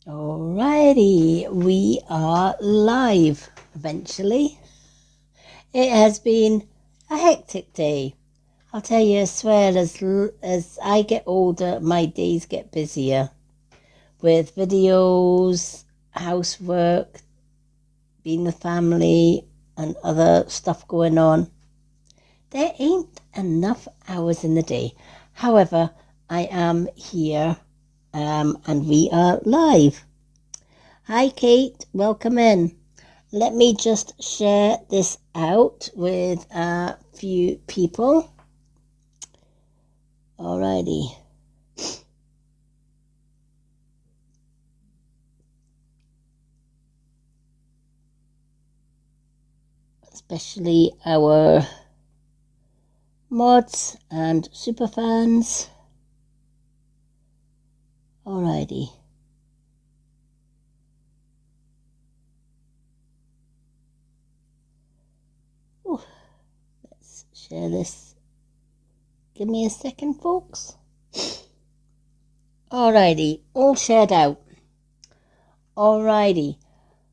Alrighty, we are live eventually. It has been a hectic day. I'll tell you, I swear, as I get older, my days get busier with videos, housework, being with family, and other stuff going on. There ain't enough hours in the day. However, I am here and we are live. Hi, Kate. Welcome in. Let me just share this out with a few people. Alrighty. Especially our mods and super fans. Alrighty. Ooh, let's share this. Give me a second, folks. Alrighty, all shared out. Alrighty,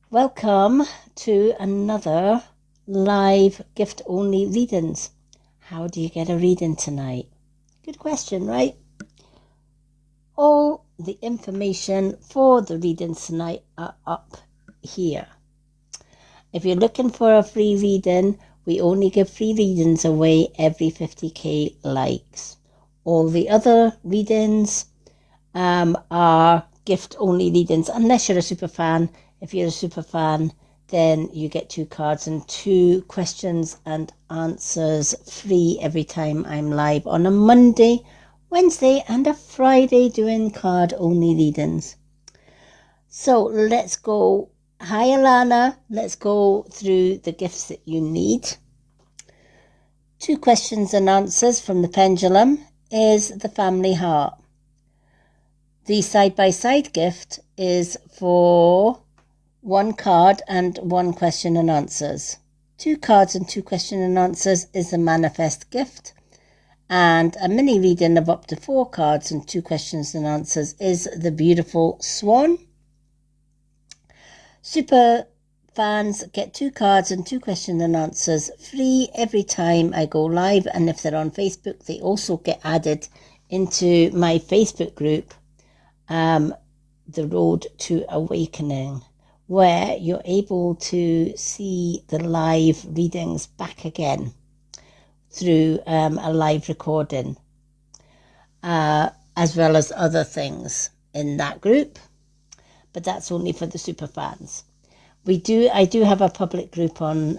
welcome to another live gift-only readings. How do you get a reading tonight? Good question, right? All the information for the readings tonight are up here. If you're looking for a free reading, we only give free readings away every 50k likes. All the other readings are gift-only readings, unless you're a super fan. If you're a super fan, then you get 2 cards and 2 questions and answers free every time I'm live on a Monday, Wednesday, and a Friday doing card-only readings. So let's go. Hi, Alana. Let's go through the gifts that you need. 2 questions and answers from the pendulum is the family heart. The side-by-side gift is for 1 card and 1 question and answers. 2 cards and 2 question and answers is the manifest gift. And a mini reading of up to 4 cards and 2 questions and answers is the beautiful swan. Super fans get 2 cards and 2 question and answers free every time I go live. And if they're on Facebook, they also get added into my Facebook group, The Road to Awakening, where you're able to see the live readings back again through a live recording, as well as other things in that group. But that's only for the super fans. I do have a public group on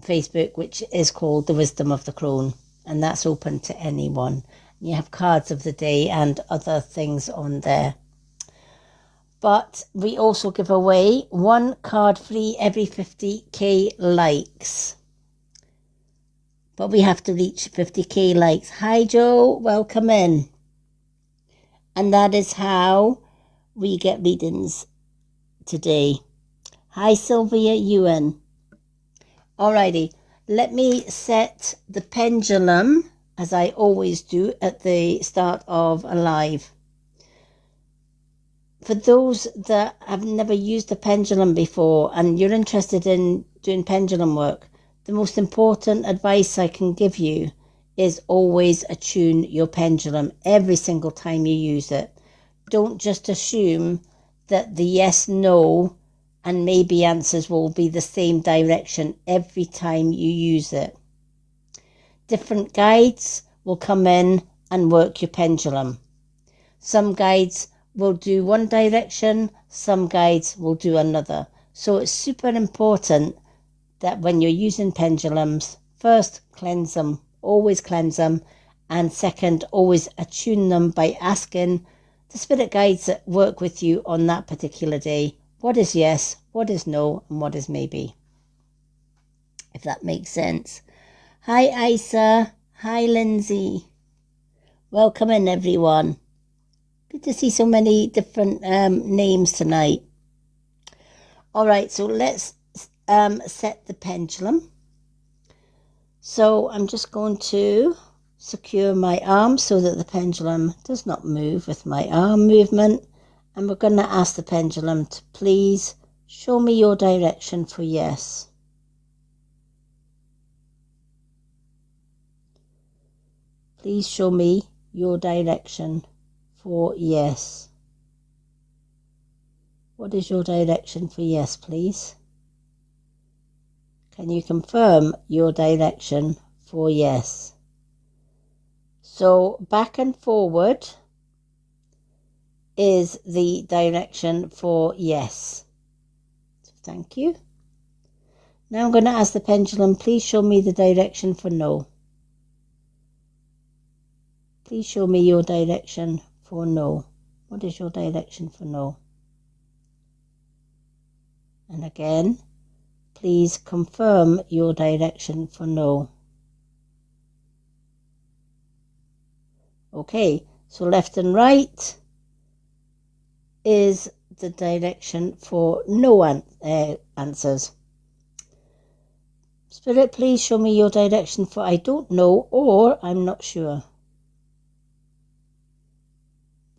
Facebook, which is called The Wisdom of the Crone, and that's open to anyone. You have cards of the day and other things on there. But we also give away 1 card free every 50k likes. But we have to reach 50k likes. Hi, Joe. Welcome in. And that is how we get readings today. Hi, Sylvia Ewan. Alrighty, let me set the pendulum, as I always do at the start of a live. For those that have never used a pendulum before and you're interested in doing pendulum work, the most important advice I can give you is always attune your pendulum every single time you use it. Don't just assume that the yes, no, and maybe answers will be the same direction every time you use it. Different guides will come in and work your pendulum. Some guides will do one direction, some guides will do another. So it's super important that when you're using pendulums, first, cleanse them, always cleanse them, and second, always attune them by asking the spirit guides that work with you on that particular day, what is yes, what is no, and what is maybe. If that makes sense. Hi, Isa. Hi, Lindsay. Welcome in, everyone. Good to see so many different names tonight. All right, so let's set the pendulum. So I'm just going to secure my arm so that the pendulum does not move with my arm movement. And we're going to ask the pendulum to please show me your direction for yes. Please show me your direction for yes. What is your direction for yes, please? Can you confirm your direction for yes? So back and forward is the direction for yes. So thank you. Now I'm going to ask the pendulum, please show me the direction for no. Please show me your direction for no. What is your direction for no? And again, please confirm your direction for no. Okay, so left and right is the direction for no answers. Spirit, please show me your direction for I don't know or I'm not sure.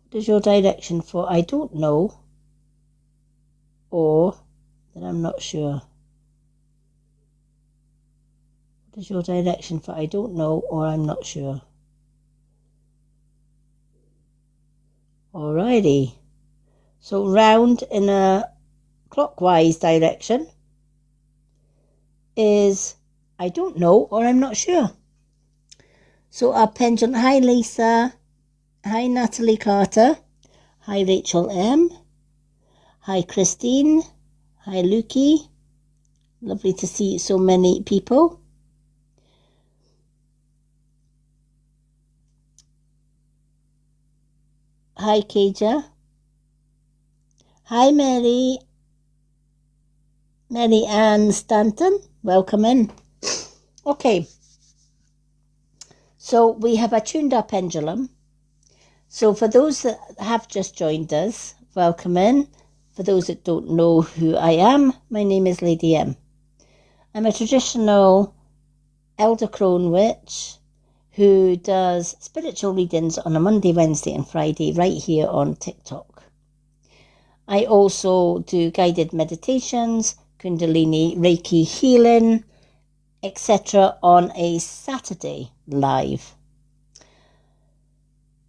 What is your direction for I don't know or that I'm not sure? What is your direction for I don't know or I'm not sure? Alrighty. So round in a clockwise direction is I don't know or I'm not sure. So our pendulum, hi Lisa, hi Natalie Carter, hi Rachel M, hi Christine, hi Lukey, lovely to see so many people. Hi Kaja, hi Mary Ann Stanton, welcome in. Okay, so we have attuned our pendulum. So for those that have just joined us, welcome in. For those that don't know who I am, my name is Lady M. I'm a traditional elder crone witch who does spiritual readings on a Monday, Wednesday and Friday right here on TikTok. I also do guided meditations, Kundalini, Reiki healing, etc. on a Saturday live.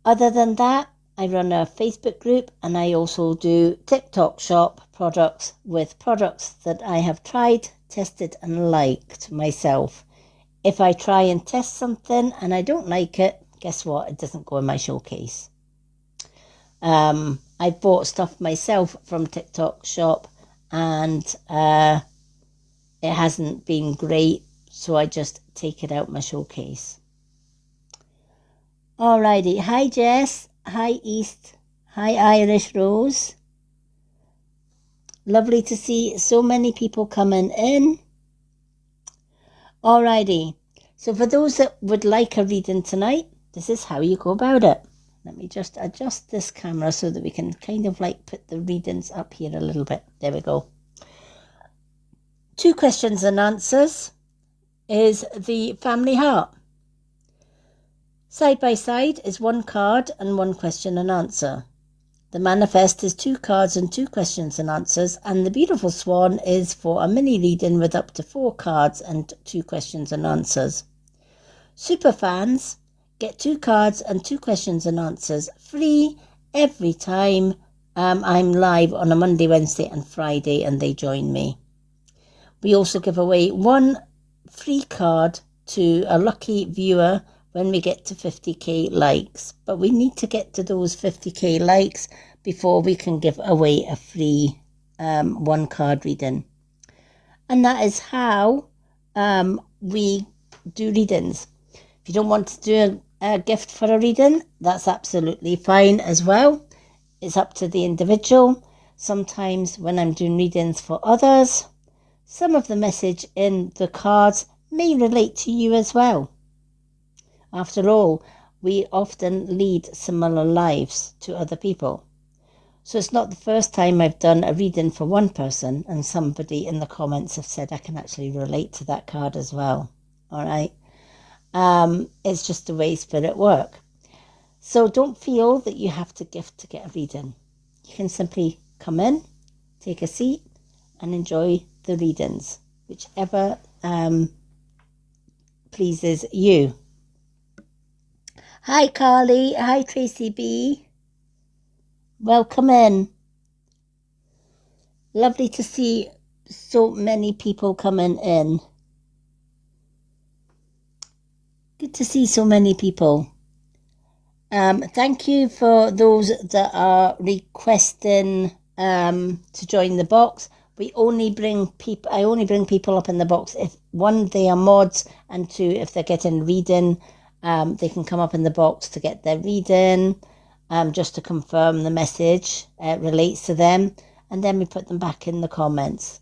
Other than that, I run a Facebook group and I also do TikTok shop products with products that I have tried, tested and liked myself. If I try and test something and I don't like it, guess what? It doesn't go in my showcase. I bought stuff myself from TikTok shop and it hasn't been great, so I just take it out my showcase. Alrighty, hi Jess, hi East, hi Irish Rose. Lovely to see so many people coming in. Alrighty, so for those that would like a reading tonight, this is how you go about it. Let me just adjust this camera so that we can kind of like put the readings up here a little bit. There we go. 2 questions and answers is the family heart. Side by side is 1 card and 1 question and answer. The manifest is 2 cards and 2 questions and answers, and the beautiful swan is for a mini reading with up to 4 cards and 2 questions and answers. Super fans get 2 cards and 2 questions and answers free every time I'm live on a Monday, Wednesday and Friday and they join me. We also give away 1 free card to a lucky viewer when we get to 50k likes, but we need to get to those 50k likes before we can give away a free 1 card reading. And that is how we do readings. If you don't want to do a gift for a reading, that's absolutely fine as well. It's up to the individual. Sometimes when I'm doing readings for others, some of the message in the cards may relate to you as well. After all, we often lead similar lives to other people. So it's not the first time I've done a reading for one person and somebody in the comments have said I can actually relate to that card as well. All right. It's just the way spirit work. So don't feel that you have to gift to get a reading. you can simply come in, take a seat, and enjoy the readings, whichever pleases you. Hi, Carly. Hi, Tracy B. Welcome in. Lovely to see so many people coming in. Good to see so many people. Thank you for those that are requesting to join the box. I only bring people up in the box if, one, they are mods, and two, if they're getting reading, they can come up in the box to get their reading, just to confirm the message relates to them, and then we put them back in the comments.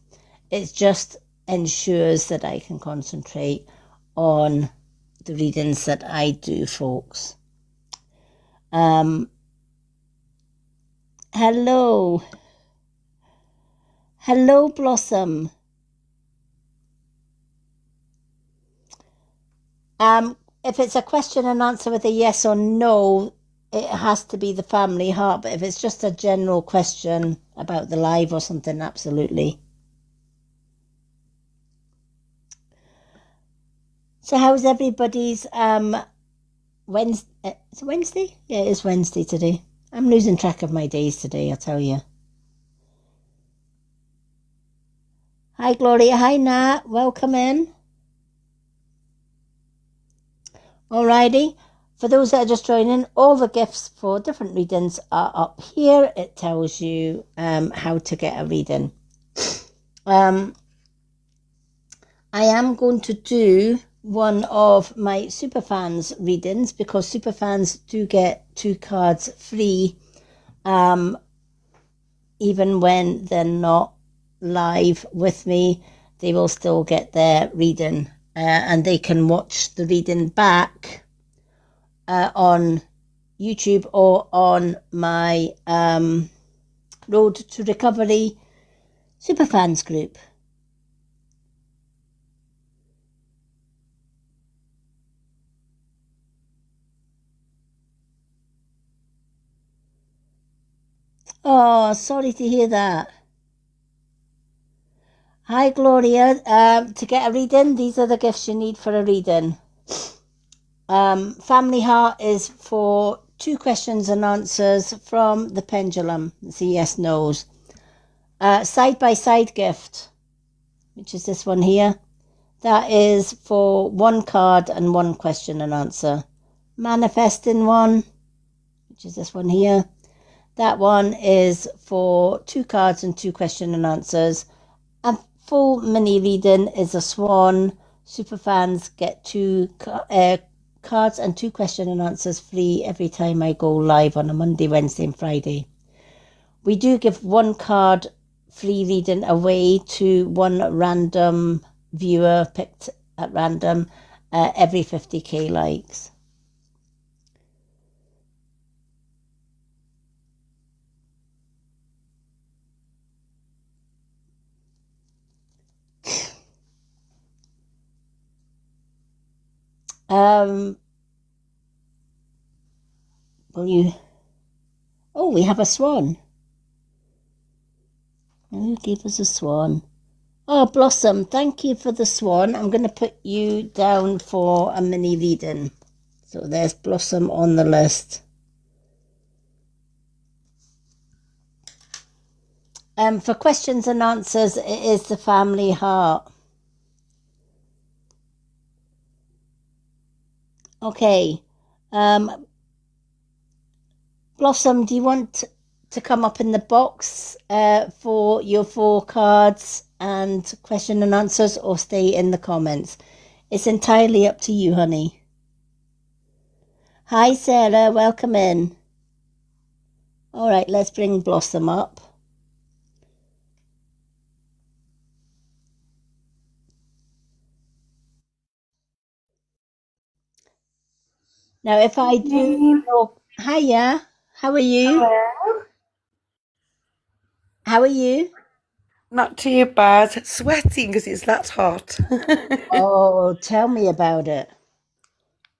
It just ensures that I can concentrate on the readings that I do, folks. Hello. Hello, Blossom. If it's a question and answer with a yes or no, it has to be the family heart. But if it's just a general question about the live or something, absolutely. So how's everybody's Wednesday? Is it Wednesday? Yeah, it is Wednesday today. I'm losing track of my days today, I tell you. Hi, Gloria. Hi, Nat. Welcome in. Alrighty. For those that are just joining, all the gifts for different readings are up here. It tells you how to get a reading. I am going to do one of my Superfans readings because Superfans do get 2 cards free even when they're not live with me. They will still get their reading and they can watch the reading back on YouTube or on my Road to Recovery Superfans group. Oh, sorry to hear that. Hi, Gloria. To get a reading, these are the gifts you need for a reading. Family Heart is for 2 questions and answers from the pendulum. It's a yes, no's. Side by side gift, which is this one here. That is for 1 card and 1 question and answer. Manifesting one, which is this one here. That one is for 2 cards and 2 question and answers. A full mini reading is a swan. Superfans get 2 cards and 2 question and answers free every time I go live on a Monday, Wednesday and Friday. We do give 1 card free reading away to 1 random viewer picked at random every 50k likes. We have a swan. Who gave us a swan? Oh, Blossom, thank you for the swan. I'm going to put you down for a mini reading. So there's Blossom on the list. For questions and answers, it is the family heart. Okay. Blossom, do you want to come up in the box for your 4 cards and question and answers, or stay in the comments? It's entirely up to you, honey. Hi, Sarah. Welcome in. All right, let's bring Blossom up. Now, if I do... Hiya. How are you? Hello. How are you? Not too bad. Sweating because it's that hot. Oh, tell me about it.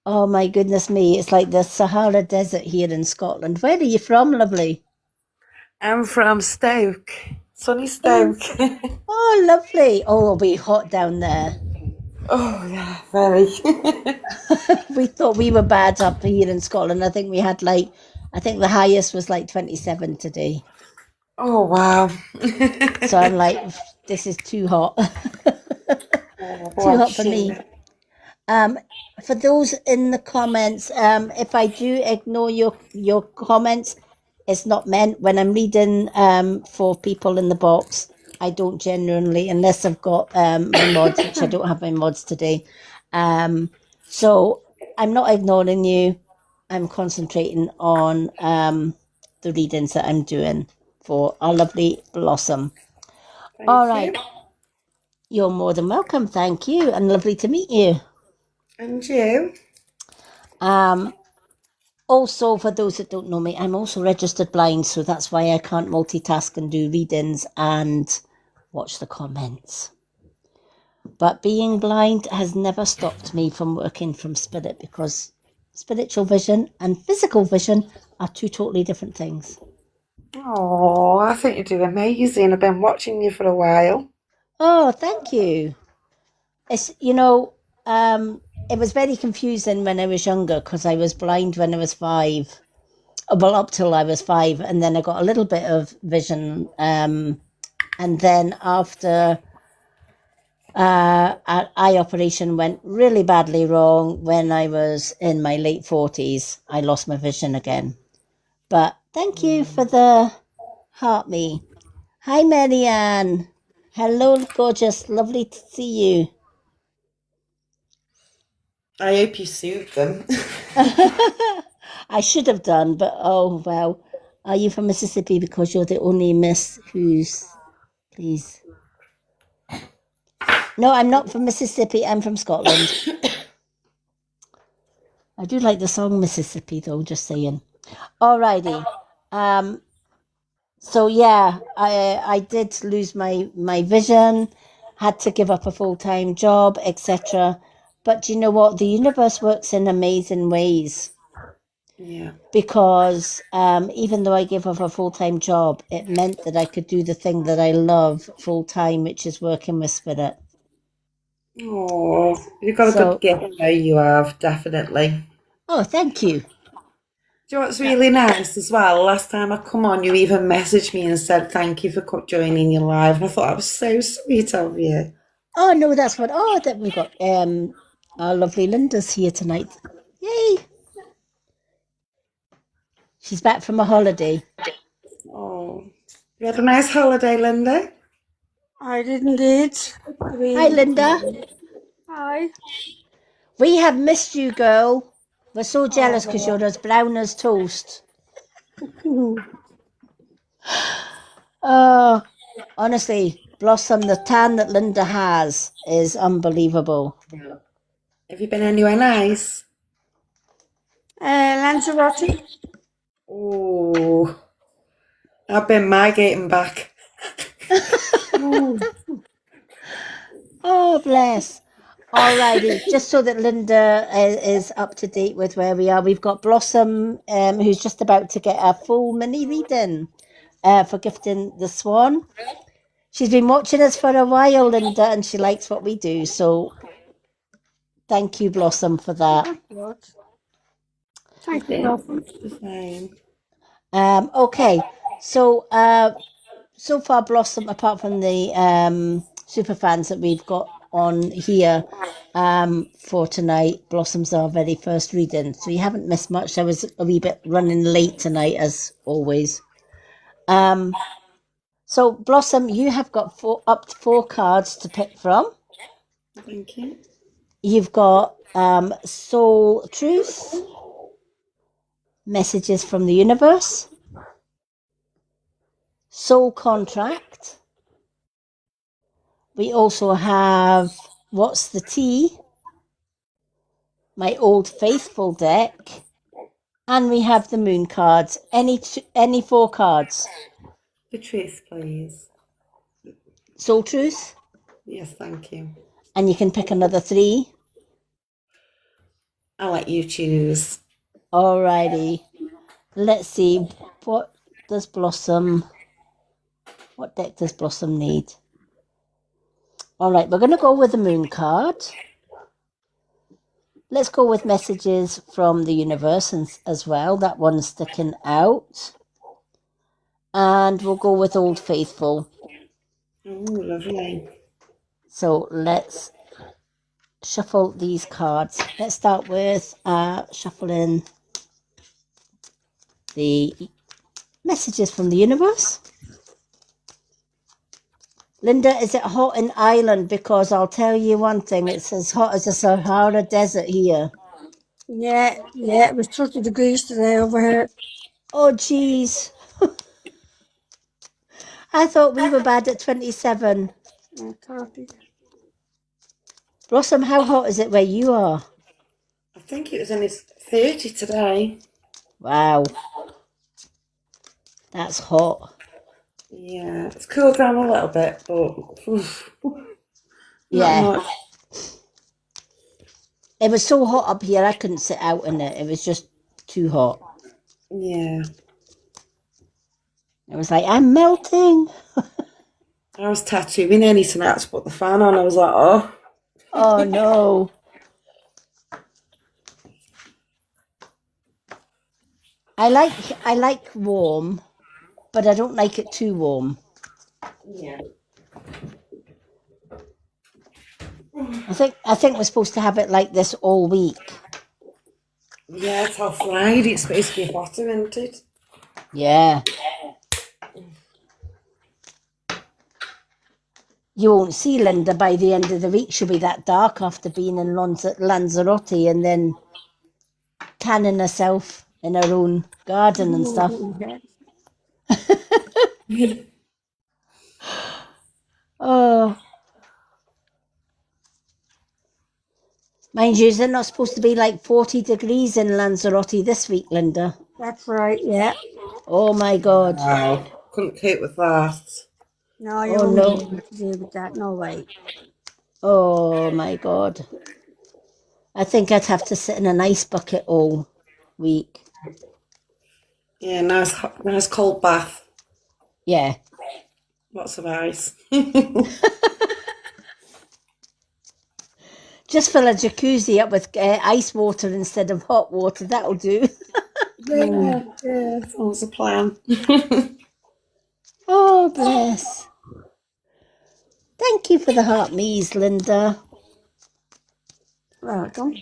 Oh, my goodness me. It's like the Sahara Desert here in Scotland. Where are you from, lovely? I'm from Stoke, sunny Stoke. Oh, lovely. Oh, it'll be hot down there. Oh, yeah, very. We thought we were bad up here in Scotland. I think the highest was like 27 today. Oh, wow. So I'm like, this is too hot. Oh, Too hot for bless you. me. Um, for those in the comments, if I do ignore your comments, it's not meant when I'm reading for people in the box. I don't genuinely, unless I've got my mods, which I don't have my mods today. So I'm not ignoring you. I'm concentrating on the readings that I'm doing for our lovely Blossom. All Thank you. right, you're more than welcome. Thank you, and lovely to meet you. And you? Um, Also, for those that don't know me, I'm also registered blind, so that's why I can't multitask and do readings and watch the comments. But being blind has never stopped me from working from spirit because spiritual vision and physical vision are two totally different things. Oh, I think you do amazing. I've been watching you for a while. Oh, thank you. It's, it was very confusing when I was younger because I was blind when I was 5. Well, up till I was 5, and then I got a little bit of vision. And then after an eye operation went really badly wrong when I was in my late 40s, I lost my vision again. But thank you for the heart me. Hi, Marianne. Hello, gorgeous. Lovely to see you. I hope you suit them. I should have done, but oh well. Are you from Mississippi? Because you're the only Miss who's. Please. No, I'm not from Mississippi. I'm from Scotland. I do like the song Mississippi, though, just saying. Alrighty. Um, so yeah, I did lose my vision, had to give up a full-time job, etc. But do you know what? The universe works in amazing ways Yeah. because even though I gave up a full-time job, it meant that I could do the thing that I love full-time, which is working with spirit. Oh, you've got a good So, gift there, you have, definitely. oh, thank you. Do you know what's really nice as well? Last time I come on, you even messaged me and said thank you for joining your live. And I thought that was so sweet of you. Oh no, that's what. Oh, that we got. Our lovely Linda's here tonight. Yay! She's back from a holiday. Oh, you had a nice holiday, Linda? I did indeed. Hi, Linda. Hi. We have missed you, girl. We're so jealous because Oh. you're as brown as toast. Oh, honestly, Blossom, the tan that Linda has is unbelievable. Have you been anywhere nice? Lanzarote. Oh, I've been migrating back. Oh, bless. Alrighty, just so that Linda is up to date with where we are, we've got Blossom, who's just about to get a full mini reading for gifting the swan. She's been watching us for a while, Linda, and she likes what we do. So thank you, Blossom, for that. What? Thank you, Blossom. The same. Okay, so so far, Blossom, apart from the super fans that we've got on here for tonight, Blossom's our very first reading. So you haven't missed much. I was a wee bit running late tonight, as always. So Blossom, you have got up to 4 cards to pick from. Thank you. You've got Soul Truth, Messages from the Universe, Soul Contract. We also have What's the Tea, my Old Faithful deck, and we have the Moon cards. Any 4 cards. The truth, please. Soul Truth, Yes, thank you. and you can pick another 3. I'll let you choose. Alrighty. Let's see. What does Blossom need? All right, we're going to go with the moon card. Let's go with messages from the universe as well. That one's sticking out. And we'll go with Old Faithful. Oh, lovely. So let's shuffle these cards. Let's start with shuffling the messages from the universe. Linda, is it hot in Ireland? Because I'll tell you one thing, it's as hot as the Sahara Desert here. Yeah, it was 30 degrees today over here. Oh, geez. I thought we were bad at 27. Yeah, 30. Blossom, how hot is it where you are? I think it was only 30 today. Wow. That's hot. Yeah, it's cooled down a little bit, but Yeah. not much. It was so hot up here, I couldn't sit out in it. It was just too hot. Yeah. It was like, I'm melting. I was tattooing any tonight to put the fan on. I was like, oh. Oh, no. I like warm, but I don't like it too warm. Yeah. I think we're supposed to have it like this all week. Yeah, it's all Friday. It's supposed to be hotter, isn't it? Yeah. You won't see Linda by the end of the week. She'll be that dark after being in Lanzarote and then tanning herself in her own garden and stuff. Oh. Mind you, is it not supposed to be like 40 degrees in Lanzarote this week, Linda? That's right, yeah. Oh my God. Wow. Couldn't cope with that. No, you Oh, won't no. be able to do with that, no way. Oh my God. I think I'd have to sit in an ice bucket all week. Yeah, nice cold bath. Yeah. Lots of ice. Just fill a jacuzzi up with ice water instead of hot water. That'll do. Yeah, sounds a plan. Oh, bless. Thank you for the heart me's, Linda. Welcome.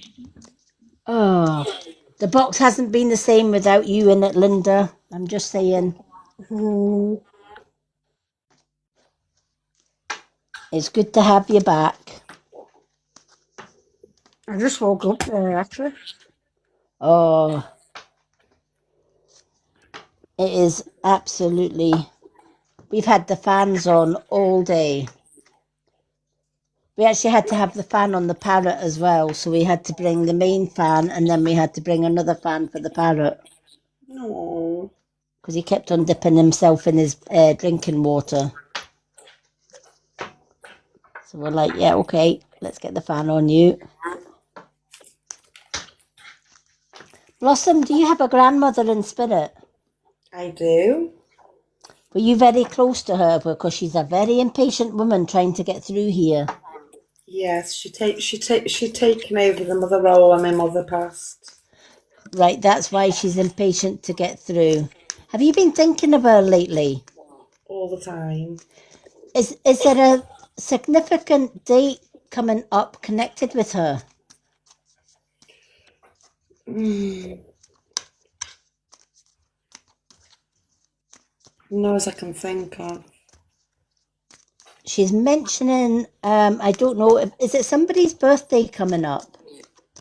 Oh, the box hasn't been the same without you in it, Linda. I'm just saying. It's good to have you back. I just woke up there, actually. Oh, it is absolutely... We've had the fans on all day. We actually had to have the fan on the parrot as well, so we had to bring the main fan and then we had to bring another fan for the parrot. Oh. Because he kept on dipping himself in his drinking water. So we're like, yeah, okay, let's get the fan on you. Blossom, do you have a grandmother in spirit? I do. Were you very close to her? Because she's a very impatient woman trying to get through here. Yes, she taken over the mother role when my mother passed. Right, that's why she's impatient to get through. Have you been thinking of her lately? All the time. Is there a significant date coming up connected with her? No, as I can think of. She's mentioning, I don't know, is it somebody's birthday coming up?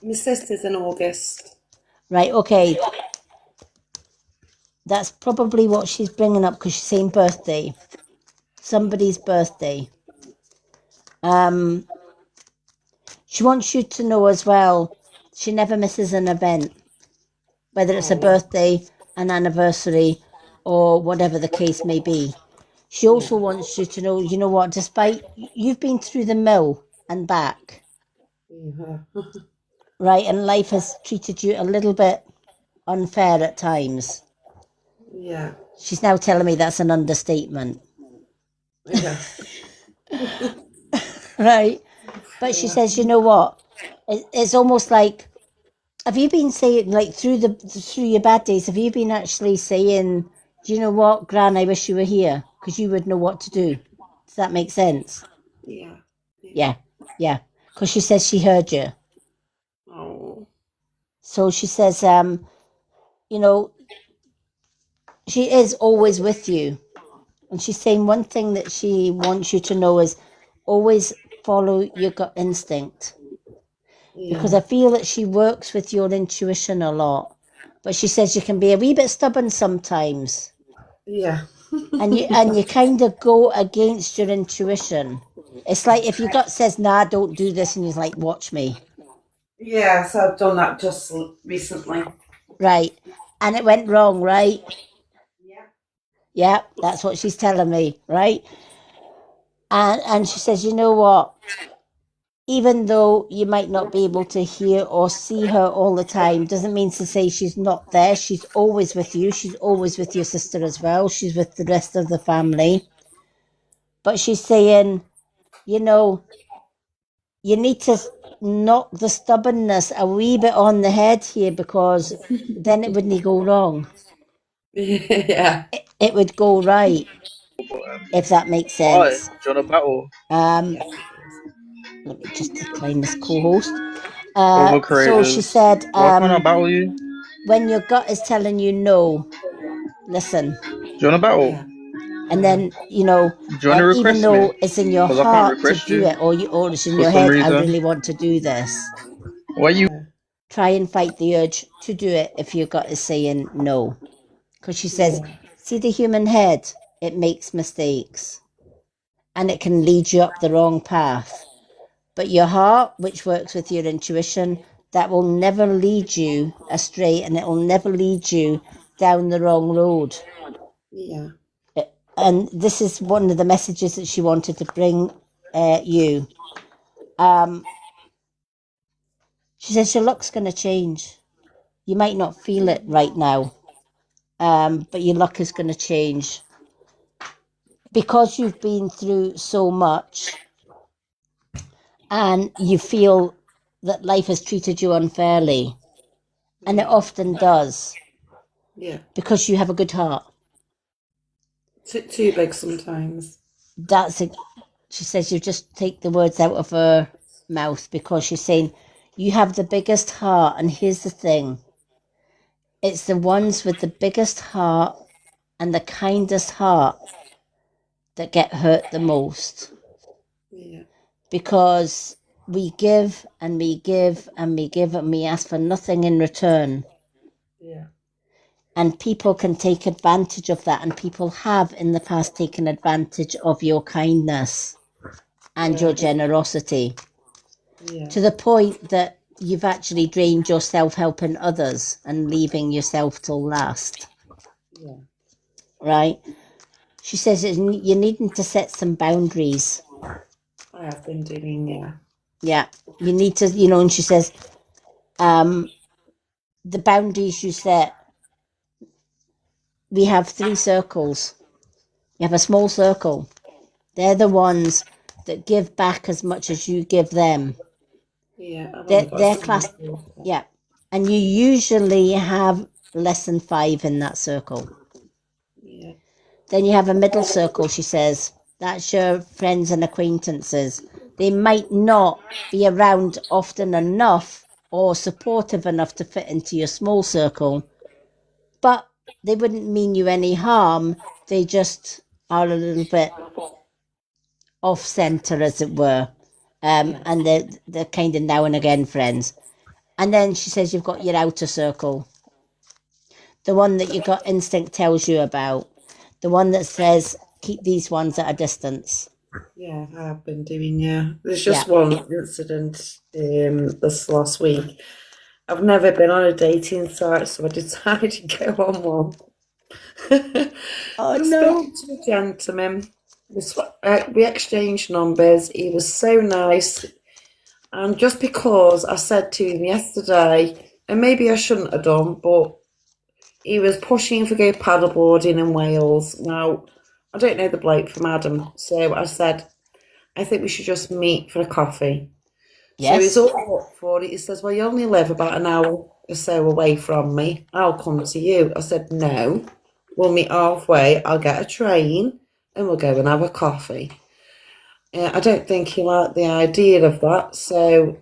My sister's in August. Right, okay. That's probably what she's bringing up because she's saying birthday. Somebody's birthday. She wants you to know as well, she never misses an event. Whether it's a birthday, an anniversary, or whatever the case may be. She also wants you to know, you know what, despite you've been through the mill and back, right, and life has treated you a little bit unfair at times. Yeah. She's now telling me that's an understatement. Yeah. Right? But she says, you know what? It's almost like, have you been saying, like, through your bad days, have you been actually saying, do you know what, Gran, I wish you were here, because you would know what to do? Does that make sense? Yeah. Yeah. Because she says she heard you. Oh. So she says, you know, she is always with you. And she's saying one thing that she wants you to know is always follow your gut instinct. Because Yeah. I feel that she works with your intuition a lot. But she says you can be a wee bit stubborn sometimes. Yeah. And you kind of go against your intuition. It's like if your gut says, nah, don't do this, and you're like, watch me. Yes, I've done that just recently. Right. And it went wrong, right? Yeah. Yeah, that's what she's telling me, right? And she says, you know what? Even though you might not be able to hear or see her all the time, doesn't mean to say she's not there. She's always with you. She's always with your sister as well. She's with the rest of the family. But she's saying, you know, you need to knock the stubbornness a wee bit on the head here, because then it wouldn't go wrong. Yeah. It would go right, if that makes Why? sense. Do you want a battle? Um, let me just decline this co-host. All the So she creators. said, Why can't I battle you? when your gut is telling you no, listen. Do you want a battle? Yeah. And then, you know, Do you want to even request me? though it's in your Because I can't heart to request do you it, or it's in for your some head, I reason. really want to do this, Why you? try and fight the urge to do it if your gut is saying no. Because she says, see the human head, it makes mistakes. And it can lead you up the wrong path. But your heart, which works with your intuition, that will never lead you astray, and it will never lead you down the wrong road. Yeah. And this is one of the messages that she wanted to bring you. She says your luck's going to change. You might not feel it right now, but your luck is going to change. Because you've been through so much and you feel that life has treated you unfairly, and it often does, Yeah. because you have a good heart. Too big sometimes. That's it. She says you just take the words out of her mouth, because she's saying you have the biggest heart. And here's the thing, it's the ones with the biggest heart and the kindest heart that get hurt the most, Yeah. because we give and we give and we give and we ask for nothing in return. Yeah. And people can take advantage of that, and people have in the past taken advantage of your kindness and your generosity, Yeah. to the point that you've actually drained yourself helping others and leaving yourself till last. Yeah. Right? She says you're needing to set some boundaries. I have been doing, yeah. Yeah, you need to, you know. And she says, the boundaries you set, we have 3 circles. You have a small circle. They're the ones that give back as much as you give them. Yeah. I've only got They're some class. left. Yeah. And you usually have less than 5 in that circle. Yeah. Then you have a middle circle, she says. That's your friends and acquaintances. They might not be around often enough or supportive enough to fit into your small circle, but they wouldn't mean you any harm. They just are a little bit off centre, as it were. And they're kind of now and again friends. And then she says you've got your outer circle, the one that your gut instinct tells you about, the one that says keep these ones at a distance. Yeah, I have been doing, yeah. There's just one incident this last week. I've never been on a dating site, so I decided to go on one. Oh I no. spoke to a gentleman. We exchanged numbers. He was so nice. And just because I said to him yesterday, and maybe I shouldn't have done, but he was pushing for go paddleboarding in Wales. Now, I don't know the bloke from Adam, so I said, I think we should just meet for a coffee. So he's Yes. all up for it. He says, well, you only live about an hour or so away from me. I'll come to you. I said, no, we'll meet halfway. I'll get a train and we'll go and have a coffee. I don't think he liked the idea of that. So,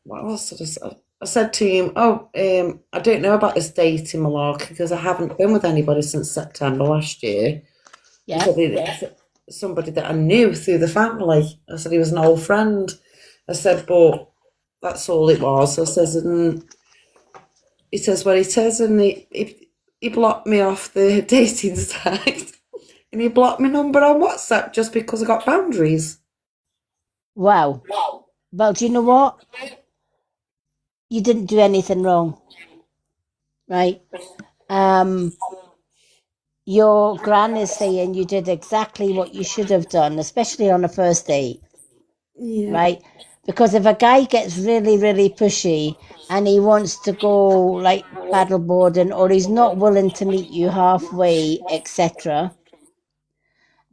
what else did I say? I said to him, I don't know about this dating malarkey because I haven't been with anybody since September last year. Yeah. Somebody that I knew through the family. I said he was an old friend. I said, but that's all it was. I says, and he says, well, it is, and he blocked me off the dating site, and he blocked my number on WhatsApp just because I got boundaries. Wow. Well, do you know what? You didn't do anything wrong, right? Your gran is saying you did exactly what you should have done, especially on a first date, Yeah. right? Because if a guy gets really, really pushy and he wants to go like paddleboarding, or he's not willing to meet you halfway, etc.,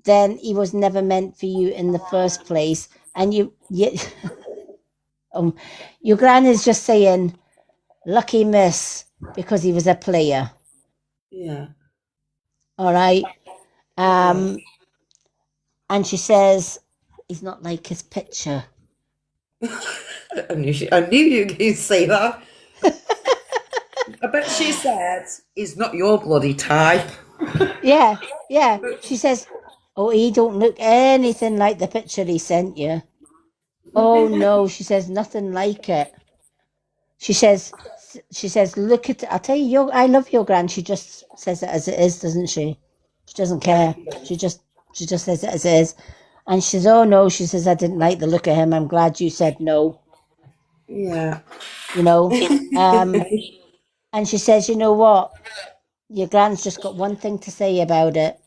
then he was never meant for you in the first place. And your gran is just saying, lucky miss, because he was a player. Yeah. All right. And she says he's not like his picture. I knew you were going to say that. I bet she said, he's not your bloody type. Yeah. She says, oh, he don't look anything like the picture he sent you. Oh, no, she says, nothing like it. She says, look at it. I'll tell you, I love your gran. She just says it as it is, doesn't she? She doesn't care. She just says it as it is. And she says, oh, no, she says, I didn't like the look of him. I'm glad you said no. Yeah. You know? And she says, you know what? Your gran's just got one thing to say about it.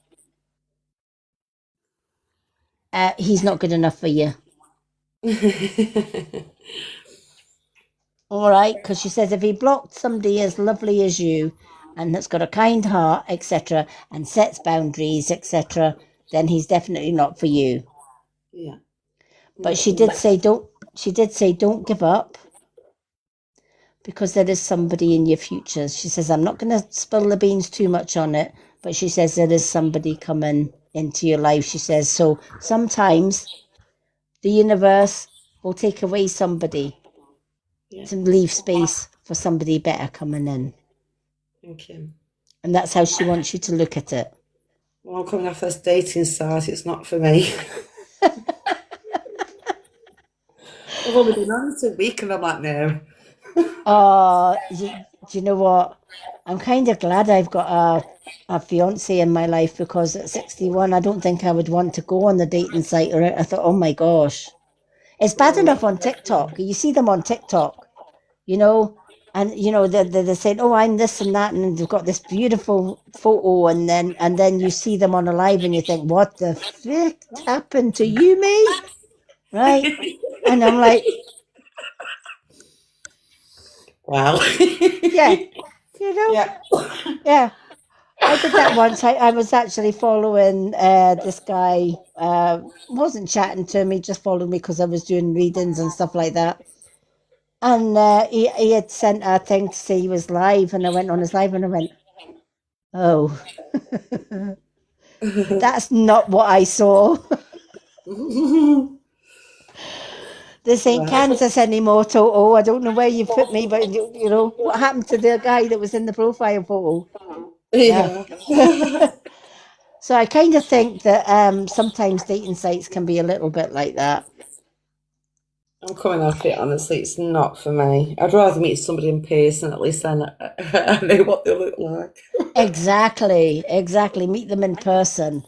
He's not good enough for you. All right? Because she says if he blocked somebody as lovely as you and that's got a kind heart, etc., and sets boundaries, etc., then he's definitely not for you. Yeah. But she did say don't give up, because there is somebody in your future. She says, I'm not going to spill the beans too much on it, but she says there is somebody coming into your life. She says, so sometimes the universe will take away somebody to leave space for somebody better coming in. Thank you. And that's how she wants you to look at it. Well, I'm coming off this dating site. It's not for me. I've only been on it a week and I'm like, no. Do you know what? I'm kind of glad I've got a fiance in my life, because at 61, I don't think I would want to go on the dating site. Or I thought, oh my gosh, it's bad enough on TikTok. You see them on TikTok, you know, and you know they're saying, oh, I'm this and that, and they've got this beautiful photo, and then you see them on a live, and you think, what the frick happened to you, mate? Right? And I'm like, wow. yeah, you know, yeah. I did that once. I was actually following this guy. Wasn't chatting to me, just followed me because I was doing readings and stuff like that. And he had sent a thing to say he was live, and I went on his live, and I went, oh, that's not what I saw. This ain't Kansas anymore, Toto. I don't know where you put me, but you know what happened to the guy that was in the profile photo. Yeah. So I kind of think that sometimes dating sites can be a little bit like that. I'm coming off it, honestly. It's not for me. I'd rather meet somebody in person. At least then I know what they look like. Exactly. Meet them in person.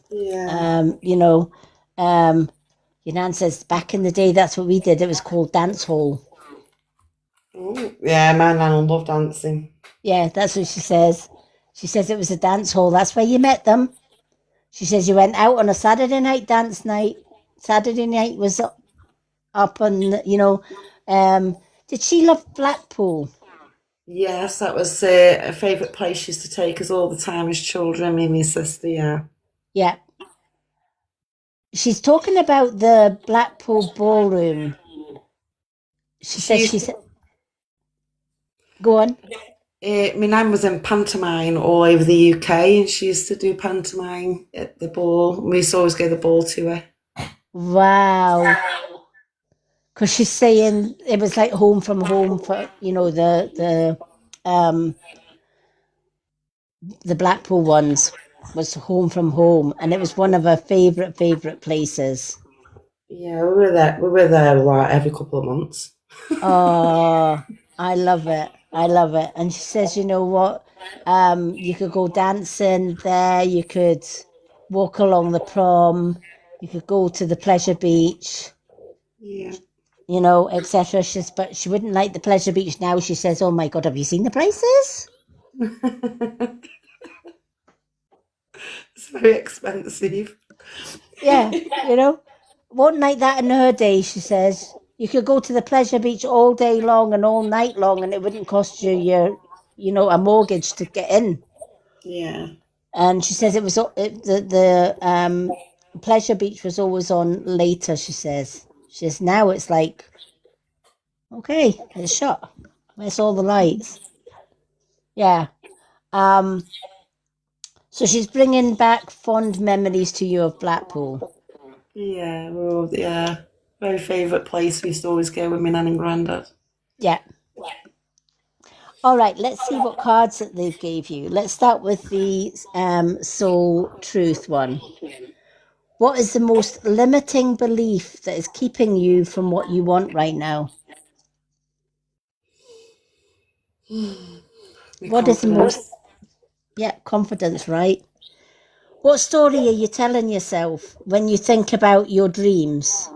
Yeah. You know, your nan says back in the day, that's what we did. It was called dance hall. Ooh. Yeah, my nan loved dancing. Yeah, that's what she says. She says it was a dance hall. That's where you met them. She says you went out on a Saturday night dance night. Saturday night was up on, you know. Did she love Blackpool? Yes, that was a favourite place she used to take us all the time as children, me and my sister, yeah. Yeah. She's talking about the Blackpool Ballroom. She She says used she's... Go on. my nan was in pantomime all over the UK and she used to do pantomime at the ball. We used to always go to the ball to her. Wow. Because she's saying it was like home from home for, the Blackpool ones was home from home, and it was one of her favourite places. Yeah, we were there. We were there like every couple of months. Oh, I love it. I love it. And she says, you know what? You could go dancing there, you could walk along the prom, you could go to the pleasure beach, Yeah. etc. But she wouldn't like the pleasure beach now. She says, oh my God, have you seen the prices? It's very expensive. Yeah, One like that in her day, she says, you could go to the pleasure beach all day long and all night long, and it wouldn't cost you a mortgage to get in. Yeah. And she says the pleasure beach was always on later. She says now it's like, okay, it's shut. Where's all the lights? Yeah. So she's bringing back fond memories to you of Blackpool. Yeah, well, yeah. Very favourite place. We used to always go with my nan and granddad. Yeah. All right, let's see what cards that they gave you. Let's start with the soul truth one. What is the most limiting belief that is keeping you from what you want right now? What is the most... Yeah, confidence, right? What story are you telling yourself when you think about your dreams?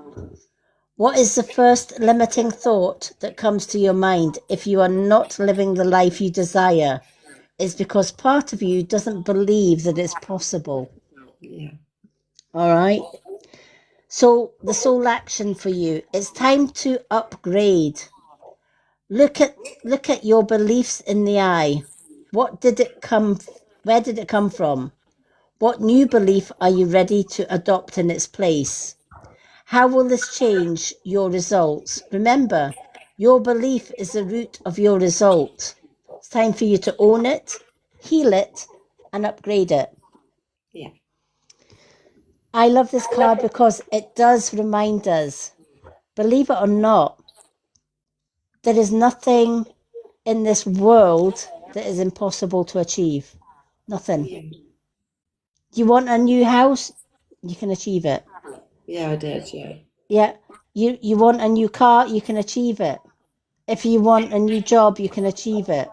What is the first limiting thought that comes to your mind if you are not living the life you desire? Is because part of you doesn't believe that it's possible. Yeah. All right. So the soul action for you, it's time to upgrade. Look at your beliefs in the eye. Where did it come from? What new belief are you ready to adopt in its place? How will this change your results? Remember, your belief is the root of your result. It's time for you to own it, heal it, and upgrade it. Yeah. I love this card because it does remind us, believe it or not, there is nothing in this world that is impossible to achieve. Nothing. Yeah. You want a new house? You can achieve it. Yeah, I did, yeah. Yeah. You want a new car? You can achieve it. If you want a new job, you can achieve it.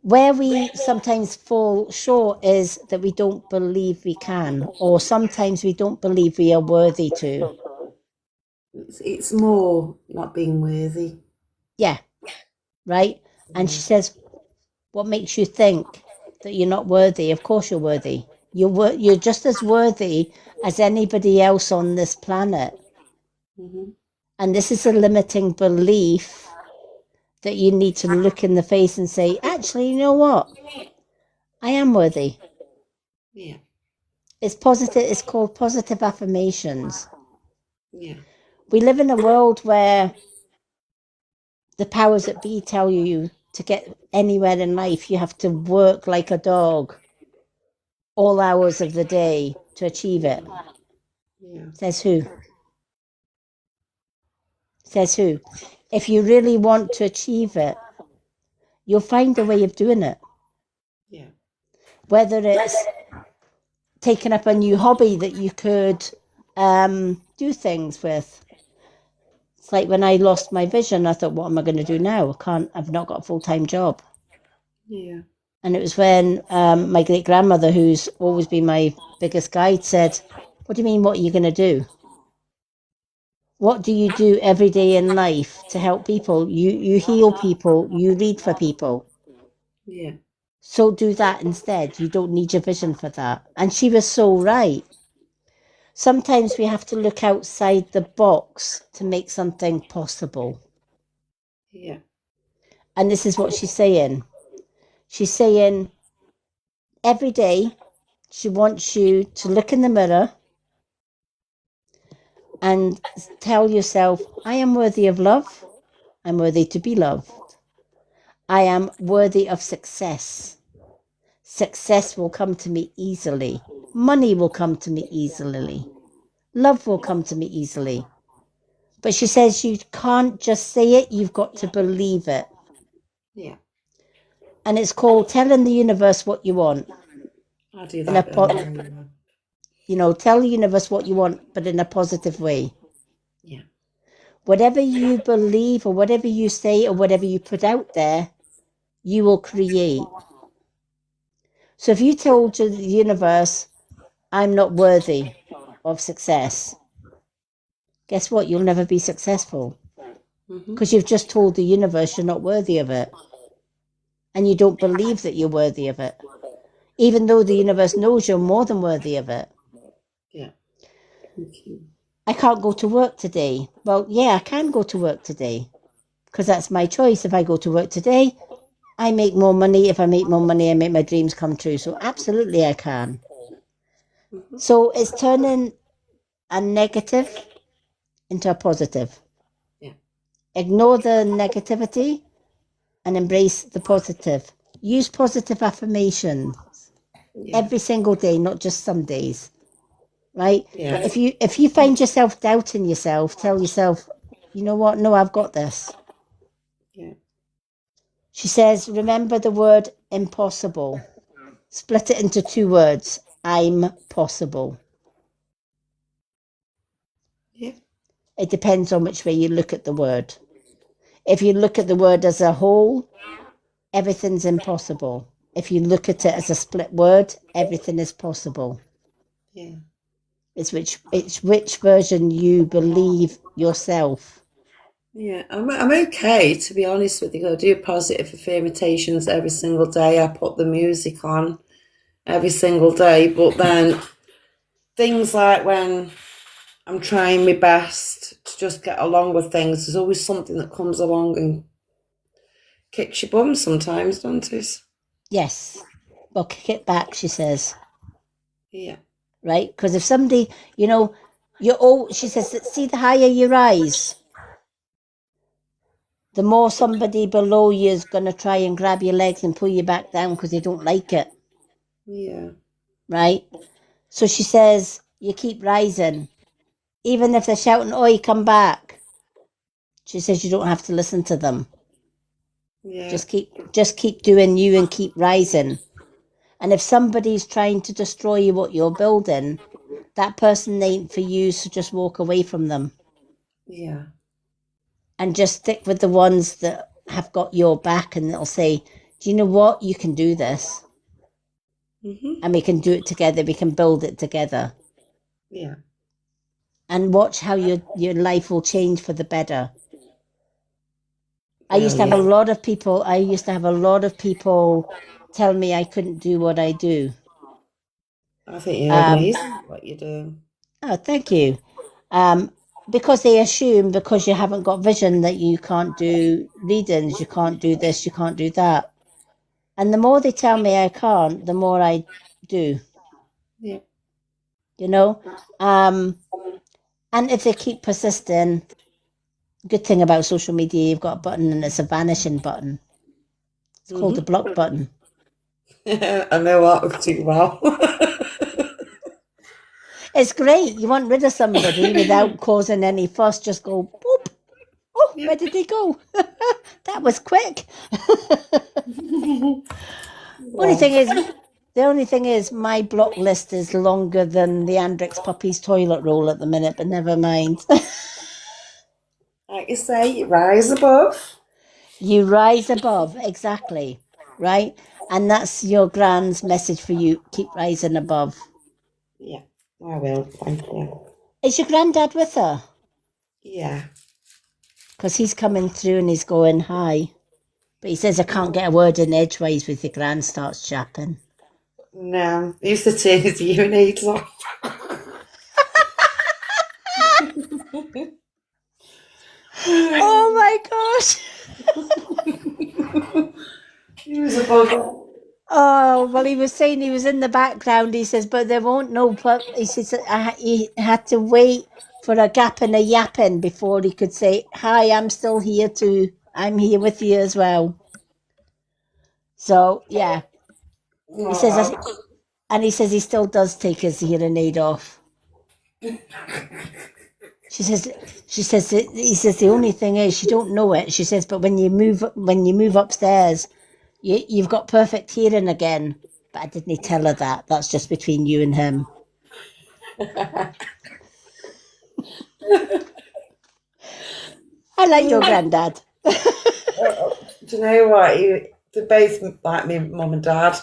Where we sometimes fall short is that we don't believe we can, or sometimes we don't believe we are worthy to. It's more not being worthy. Yeah, right? And she says, what makes you think that you're not worthy? Of course you're worthy. You're just as worthy as anybody else on this planet. Mm-hmm. And this is a limiting belief that you need to look in the face and say, actually, you know what? I am worthy. Yeah. It's positive. It's called positive affirmations. Yeah. We live in a world where the powers that be tell you to get anywhere in life, you have to work like a dog all hours of the day to achieve it. Yeah. Says who? Says who? If you really want to achieve it, you'll find a way of doing it. Yeah. Whether it's taking up a new hobby that you could do things with. It's like when I lost my vision, I thought, what am I going to do now? I've not got a full-time job. Yeah. And it was when my great-grandmother, who's always been my biggest guide, said, what do you mean, what are you going to do? What do you do every day in life to help people? You heal people, you read for people. Yeah. So do that instead. You don't need your vision for that. And she was so right. Sometimes we have to look outside the box to make something possible. Yeah. And this is what she's saying. She's saying every day she wants you to look in the mirror and tell yourself, I am worthy of love. I'm worthy to be loved. I am worthy of success. Success will come to me easily. Money will come to me easily. Love will come to me easily. But she says you can't just say it, you've got to believe it. Yeah. And it's called telling the universe what you want. I do that. Tell the universe what you want, but in a positive way. Yeah. Whatever you believe or whatever you say or whatever you put out there, you will create. So if you told the universe, I'm not worthy of success, guess what? You'll never be successful. Because you've just told the universe you're not worthy of it. And you don't believe that you're worthy of it. Even though the universe knows you're more than worthy of it. Yeah. I can't go to work today. Well, yeah, I can go to work today. Because that's my choice. If I go to work today, I make more money. If I make more money, I make my dreams come true. So absolutely I can. So it's turning a negative into a positive. Yeah. Ignore the negativity and embrace the positive. Use positive affirmations every single day, not just some days. Right? Yeah. If you find yourself doubting yourself, tell yourself, you know what? No, I've got this. Yeah. She says, remember the word impossible. Split it into 2 words. I'm possible. Yeah. It depends on which way you look at the word. If you look at the word as a whole, everything's impossible. If you look at it as a split word, everything is possible. Yeah. It's which version you believe yourself. Yeah, I'm okay, to be honest with you. I do positive affirmations every single day. I put the music on every single day, but then things like when I'm trying my best to just get along with things, there's always something that comes along and kicks your bum sometimes, don't it? Yes. Well, kick it back, she says. Yeah. Right? Because if somebody, she says, see, the higher you rise, the more somebody below you is going to try and grab your legs and pull you back down because they don't like it. Yeah. Right? So she says, you keep rising. Even if they're shouting, oi, come back. She says you don't have to listen to them. Yeah. Just keep doing you and keep rising. And if somebody's trying to destroy what you're building, that person ain't for you, so just walk away from them. Yeah. And just stick with the ones that have got your back and they'll say, do you know what? You can do this. And we can do it together. We can build it together. Yeah. And watch how your life will change for the better. I used to have a lot of people tell me I couldn't do what I do. I think you're amazing at what you do. Oh, thank you. Because they assume because you haven't got vision that you can't do readings, you can't do this, you can't do that. And the more they tell me I can't, the more I do. Yeah. And if they keep persisting, good thing about social media, you've got a button and it's a vanishing button. It's called the block button. I know what too well. It's great. You want rid of somebody without causing any fuss, just go boop. Oh, where did they go? That was quick. The only thing is my block list is longer than the Andrex puppy's toilet roll at the minute, but never mind. Like you say, you rise above. You rise above, exactly, right? And that's your grand's message for you. Keep rising above. Yeah, I will. Thank you. Is your granddad with her? Yeah. Because he's coming through and he's going, hi. But he says, I can't get a word in edgeways with your grand starts chapping. No, he used to take his hearing aids off. Oh my gosh. He was a bugger. Oh, well, he was saying he was in the background. He says, but there won't no. He says he had to wait for a gap and a yapping before he could say, "Hi, I'm still here too. I'm here with you as well." So yeah, he says, and he says he still does take his hearing aid off. She says, he says the only thing is you don't know it. She says, but when you move upstairs, you've got perfect hearing again. But I didn't tell her that. That's just between you and him. I like your granddad. Do you know what? They're both like me, mum and dad,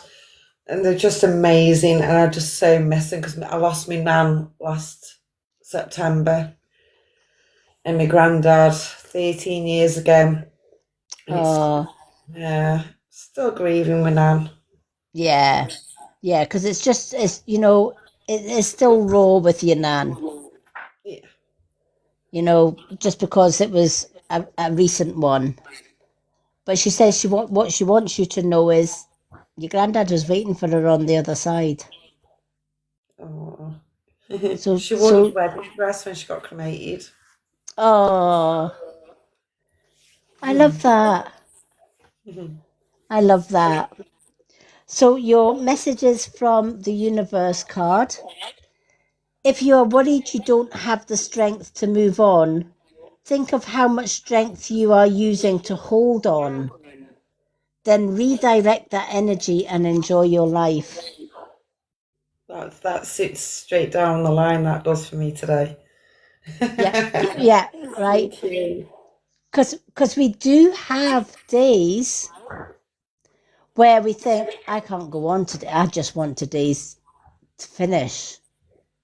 and they're just amazing. And I just so miss them because I lost my nan last September, and my granddad 13 years ago. And yeah, still grieving my nan. Yeah, because it's still raw with your nan. Yeah. Just because it was a recent one. But she says what she wants you to know is your granddad was waiting for her on the other side. Oh. So She wore his wedding dress when she got cremated. Oh, I love that. I love that. So your messages from the universe card. If you are worried you don't have the strength to move on, think of how much strength you are using to hold on. Then redirect that energy and enjoy your life. That sits straight down the line. That does for me today. Yeah, right. Because we do have days where we think, I can't go on today. I just want today's to finish.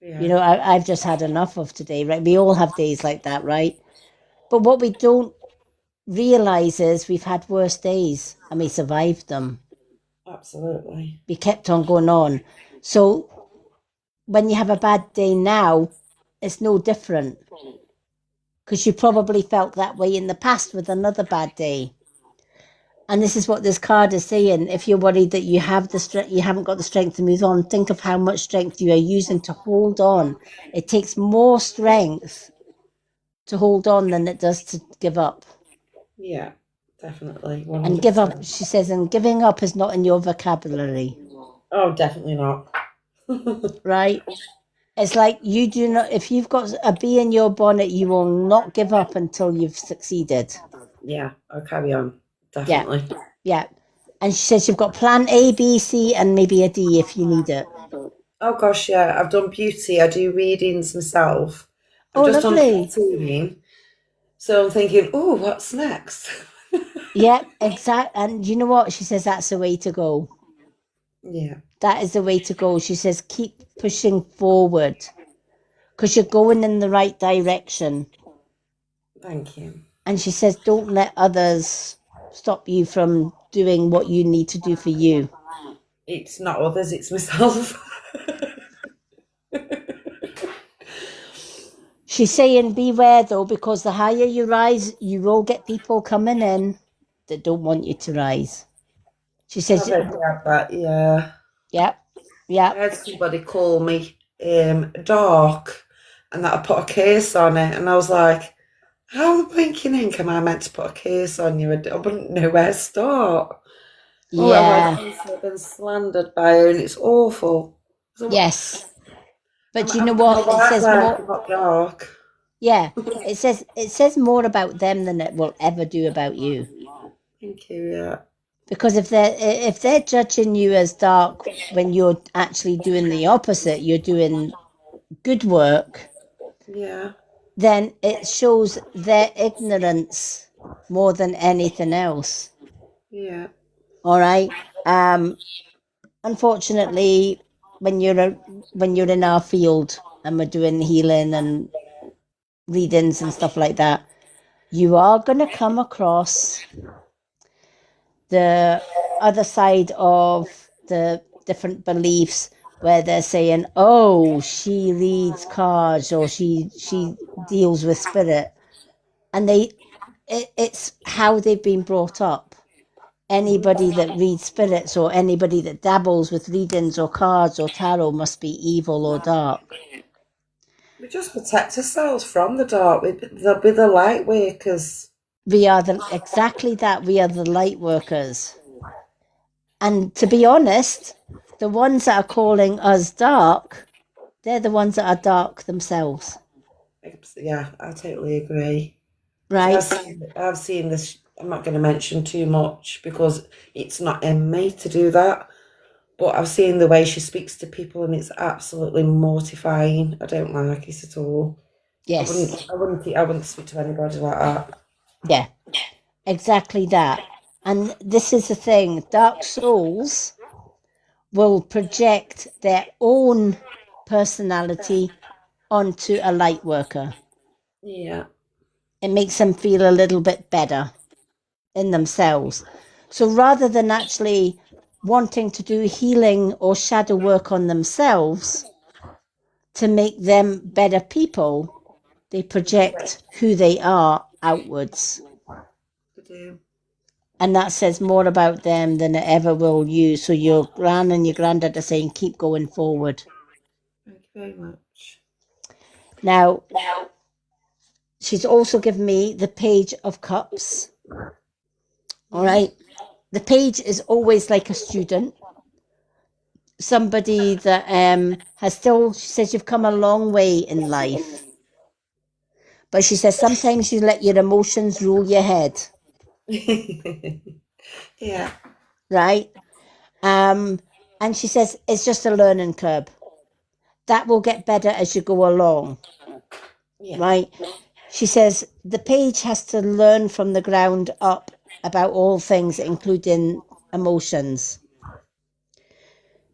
Yeah. I've just had enough of today, right? We all have days like that, right? But what we don't realize is we've had worse days and we survived them. Absolutely. We kept on going on. So when you have a bad day now, it's no different. Because you probably felt that way in the past with another bad day. And this is what this card is saying. If you're worried that you haven't got the strength to move on, think of how much strength you are using to hold on. It takes more strength to hold on than it does to give up. Yeah, definitely. 100%. And give up, she says, and giving up is not in your vocabulary. Oh, definitely not. Right? It's like you do not, if you've got a bee in your bonnet, you will not give up until you've succeeded. Yeah, I'll carry on. Definitely. Yeah. And she says you've got plan A, B, C, and maybe a D if you need it. Oh gosh, yeah. I've done beauty. I do readings myself. I've just lovely. done tattooing. So I'm thinking, oh, what's next? Yeah, exactly. And you know what? She says that's the way to go. Yeah. That is the way to go. She says keep pushing forward because you're going in the right direction. Thank you. And she says don't let others stop you from doing what you need to do for you. It's not others, it's myself. She's saying beware though, because the higher you rise, you will get people coming in that don't want you to rise. She says, yeah. Yeah. I had somebody call me dark and that I put a case on it, and I was like, how the blinking ink am I meant to put a case on you? I wouldn't know where to start. Yeah. I've been slandered by her and it's awful. So yes. But you know what? It says more. Not dark. Yeah. It says more about them than it will ever do about you. Thank you, yeah. Because if they're judging you as dark when you're actually doing the opposite, you're doing good work. Yeah. Then it shows their ignorance more than anything else. Yeah. All right. Unfortunately, when you're in our field and we're doing healing and readings and stuff like that, you are going to come across the other side of the different beliefs where they're saying, oh, she reads cards or she deals with spirit. And it's how they've been brought up. anybody that reads spirits or anybody that dabbles with readings or cards or tarot must be evil or dark. We just protect ourselves from the dark. They'll be the light workers. We are exactly that. We are the light workers. And to be honest, the ones that are calling us dark, they're the ones that are dark themselves. Yeah, I totally agree. Right? I've seen this. I'm not going to mention too much because it's not in me to do that. But I've seen the way she speaks to people, and it's absolutely mortifying. I don't like it at all. Yes. I wouldn't speak to anybody like that. Yeah, exactly that. And this is the thing, dark souls will project their own personality onto a light worker. Yeah. It makes them feel a little bit better in themselves. So rather than actually wanting to do healing or shadow work on themselves to make them better people, they project who they are outwards. They do. And that says more about them than it ever will you. So your gran and your granddad are saying, keep going forward. Thank you very much. Now, she's also given me the Page of Cups. All right. The page is always like a student. Somebody that has still, she says, you've come a long way in life. But she says, sometimes you let your emotions rule your head. Yeah. Right? And she says, it's just a learning curve. That will get better as you go along. Yeah. Right? She says, the page has to learn from the ground up about all things, including emotions.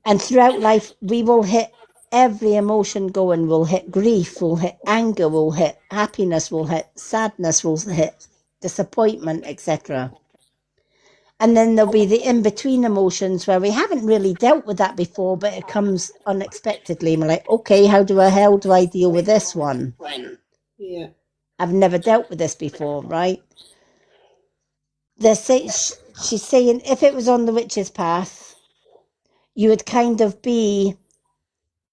And throughout life, we will hit every emotion going. We'll hit grief, we'll hit anger, we'll hit happiness, we'll hit sadness, we'll hit disappointment, etc. And then there'll be the in-between emotions where we haven't really dealt with that before, but it comes unexpectedly. And we're like, okay, how do I deal with this one? Yeah. I've never dealt with this before, right? She's saying if it was on the witch's path, you would kind of be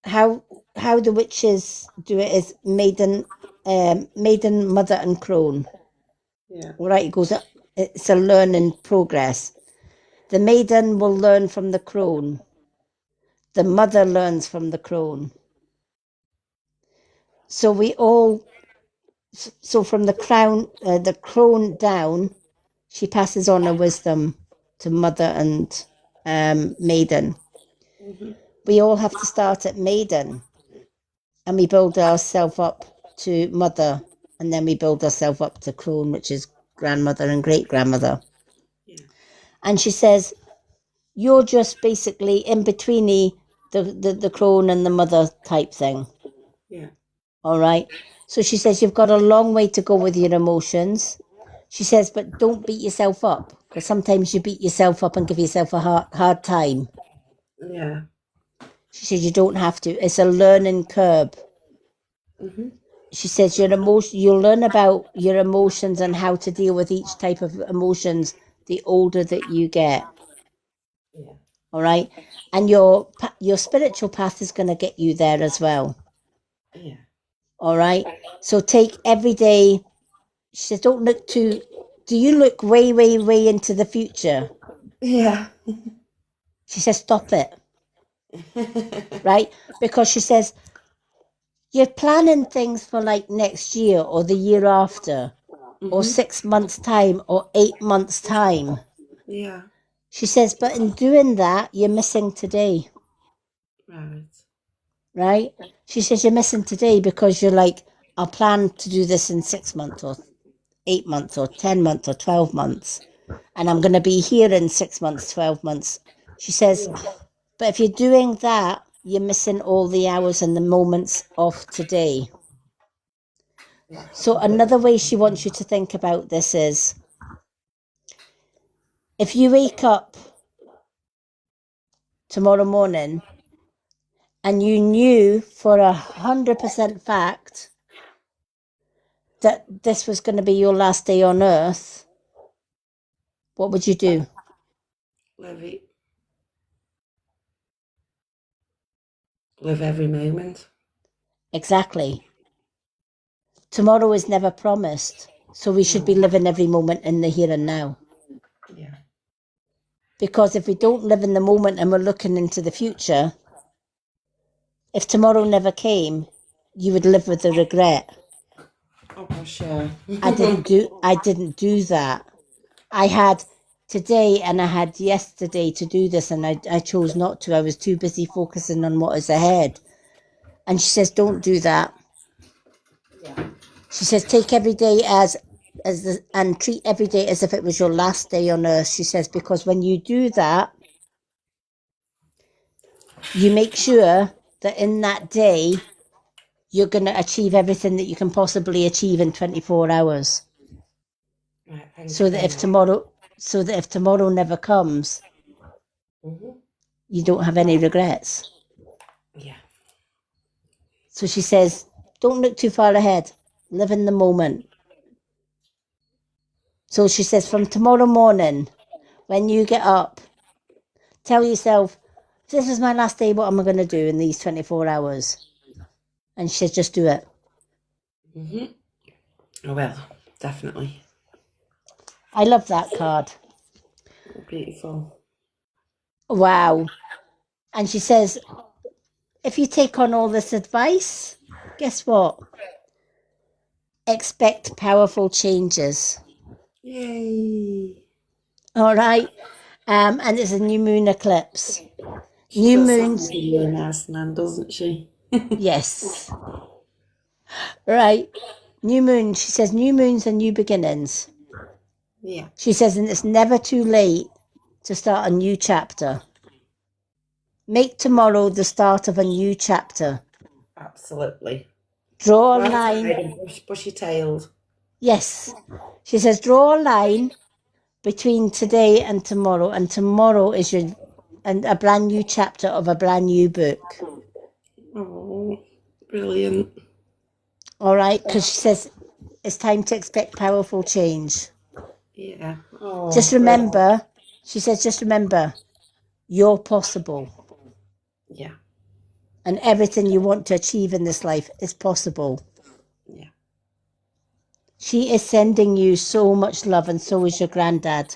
how the witches do it is maiden, mother, and crone. Yeah. All right, it goes up. It's a learning progress. The maiden will learn from the crone. The mother learns from the crone. So from the crone down, she passes on her wisdom to mother and maiden. Mm-hmm. We all have to start at maiden, and we build ourselves up to mother, and then we build ourselves up to crone, which is grandmother and great grandmother. Yeah. And she says, you're just basically in between the crone and the mother type thing. Yeah. All right. So she says, you've got a long way to go with your emotions. She says, but don't beat yourself up, because sometimes you beat yourself up and give yourself a hard time. Yeah. She says, you don't have to. It's a learning curve. Mm-hmm. She says, you'll learn about your emotions and how to deal with each type of emotions the older that you get. Yeah. All right. And your spiritual path is going to get you there as well. Yeah. All right. So take every day. She says, don't look do you look way, way, way into the future? Yeah. She says, stop it. Right? Because she says, you're planning things for like next year or the year after, or 6 months' time or 8 months' time. Yeah. She says, but in doing that, you're missing today. Right. Right? She says, you're missing today because you're like, I'll plan to do this in 6 months or 8 months or 10 months or 12 months. And I'm going to be here in 6 months, 12 months. She says, but if you're doing that, you're missing all the hours and the moments of today. So another way she wants you to think about this is, if you wake up tomorrow morning and you knew for 100% fact that this was going to be your last day on earth, what would you do? Live every moment. Exactly. Tomorrow is never promised, so we should be living every moment in the here and now. Yeah. Because if we don't live in the moment and we're looking into the future, if tomorrow never came, you would live with the regret. Oh gosh, yeah. I didn't do that. I had today and I had yesterday to do this, and I chose not to. I was too busy focusing on what is ahead. And she says, don't do that. Yeah. She says, take every day and treat every day as if it was your last day on earth. She says, because when you do that, you make sure that in that day, you're going to achieve everything that you can possibly achieve in 24 hours. Right, thank So you that very if tomorrow never comes, much. Mhm. you don't have any regrets. Yeah. So she says, don't look too far ahead. Live in the moment. So she says, from tomorrow morning, when you get up, tell yourself, this is my last day, what am I going to do in these 24 hours? And she says, just do it. Mhm. I will, definitely. I love that card. Beautiful. Wow. And she says, if you take on all this advice, guess what? Expect powerful changes. Yay. All right. And it's a new moon eclipse. She New does moons. sound really nice, Nan, doesn't she? Yes. Right. New moon. She says new moons and new beginnings. Yeah. She says, and it's never too late to start a new chapter. Make tomorrow the start of a new chapter. Absolutely. Draw a Bright line. eyed and bushy tailed. Yes. She says, draw a line between today and tomorrow is a brand new chapter of a brand new book. Oh, brilliant. All right, because she says it's time to expect powerful change. Yeah. Oh, Just remember, she says, just remember, you're possible. Yeah. And everything you want to achieve in this life is possible. Yeah. She is sending you so much love, and so is your granddad.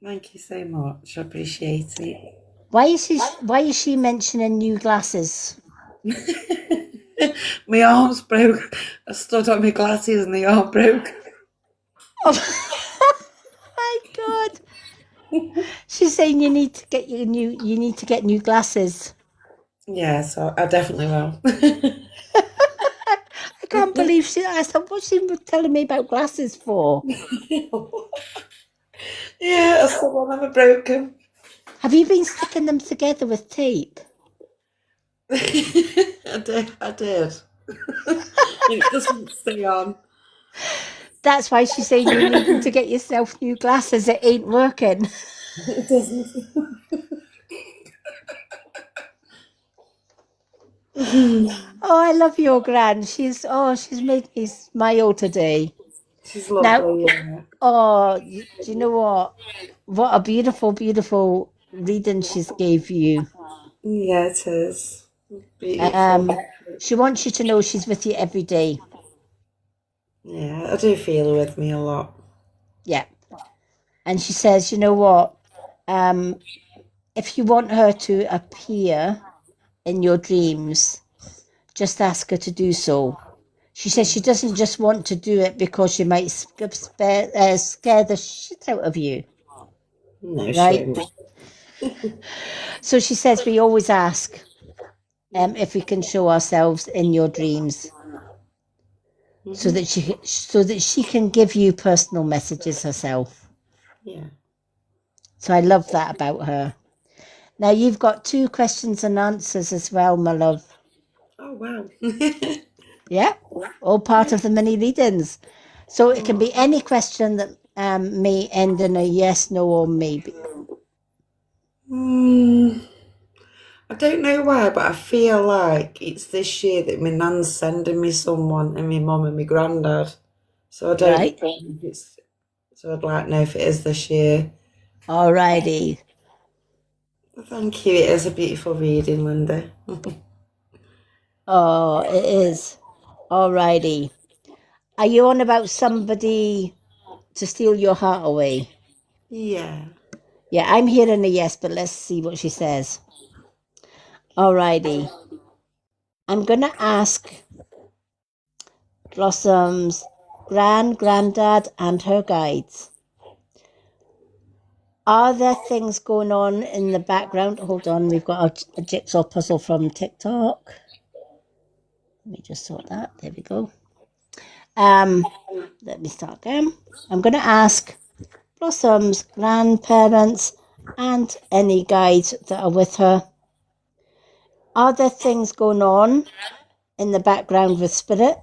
Thank you so much. I appreciate it. Why is she mentioning new glasses? My arm's broke. I stood on my glasses and the arm broke. Oh my God. She's saying you need to get new glasses. Yeah, so I definitely will. I can't believe I thought, what's she telling me about glasses for? Yeah, I still want them broken. Have you been sticking them together with tape? I did. It doesn't stay on. That's why she's saying you needing to get yourself new glasses. It ain't working. It doesn't. Oh, I love your gran. She's made me smile today. She's Now, lovely. Yeah. oh, do you know what? What a beautiful, beautiful reading she's gave you. Yeah, it is. Beautiful. She wants you to know she's with you every day. Yeah, I do feel her with me a lot. Yeah. And she says, you know what? If you want her to appear in your dreams, just ask her to do so. She says she doesn't just want to do it because she might scare the shit out of you. No, Right? she So she says we always ask if we can show ourselves in your dreams, so that she can give you personal messages herself. Yeah. So I love that about her. Now you've got 2 questions and answers as well, my love. Oh, wow. Yeah, all part of the mini readings. So it can be any question that may end in a yes, no, or maybe. I don't know why, but I feel like it's this year that my nan's sending me someone, and my mum and my granddad. So I don't Right. know if it's. So I'd like to know if it is this year. Alrighty. Thank you. It is a beautiful reading, Linda. Oh, it is. Alrighty. Are you on about somebody to steal your heart away? Yeah. Yeah, I'm hearing a yes, but let's see what she says. Alrighty. I'm going to ask Blossom's granddad, and her guides. Are there things going on in the background? Hold on, we've got a jigsaw puzzle from TikTok. Let me just sort that. There we go. Let me start again. I'm going to ask Blossom's grandparents and any guides that are with her. Are there things going on in the background with Spirit?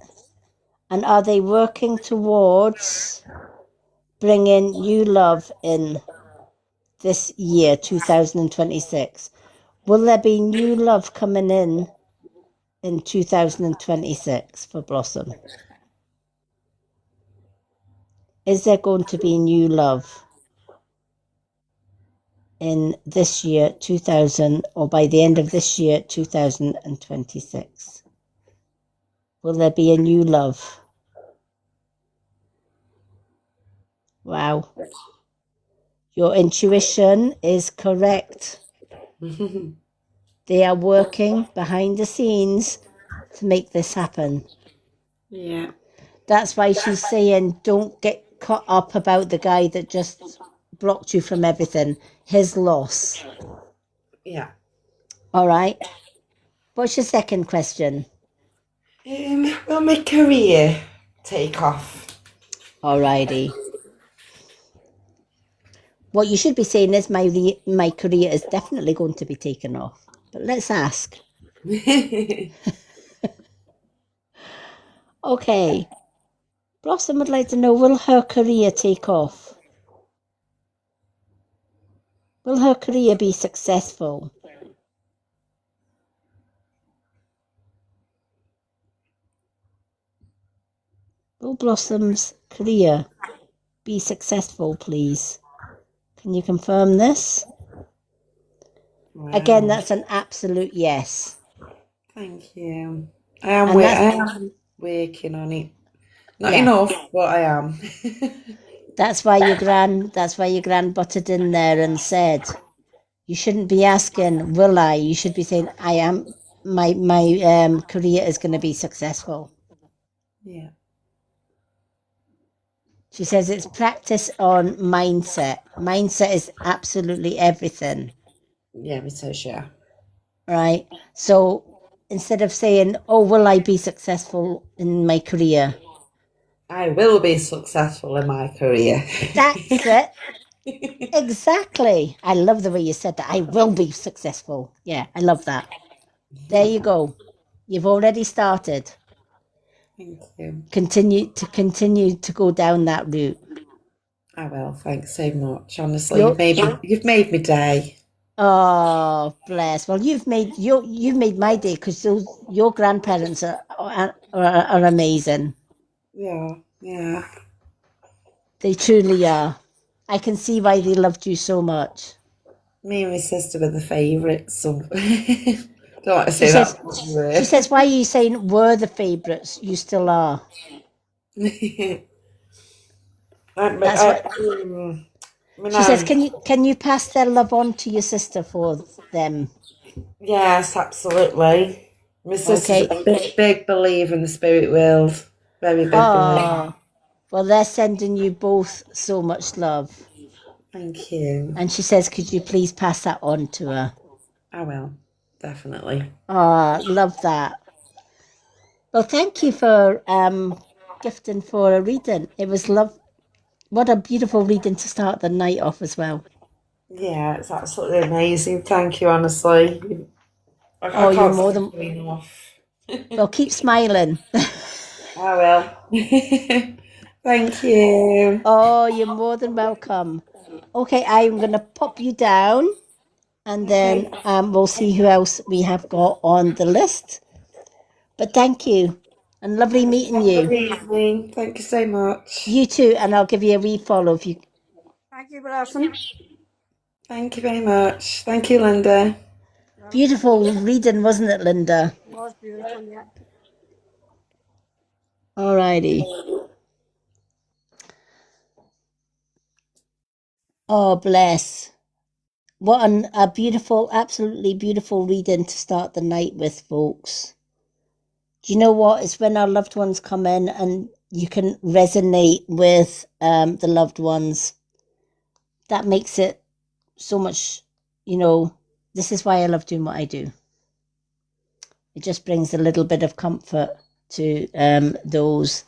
And are they working towards bringing new love in this year, 2026? Will there be new love coming in 2026 for Blossom? Is there going to be new love in this year, 2000, or by the end of this year, 2026? Will there be a new love? Wow. Your intuition is correct. They are working behind the scenes to make this happen. Yeah. That's why she's saying don't get caught up about the guy that just blocked you from everything. His loss. Yeah. All right. What's your second question? Will my career take off? Alrighty. What you should be saying is my career is definitely going to be taken off. But let's ask. Okay. Blossom would like to know, will her career take off? Will her career be successful? Will Blossom's career be successful, please? Can you confirm this? Wow. Again, that's an absolute yes. Thank you. I am working on it. Not enough, but I am. That's why your gran butted in there and said, you shouldn't be asking, will I? You should be saying, I am. My career is going to be successful. Yeah. She says it's practice on mindset. Mindset is absolutely everything. Yeah, me too, sure. Right? So instead of saying, oh, will I be successful in my career? I will be successful in my career. That's it. Exactly. I love the way you said that. I will be successful. Yeah, I love that. There you go. You've already started. Thank you. Continue to go down that route. I will. Thanks so much. Honestly, you've made me day. Oh, bless. Well, you've made my day because your grandparents are amazing. Yeah. They truly are. I can see why they loved you so much. Me and my sister were the favourites. So don't like to say that. She says, why are you saying we're the favourites? You still are. That's what she says. Can you pass their love on to your sister for them? Yes, absolutely. My sister's a big believer in the spirit world. Very big believer. Well, they're sending you both so much love. Thank you. And she says, could you please pass that on to her? I will, definitely. Love that. Well, thank you for gifting for a reading. It was what a beautiful reading to start the night off as well. Yeah, it's absolutely amazing. Thank you, honestly. You're more than enough. Well, keep smiling. I will. Thank you. Oh, you're more than welcome. Okay, I'm going to pop you down and then we'll see who else we have got on the list. But thank you and lovely meeting you. Good evening. Thank you so much. You too, and I'll give you a wee follow if you... Thank you, Blossom. Thank you very much. Thank you, Linda. Beautiful reading, wasn't it, Linda? It was beautiful, yeah. Alrighty. Oh, bless. What a beautiful, absolutely beautiful reading to start the night with, folks. Do you know what? It's when our loved ones come in and you can resonate with the loved ones. That makes it so much, this is why I love doing what I do. It just brings a little bit of comfort to those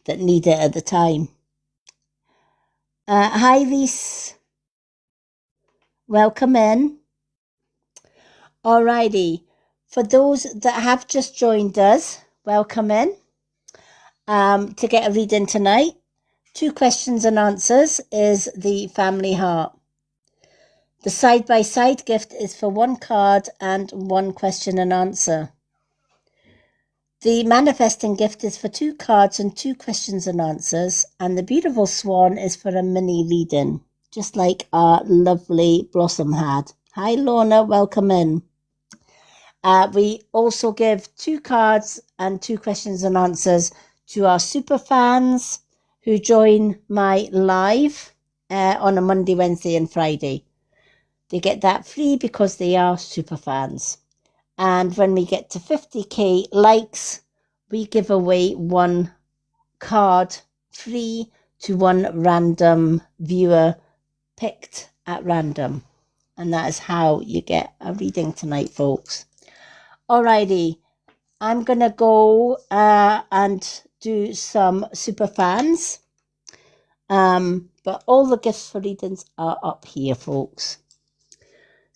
that need it at the time. Hi, Reese. Welcome in. Alrighty. For those that have just joined us, welcome in. To get a reading tonight, 2 questions and answers is the family heart. The side-by-side gift is for 1 card and 1 question and answer. The manifesting gift is for 2 cards and 2 questions and answers, and the beautiful swan is for a mini reading, just like our lovely Blossom had. Hi, Lorna, welcome in. We also give 2 cards and 2 questions and answers to our super fans who join my live on a Monday, Wednesday and Friday. They get that free because they are super fans. And when we get to 50k likes, we give away 1 card free to 1 random viewer picked at random. And that is how you get a reading tonight, folks. Alrighty, I'm going to go and do some super fans. But all the gifts for readings are up here, folks.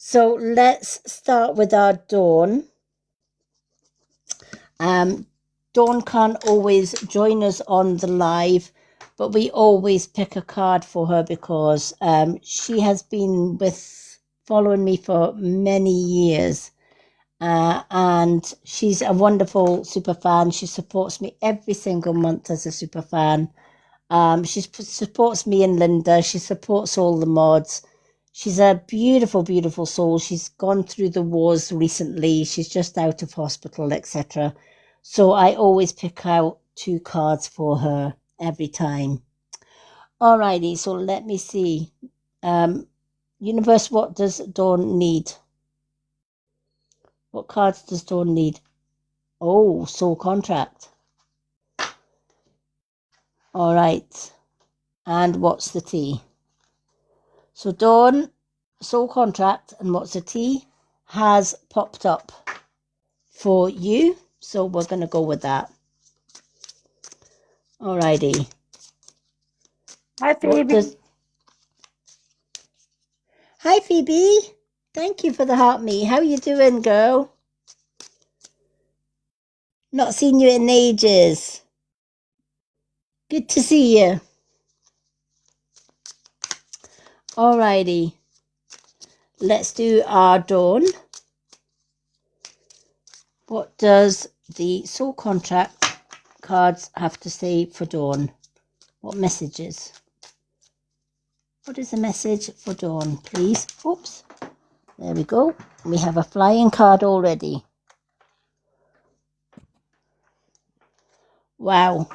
So let's start with our Dawn. Dawn can't always join us on the live, but we always pick a card for her because she has been following me for many years. And she's a wonderful super fan. She supports me every single month as a super fan. She supports me and Linda. She supports all the mods. She's a beautiful, beautiful soul. She's gone through the wars recently. She's just out of hospital, etc. So I always pick out 2 cards for her every time. Alrighty, so let me see. Universe, what does Dawn need? What cards does Dawn need? Oh, soul contract. All right. And what's the tea? So Dawn, soul contract, and what's the tea has popped up for you. So we're going to go with that. All righty. Hi, Phoebe. Hi, Phoebe. Thank you for the heart me. How you doing, girl? Not seen you in ages. Good to see you. Alrighty. Let's do our Dawn. What does the soul contract cards have to say for Dawn? What messages? What is the message for Dawn, please? Oops. There we go. We have a flying card already. Wow.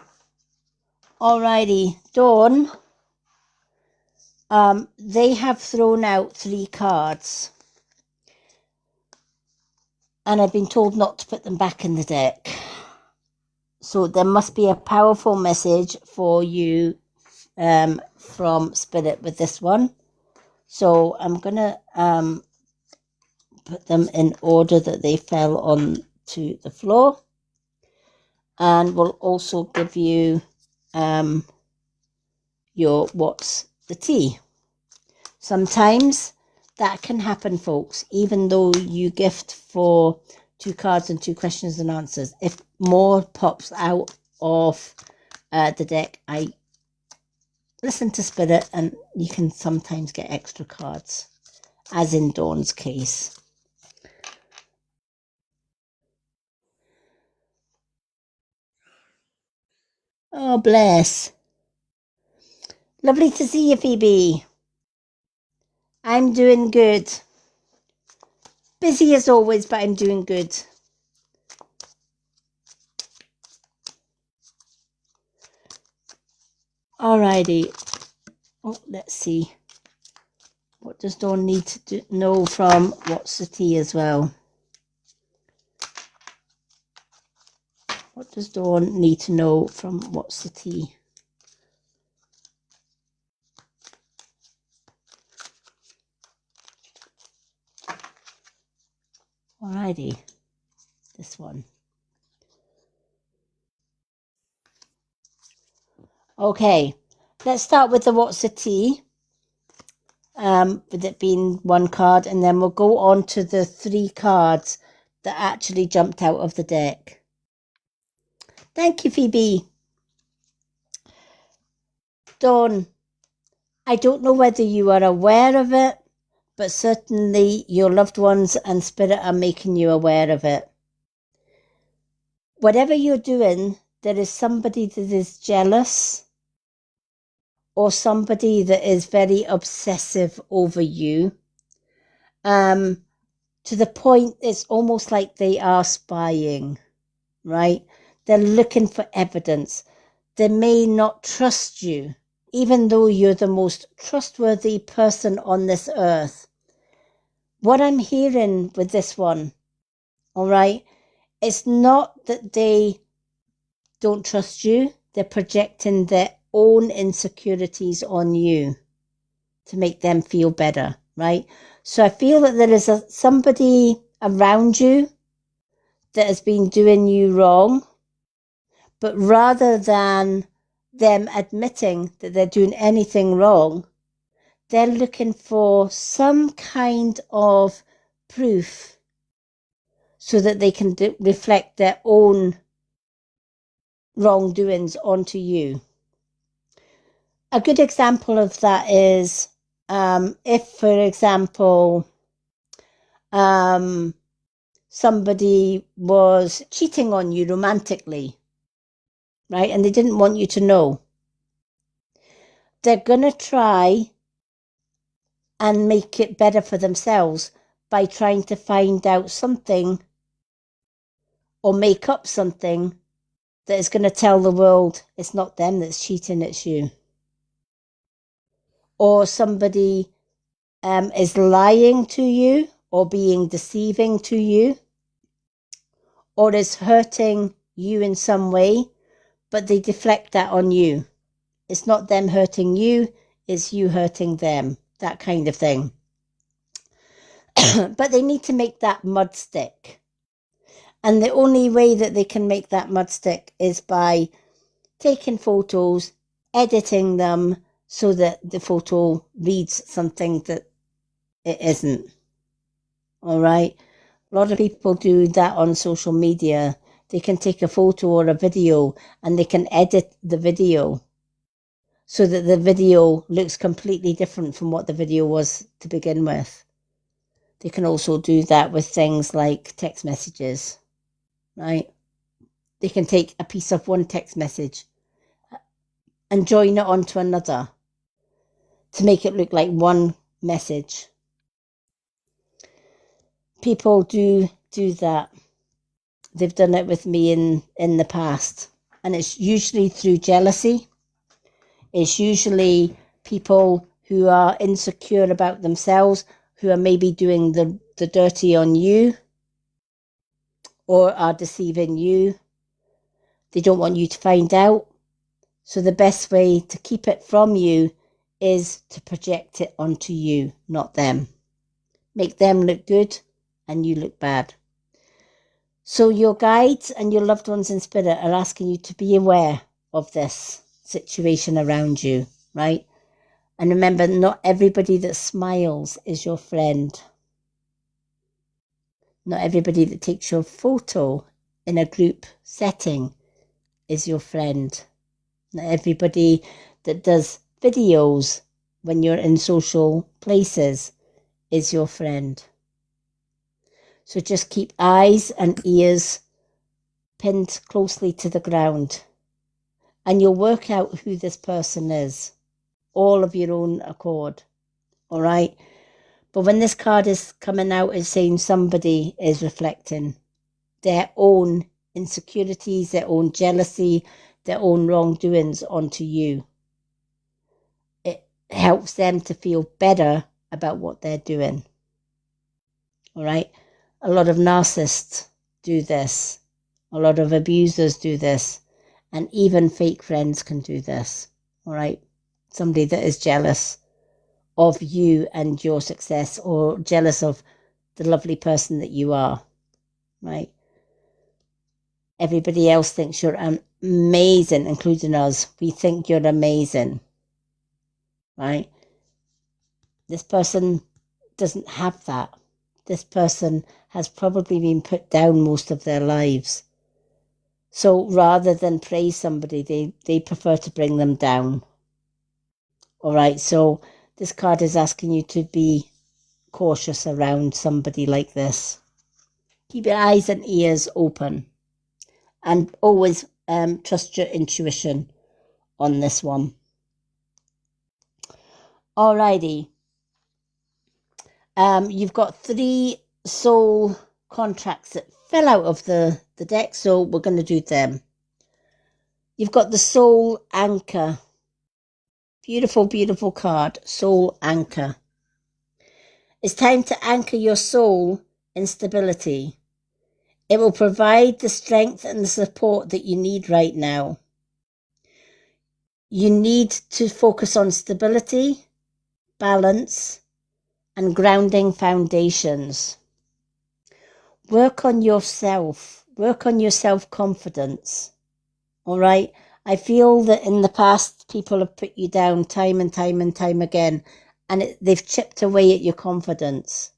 Alrighty, Dawn. They have thrown out 3 cards. And I've been told not to put them back in the deck. So there must be a powerful message for you from Spirit with this one. So I'm going to put them in order that they fell onto the floor. And we'll also give you your what's the tea. Sometimes that can happen, folks, even though you gift for 2 cards and 2 questions and answers. If more pops out of the deck, I listen to Spirit and you can sometimes get extra cards, as in Dawn's case. Oh, bless. Lovely to see you, Phoebe. I'm doing good. Busy as always, but I'm doing good. Alrighty. Oh, let's see. What does Dawn need to know from What's the Tea as well? What does Dawn need to know from What's the Tea? Alrighty. This one. Okay. Let's start with the What's the Tea. With it being one card, and then we'll go on to the 3 cards that actually jumped out of the deck. Thank you, Phoebe. Dawn, I don't know whether you are aware of it, but certainly your loved ones and spirit are making you aware of it. Whatever you're doing, there is somebody that is jealous or somebody that is very obsessive over you. To the point it's almost like they are spying, right? They're looking for evidence. They may not trust you, even though you're the most trustworthy person on this earth. What I'm hearing with this one, all right, it's not that they don't trust you. They're projecting their own insecurities on you to make them feel better, right? So I feel that there is somebody around you that has been doing you wrong, but rather than them admitting that they're doing anything wrong, they're looking for some kind of proof so that they can reflect their own wrongdoings onto you. A good example of that is if, for example, somebody was cheating on you romantically, right, and they didn't want you to know, they're going to try and make it better for themselves by trying to find out something or make up something that is going to tell the world it's not them that's cheating, it's you. Or somebody is lying to you or being deceiving to you or is hurting you in some way, but they deflect that on you. It's not them hurting you, it's you hurting them, that kind of thing. But they need to make that mud stick. And the only way that they can make that mud stick is by taking photos, editing them so that the photo reads something that it isn't. All right? A lot of people do that on social media. They can take a photo or a video and they can edit the video so that the video looks completely different from what the video was to begin with. They can also do that with things like text messages, right? They can take a piece of one text message and join it onto another to make it look like one message. People do that. They've done it with me in the past. And it's usually through jealousy. It's usually people who are insecure about themselves, who are maybe doing the dirty on you or are deceiving you. They don't want you to find out. So the best way to keep it from you is to project it onto you, not them. Make them look good and you look bad. So your guides and your loved ones in spirit are asking you to be aware of this situation around you, right? And remember, not everybody that smiles is your friend. Not everybody that takes your photo in a group setting is your friend. Not everybody that does videos when you're in social places is your friend. So just keep eyes and ears pinned closely to the ground. And you'll work out who this person is, all of your own accord. All right? But when this card is coming out, it's saying somebody is reflecting their own insecurities, their own jealousy, their own wrongdoings onto you. It helps them to feel better about what they're doing. All right? A lot of narcissists do this. A lot of abusers do this. And even fake friends can do this. All right? Somebody that is jealous of you and your success, or jealous of the lovely person that you are. Right? Everybody else thinks you're amazing, including us. We think you're amazing. Right? This person doesn't have that. This person has probably been put down most of their lives. So rather than praise somebody, they prefer to bring them down. All right, so this card is asking you to be cautious around somebody like this. Keep your eyes and ears open. And always trust your intuition on this one. Alrighty. You've got 3 soul contracts that fell out of the deck, so we're going to do them. You've got the soul anchor. Beautiful, beautiful card, soul anchor. It's time to anchor your soul in stability. It will provide the strength and the support that you need right now. You need to focus on stability, balance, and grounding foundations. Work on yourself. Work on your self-confidence. All right? I feel that in the past, people have put you down time and time and time again, and they've chipped away at your confidence.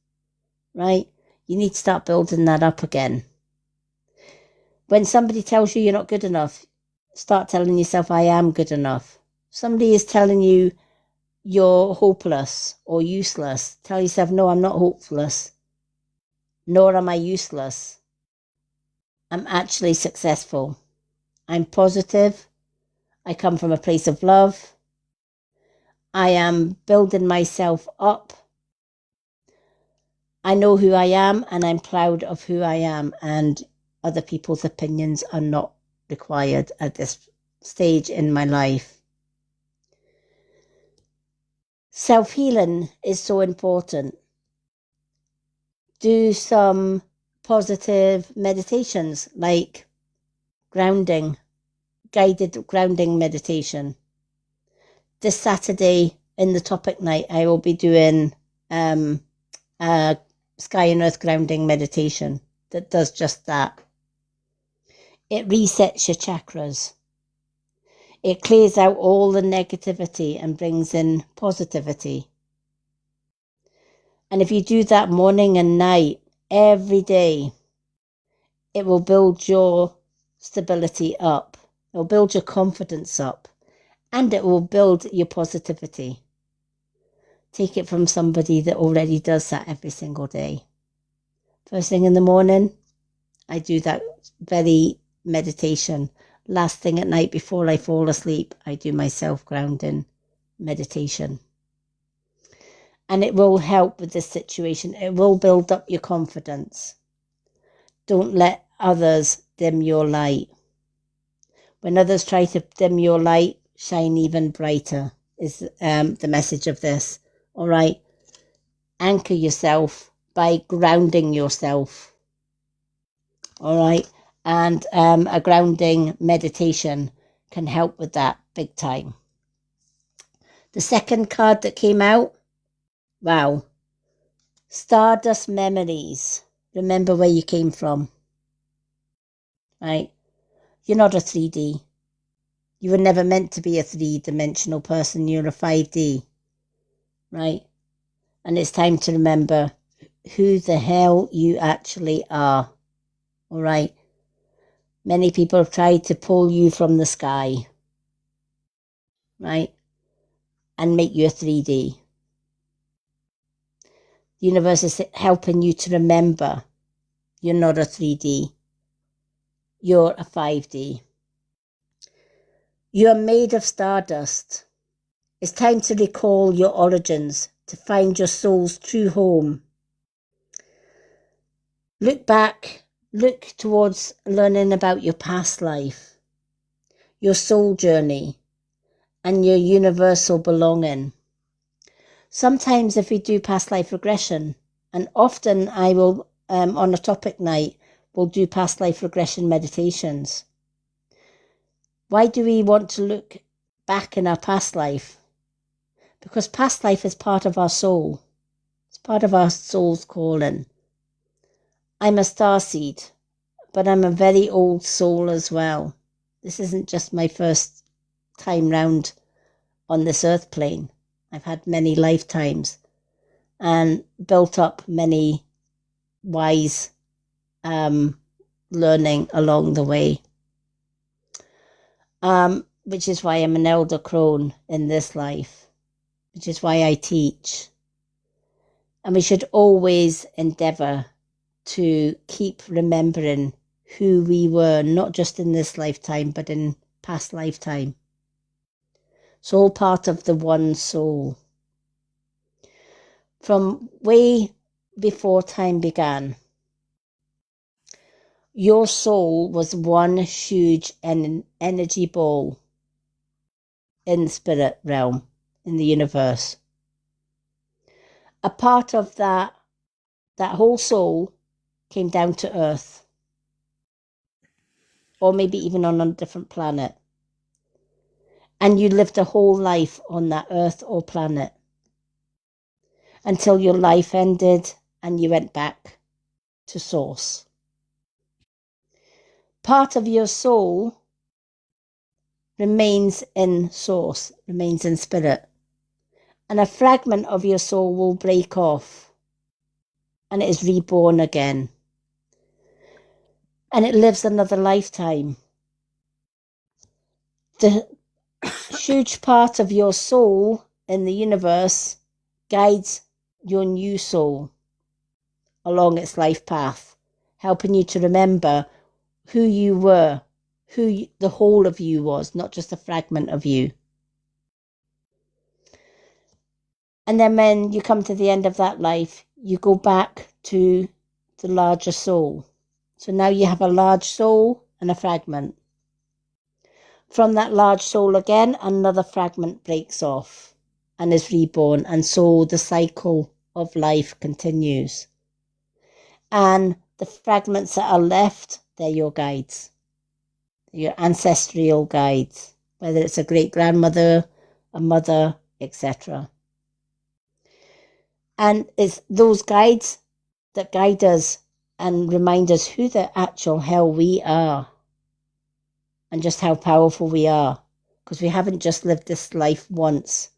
Right? You need to start building that up again. When somebody tells you you're not good enough, start telling yourself, I am good enough. Somebody is telling you you're hopeless or useless. Tell yourself, no, I'm not hopeless. Nor am I useless. I'm actually successful. I'm positive. I come from a place of love. I am building myself up. I know who I am and I'm proud of who I am, and other people's opinions are not required at this stage in my life. Self-healing is so important. Do some positive meditations like grounding, guided grounding meditation. This Saturday in the topic night, I will be doing a sky and earth grounding meditation that does just that. It resets your chakras. It clears out all the negativity and brings in positivity. And if you do that morning and night, every day, it will build your stability up. It will build your confidence up. And it will build your positivity. Take it from somebody that already does that every single day. First thing in the morning, I do that very meditation. Last thing at night before I fall asleep, I do my self-grounding meditation. And it will help with this situation. It will build up your confidence. Don't let others dim your light. When others try to dim your light, shine even brighter is the message of this. All right? Anchor yourself by grounding yourself. All right? And a grounding meditation can help with that big time. The second card that came out, wow. Stardust Memories. Remember where you came from. Right? You're not a 3D. You were never meant to be a 3-dimensional person. You're a 5D. Right? And it's time to remember who the hell you actually are. All right? Many people have tried to pull you from the sky. Right? And make you a 3D. The universe is helping you to remember you're not a 3D. You're a 5D. You are made of stardust. It's time to recall your origins, to find your soul's true home. Look back, look towards learning about your past life, your soul journey, and your universal belonging. Sometimes if we do past life regression, and often I will, on a topic night, will do past life regression meditations. Why do we want to look back in our past life? Because past life is part of our soul. It's part of our soul's calling. I'm a starseed, but I'm a very old soul as well. This isn't just my first time round on this earth plane. I've had many lifetimes and built up many wise learning along the way. Which is why I'm an elder crone in this life, which is why I teach. And we should always endeavour to keep remembering who we were, not just in this lifetime, but in past lifetime. It's all part of the one soul. From way before time began, your soul was one huge energy ball in the spirit realm, in the universe. A part of that whole soul came down to earth, or maybe even on a different planet. And you lived a whole life on that earth or planet until your life ended and you went back to source. Part of your soul remains in source, remains in spirit. And a fragment of your soul will break off and it is reborn again. And it lives another lifetime. The huge part of your soul in the universe guides your new soul along its life path, helping you to remember who you were, the whole of you was, not just a fragment of you. And then when you come to the end of that life, you go back to the larger soul. So now you have a large soul and a fragment. From that large soul again, another fragment breaks off and is reborn. And so the cycle of life continues. And the fragments that are left, they're your guides, your ancestral guides, whether it's a great-grandmother, a mother, etc. And it's those guides that guide us and remind us who the actual hell we are and just how powerful we are. Because we haven't just lived this life once.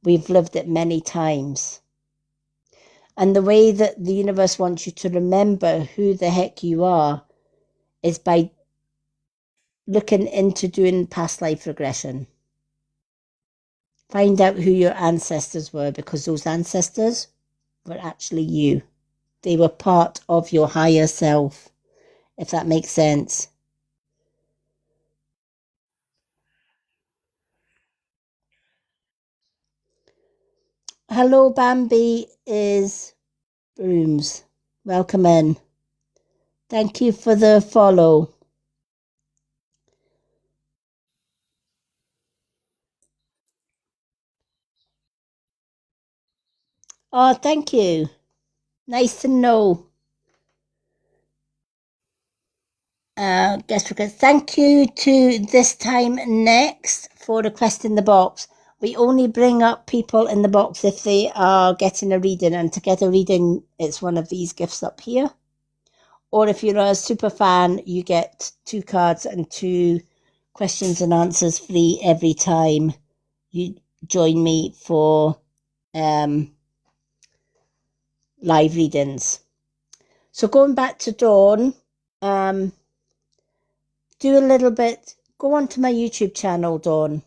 We've lived it many times. And the way that the universe wants you to remember who the heck you are is by looking into doing past life regression. Find out who your ancestors were, because those ancestors were actually you. They were part of your higher self, if that makes sense. Hello, Bambi is Brooms. Welcome in. Thank you for the follow. Oh, thank you. Nice to know. Thank you to This Time Next for requesting the box. We only bring up people in the box if they are getting a reading, and to get a reading, it's one of these gifts up here. Or if you're a super fan, you get 2 cards and 2 questions and answers free every time you join me for live readings. So going back to Dawn, do a little bit, go onto my YouTube channel, Dawn.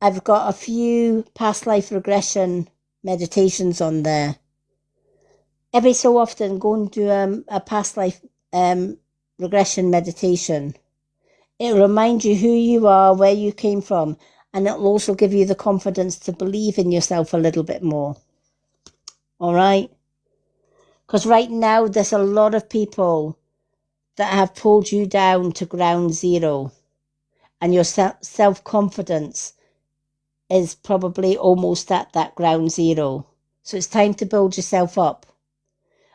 I've got a few past life regression meditations on there. Every so often, go and do a past life regression meditation. It'll remind you who you are, where you came from, and it'll also give you the confidence to believe in yourself a little bit more. All right? Because right now, there's a lot of people that have pulled you down to ground zero. And your self-confidence is probably almost at that ground zero. So it's time to build yourself up.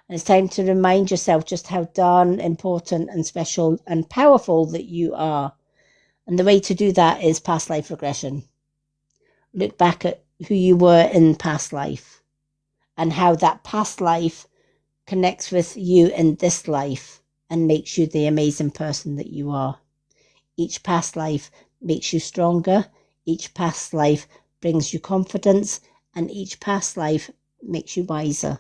And it's time to remind yourself just how darn important and special and powerful that you are. And the way to do that is past life regression. Look back at who you were in past life and how that past life connects with you in this life and makes you the amazing person that you are. Each past life makes you stronger. Each past life brings you confidence, and each past life makes you wiser.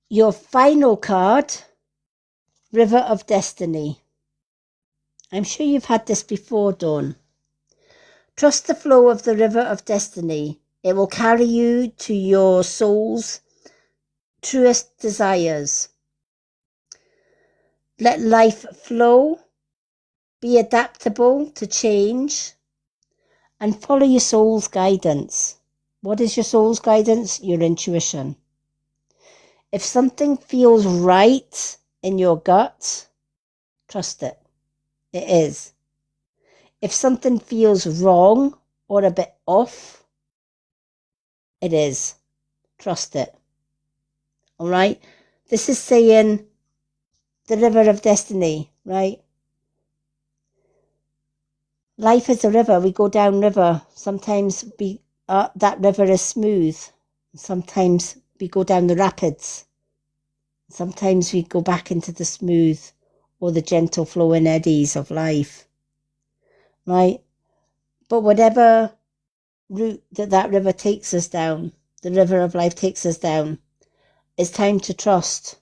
Your final card, River of Destiny. I'm sure you've had this before, Dawn. Trust the flow of the River of Destiny. It will carry you to your soul's truest desires. Let life flow. Be adaptable to change and follow your soul's guidance. What is your soul's guidance? Your intuition. If something feels right in your gut, trust it. It is. If something feels wrong or a bit off, it is. Trust it. All right? This is saying the river of destiny, right? Life is a river. We go down river. Sometimes that river is smooth. Sometimes we go down the rapids. Sometimes we go back into the smooth or the gentle flowing eddies of life. Right? But whatever route that river takes us down, the river of life takes us down, it's time to trust.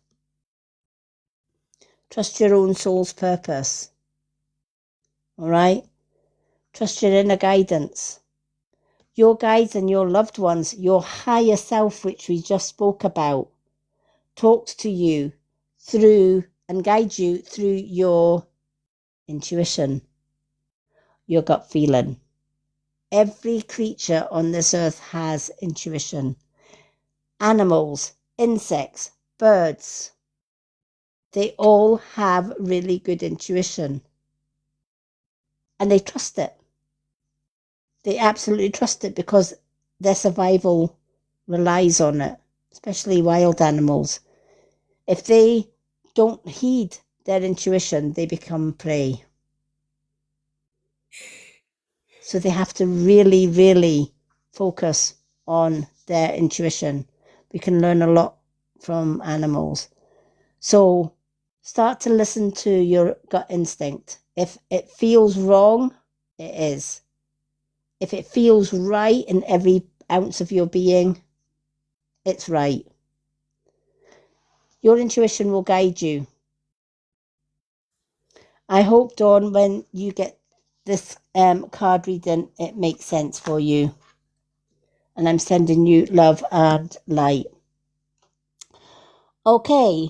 Trust your own soul's purpose. All right? Trust your inner guidance. Your guides and your loved ones, your higher self, which we just spoke about, talks to you through and guides you through your intuition, your gut feeling. Every creature on this earth has intuition. Animals, insects, birds, they all have really good intuition. And they trust it. They absolutely trust it because their survival relies on it, especially wild animals. If they don't heed their intuition, they become prey. So they have to really, really focus on their intuition. We can learn a lot from animals. So start to listen to your gut instinct. If it feels wrong, it is. If it feels right in every ounce of your being, it's right. Your intuition will guide you. I hope, Dawn, when you get this card reading, it makes sense for you. And I'm sending you love and light. Okay.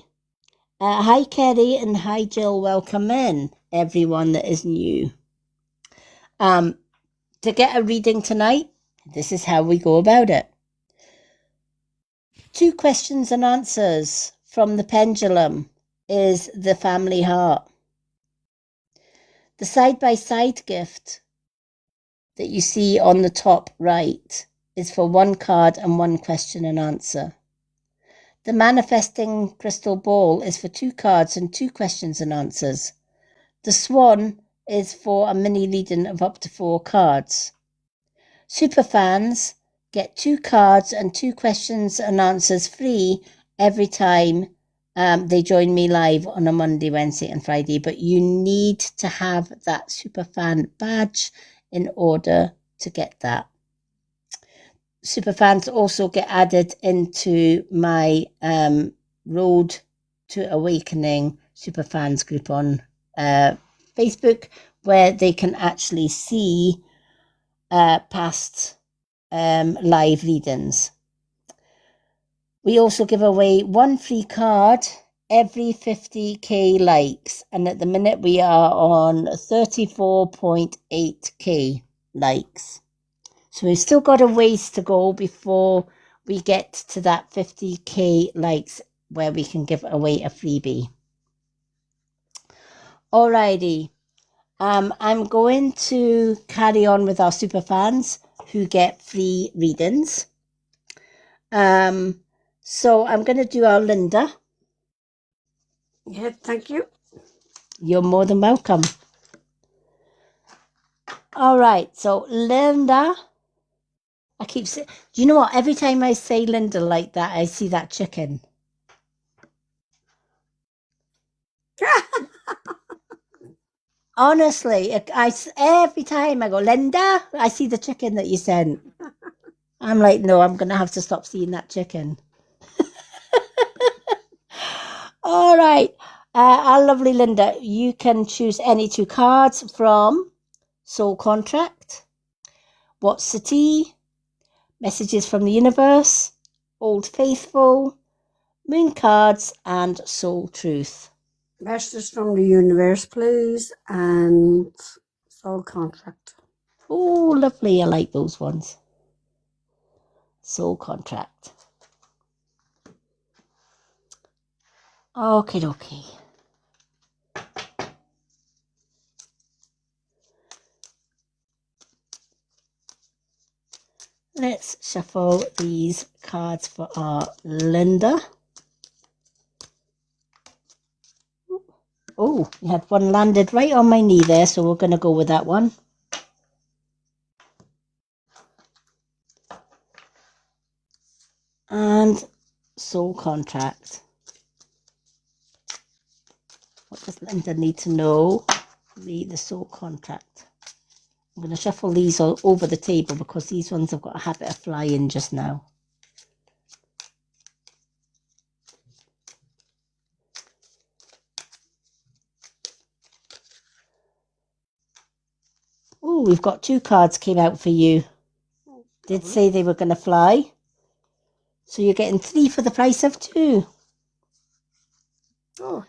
Hi, Kerry, and hi, Jill. Welcome in, everyone that is new. To get a reading tonight, this is how we go about it. 2 questions and answers from the pendulum is the family heart. The side-by-side gift that you see on the top right is for 1 card and 1 question and answer. The manifesting crystal ball is for 2 cards and 2 questions and answers. The swan is for a mini reading of up to 4 cards. Superfans get 2 cards and 2 questions and answers free every time they join me live on a Monday, Wednesday and Friday. But you need to have that Superfan badge in order to get that. Superfans also get added into my Road to Awakening Superfans group on Facebook, where they can actually see past live readings. We also give away 1 free card every 50k likes, and at the minute we are on 34.8k likes. So we've still got a ways to go before we get to that 50k likes where we can give away a freebie. Alrighty. I'm going to carry on with our super fans who get free readings. So I'm going to do our Linda. Yeah, thank you. You're more than welcome. All right, so Linda, I keep saying, do you know what? Every time I say Linda like that, I see that chicken. Honestly, every time I go, Linda, I see the chicken that you sent. I'm like, no, I'm going to have to stop seeing that chicken. All right. Our lovely Linda, you can choose any 2 cards from Soul Contract, What's the Tea, Messages from the Universe, Old Faithful, Moon Cards, and Soul Truth. Messages from the Universe, please, and Soul Contract. Oh, lovely. I like those ones. Soul Contract. Okay. Let's shuffle these cards for our Linda. Oh, you had one landed right on my knee there, so we're going to go with that one. And Soul Contract. What does Linda need to know? Read the Soul Contract. I'm going to shuffle these all over the table because these ones have got a habit of flying just now. Oh, we've got 2 cards came out for you. Did say they were going to fly. So you're getting 3 for the price of 2. Oh.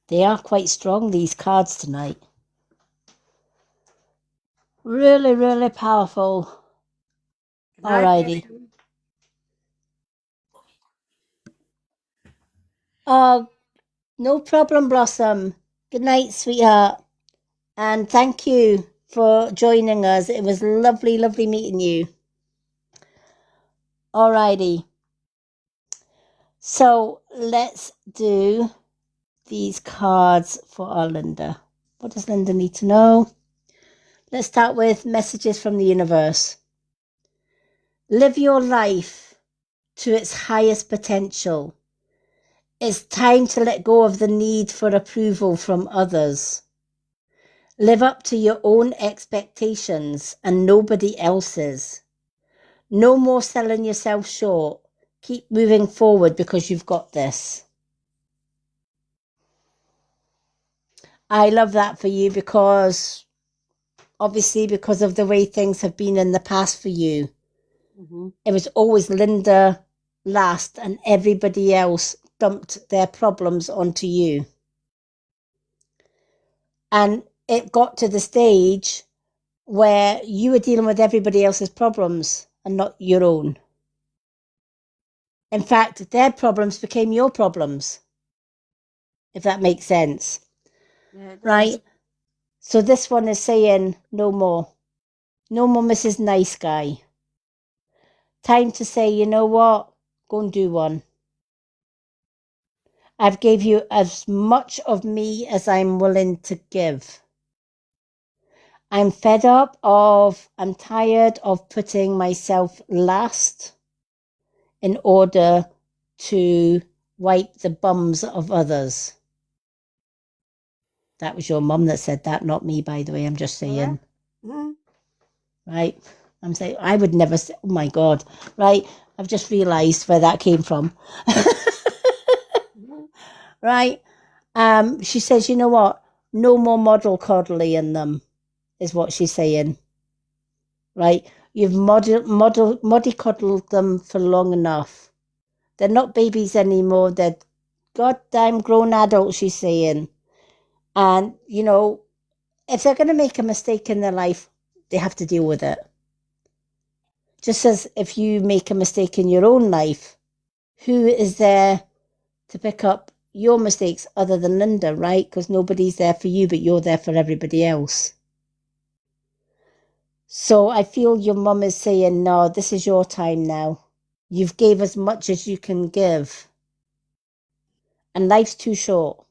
They are quite strong, these cards tonight. Really, really powerful. Alrighty. Oh, no problem, Blossom. Good night, sweetheart. And thank you for joining us. It was lovely, lovely meeting you. Alrighty. So let's do these cards for our Linda. What does Linda need to know? Let's start with Messages from the Universe. Live your life to its highest potential. It's time to let go of the need for approval from others. Live up to your own expectations and nobody else's. No more selling yourself short. Keep moving forward because you've got this. I love that for you because, obviously, because of the way things have been in the past for you. Mm-hmm. It was always Linda last and everybody else dumped their problems onto you. And it got to the stage where you were dealing with everybody else's problems and not your own. In fact, their problems became your problems, if that makes sense. Yeah, right? So this one is saying no more. No more Mrs. Nice Guy. Time to say, you know what? Go and do one. I've gave you as much of me as I'm willing to give. I'm tired of putting myself last in order to wipe the bums of others. That was your mum that said that, not me, by the way. I'm just saying. Mm-hmm. Right? I'm saying, I would never say, oh my God. Right? I've just realised where that came from. Right? She says, you know what? No more model coddly in them, is what she's saying. Right? You've mollycoddled them for long enough. They're not babies anymore. They're goddamn grown adults, she's saying. And, you know, if they're going to make a mistake in their life, they have to deal with it. Just as if you make a mistake in your own life, who is there to pick up your mistakes other than Linda, right? Because nobody's there for you, but you're there for everybody else. So I feel your mum is saying, no, this is your time now. You've gave as much as you can give. And life's too short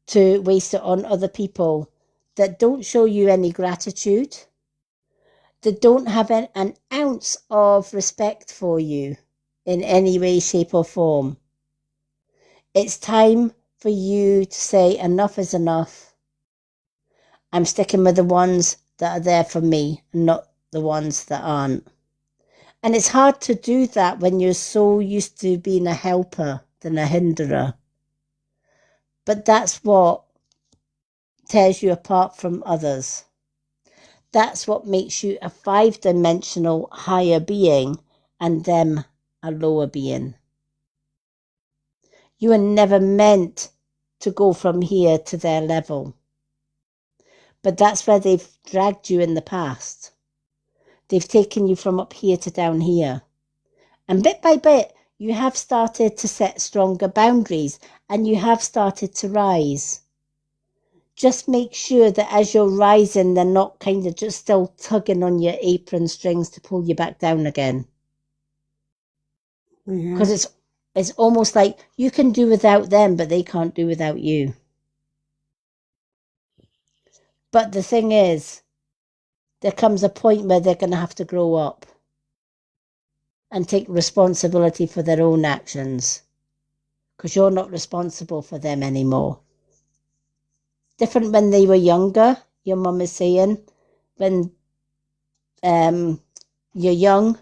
to waste it on other people that don't show you any gratitude, that don't have an ounce of respect for you in any way, shape or form. It's time for you to say enough is enough. I'm sticking with the ones that are there for me and not the ones that aren't. And it's hard to do that when you're so used to being a helper than a hinderer. But that's what tears you apart from others. That's what makes you a 5-dimensional higher being and them a lower being. You are never meant to go from here to their level. But that's where they've dragged you in the past. They've taken you from up here to down here. And bit by bit, you have started to set stronger boundaries and you have started to rise. Just make sure that as you're rising, they're not kind of just still tugging on your apron strings to pull you back down again. Because it's almost like you can do without them, but they can't do without you. But the thing is, there comes a point where they're going to have to grow up and take responsibility for their own actions, because you're not responsible for them anymore. Different when they were younger, your mum is saying. When you're young,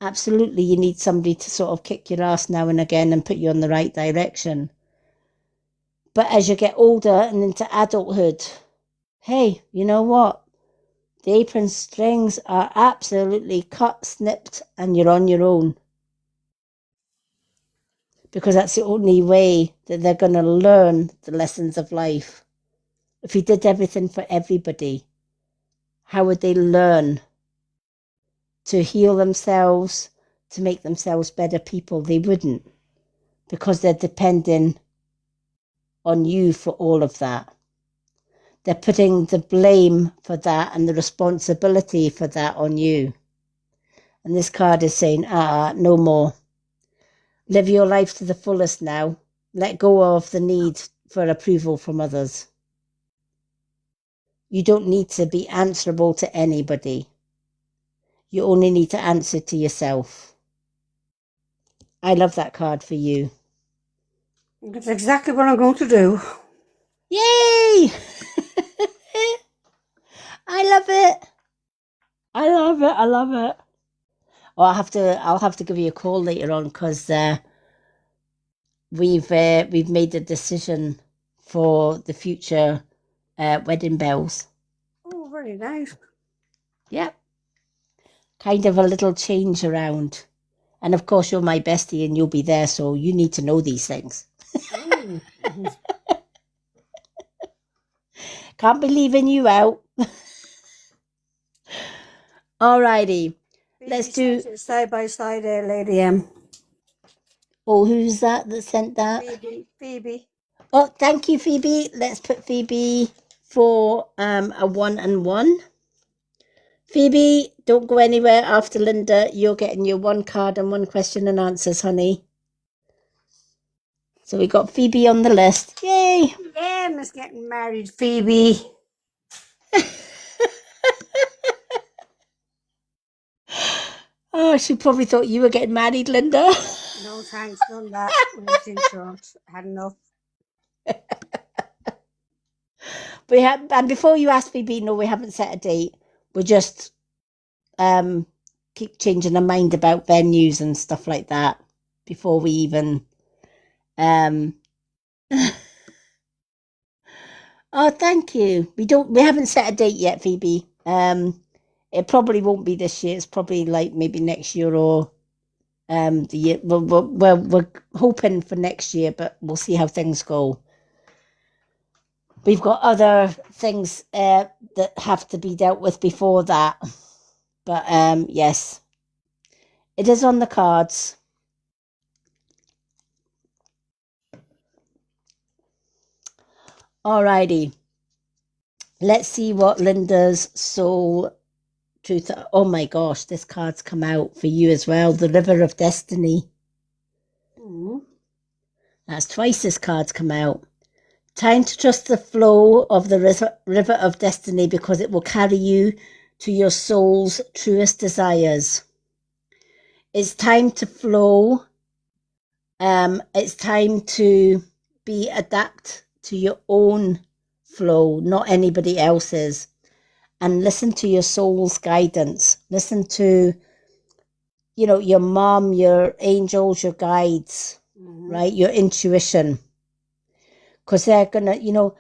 absolutely you need somebody to sort of kick your ass now and again and put you on the right direction. But as you get older and into adulthood, hey, you know what? The apron strings are absolutely cut, snipped, and you're on your own. Because that's the only way that they're going to learn the lessons of life. If you did everything for everybody, how would they learn to heal themselves, to make themselves better people? They wouldn't, because they're depending on you for all of that. They're putting the blame for that and the responsibility for that on you. And this card is saying, no more. Live your life to the fullest now. Let go of the need for approval from others. You don't need to be answerable to anybody. You only need to answer to yourself. I love that card for you. That's exactly what I'm going to do. Yay! I love it. I love it. I love it. Oh, I'll have to give you a call later on, because we've made a decision for the future wedding bells. Oh, very nice. Yep. Kind of a little change around. And of course, you're my bestie and you'll be there, so you need to know these things. Can't be leaving you out. Alrighty. Let's do side by side there, Lady M. Oh, who's that sent that? Phoebe. Oh, thank you, Phoebe. Let's put Phoebe for a 1 and 1. Phoebe, don't go anywhere after Linda. You're getting your 1 card and 1 question and answers, honey. So we got Phoebe on the list. Yay! M is getting married, Phoebe. Oh, she probably thought you were getting married, Linda. No thanks, none that. Insurance. Had enough. And before you ask Phoebe, no, we haven't set a date. We're just keep changing our mind about venues and stuff like that before we even Oh, thank you. We haven't set a date yet, Phoebe. It probably won't be this year. It's probably like maybe next year or the year. We're hoping for next year, but we'll see how things go. we've got other things that have to be dealt with before that. But yes, it is on the cards. Alrighty. Let's see what Linda's soul truth. Oh my gosh, this card's come out for you as well. The River of Destiny. Mm. That's twice this card's come out. Time to trust the flow of the river of destiny because it will carry you to your soul's truest desires. It's time to flow. It's time to adapt to your own flow, not anybody else's. And listen to your soul's guidance. Listen to, your mom, your angels, your guides, right? Your intuition. Because they're going to,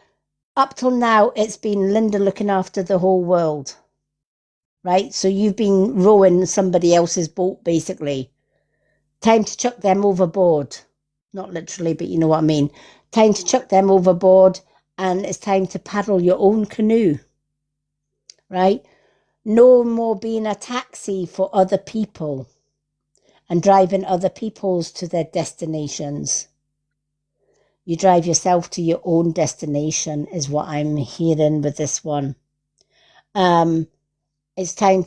up till now, it's been Linda looking after the whole world, right? So you've been rowing somebody else's boat, basically. Time to chuck them overboard. Not literally, but you know what I mean. Time to chuck them overboard, and it's time to paddle your own canoe, right? No more being a taxi for other people and driving other people's to their destinations. You drive yourself to your own destination is what I'm hearing with this one. It's time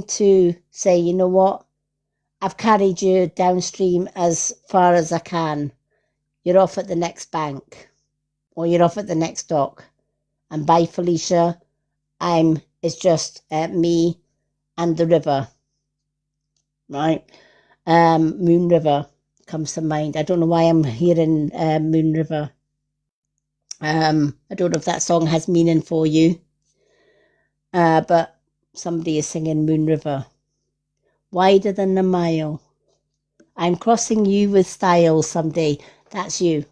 to say, you know what? I've carried you downstream as far as I can. You're off at the next bank or you're off at the next dock. And bye, Felicia. It's just me and the river, right? Moon River comes to mind. I don't know why I'm hearing Moon River. I don't know if that song has meaning for you, but somebody is singing Moon River. Wider than a mile. I'm crossing you with style someday. That's you.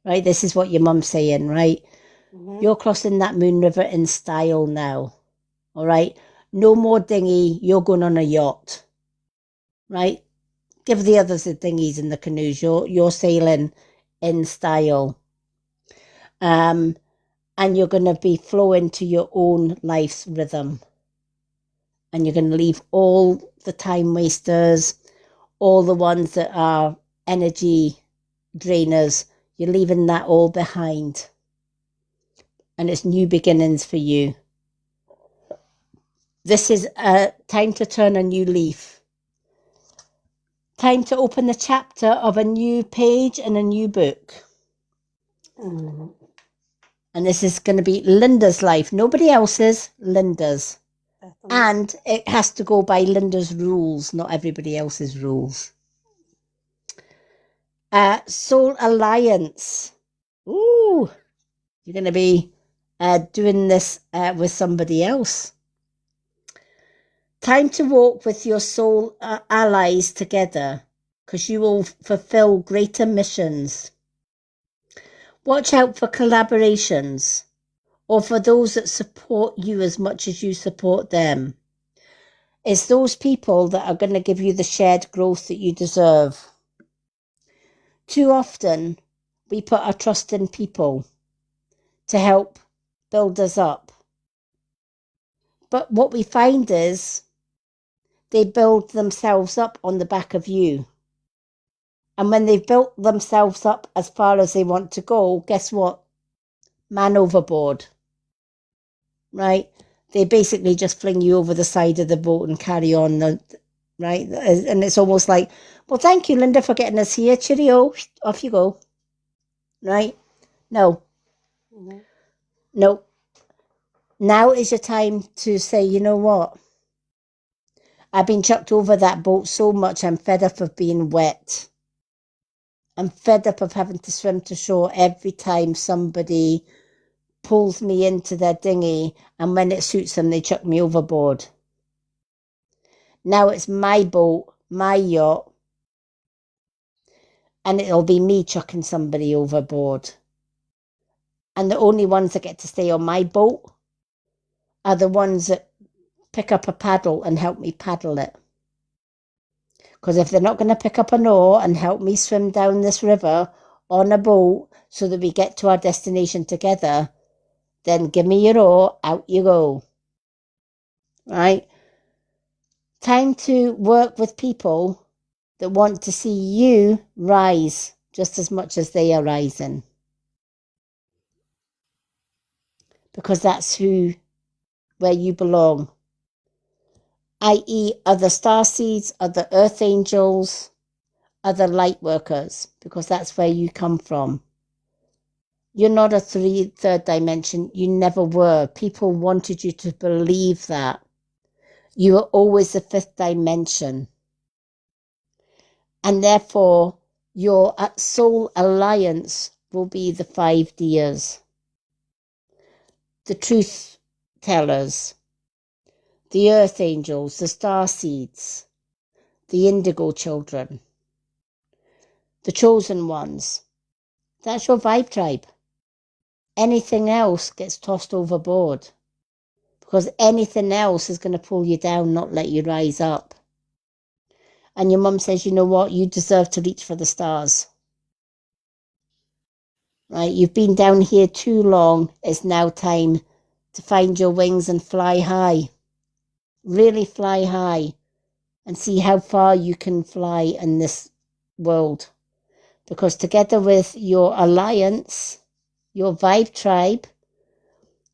Right? This is what your mum's saying, right? Mm-hmm. You're crossing that Moon River in style now. All right? No more dinghy. You're going on a yacht. Right? Give the others the dinghies and the canoes. You're sailing in style. And you're going to be flowing to your own life's rhythm. And you're going to leave all the time wasters, all the ones that are energy drainers. You're leaving that all behind. And it's new beginnings for you. This is a time to turn a new leaf. Time to open the chapter of a new page in a new book. Mm. And this is going to be Linda's life. Nobody else's, Linda's. And it has to go by Linda's rules, not everybody else's rules. Soul Alliance. Ooh, you're going to be doing this with somebody else. Time to walk with your soul allies together because you will fulfill greater missions. Watch out for collaborations or for those that support you as much as you support them. It's those people that are going to give you the shared growth that you deserve. Too often, we put our trust in people to help build us up. But what we find is they build themselves up on the back of you. And when they've built themselves up as far as they want to go, guess what? Man overboard. Right? They basically just fling you over the side of the boat and carry on, right? And it's almost like, well, thank you, Linda, for getting us here. Cheerio. Off you go. Right? No. Mm-hmm. No. Now is your time to say, you know what? I've been chucked over that boat so much, I'm fed up of being wet. I'm fed up of having to swim to shore every time somebody pulls me into their dinghy, and when it suits them, they chuck me overboard. Now it's my boat, my yacht, and it'll be me chucking somebody overboard. And the only ones that get to stay on my boat are the ones that pick up a paddle and help me paddle it. Because if they're not going to pick up an oar and help me swim down this river, on a boat so that we get to our destination together, then give me your oar, out you go. Right? Time to work with people that want to see you rise just as much as they are rising. Because that's where you belong. I.e. other star seeds, other earth angels, other light workers, because that's where you come from. You're not a third dimension. You never were. People wanted you to believe that. You were always the fifth dimension. And therefore, your soul alliance will be the 5 Ds. The truth tellers, the earth angels, the star seeds, the indigo children, the chosen ones. That's your vibe tribe. Anything else gets tossed overboard because anything else is going to pull you down, not let you rise up. And your mum says, you know what, you deserve to reach for the stars. Right? You've been down here too long. It's now time to find your wings and fly high. Really fly high and see how far you can fly in this world. Because together with your alliance, your vibe tribe,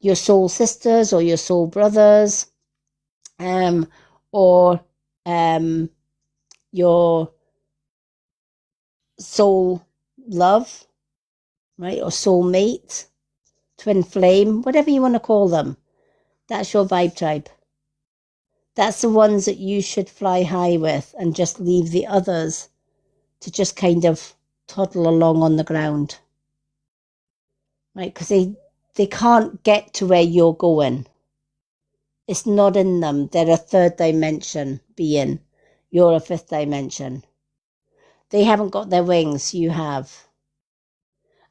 your soul sisters or your soul brothers, or your soul love, right? Or soul mate, twin flame, whatever you want to call them. That's your vibe tribe. That's the ones that you should fly high with and just leave the others to just kind of toddle along on the ground. Right? Because they can't get to where you're going. It's not in them. They're a third dimension being. You're a fifth dimension. They haven't got their wings. You have.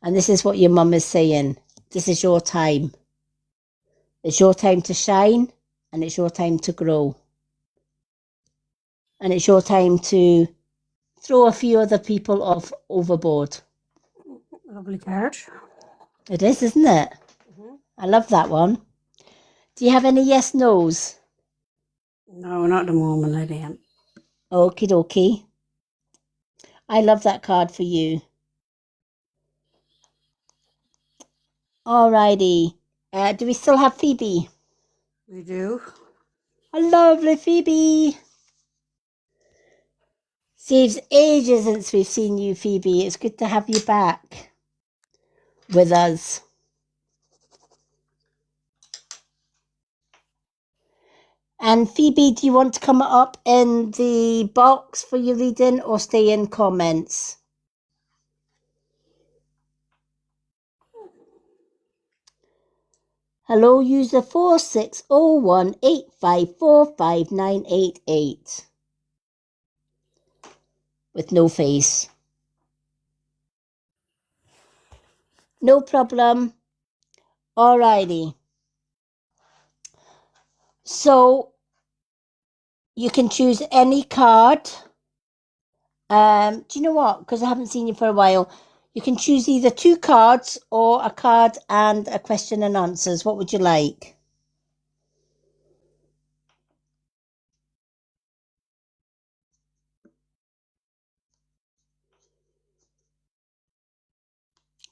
And this is what your mum is saying. This is your time. It's your time to shine and it's your time to grow. And it's your time to throw a few other people off overboard. Lovely card. It is, isn't it? Mm-hmm. I love that one. Do you have any yes, no's? No, not at the moment, I didn't. Okie dokie. I love that card for you. Alrighty. Do we still have Phoebe? We do. A lovely Phoebe. Saves ages since we've seen you, Phoebe. It's good to have you back with us. And Phoebe, do you want to come up in the box for your reading or stay in comments? Hello, user 460185459888 with no face. No problem. Alrighty. So you can choose any card. Do you know what? Because I haven't seen you for a while. You can choose either 2 cards or a card and a question and answers. What would you like?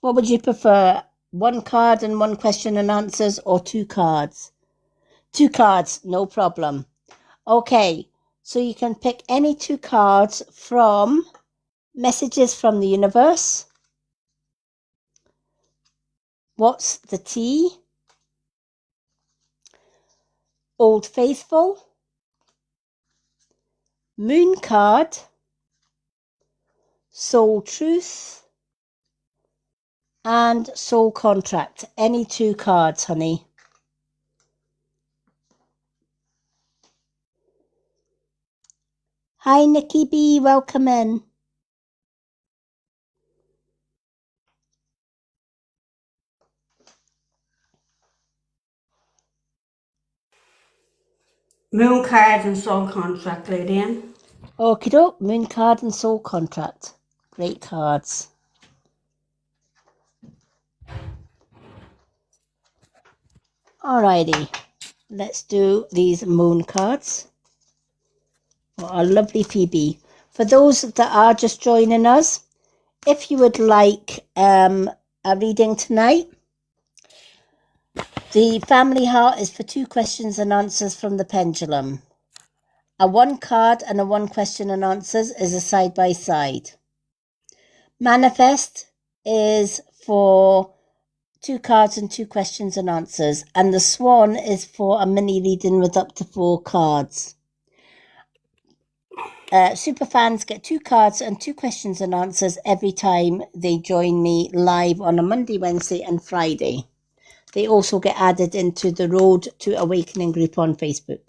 What would you prefer? 1 card and 1 question and answers or 2 cards? 2 cards, no problem. Okay, so you can pick any 2 cards from Messages from the Universe. What's the Tea? Old Faithful. Moon card. Soul Truth. And Soul Contract. Any 2 cards, honey. Hi, Nikki B. Welcome in. Moon card and soul contract, Lady Anne. Okie doke. Moon card and Soul Contract. Great cards. Alrighty, let's do these moon cards for our lovely Phoebe. For those that are just joining us, if you would like a reading tonight, the family heart is for 2 questions and answers from the pendulum. A 1 card and a 1 question and answers is a side-by-side. Manifest is for 2 cards and 2 questions and answers. And the Swan is for a mini reading with up to 4 cards. Super fans get 2 cards and 2 questions and answers every time they join me live on a Monday, Wednesday and Friday. They also get added into the Road to Awakening group on Facebook,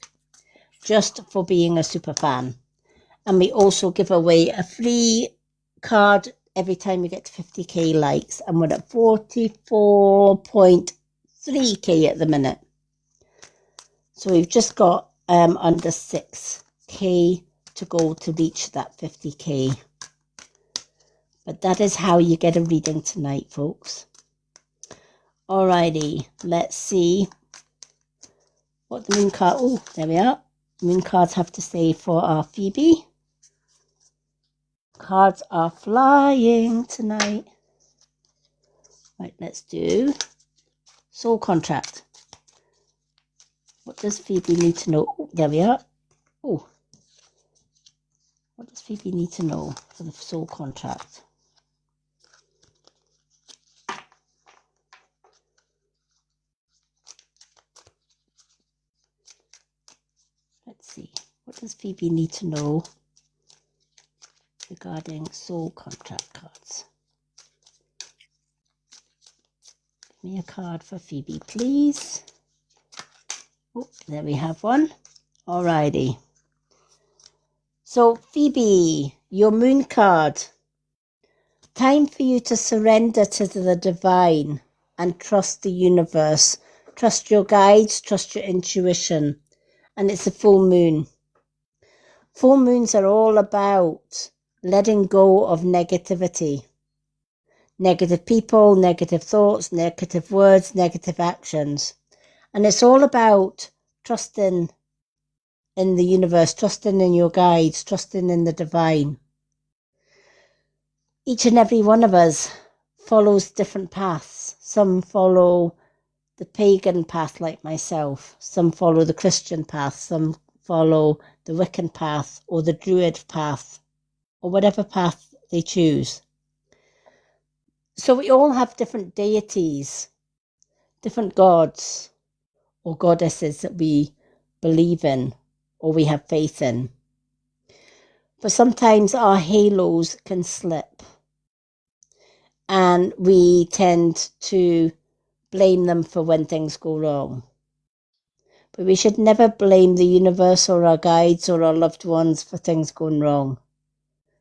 just for being a super fan. And we also give away a free card every time we get to 50k likes. And we're at 44.3k at the minute. So we've just got under 6k to go to reach that 50k. But that is how you get a reading tonight, folks. Alrighty, let's see what the moon card... Oh, there we are. Moon cards have to say for our Phoebe. Cards are flying tonight. Right, let's do soul contract. What does Phoebe need to know? Oh, there we are. Oh, what does Phoebe need to know for the soul contract? Let's see. What does Phoebe need to know regarding soul contract cards? Give me a card for Phoebe, please. Oh, there we have one. Alrighty. So, Phoebe, your moon card. Time for you to surrender to the divine and trust the universe. Trust your guides, trust your intuition. And it's a full moon. Full moons are all about letting go of negativity. Negative people, negative thoughts, negative words, negative actions. And it's all about trusting in the universe, trusting in your guides, trusting in the divine. Each and every one of us follows different paths. Some follow the pagan path like myself. Some follow the Christian path. Some follow the Wiccan path or the Druid path or whatever path they choose. So we all have different deities, different gods or goddesses that we believe in or we have faith in. But sometimes our halos can slip and we tend to blame them for when things go wrong. But we should never blame the universe or our guides or our loved ones for things going wrong.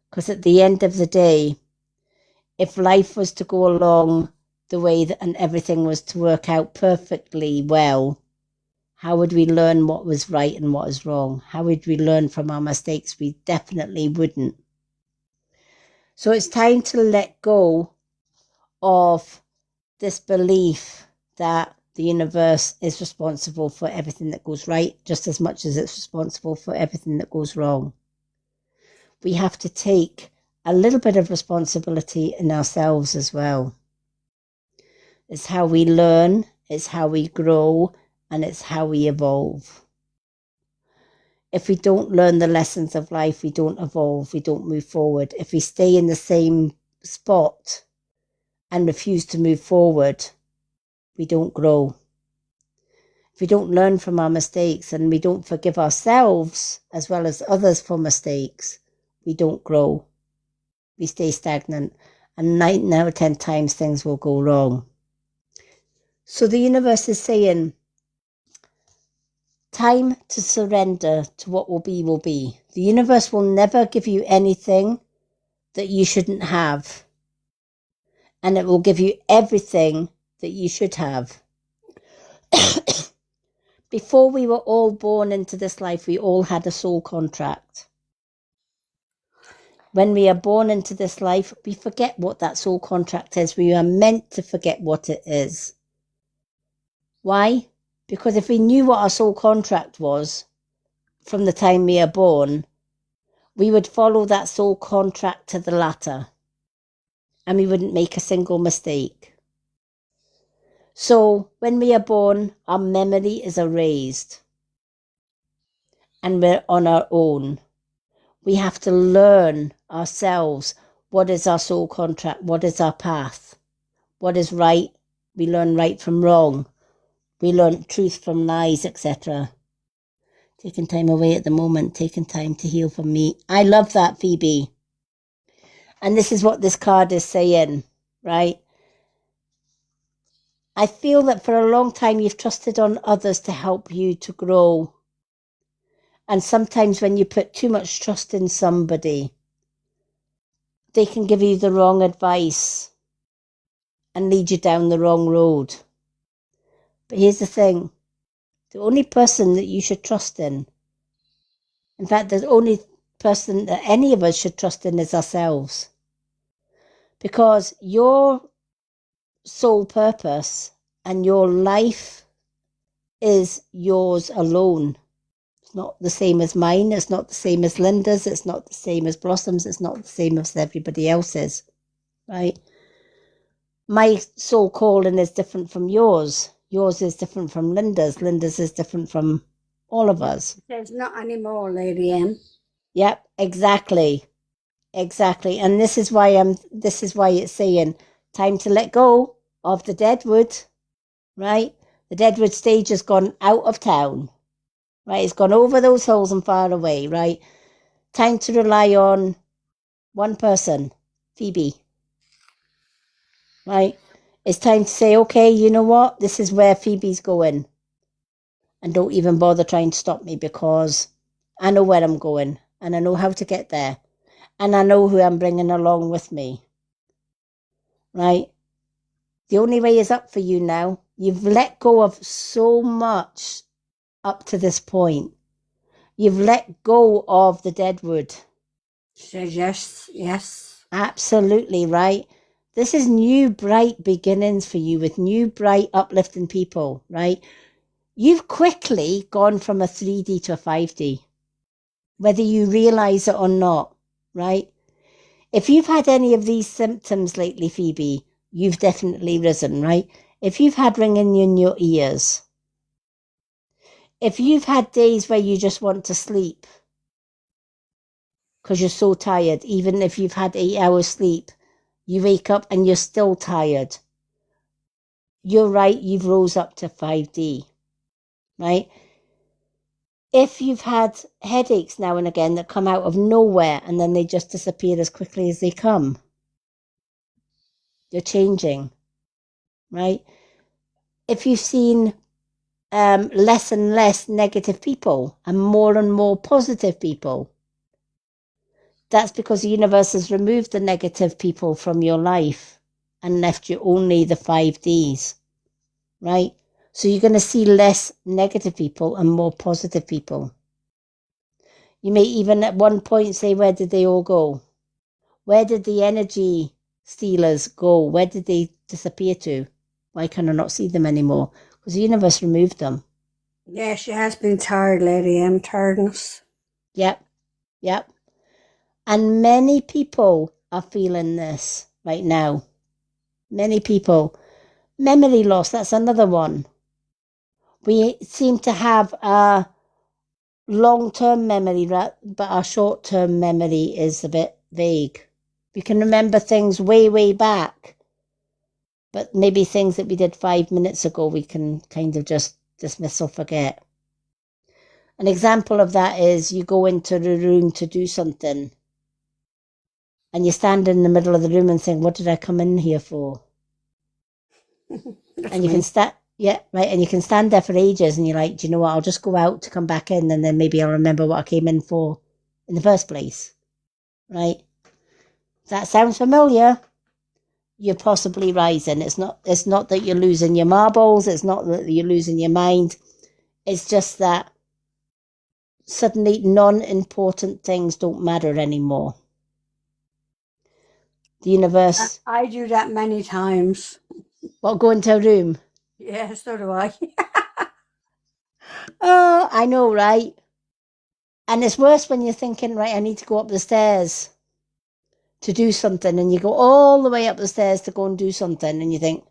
Because at the end of the day, if life was to go along the way that and everything was to work out perfectly well, how would we learn what was right and what was wrong? How would we learn from our mistakes? We definitely wouldn't. So it's time to let go of this belief that the universe is responsible for everything that goes right, just as much as it's responsible for everything that goes wrong. We have to take a little bit of responsibility in ourselves as well. It's how we learn, it's how we grow, and it's how we evolve. If we don't learn the lessons of life, we don't evolve, we don't move forward. If we stay in the same spot and refuse to move forward, we don't grow. If we don't learn from our mistakes and we don't forgive ourselves as well as others for mistakes, we don't grow. We stay stagnant, and 9 out of 10 times things will go wrong. So the universe is saying, time to surrender to what will be will be. The universe will never give you anything that you shouldn't have. And it will give you everything that you should have. Before we were all born into this life, we all had a soul contract. When we are born into this life, we forget what that soul contract is. We are meant to forget what it is. Why? Because if we knew what our soul contract was from the time we are born, we would follow that soul contract to the latter, and we wouldn't make a single mistake. So when we are born, our memory is erased, and we're on our own. We have to learn ourselves what is our soul contract, what is our path, what is right. We learn right from wrong. We learn truth from lies, etc. Taking time away at the moment, taking time to heal from me. I love that, Phoebe. And this is what this card is saying, right? I feel that for a long time you've trusted on others to help you to grow. And sometimes when you put too much trust in somebody, they can give you the wrong advice and lead you down the wrong road. But here's the thing. The only person that you should trust in fact, the only person that any of us should trust in is ourselves. Because your soul purpose and your life is yours alone. It's not the same as mine. It's not the same as Linda's. It's not the same as Blossom's. It's not the same as everybody else's, right? My soul calling is different from yours. Yours is different from Linda's. Linda's is different from all of us. There's not anymore, Lady M. Yep, exactly. Exactly. And this is why it's saying time to let go of the deadwood, right? The deadwood stage has gone out of town, right? It's gone over those hills and far away, right? Time to rely on one person, Phoebe, right? It's time to say, okay, you know what? This is where Phoebe's going. And don't even bother trying to stop me because I know where I'm going and I know how to get there. And I know who I'm bringing along with me, right? The only way is up for you now. You've let go of so much up to this point. You've let go of the deadwood. Says yes, yes. Absolutely, right? This is new, bright beginnings for you with new, bright, uplifting people, right? You've quickly gone from a 3D to a 5D, whether you realize it or not, right? If you've had any of these symptoms lately, Phoebe, you've definitely risen, right? If you've had ringing in your ears, if you've had days where you just want to sleep because you're so tired, even if you've had 8 hours sleep, you wake up and you're still tired. You're right, you've rose up to 5D, right? If you've had headaches now and again that come out of nowhere and then they just disappear as quickly as they come, you're changing, right? If you've seen less and less negative people and more positive people, that's because the universe has removed the negative people from your life and left you only the 5Ds, right? So you're going to see less negative people and more positive people. You may even at one point say, where did they all go? Where did the energy stealers go? Where did they disappear to? Why can I not see them anymore? Because the universe removed them. Yeah, she has been tired, Lady M. Tiredness. Yep. And many people are feeling this right now. Many people. Memory loss, that's another one. We seem to have a long-term memory, but our short-term memory is a bit vague. We can remember things way, way back, but maybe things that we did 5 minutes ago, we can kind of just dismiss or forget. An example of that is you go into the room to do something and you stand in the middle of the room and think, what did I come in here for? And you can stand, yeah, right. And you can stand there for ages and you're like, do you know what? I'll just go out to come back in and then maybe I'll remember what I came in for in the first place, right? That sounds familiar. You're possibly rising. It's not that you're losing your marbles. It's not that you're losing your mind. It's just that suddenly non-important things don't matter anymore. The universe. I do that many times. What, go into a room? Yeah, so do I. Oh, I know, right? And it's worse when you're thinking, right, I need to go up the stairs to do something, and you go all the way up the stairs to go and do something, and you think,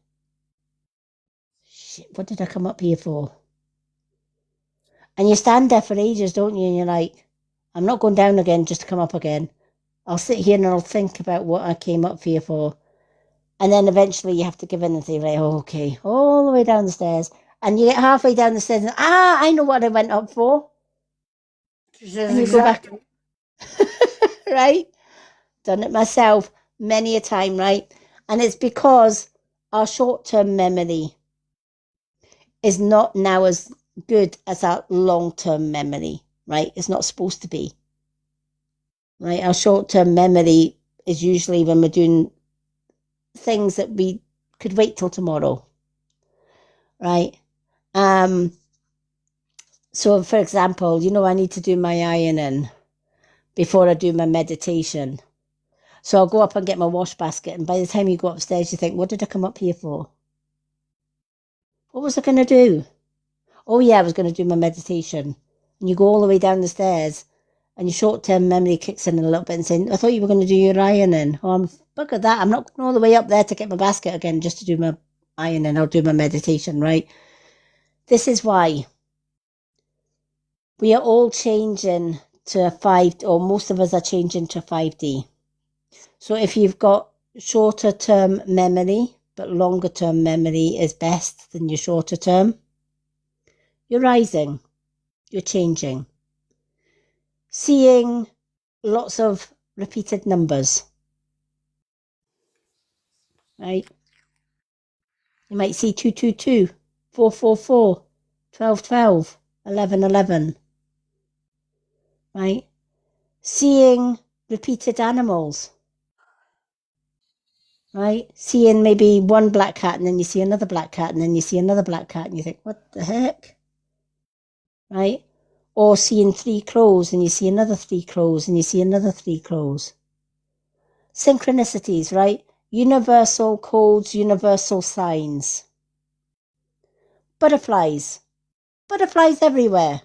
shit, what did I come up here for? And you stand there for ages, don't you? And you're like, I'm not going down again just to come up again. I'll sit here and I'll think about what I came up here for. And then eventually you have to give in and say, right, oh, okay, all the way down the stairs. And you get halfway down the stairs and, I know what I went up for. She says, And you exactly. go back, right? Done it myself many a time, right? And it's because our short-term memory is not now as good as our long-term memory, right? It's not supposed to be, right? Our short-term memory is usually when we're doing things that we could wait till tomorrow, right? So for example, I need to do my ironing before I do my meditation. So I'll go up and get my wash basket, and by the time you go upstairs, you think, what did I come up here for? What was I going to do? Oh yeah, I was going to do my meditation. And you go all the way down the stairs, and your short-term memory kicks in a little bit and saying, I thought you were going to do your ironing. Oh, bugger that. I'm not going all the way up there to get my basket again just to do my ironing. I'll do my meditation, right? This is why we are all changing to 5, or most of us are changing to 5D. So if you've got shorter term memory, but longer term memory is best than your shorter term, you're rising, you're changing. Seeing lots of repeated numbers, right? You might see 222, 444, 1212, 1111, right? Seeing repeated animals, right? Seeing maybe one black cat and then you see another black cat and then you see another black cat and you think, what the heck? Right? Or seeing 3 crows and you see another 3 crows and you see another 3 crows. Synchronicities, right? Universal codes, universal signs. Butterflies. Butterflies everywhere.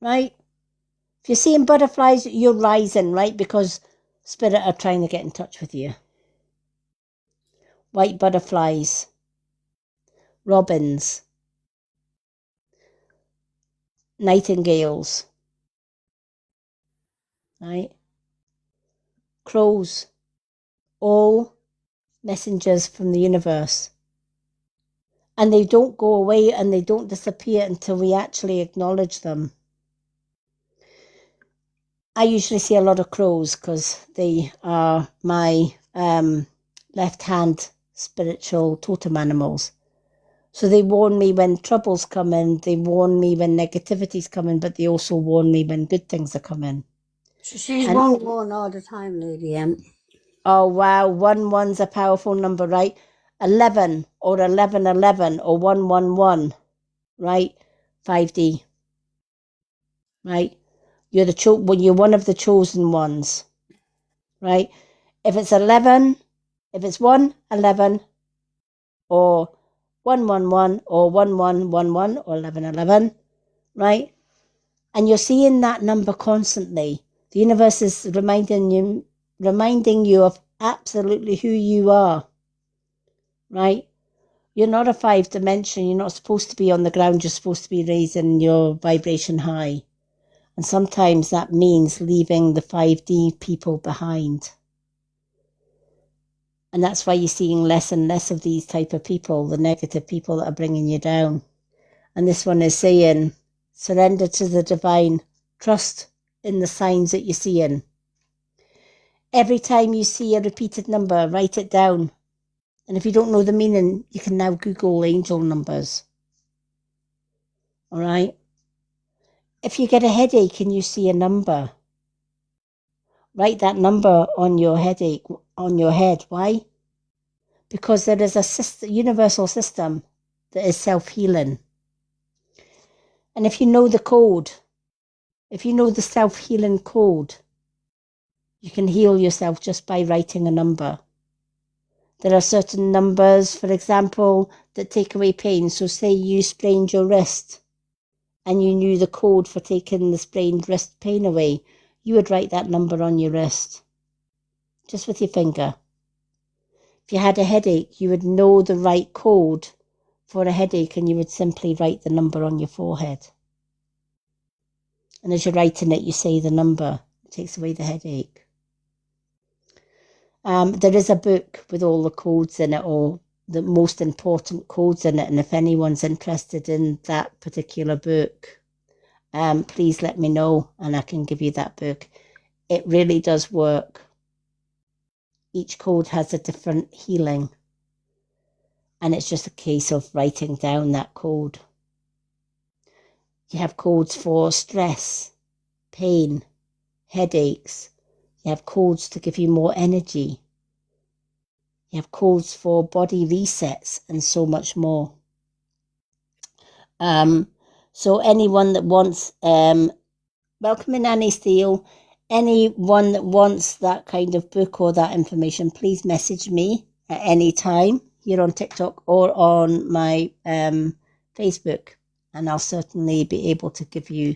Right? If you're seeing butterflies, you're rising, right? Because spirit are trying to get in touch with you. White butterflies. Robins. Nightingales. Right? Crows. All messengers from the universe. And they don't go away and they don't disappear until we actually acknowledge them. I usually see a lot of crows because they are my left-hand spiritual totem animals. So they warn me when trouble's coming, they warn me when negativity's coming, but they also warn me when good things are coming. She's 1-1 all the time, Lady M. Oh, wow. 1-1's a powerful number, right? 11 or 1111 or 111, right? 5D, right? You're one of the chosen ones, right? If it's 11, if it's 111 or 111 or 1111 or 1111, right? And you're seeing that number constantly. The universe is reminding you of absolutely who you are, right? You're not a 5 dimension. You're not supposed to be on the ground. You're supposed to be raising your vibration high. And sometimes that means leaving the 5D people behind. And that's why you're seeing less and less of these type of people, the negative people that are bringing you down. And this one is saying, surrender to the divine. Trust in the signs that you're seeing. Every time you see a repeated number, write it down. And if you don't know the meaning, you can now Google angel numbers. All right? If you get a headache and you see a number, write that number on your headache, on your head. Why? Because there is a universal system that is self-healing. And if you know the code, if you know the self-healing code, you can heal yourself just by writing a number. There are certain numbers, for example, that take away pain. So say you sprained your wrist and you knew the code for taking the sprained wrist pain away, you would write that number on your wrist, just with your finger. If you had a headache, you would know the right code for a headache, and you would simply write the number on your forehead. And as you're writing it, you say the number. It takes away the headache. There is a book with all the codes in it, or the most important codes in it. And if anyone's interested in that particular book, please let me know and I can give you that book. It really does work. Each code has a different healing. And it's just a case of writing down that code. You have codes for stress, pain, headaches. You have codes to give you more energy. You have codes for body resets and so much more. So anyone that wants, welcome in Annie Steele, anyone that wants that kind of book or that information, please message me at any time here on TikTok or on my Facebook, and I'll certainly be able to give you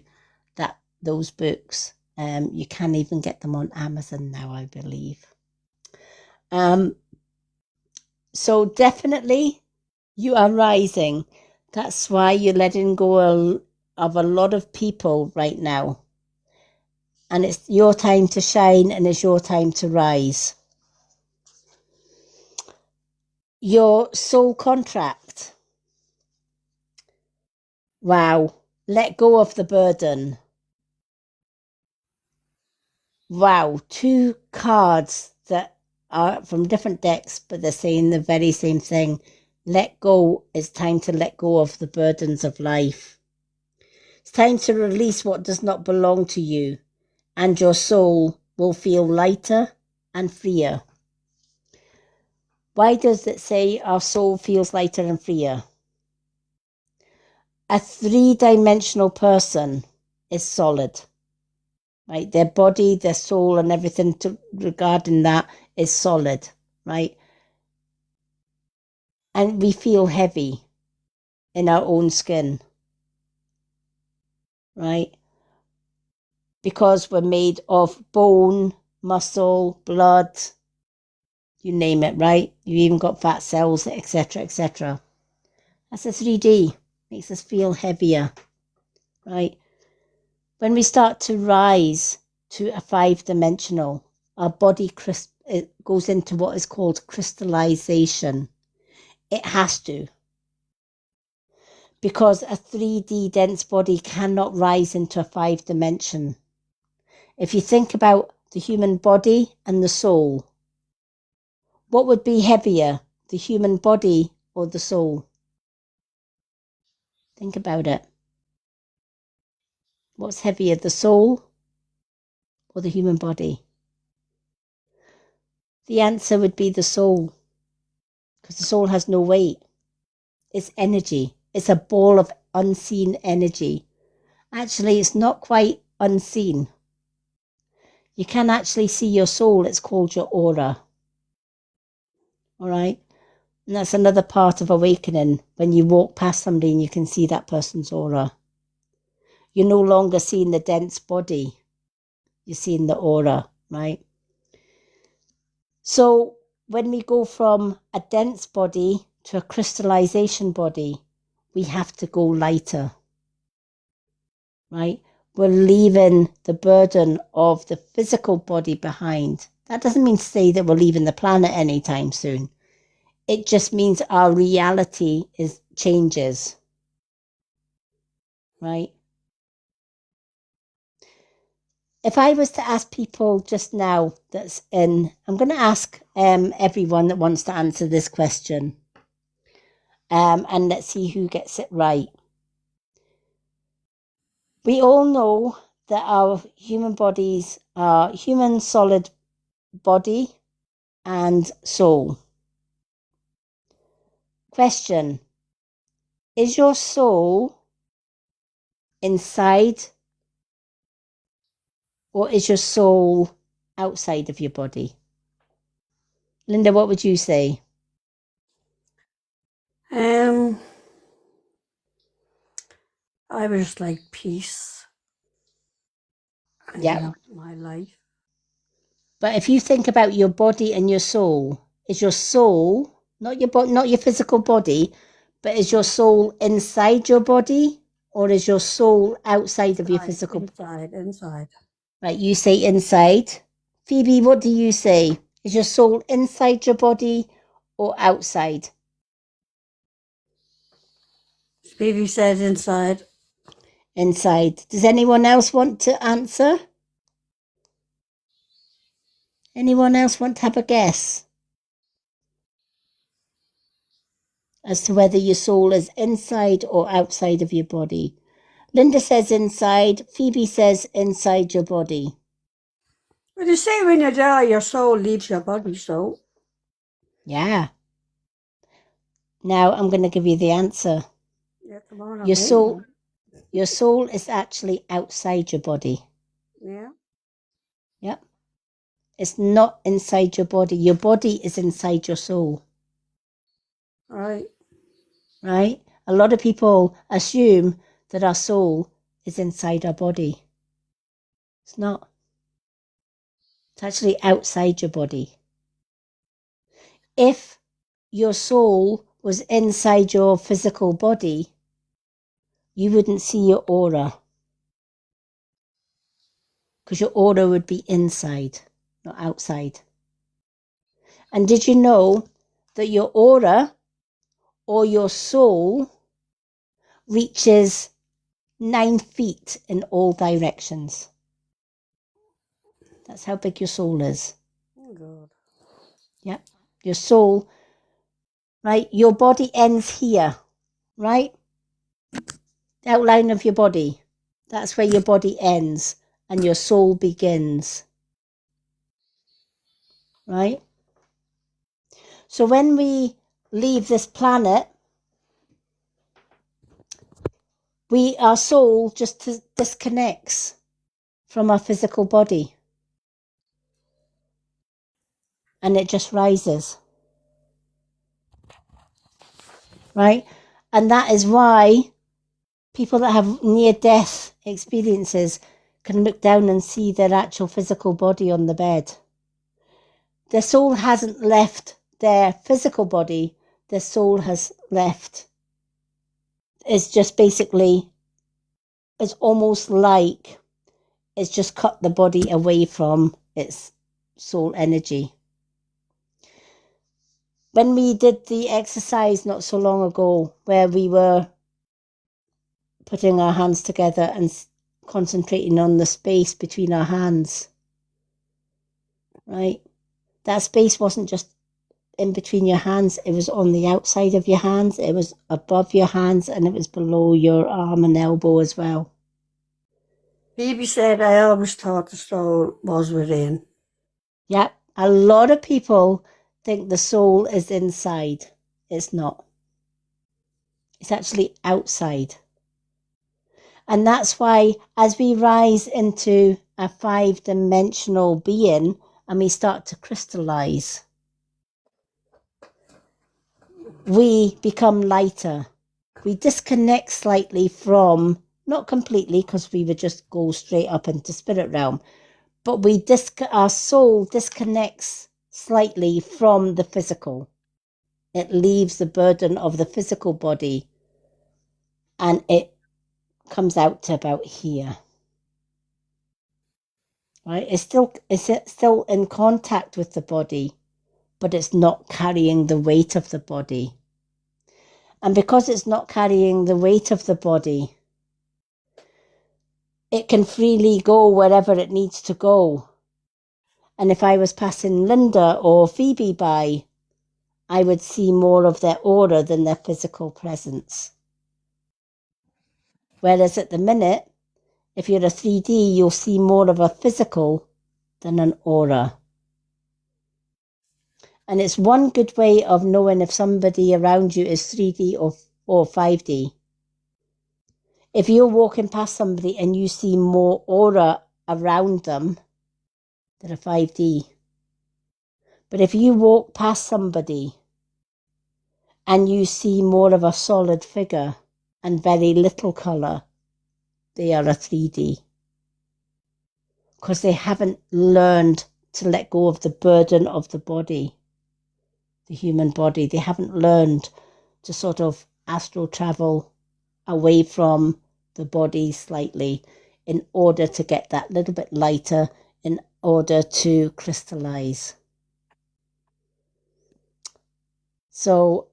those books. You can even get them on Amazon now, I believe. So definitely you are rising. That's why you're letting go of a lot of people right now. And it's your time to shine and it's your time to rise. Your soul contract. Wow. Let go of the burden. Wow. 2 cards that are from different decks, but they're saying the very same thing. Let go. It's time to let go of the burdens of life. It's time to release what does not belong to you, and your soul will feel lighter and freer. Why does it say our soul feels lighter and freer? A 3-dimensional person is solid, right? Their body, their soul, and everything regarding that is solid, right? And we feel heavy in our own skin, right? Because we're made of bone, muscle, blood, you name it, right? You even got fat cells, etc., etc. That's a 3D. Makes us feel heavier, right? When we start to rise to a 5-dimensional, our body it goes into what is called crystallization. It has to. Because a 3D dense body cannot rise into a 5-dimension. If you think about the human body and the soul, what would be heavier, the human body or the soul? Think about it. What's heavier, the soul or the human body? The answer would be the soul, because the soul has no weight. It's energy. It's a ball of unseen energy. Actually, it's not quite unseen. You can actually see your soul. It's called your aura. All right? And that's another part of awakening, when you walk past somebody and you can see that person's aura. You're no longer seeing the dense body. You're seeing the aura, right? So when we go from a dense body to a crystallization body, we have to go lighter, right? We're leaving the burden of the physical body behind. That doesn't mean to say that we're leaving the planet anytime soon. It just means our reality changes, right? If I was to ask people just now I'm going to ask everyone that wants to answer this question. And let's see who gets it right. We all know that our human bodies are human solid body and soul. Question: is your soul inside, or is your soul outside of your body? Linda, what would you say? I was like peace. Yeah. My life. But if you think about your body and your soul, is your soul, not your physical body, but is your soul inside your body or is your soul outside of your physical body? Inside. Right, you say inside. Phoebe, what do you say? Is your soul inside your body or outside? Phoebe said inside. Inside. Does anyone else want to answer? Anyone else want to have a guess as to whether your soul is inside or outside of your body? Linda says inside. Phoebe says inside your body. Well, you say when you die, your soul leaves your body, so. Yeah. Now I'm going to give you the answer. Yeah, tomorrow. Your soul is actually outside your body. Yeah. Yep. It's not inside your body. Your body is inside your soul. Right. Right? A lot of people assume that our soul is inside our body. It's not. It's actually outside your body. If your soul was inside your physical body, you wouldn't see your aura. Because your aura would be inside, not outside. And did you know that your aura or your soul reaches 9 feet in all directions? That's how big your soul is. Oh, God. Yeah. Your soul, right? Your body ends here, right? The outline of your body. That's where your body ends and your soul begins. Right? So when we leave this planet, our soul just disconnects from our physical body. And it just rises. Right? And that is why people that have near-death experiences can look down and see their actual physical body on the bed. Their soul hasn't left their physical body. Their soul has left. It's just basically, it's almost like it's just cut the body away from its soul energy. When we did the exercise not so long ago, where we were putting our hands together and concentrating on the space between our hands, right? That space wasn't just in between your hands, it was on the outside of your hands, it was above your hands, and it was below your arm and elbow as well. Phoebe said, I always thought the soul was within. Yep, a lot of people think the soul is inside. It's not. It's actually outside. And that's why as we rise into a 5-dimensional being and we start to crystallize, we become lighter. We disconnect slightly from, not completely because we would just go straight up into spirit realm, but our soul disconnects slightly from the physical. It leaves the burden of the physical body and it comes out to about here. Right? It's still in contact with the body, but it's not carrying the weight of the body. And because it's not carrying the weight of the body, it can freely go wherever it needs to go. And if I was passing Linda or Phoebe by, I would see more of their aura than their physical presence. Whereas at the minute, if you're a 3D, you'll see more of a physical than an aura. And it's one good way of knowing if somebody around you is 3D or 5D. If you're walking past somebody and you see more aura around them, they're a 5D. But if you walk past somebody and you see more of a solid figure and very little colour, they are a 3D. Because they haven't learned to let go of the burden of the body, the human body. They haven't learned to sort of astral travel away from the body slightly in order to get that little bit lighter, in order to crystallize. So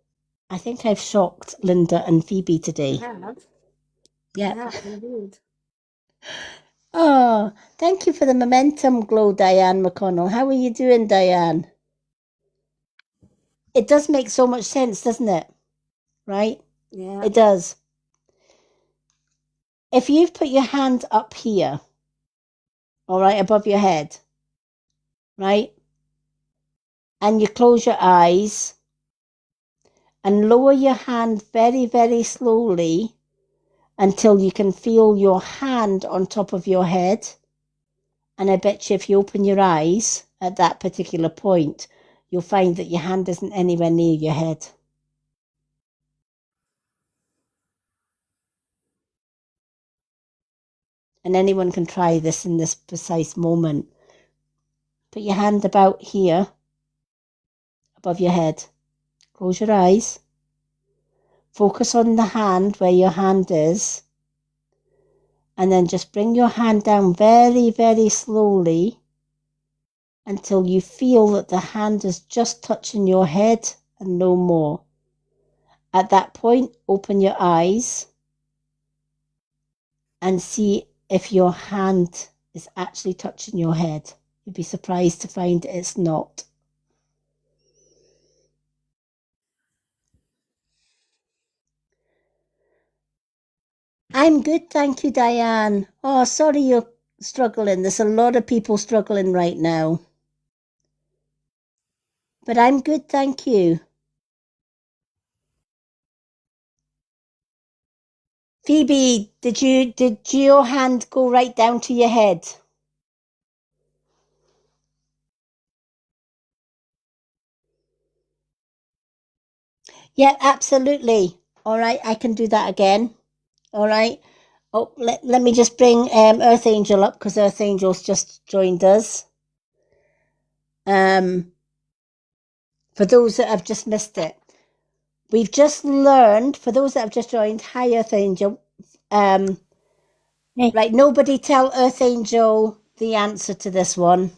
I think I've shocked Linda and Phoebe today. Yeah, Yeah. yeah, indeed. Oh, thank you for the momentum glow, Diane McConnell. How are you doing, Diane? It does make so much sense, doesn't it? Right? Yeah. It does. If you've put your hand up here, all right, above your head, right? And you close your eyes and lower your hand very, very slowly until you can feel your hand on top of your head. And I bet you if you open your eyes at that particular point, you'll find that your hand isn't anywhere near your head. And anyone can try this in this precise moment. Put your hand about here, above your head. Close your eyes. Focus on the hand where your hand is. And then just bring your hand down very, very slowly until you feel that the hand is just touching your head and no more. At that point, open your eyes and see if your hand is actually touching your head. You'd be surprised to find it's not. I'm good, thank you, Diane. Oh, sorry you're struggling. There's a lot of people struggling right now. But I'm good, thank you. Phoebe, did your hand go right down to your head? Yeah, absolutely. All right, I can do that again. All right. Oh, let me just bring Earth Angel up because Earth Angel's just joined us. For those that have just missed it, we've just learned, for those that have just joined, hi Earth Angel. Right, nobody tell Earth Angel the answer to this one.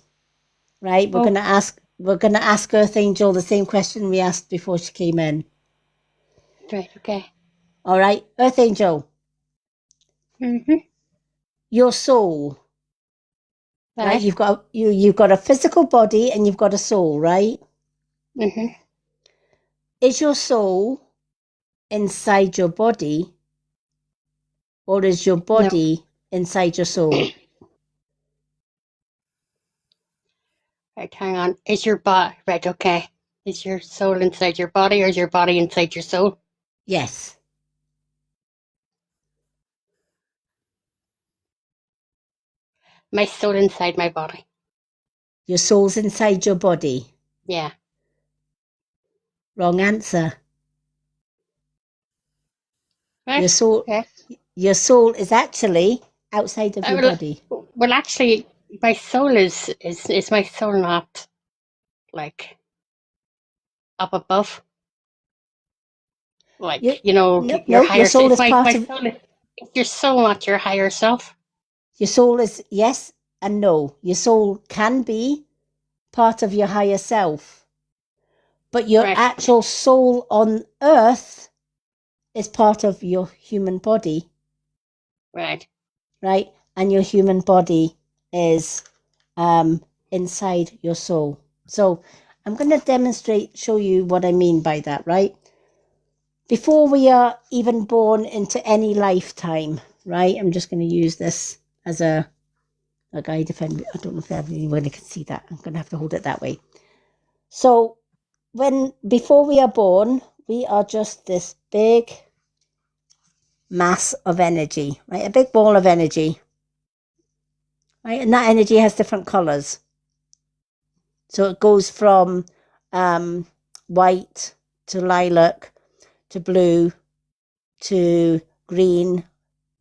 Right, we're gonna ask Earth Angel the same question we asked before she came in. Right, okay. All right, Earth Angel. Mm-hmm. Your soul. Right, Right. you've got a physical body and you've got a soul, right? Mm-hmm. Is your soul inside your body, or is your body inside your soul? Right, hang on. Is your body right, okay. Is your soul inside your body or is your body inside your soul? Yes. My soul inside my body. Your soul's inside your body. Yeah. Wrong answer. Right. Your soul is actually outside of your body. Well, actually, my soul is my soul not like up above? Like, your higher your soul self. is part of Soul is your soul, not your higher self. your soul is yes and no. Your soul can be part of your higher self, but your actual soul on earth is part of your human body. Right. Right? And your human body is inside your soul. So I'm going to show you what I mean by that, right? Before we are even born into any lifetime, right? I'm just going to use this as a guide. I don't know if anyone can see that. I'm going to have to hold it that way. So before we are born, we are just this big mass of energy, right? A big ball of energy, right? And that energy has different colors. So it goes from white to lilac to blue to green,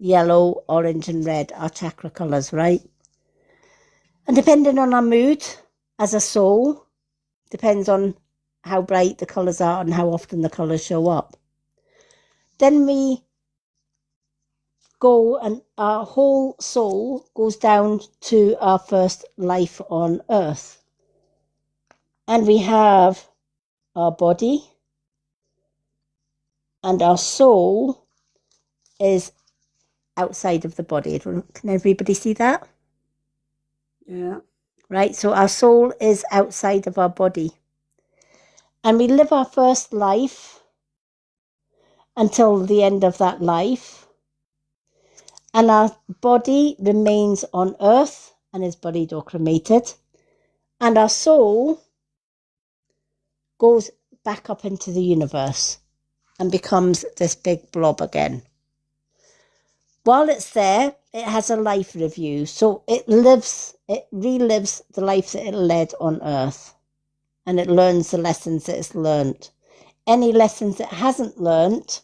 yellow, orange, and red, our chakra colours, right? And depending on our mood as a soul, depends on how bright the colours are and how often the colours show up. Then we go, and our whole soul goes down to our first life on earth. And we have our body, and our soul is outside of the body. Can everybody see that? Yeah. Right, so our soul is outside of our body. And we live our first life until the end of that life. And our body remains on earth and is buried or cremated. And our soul goes back up into the universe and becomes this big blob again. While it's there, it has a life review. So it relives the life that it led on earth. And it learns the lessons that it's learnt. Any lessons it hasn't learnt,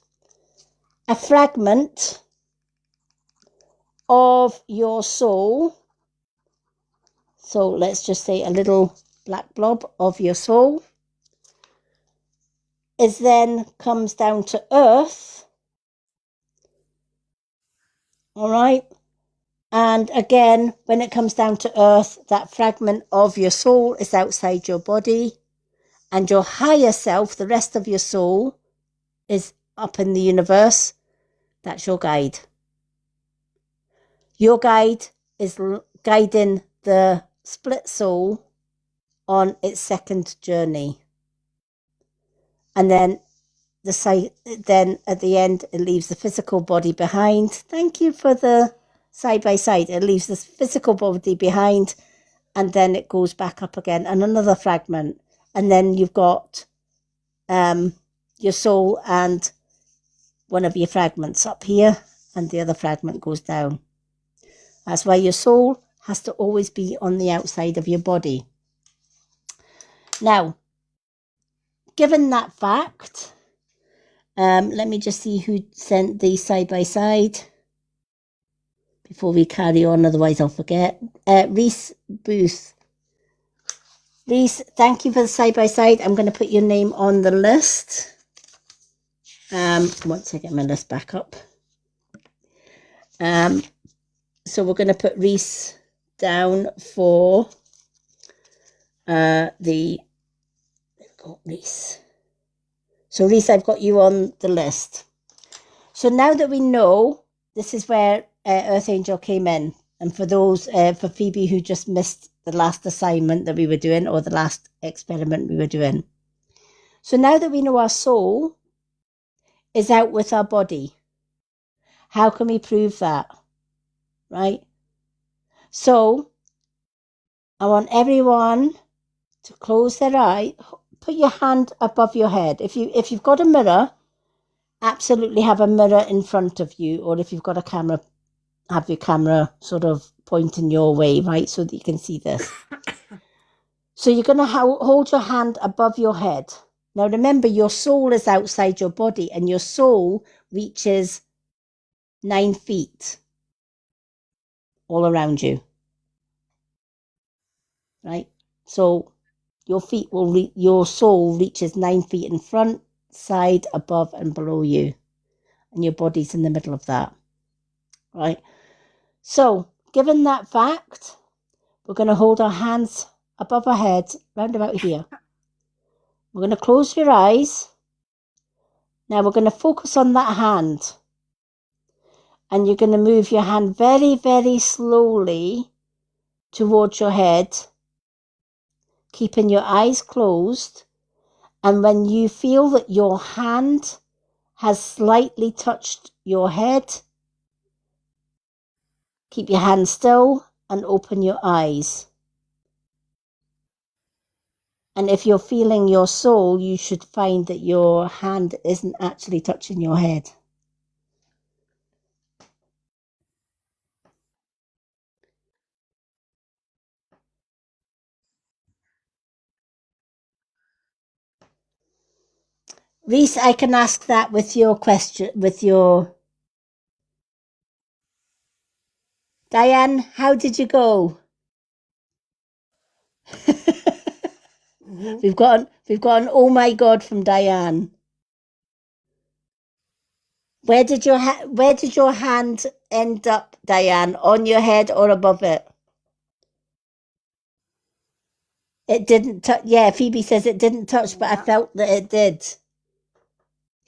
a fragment of your soul, so let's just say a little black blob of your soul, is then comes down to earth, all right? And again, when it comes down to earth, that fragment of your soul is outside your body, and your higher self, the rest of your soul, is up in the universe. That's your guide. Your guide is guiding the split soul on its second journey. And then at the end, it leaves the physical body behind. Thank you for the side by side. It leaves this physical body behind, and then it goes back up again, and another fragment. And then you've got your soul and one of your fragments up here, and the other fragment goes down. That's why your soul has to always be on the outside of your body. Now, given that fact, let me just see who sent the side by side before we carry on, otherwise I'll forget. Reese Booth. Reese, thank you for the side by side. I'm going to put your name on the list. Once I get my list back up. So we're going to put Reese down for Reese. So Reese, I've got you on the list. So now that we know, this is where Earth Angel came in. And for those, for Phoebe who just missed the last assignment that we were doing, or the last experiment we were doing. So now that we know our soul is out with our body, how can we prove that? Right? So I want everyone to close their eye. Put your hand above your head. If you've got a mirror, absolutely have a mirror in front of you, or if you've got a camera, have your camera sort of pointing your way, right, so that you can see this. So you're going to hold your hand above your head. Now remember, your soul is outside your body, and your soul reaches 9 feet all around you, right? So your soul reaches 9 feet in front, side, above, and below you, and your body's in the middle of that, right? So, given that fact, we're going to hold our hands above our heads, round about here. We're going to close your eyes. Now we're going to focus on that hand. And you're going to move your hand very, very slowly towards your head, keeping your eyes closed. And when you feel that your hand has slightly touched your head, keep your hand still and open your eyes. And if you're feeling your soul, you should find that your hand isn't actually touching your head. Reese, I can ask that with your question, with your Diane, how did you go? Mhm. We've got an oh my god from Diane. Where did your hand end up, Diane? On your head or above it? It didn't touch. Yeah, Phoebe says it didn't touch, but I Yeah. felt that it did.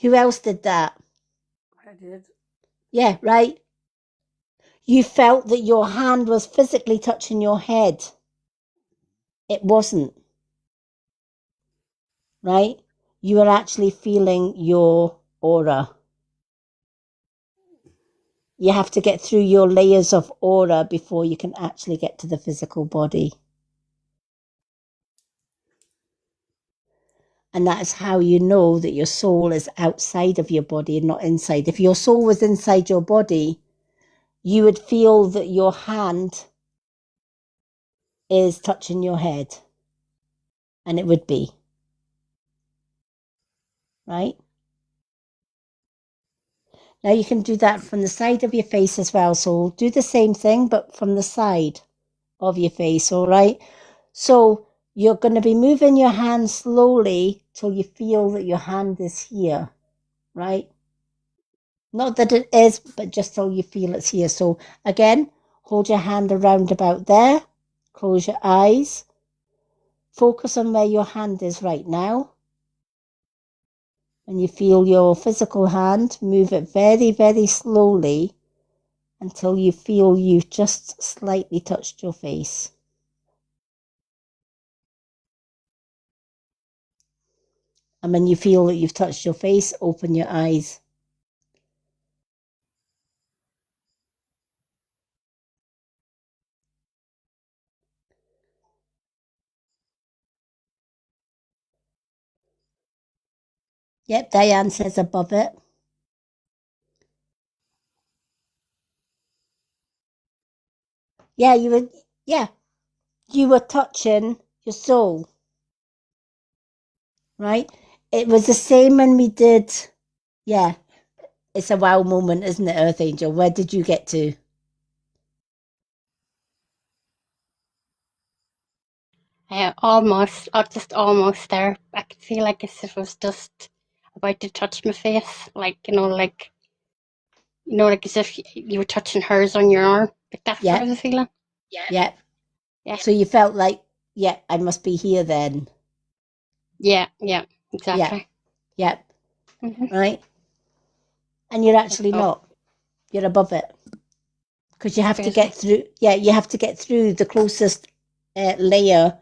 Who else did that? I did. Yeah, right. You felt that your hand was physically touching your head. It wasn't, right? You were actually feeling your aura. You have to get through your layers of aura before you can actually get to the physical body. And that is how you know that your soul is outside of your body and not inside. If your soul was inside your body, you would feel that your hand is touching your head. And it would be. Right? Now you can do that from the side of your face as well. So do the same thing, but from the side of your face, all right? So you're going to be moving your hand slowly till you feel that your hand is here, right? Not that it is, but just till you feel it's here. So again, hold your hand around about there. Close your eyes. Focus on where your hand is right now. And you feel your physical hand, move it very, very slowly until you feel you've just slightly touched your face. And when you feel that you've touched your face, open your eyes. Yep, Diane says above it. Yeah, you were touching your soul, right? It was the same when we did, yeah, it's a wow moment, isn't it, Earth Angel? Where did you get to? Just almost there. I could feel like as if it was just about to touch my face, like as if you were touching hers on your arm, like that sort Yeah, of a feeling. yeah. Yeah, So you felt like, yeah, I must be here then. yeah, Yeah, exactly. yeah, Hmm. right? And you're actually not. You're above it. Because you It's have to crazy. get through, yeah, you have to get through the closest layer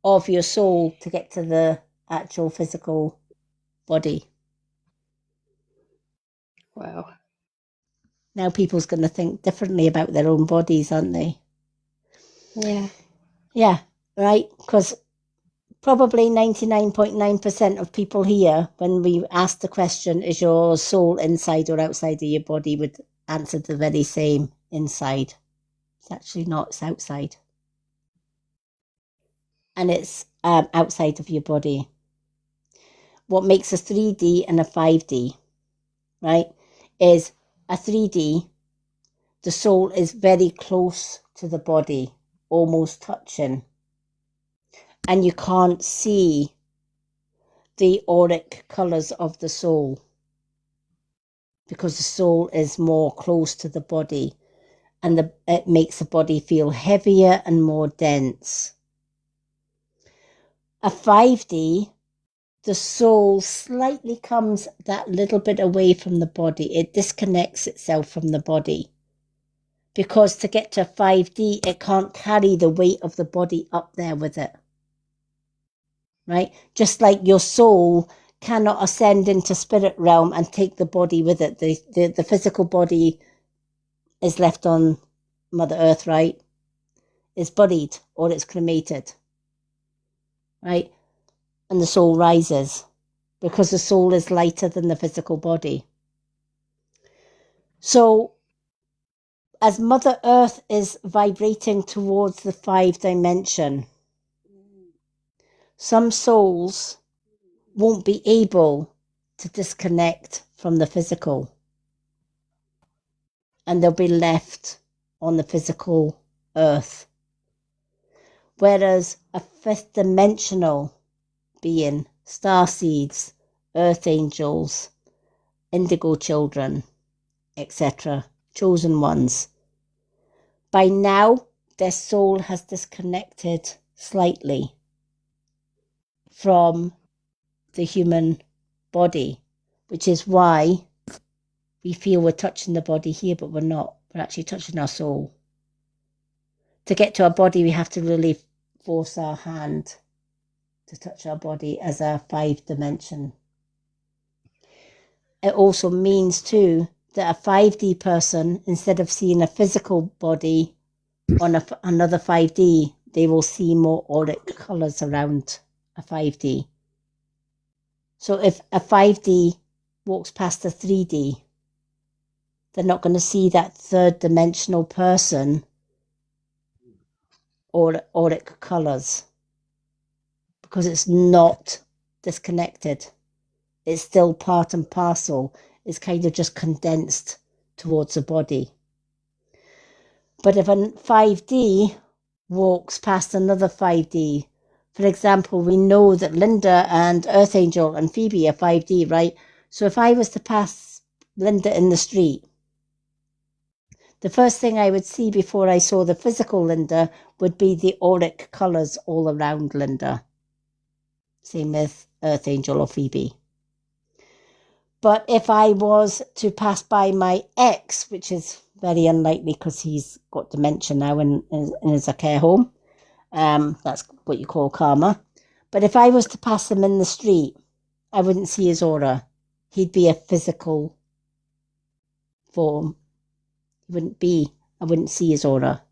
of your soul to get to the actual physical body. Wow. Now people's going to think differently about their own bodies, aren't they? Yeah. Yeah, right? Because probably 99.9% of people here, when we ask the question, is your soul inside or outside of your body, would answer the very same, inside. It's actually not, it's outside. And it's outside of your body. What makes a 3D and a 5D, right, is a 3D, the soul is very close to the body, almost touching. And you can't see the auric colours of the soul because the soul is more close to the body and it makes the body feel heavier and more dense. A 5D, the soul slightly comes that little bit away from the body. It disconnects itself from the body. Because to get to 5D, it can't carry the weight of the body up there with it. Right? Just like your soul cannot ascend into spirit realm and take the body with it. The physical body is left on Mother Earth, right? It's buried or it's cremated. Right? And the soul rises because the soul is lighter than the physical body. So as Mother Earth is vibrating towards the 5 dimension, some souls won't be able to disconnect from the physical. And they'll be left on the physical earth. Whereas a fifth dimensional being, star seeds, earth angels, indigo children, etc., chosen ones, by now their soul has disconnected slightly from the human body, which is why we feel we're touching the body here, but we're not. We're actually touching our soul. To get to our body, we have to really force our hand to touch our body as a 5 dimension. It also means too that a 5D person, instead of seeing a physical body on another 5D, they will see more auric colours around a 5D. So if a 5D walks past a 3D, they're not going to see that third dimensional person or auric colours because it's not disconnected. It's still part and parcel. It's kind of just condensed towards the body. But if a 5D walks past another 5D, for example, we know that Linda and Earth Angel and Phoebe are 5D, right? So if I was to pass Linda in the street, the first thing I would see before I saw the physical Linda would be the auric colours all around Linda. Same with Earth Angel or Phoebe. But if I was to pass by my ex, which is very unlikely because he's got dementia now and is a care home, that's what you call karma. But if I was to pass him in the street, I wouldn't see his aura. He'd be a physical form. I wouldn't see his aura.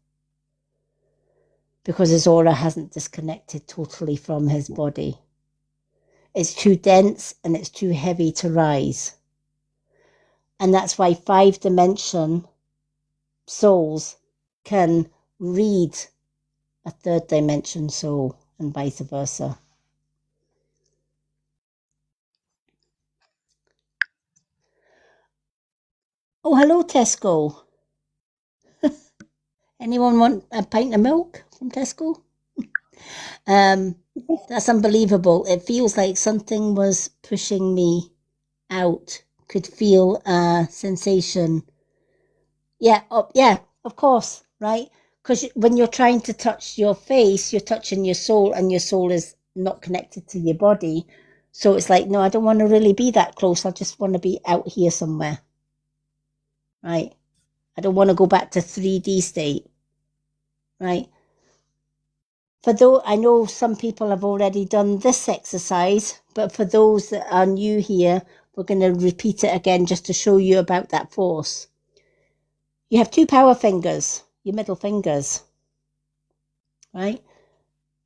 Because his aura hasn't disconnected totally from his body. It's too dense and it's too heavy to rise. And that's why 5-dimension souls can read a third dimension soul and vice versa. Oh, hello, Tesco. Anyone want a pint of milk from Tesco? That's unbelievable. It feels like something was pushing me out. Could feel a sensation. Yeah, of course, right? Because when you're trying to touch your face, you're touching your soul, and your soul is not connected to your body. So it's like, no, I don't want to really be that close. I just want to be out here somewhere, right? I don't want to go back to 3D state, right? For though I know some people have already done this exercise, but for those that are new here, we're going to repeat it again just to show you about that force. You have 2 power fingers, your middle fingers, right?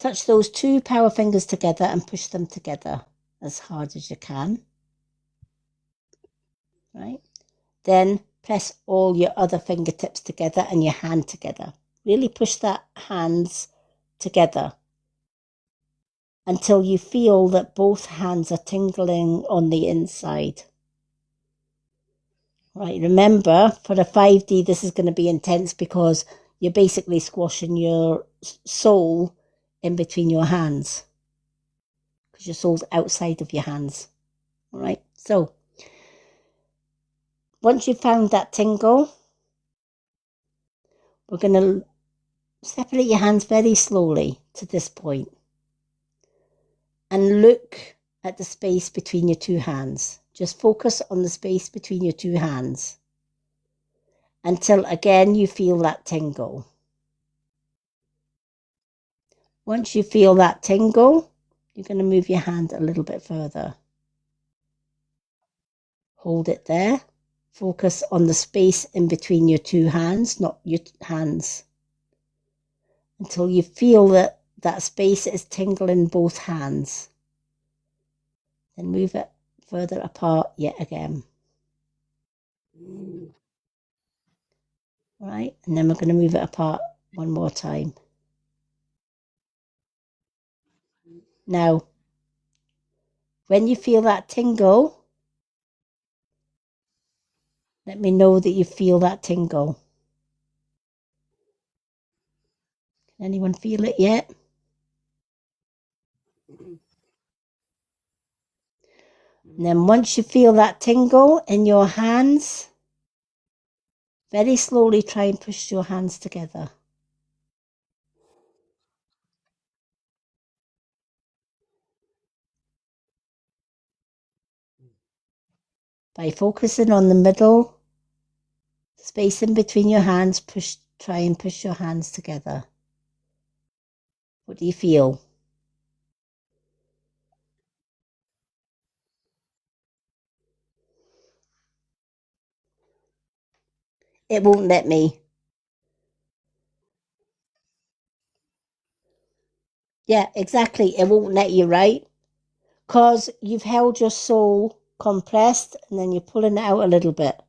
Touch those 2 power fingers together and push them together as hard as you can, right? Then press all your other fingertips together and your hand together. Really push that hands together until you feel that both hands are tingling on the inside. Right, remember, for a 5D, this is going to be intense because you're basically squashing your soul in between your hands because your soul's outside of your hands. All right, so once you've found that tingle, we're going to separate your hands very slowly to this point and look at the space between your 2 hands. Just focus on the space between your 2 hands until again you feel that tingle. Once you feel that tingle, you're going to move your hand a little bit further. Hold it there. Focus on the space in between your 2 hands, not your hands, until you feel that that space is tingling both hands. Then move it further apart yet again. Right, and then we're going to move it apart one more time. Now, when you feel that tingle, let me know that you feel that tingle. Anyone feel it yet? And then once you feel that tingle in your hands, very slowly try and push your hands together. By focusing on the middle space in between your hands, try and push your hands together. What do you feel? It won't let me. Yeah, exactly. It won't let you, right? Because you've held your soul compressed and then you're pulling it out a little bit.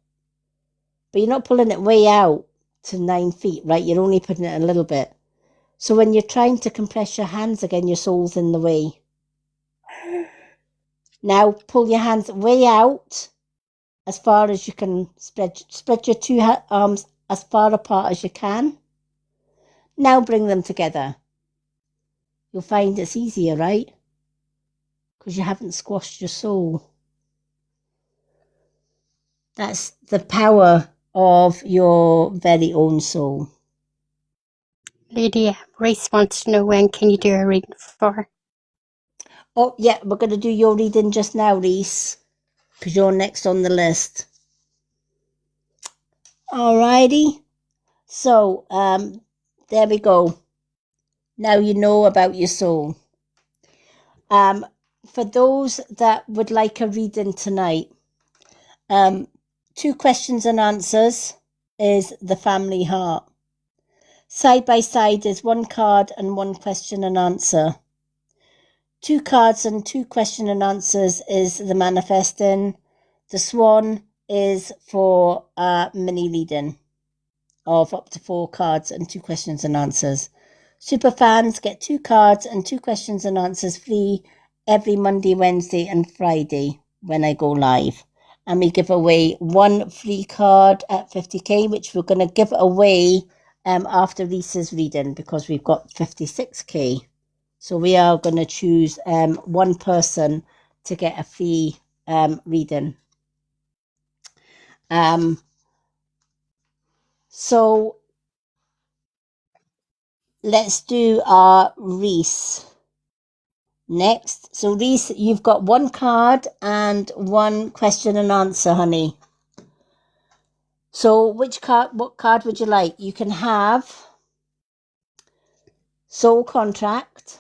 But you're not pulling it way out to 9 feet, right? You're only putting it a little bit. So when you're trying to compress your hands again, your soul's in the way. Now pull your hands way out as far as you can. Spread your two arms as far apart as you can. Now bring them together. You'll find it's easier, right? Because you haven't squashed your soul. That's the power of your very own soul. Lydia, Reese wants to know when can you do a reading for her? Oh, yeah, we're going to do your reading just now, Reese, because you're next on the list. Alrighty. So, there we go. Now you know about your soul. For those that would like a reading tonight, 2 questions and answers is the family heart. Side by side is 1 card and 1 question and answer. 2 cards and 2 question and answers is the manifesting. The swan is for a mini reading of up to 4 cards and 2 questions and answers. Super fans get 2 cards and 2 questions and answers free every Monday, Wednesday and Friday when I go live. And we give away 1 free card at 50k, which we're going to give away after Lisa's reading because we've got 56k. So we are going to choose 1 person to get a free reading. So let's do our Reese next. So Reese, you've got 1 card and 1 question and answer, honey. So what card would you like? You can have Soul Contract.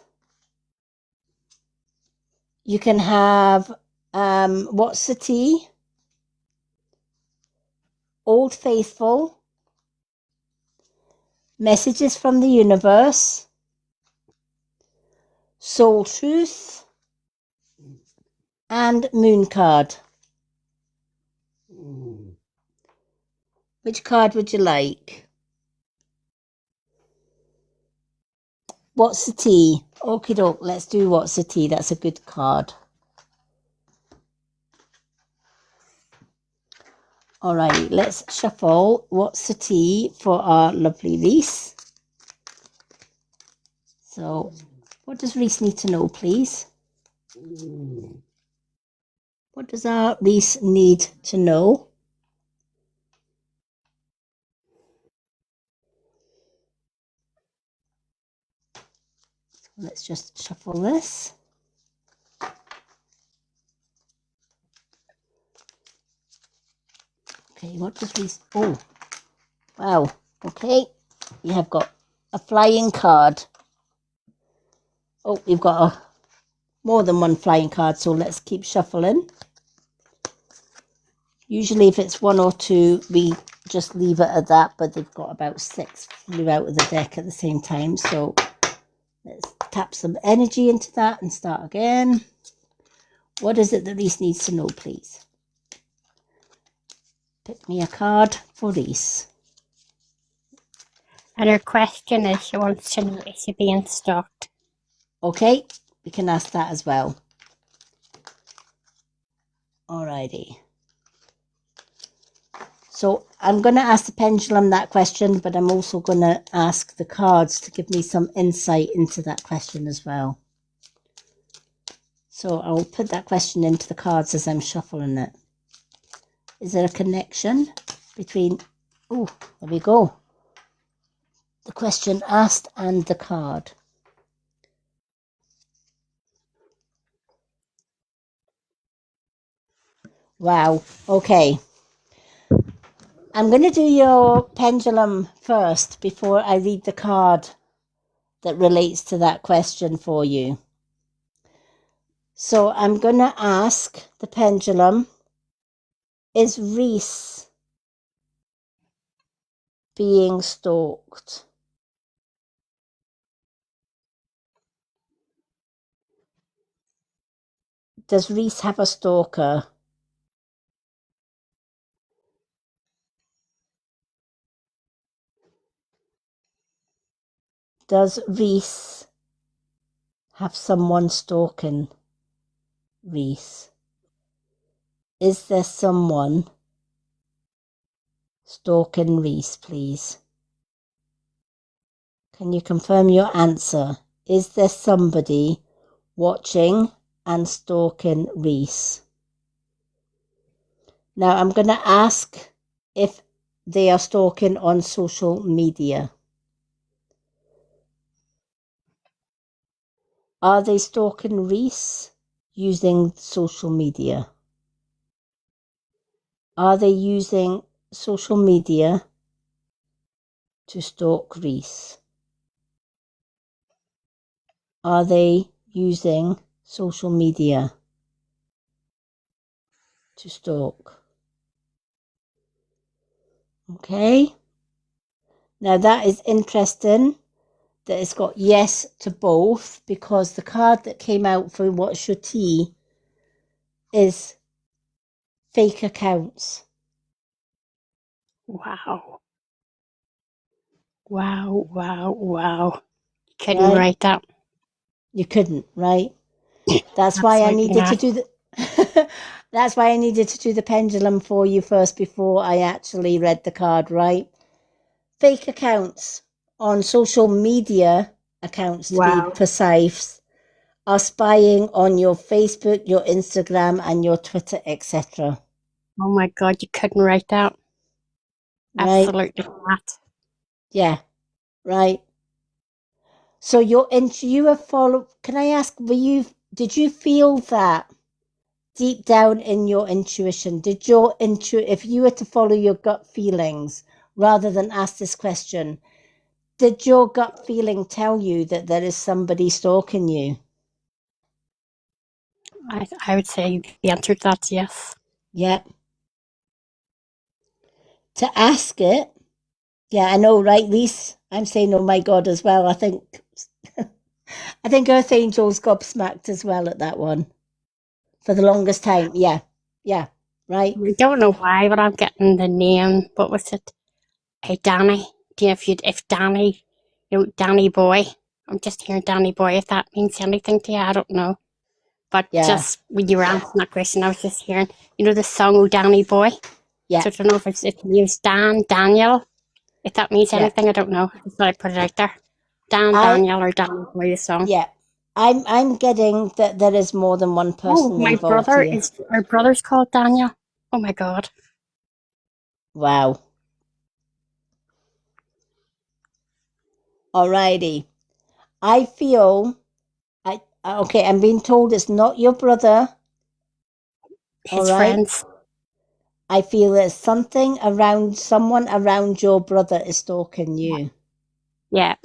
You can have What's the Tea? Old Faithful. Messages from the Universe. Soul Truth. And Moon Card. Which card would you like? What's the Tea? Okie doke, let's do What's the Tea. That's a good card. Alrighty, let's shuffle What's the Tea for our lovely Reese. So, what does Reese need to know, please? What does our Reese need to know? Let's just shuffle this. Okay, what does Reese... Oh, wow. Okay, you have got a flying card. Oh, we've got more than 1 flying card, so let's keep shuffling. Usually if it's 1 or 2, we just leave it at that, but they've got about 6 flew out of the deck at the same time, so let's tap some energy into that and start again. What is it that Reese needs to know, please? Pick me a card for Reese. And her question is, she wants to know, is she being stalked? Okay, we can ask that as well. Alrighty. So I'm going to ask the pendulum that question, but I'm also going to ask the cards to give me some insight into that question as well. So I'll put that question into the cards as I'm shuffling it. Is there a connection between, oh, there we go, the question asked and the card? Wow, okay. I'm going to do your pendulum first before I read the card that relates to that question for you. So I'm going to ask the pendulum, is Reese being stalked? Does Reese have a stalker? Does Reese have someone stalking Reese? Is there someone stalking Reese, please? Can you confirm your answer? Is there somebody watching and stalking Reese? Now I'm going to ask if they are stalking on social media. Are they stalking Reese using social media? Are they using social media to stalk Reese? Are they using social media to stalk? Okay. Now that is interesting that it's got yes to both, because the card that came out for What's Your Tea is fake accounts. Wow. Wow, wow, wow. Couldn't Right? write that. You couldn't, right? That's why I Absolutely needed to not. do the that's why I needed to do the pendulum for you first before I actually read the card, right? Fake accounts on social media accounts, to be Wow. precise, are spying on your Facebook, your Instagram, and your Twitter, etc. Oh my God, you couldn't write that. Right? Absolutely not. Yeah. Right. So you have followed. Can I ask? Did you feel that deep down in your intuition? If you were to follow your gut feelings rather than ask this question, did your gut feeling tell you that there is somebody stalking you? I would say the answer to that's yes. Yeah. To ask it, yeah, I know, right, Lise? I'm saying, oh my God, as well. I think Earth Angel's gobsmacked as well at that one for the longest time. Yeah, yeah, right. I don't know why, but I'm getting the name. What was it? Hey, Danny. Do you know if Danny, Danny Boy? I'm just hearing Danny Boy. If that means anything to you, I don't know. But Yeah, just when you were answering that question, I was just hearing, the song "Oh Danny Boy." yeah, So I don't know if it means Daniel. If that means yeah. anything, I don't know. I just thought I'd put it out there. I Daniel or Danny Boy, the song. Yeah, I'm getting that there is more than one Oh, person involved here. our brother's called Daniel. Oh my God. Wow. Alrighty. I feel okay, I'm being told it's not your brother. All His right. friends. I feel there's someone around your brother is stalking you. Yeah,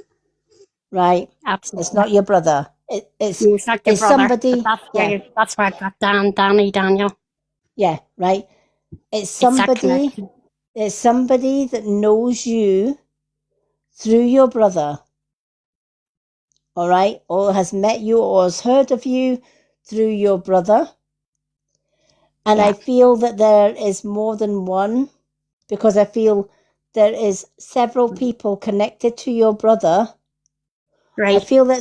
Right? It's absolutely. not your brother. It's No, it's not your it's brother, but somebody. Yeah, that's why I got Danny, Daniel. yeah, right. It's that connection. It's somebody that knows you through your brother. All right, or has met you or has heard of you through your brother. And I Yeah, feel that there is more than one, because I feel there is several people connected to your brother. I right. feel that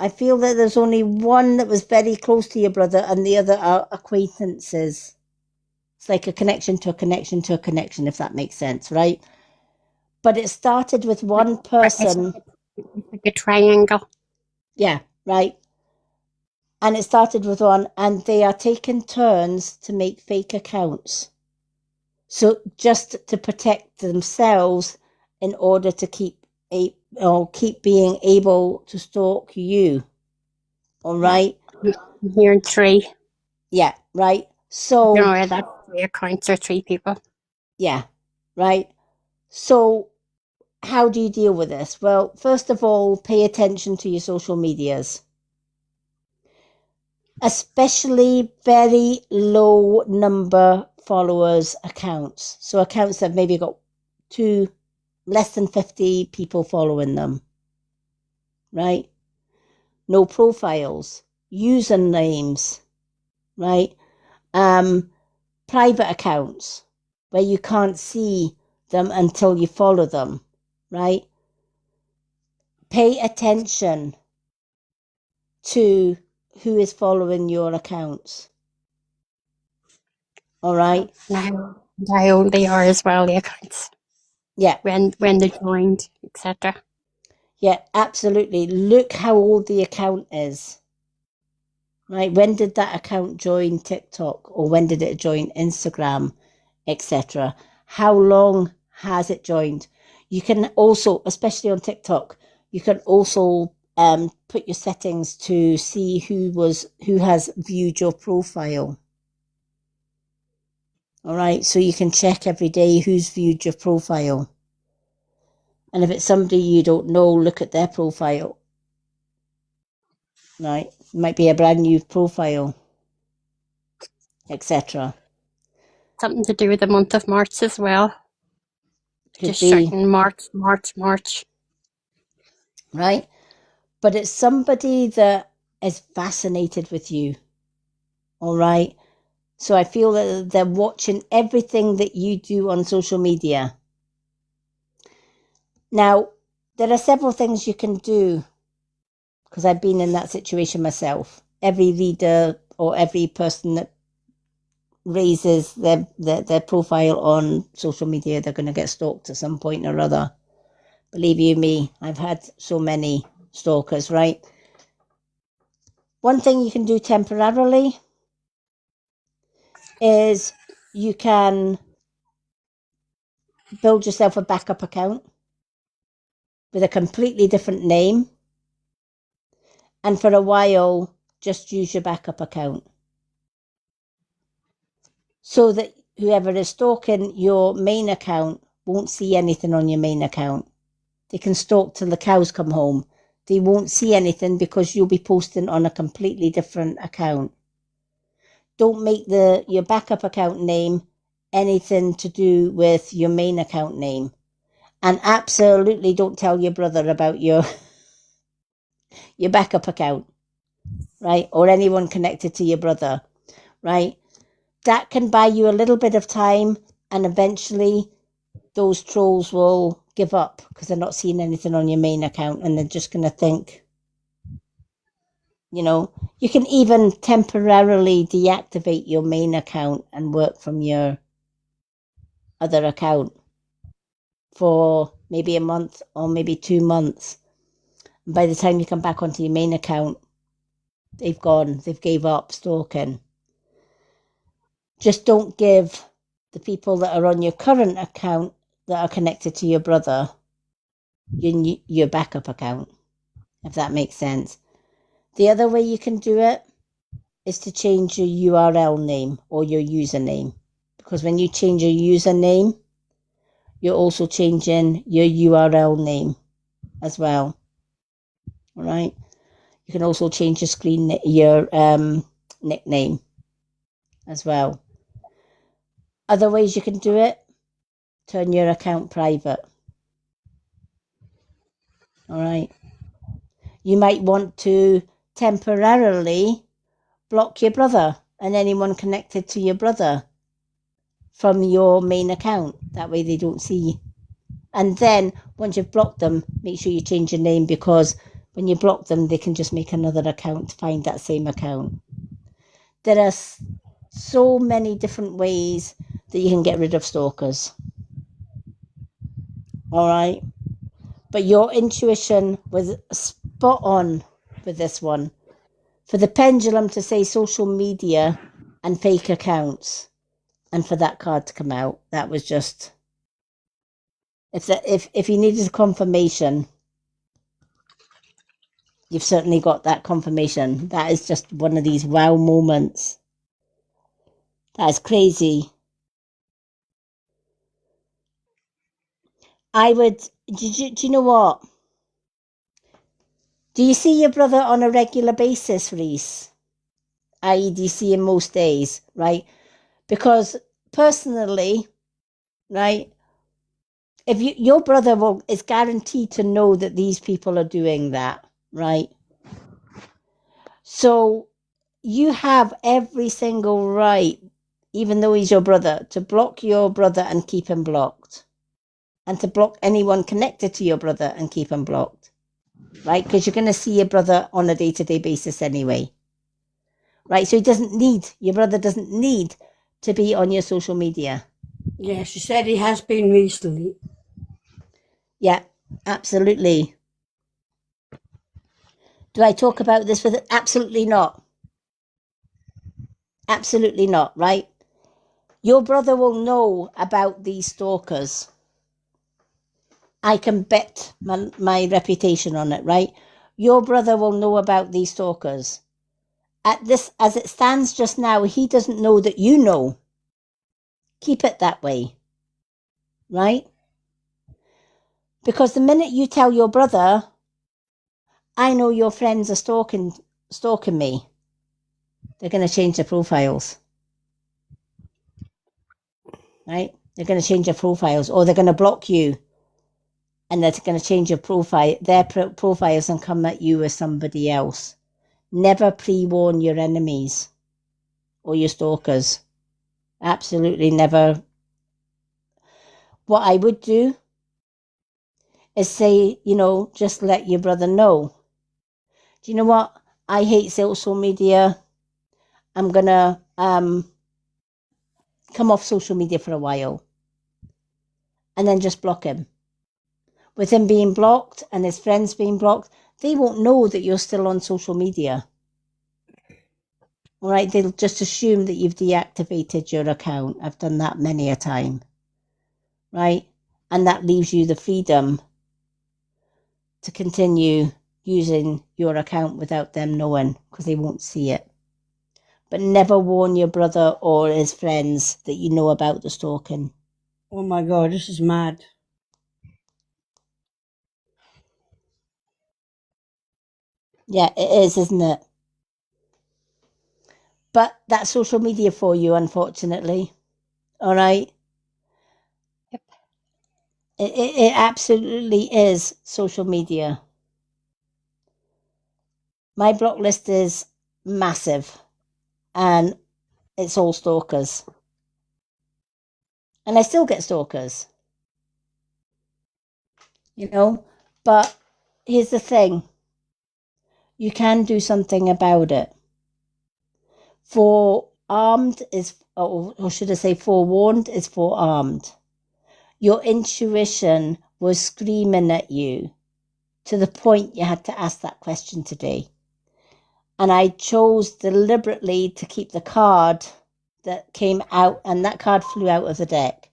I feel that there's only one that was very close to your brother and the other are acquaintances. It's like a connection to a connection to a connection, if that makes sense, right? But it started with one It's person. like a triangle. Yeah, right. And it started with one, and they are taking turns to make fake accounts. So just to protect themselves in order to keep being able to stalk you. All right. I'm hearing three. Yeah, right. You So know, that's 3 accounts or 3 people. yeah, right. So how do you deal with this? Well, first of all, pay attention to your social medias, especially very low number followers accounts. So accounts that maybe got less than 50 people following them, right? No profiles, usernames, right? Private accounts where you can't see them until you follow them, right? Pay attention to who is following your accounts. All right. And how old they are as well, the accounts. Yeah. When they joined, etc. Yeah, absolutely. Look how old the account is. Right? When did that account join TikTok, or when did it join Instagram, etc.? How long has it joined? You can also, especially on TikTok, you can also put your settings to see who has viewed your profile. All right, so you can check every day who's viewed your profile. And if it's somebody you don't know, look at their profile. Right, it might be a brand new profile, etc. Something to do with the month of March as well. Could Just be, certain March. right? But it's somebody that is fascinated with you. All right. So I feel that they're watching everything that you do on social media. Now, there are several things you can do, because I've been in that situation myself. Every reader or every person that raises their profile on social media, they're going to get stalked at some point or other. Believe you me, I've had so many stalkers, right? One thing you can do temporarily is you can build yourself a backup account with a completely different name, and for a while just use your backup account so that whoever is stalking your main account won't see anything on your main account. They can stalk till the cows come home. They won't see anything because you'll be posting on a completely different account. Don't make your backup account name anything to do with your main account name. And absolutely don't tell your brother about your backup account, right? Or anyone connected to your brother, right? That can buy you a little bit of time, and eventually those trolls will give up because they're not seeing anything on your main account, and they're just going to think, you can even temporarily deactivate your main account and work from your other account for maybe a month or maybe 2 months. And by the time you come back onto your main account, they've gave up stalking. Just don't give the people that are on your current account that are connected to your brother your backup account, if that makes sense. The other way you can do it is to change your URL name or your username, because when you change your username, you're also changing your URL name as well. All right. You can also change your nickname as well. Other ways you can do it: turn your account private. All right. You might want to temporarily block your brother and anyone connected to your brother from your main account. That way they don't see. And then once you've blocked them, make sure you change your name, because when you block them, they can just make another account to find that same account. There are so many different ways that you can get rid of stalkers. All right. But your intuition was spot on with this one. For the pendulum to say social media and fake accounts, and for that card to come out, that was just, if you needed a confirmation, you've certainly got that confirmation. That is just one of these wow moments. That is crazy. I would, do you know what? Do you see your brother on a regular basis, Reese? I.e., do you see him most days, right? Because personally, right, if your brother is guaranteed to know that these people are doing that, right? So you have every single right, even though he's your brother, to block your brother and keep him blocked, and to block anyone connected to your brother and keep him blocked, right? Because you're going to see your brother on a day-to-day basis anyway, right? So your brother doesn't need to be on your social media. Yeah, she said he has been recently. Yeah, absolutely. Do I talk about this with it? Absolutely not. Absolutely not, right? Your brother will know about these stalkers. I can bet my reputation on it, right? Your brother will know about these stalkers. As it stands just now, he doesn't know that you know. Keep it that way, right? Because the minute you tell your brother, I know your friends are stalking me, they're going to change their profiles, right? They're going to change their profiles, or they're going to block you, and they're going to change your profile, their profiles, and come at you as somebody else. Never pre-warn your enemies or your stalkers. Absolutely never. What I would do is say, just let your brother know. Do you know what? I hate social media. I'm going to come off social media for a while. And then just block him. With him being blocked and his friends being blocked, they won't know that you're still on social media. All right, they'll just assume that you've deactivated your account. I've done that many a time. Right? And that leaves you the freedom to continue using your account without them knowing, because they won't see it. But never warn your brother or his friends that you know about the stalking. Oh my God, this is mad. Yeah, it is, isn't it? But that's social media for you, unfortunately. All right? Yep. It absolutely is social media. My block list is massive, and it's all stalkers. And I still get stalkers. But here's the thing. You can do something about it. Forearmed is, or should I say forewarned is forearmed. Your intuition was screaming at you to the point you had to ask that question today. And I chose deliberately to keep the card that came out, and that card flew out of the deck.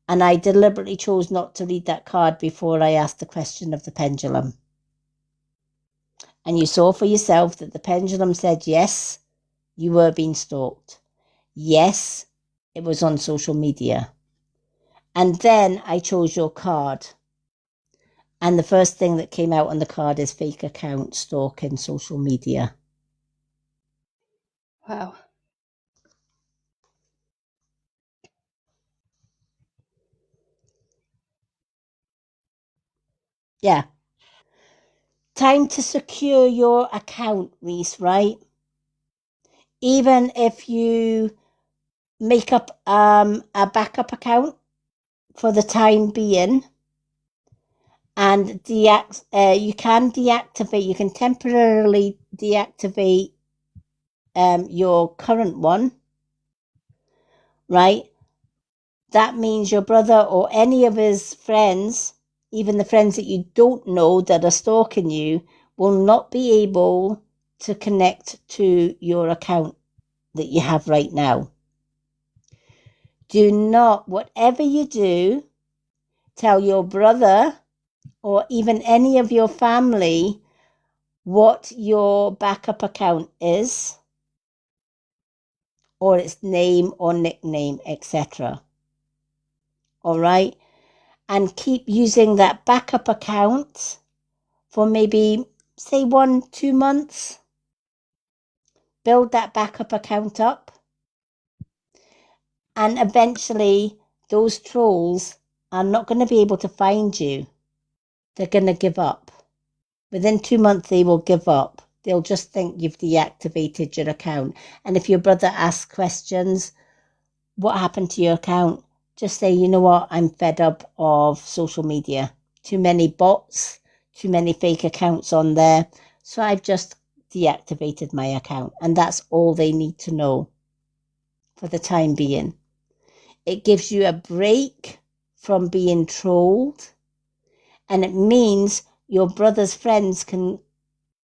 And I deliberately chose not to read that card before I asked the question of the pendulum. And you saw for yourself that the pendulum said, yes, you were being stalked. Yes, it was on social media. And then I chose your card. And the first thing that came out on the card is fake account stalking social media. Wow. Yeah. Time to secure your account, Reese, right? Even if you make up a backup account for the time being, and you can temporarily deactivate your current one, right? That means your brother or any of his friends, even the friends that you don't know that are stalking you, will not be able to connect to your account that you have right now. Do not, whatever you do, tell your brother or even any of your family what your backup account is, or its name or nickname, etc. All right? And keep using that backup account for maybe, say, 1-2 months. Build that backup account up. And eventually, those trolls are not going to be able to find you. They're going to give up. Within 2 months, they will give up. They'll just think you've deactivated your account. And if your brother asks questions, what happened to your account? Just say, you know what, I'm fed up of social media. Too many bots, too many fake accounts on there. So I've just deactivated my account. And that's all they need to know for the time being. It gives you a break from being trolled. And it means your brother's friends can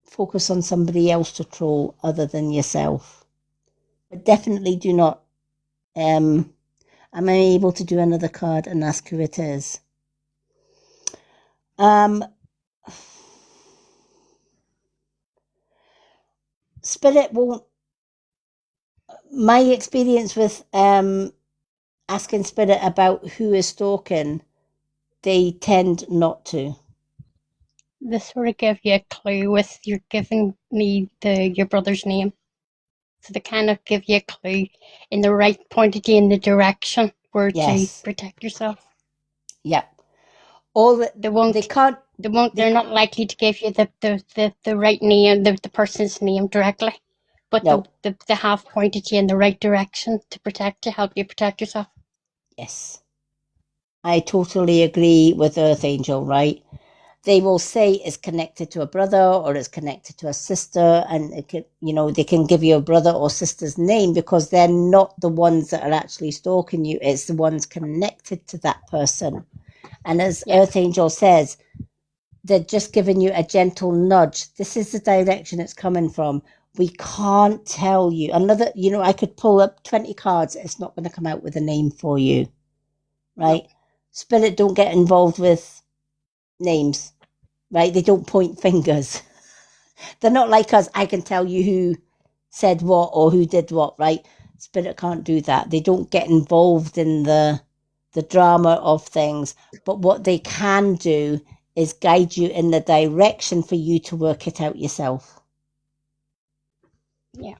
focus on somebody else to troll other than yourself. But definitely do not. Am I able to do another card and ask who it is? Spirit won't. My experience with asking Spirit about who is stalking, they tend not to. This sort of give you a clue with you're giving me your brother's name. So they kind of give you a clue in the right, pointed you in the direction where to protect yourself. Yeah. All that they won't. They can't. They're not likely to give you the right name, the person's name directly. But No. they have pointed you in the right direction to protect you, help you protect yourself. Yes. I totally agree with Earth Angel, right? They will say it's connected to a brother or it's connected to a sister, and it can, they can give you a brother or sister's name because they're not the ones that are actually stalking you. It's the ones connected to that person. And as Earth Angel says, they're just giving you a gentle nudge. This is the direction it's coming from. We can't tell you. I could pull up 20 cards. It's not going to come out with a name for you, right? No. Spirit don't get involved with names, right? They don't point fingers. They're not like us. I can tell you who said what or who did what, right? Spirit can't do that. They don't get involved in the drama of things. But what they can do is guide you in the direction for you to work it out yourself. Yeah.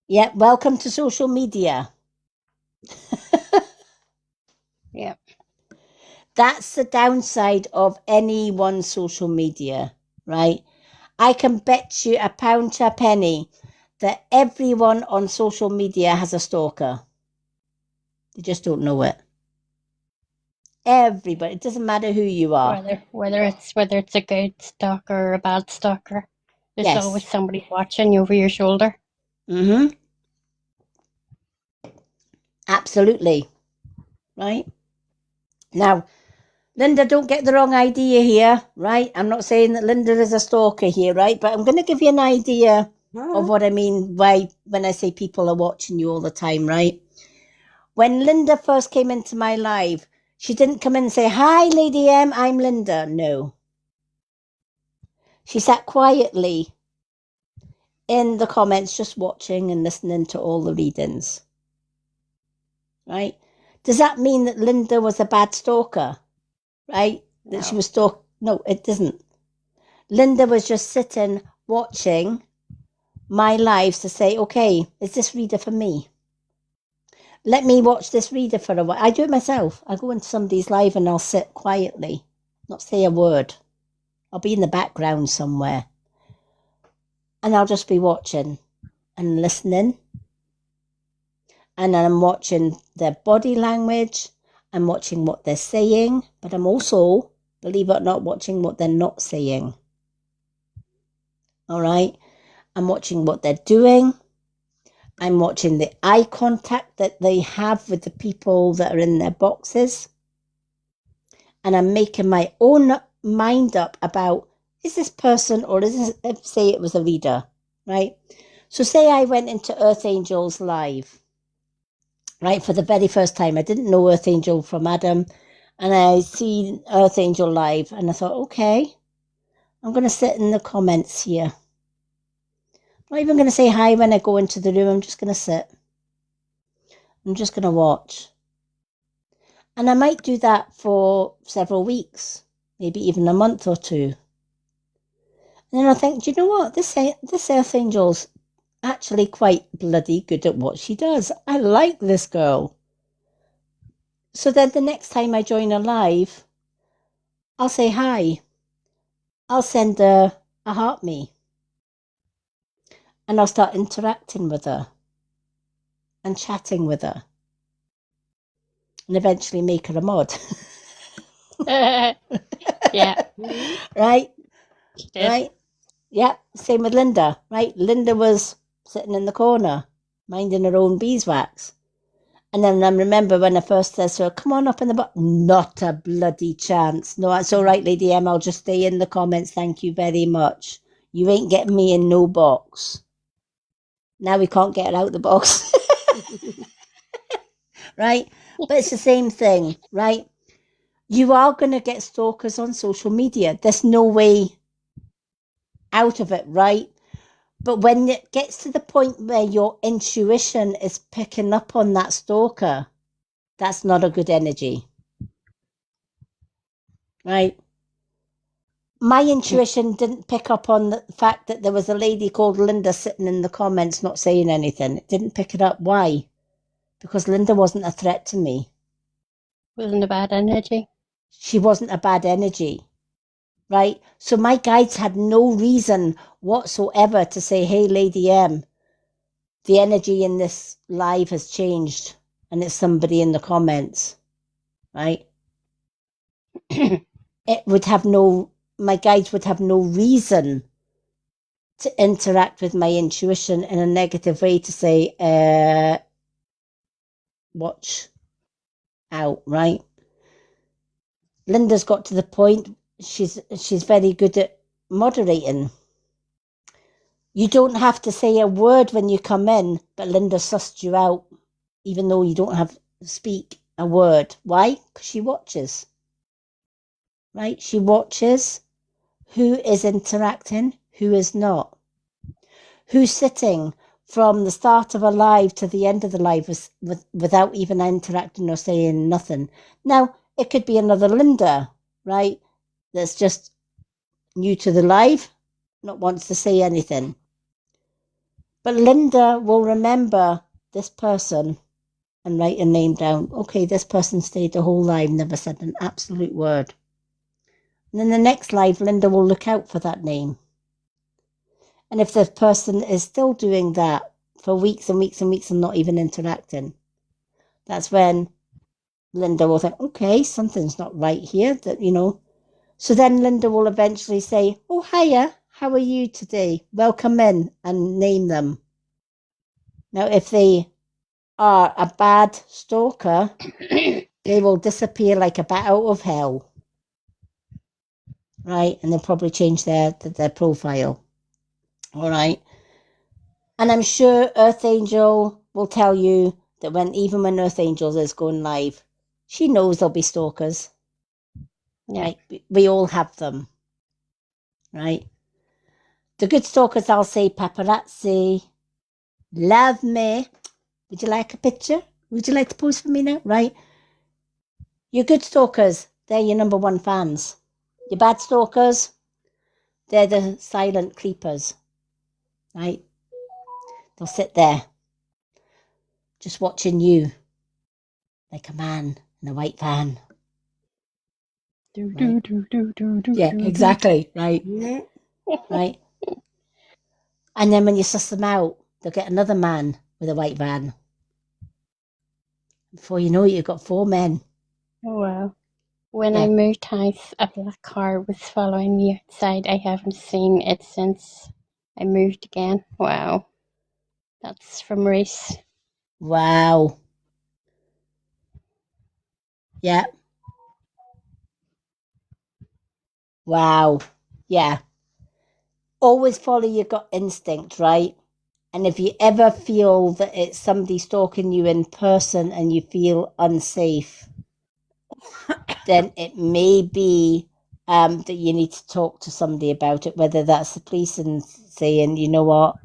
Yeah, welcome to social media. Yeah. That's the downside of anyone's social media, right? I can bet you a pound to a penny that everyone on social media has a stalker. They just don't know it. Everybody. It doesn't matter who you are. Whether it's a good stalker or a bad stalker, there's always somebody watching you over your shoulder. Mm-hmm. Absolutely. Right? Now, Linda, don't get the wrong idea here, right? I'm not saying that Linda is a stalker here, right? But I'm going to give you an idea of what I mean when I say people are watching you all the time, right? When Linda first came into my live, she didn't come in and say, "Hi, Lady M, I'm Linda." No. She sat quietly in the comments, just watching and listening to all the readings. Right? Does that mean that Linda was a bad stalker? Right? No. That she was stalking? No, it doesn't. Linda was just sitting, watching my lives to say, okay, is this reader for me? Let me watch this reader for a while. I do it myself. I go into somebody's live and I'll sit quietly, not say a word. I'll be in the background somewhere. And I'll just be watching and listening. And I'm watching their body language. I'm watching what they're saying. But I'm also, believe it or not, watching what they're not saying. All right? I'm watching what they're doing. I'm watching the eye contact that they have with the people that are in their boxes. And I'm making my own mind up about, is this person or is this, say it was a reader, right? So say I went into Earth Angels live, right, for the very first time. I didn't know Earth Angel from Adam. And I see Earth Angel live. And I thought, okay, I'm going to sit in the comments here. I'm not even going to say hi when I go into the room. I'm just going to sit. I'm just going to watch. And I might do that for several weeks, maybe even a month or two. And then I think, do you know what? This Earth Angel's actually quite bloody good at what she does. I like this girl. So then the next time I join her live, I'll say hi. I'll send her a heart me. And I'll start interacting with her and chatting with her. And eventually make her a mod. Yeah. Right? She did. Right? Yeah, same with Linda, right? Linda was sitting in the corner, minding her own beeswax. And then I remember when I first said to her, come on up in the box. Not a bloody chance. No, it's all right, Lady M. I'll just stay in the comments. Thank you very much. You ain't getting me in no box. Now we can't get her out the box. Right? But it's the same thing, right? You are going to get stalkers on social media. There's no way out of it, right? But when it gets to the point where your intuition is picking up on that stalker, that's not a good energy. Right? My intuition didn't pick up on the fact that there was a lady called Linda sitting in the comments not saying anything. It didn't pick it up. Why? Because Linda wasn't a threat to me. Wasn't a bad energy. She wasn't a bad energy. Right? So my guides had no reason whatsoever to say, hey, Lady M, the energy in this live has changed and it's somebody in the comments. Right? It would have my guides would have no reason to interact with my intuition in a negative way to say, watch out, right? Linda's got to the point, she's very good at moderating. You don't have to say a word when you come in, but Linda sussed you out, even though you don't have to speak a word. Why? Because she watches. Right? She watches who is interacting, who is not. Who's sitting from the start of a live to the end of the live without even interacting or saying nothing. Now, it could be another Linda, right? That's just new to the live, not wants to say anything. But Linda will remember this person and write a name down. Okay, this person stayed the whole live, never said an absolute word. And then the next live, Linda will look out for that name. And if the person is still doing that for weeks and weeks and weeks and not even interacting, that's when Linda will think, okay, something's not right here, that, you know. So then Linda will eventually say, oh, hiya, how are you today? Welcome in, and name them. Now, if they are a bad stalker, they will disappear like a bat out of hell. Right? And they'll probably change their profile. All right. And I'm sure Earth Angel will tell you that even when Earth Angel is going live, she knows there'll be stalkers. Yeah. Right? We all have them. Right? The good stalkers, I'll say, paparazzi, love me. Would you like a picture? Would you like to pose for me now? Right? Your good stalkers, they're your number one fans. Your bad stalkers, they're the silent creepers. Right? They'll sit there just watching you like a man in a white van. Right? Yeah, exactly. Right. Right. And then when you suss them out, they'll get another man with a white van. Before you know it, you've got 4 men. Oh, wow. When Yeah. I moved house, a black car was following me outside. I haven't seen it since. I moved again. Wow. That's from Reese. Wow. Yeah. Wow. Yeah. Always follow your gut instinct, right? And if you ever feel that it's somebody stalking you in person and you feel unsafe, then it may be that you need to talk to somebody about it, whether that's the police and saying, you know what,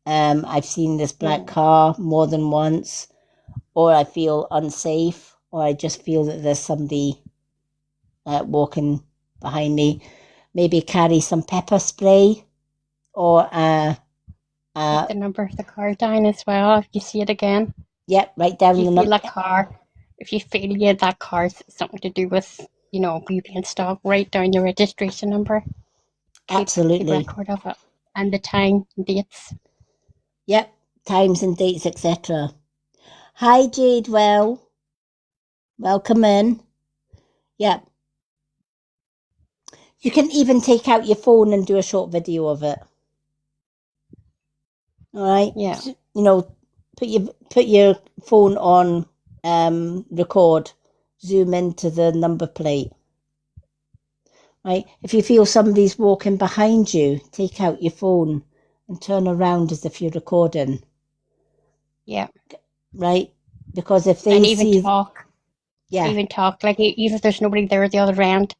I've seen this black car more than once, or I feel unsafe, or I just feel that there's somebody walking behind me. Maybe carry some pepper spray or Write the number of the car down as well if you see it again. Yep, write down If the you feel number. a car, if you feel that car's something to do with, you being stalked, write down the registration number. Keep Absolutely. record of it and the time and dates. Yep, times and dates, etc. Hi, Jade. Well, welcome in. Yep. You can even take out your phone and do a short video of it. All right. Yeah. Put your phone on record. Zoom into the number plate. Right. If you feel somebody's walking behind you, take out your phone and turn around as if you're recording. Yeah. Right. Because if they and even see, talk, yeah, even talk, like even if there's nobody there at the other end,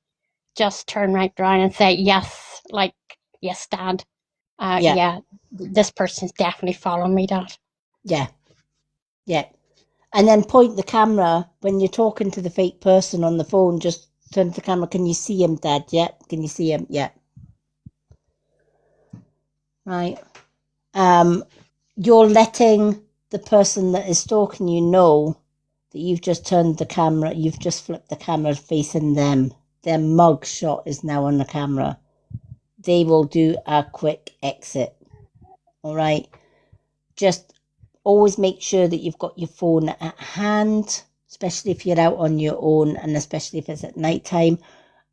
just turn right around and say yes, like yes, Dad. Yeah. Yeah, this person's definitely following me, Dad. yeah, yeah. And then point the camera when you're talking to the fake person on the phone. Just turn to the camera. Can you see him, Dad? Yeah. Can you see him? Yeah. Right. You're letting the person that is stalking you know that you've just turned the camera, you've just flipped the camera facing them. Their mug shot is now on the camera. They will do a quick exit. All right. Just always make sure that you've got your phone at hand, especially if you're out on your own and especially if it's at nighttime.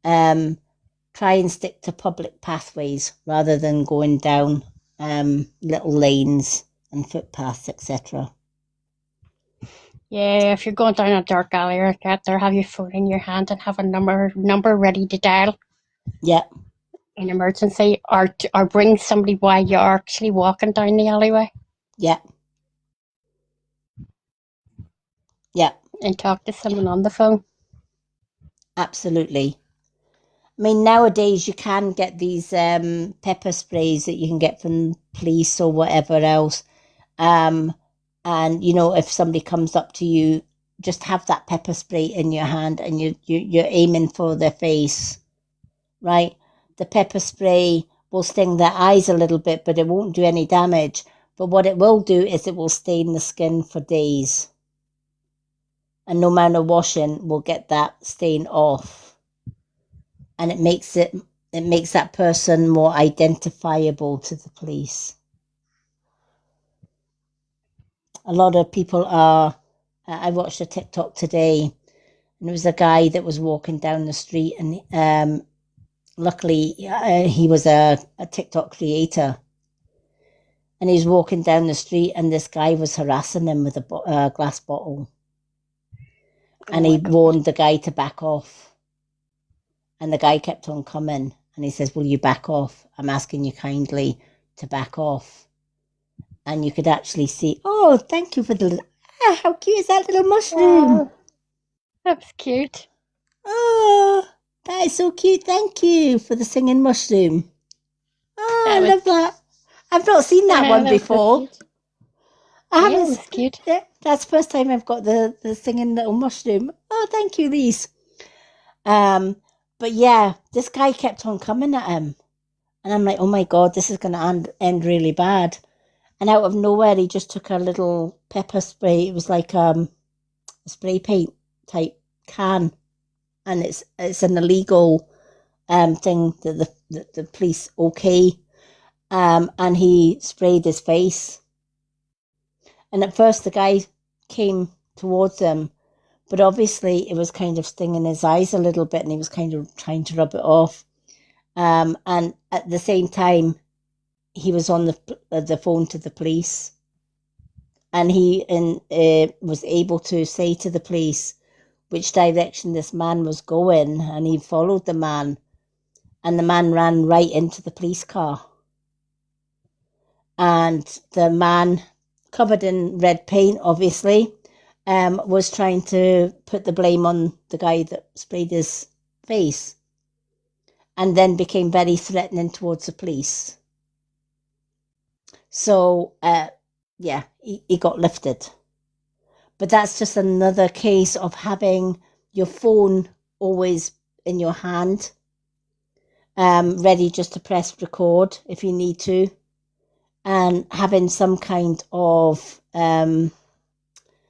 Try and stick to public pathways rather than going down little lanes and footpaths, etc. Yeah, if you're going down a dark alley or that, there, have your phone in your hand and have a number ready to dial Yeah, in emergency, or bring somebody while you're actually walking down the alleyway yeah, yeah, and talk to someone on the phone. absolutely. I mean, nowadays you can get these pepper sprays that you can get from police or whatever else. And, if somebody comes up to you, just have that pepper spray in your hand and you're aiming for their face, right? The pepper spray will sting their eyes a little bit, but it won't do any damage. But what it will do is it will stain the skin for days. And no matter washing, will get that stain off. And it makes that person more identifiable to the police. A lot of people are. I watched a TikTok today, and it was a guy that was walking down the street, and luckily he was a TikTok creator, and he was walking down the street, and this guy was harassing him with a glass bottle, and he warned the guy to back off, and the guy kept on coming, and he says, "Will you back off? I'm asking you kindly to back off." And you could actually see, oh, thank you for how cute is that little mushroom? Wow. That was cute. Oh, that is so cute. Thank you for the singing mushroom. Oh, I love that. I've not seen that one before. I haven't. It's cute. That's the first time I've got the singing little mushroom. Oh, thank you, Lise. But yeah, this guy kept on coming at him. And I'm like, oh my God, this is going to end really bad. And out of nowhere, he just took a little pepper spray. It was like a spray paint type can. And it's an illegal thing that the police okay. And he sprayed his face. And at first, the guy came towards him. But obviously, it was kind of stinging his eyes a little bit. And he was kind of trying to rub it off. And at the same time, he was on the phone to the police, and he was able to say to the police which direction this man was going, and he followed the man, and the man ran right into the police car. And the man, covered in red paint, obviously, was trying to put the blame on the guy that sprayed his face, and then became very threatening towards the police. So, he got lifted. But that's just another case of having your phone always in your hand, ready just to press record if you need to, and having some kind of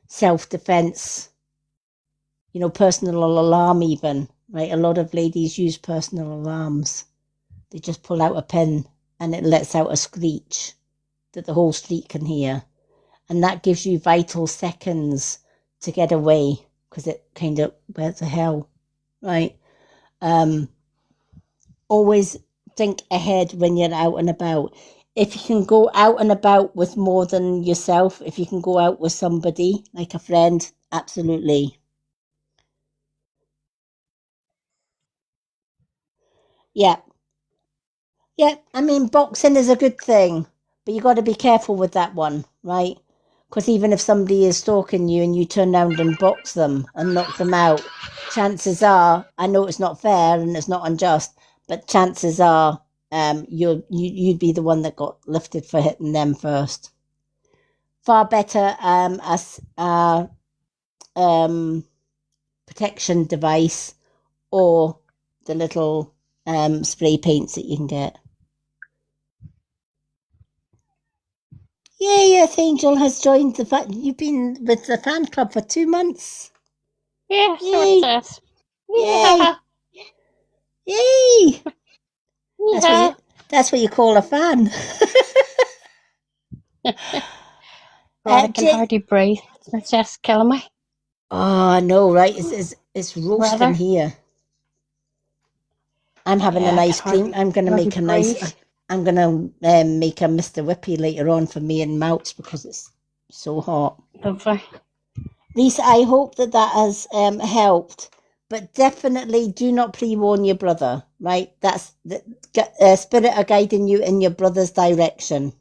self-defense, personal alarm even, right? A lot of ladies use personal alarms. They just pull out a pin and it lets out a screech that the whole street can hear. And that gives you vital seconds to get away, because it kind of, where the hell, right? Always think ahead when you're out and about. If you can go out and about with more than yourself, if you can go out with somebody, like a friend, absolutely. Yeah. Yeah, I mean, boxing is a good thing, but you got to be careful with that one, right? Because even if somebody is stalking you and you turn around and box them and knock them out, chances are, I know it's not fair and it's not unjust, but chances are you'd be the one that got lifted for hitting them first. Far better as a protection device, or the little spray paints that you can get. Yay, Earth Angel has joined the fan. You've been with the fan club for 2 months. Yeah, so Yay. it says. Yay! Yay! Yeah. That's what you call a fan. God, I can hardly breathe. It's just killing me. Oh, I know, right? It's roasting Weather. here. I'm having an ice cream. I'm gonna make a nice. I'm gonna make a Mr. Whippy later on for me and Mouts because it's so hot. Lovely. Lisa, I hope that has helped. But definitely do not pre-warn your brother, right? That's the spirit are guiding you in your brother's direction.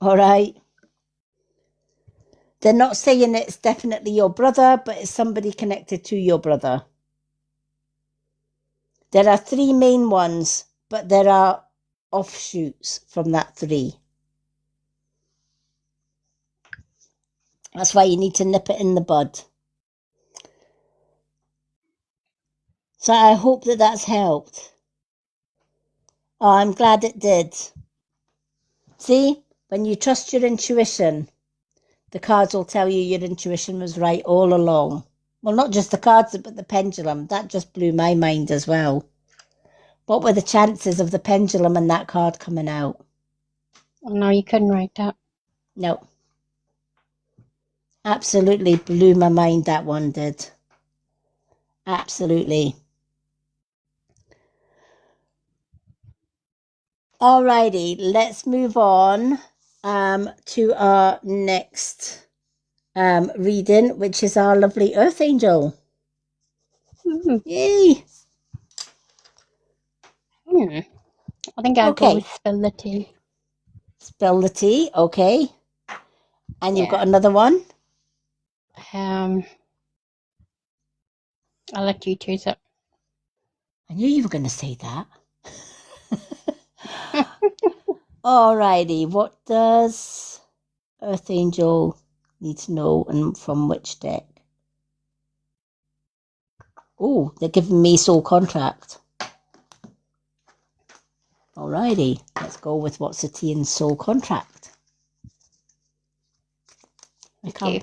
All right? They're not saying it's definitely your brother, but it's somebody connected to your brother. There are 3 main ones, but there are offshoots from that 3. That's why you need to nip it in the bud. So I hope that that's helped. Oh, I'm glad it did. See, when you trust your intuition, the cards will tell you your intuition was right all along. Well, not just the cards, but the pendulum. That just blew my mind as well. What were the chances of the pendulum and that card coming out? Oh, no, you couldn't write that. No. Absolutely blew my mind, that one did. Absolutely. Alrighty, let's move on to our next reading, which is our lovely Earth Angel. Yay! I think I'll go with Spill the Tea. Spill the tea, okay. And you've got another one? I'll let you choose it. I knew you were going to say that. Alrighty, what does Earth Angel need to know, and from which deck? Oh, they're giving me Soul Contract. Alrighty, let's go with what's the tea in Soul Contract. I'm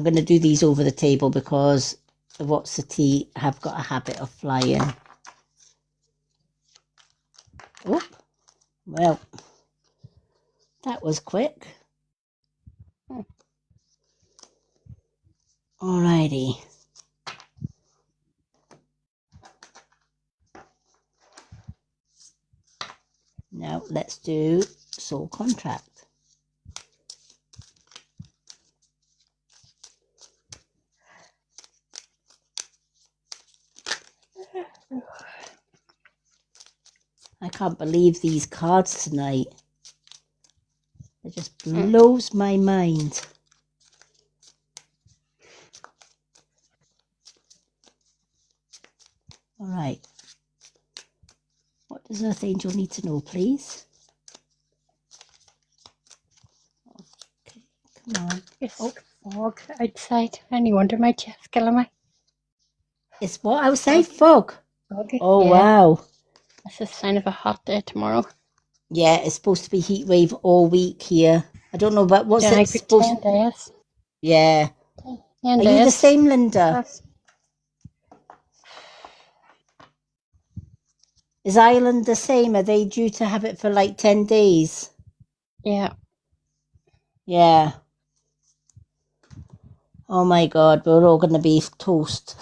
going to do these over the table because the what's the tea have got a habit of flying. Oh, well, that was quick. Alrighty. Now let's do soul contract. I can't believe these cards tonight. It just blows my mind. All right. What does Earth Angel need to know, please? Okay, come on. It's fog outside. Any wonder my chest killing me. It's what outside? Fog. Foggy. Oh, Yeah. wow. That's a sign of a hot day tomorrow. Yeah, it's supposed to be heat wave all week here. I don't know, but what's Yeah, it for supposed 10 days. Yeah. 10 Are days. you the same, Linda? That's- Is Ireland the same? Are they due to have it for like 10 days? Yeah. Yeah. Oh my God, we're all going to be toast.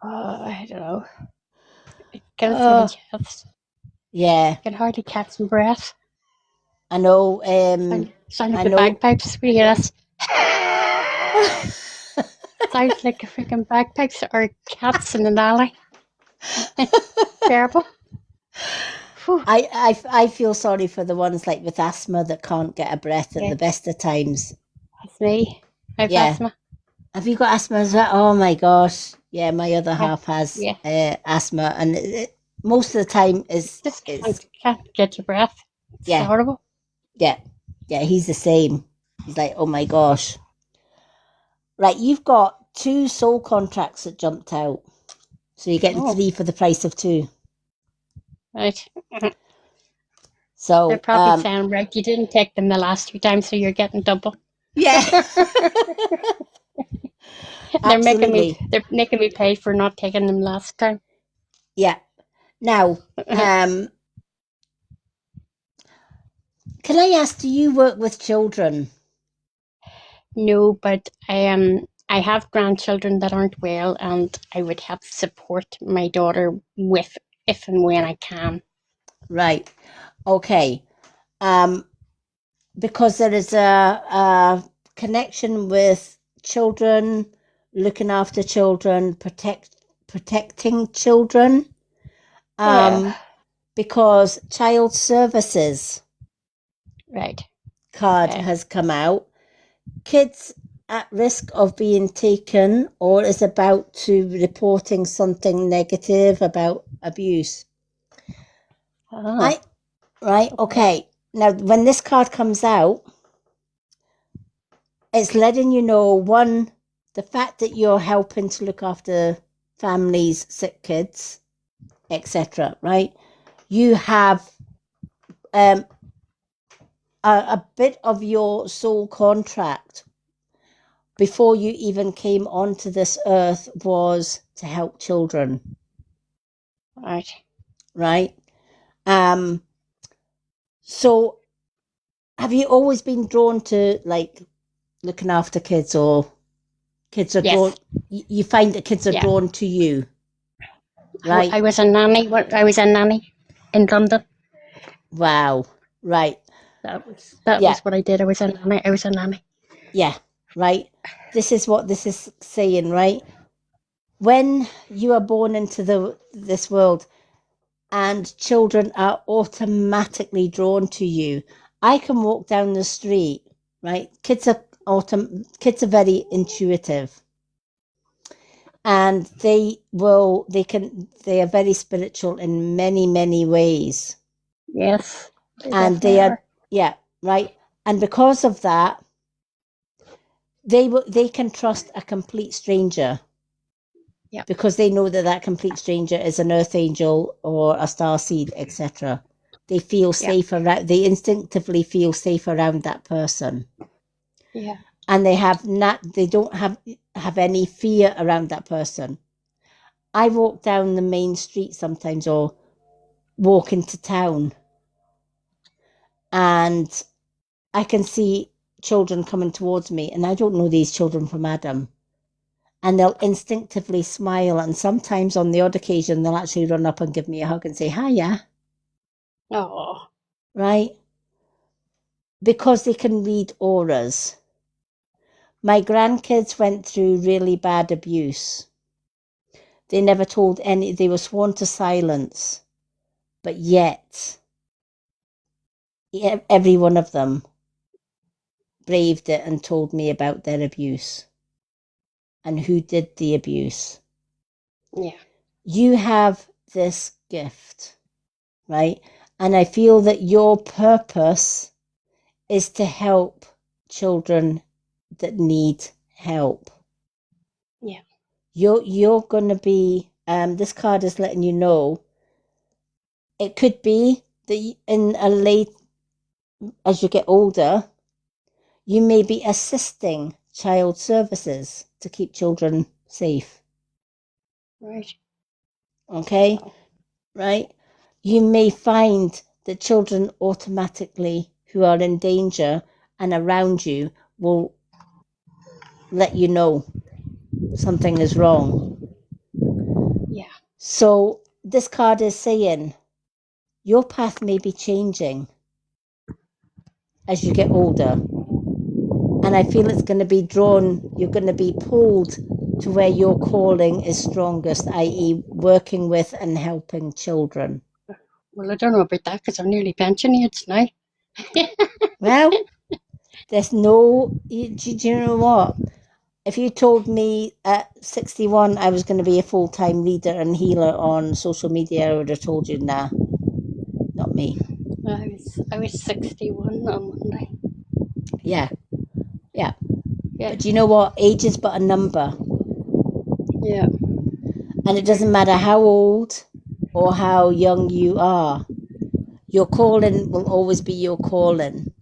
I don't know. It kills Oh. my chest. Yeah, I can hardly catch my breath. I know. Sound I of the know. bagpipes. We hear this. Sounds like a freaking bagpipes or cats in an alley. Terrible. Phew. I feel sorry for the ones like with asthma that can't get a breath at Yeah. the best of times. That's me. I have Yeah. asthma. Have you got asthma as well? Oh my gosh. Yeah, my other half has Yeah. asthma, and most of the time Just it's can't get your breath. It's Yeah. horrible. yeah, he's the same. He's like, oh my gosh. Right, you've got 2 soul contracts that jumped out. So you're getting 3 for the price of 2. Right. So They're probably saying, right, you didn't take them the last 2 times, so you're getting double. yeah. They're Absolutely. making me pay for not taking them last time. Yeah. Now, can I ask, do you work with children? No, but I have grandchildren that aren't well, and I would help support my daughter with if and when I can. Right. Okay. Because there is a connection with children, looking after children, protecting children. Because child services Right. card Okay. has come out. Kids at risk of being taken or is about to reporting something negative about abuse. Oh. Right, okay. Now, when this card comes out, it's letting you know, one, the fact that you're helping to look after families, sick kids, etc., right? You have a bit of your soul contract before you even came onto this earth was to help children, Right. right? So have you always been drawn to like looking after kids, or kids are Yes. drawn, you find that kids are Yeah. drawn to you, right? I was a nanny. I was a nanny in London. Wow. Right. That was Yeah. what I did. I was a nanny. Yeah, right. This is what this is saying, right? When you are born into this world and children are automatically drawn to you. I can walk down the street, right? Kids are very intuitive. And they are very spiritual in many, many ways. Yes. And they are, yeah, right. And because of that, they can trust a complete stranger. Yeah. Because they know that complete stranger is an earth angel or a star seed, etc. They feel safe around. They instinctively feel safe around that person. Yeah. And they don't have any fear around that person. I walk down the main street sometimes or walk into town, and I can see children coming towards me, and I don't know these children from Adam. And they'll instinctively smile, and sometimes on the odd occasion they'll actually run up and give me a hug and say hiya. Oh, right? Because they can read auras. My grandkids went through really bad abuse. They never told any, they were sworn to silence, but yet every one of them braved it and told me about their abuse and who did the abuse. yeah. You have this gift, right? And I feel that your purpose is to help children that need help. Yeah. You're going to be, this card is letting you know, it could be that in a late, as you get older, you may be assisting child services to keep children safe. Right. Okay? Oh, Right? You may find that children automatically who are in danger and around you will let you know something is wrong. yeah. So this card is saying your path may be changing as you get older. And I feel it's going to be drawn, you're going to be pulled to where your calling is strongest, i.e., working with and helping children. Well, I don't know about that because I'm nearly pension age now. Well, there's no, do you know what? If you told me at 61 I was going to be a full-time leader and healer on social media, I would have told you, nah, not me. I was 61 on Monday. Yeah, yeah. Yeah. But you know what? Age is but a number. Yeah. And it doesn't matter how old or how young you are. Your calling will always be your calling.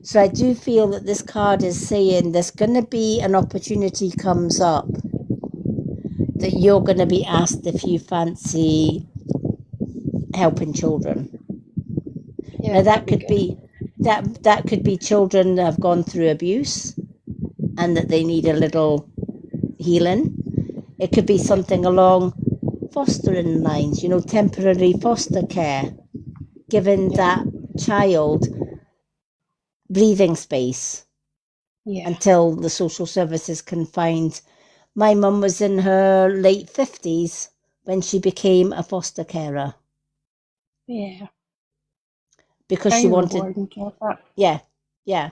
So I do feel that this card is saying there's going to be an opportunity comes up that you're going to be asked if you fancy helping children. Yeah. Now that that'd be could good. be that could be children that have gone through abuse and that they need a little healing. It could be something along fostering lines, temporary foster care, giving Yeah. that child breathing space Yeah. until the social services can find. My mum was in her late 50s when she became a foster carer Yeah. because she Very wanted, rewarding job that. yeah.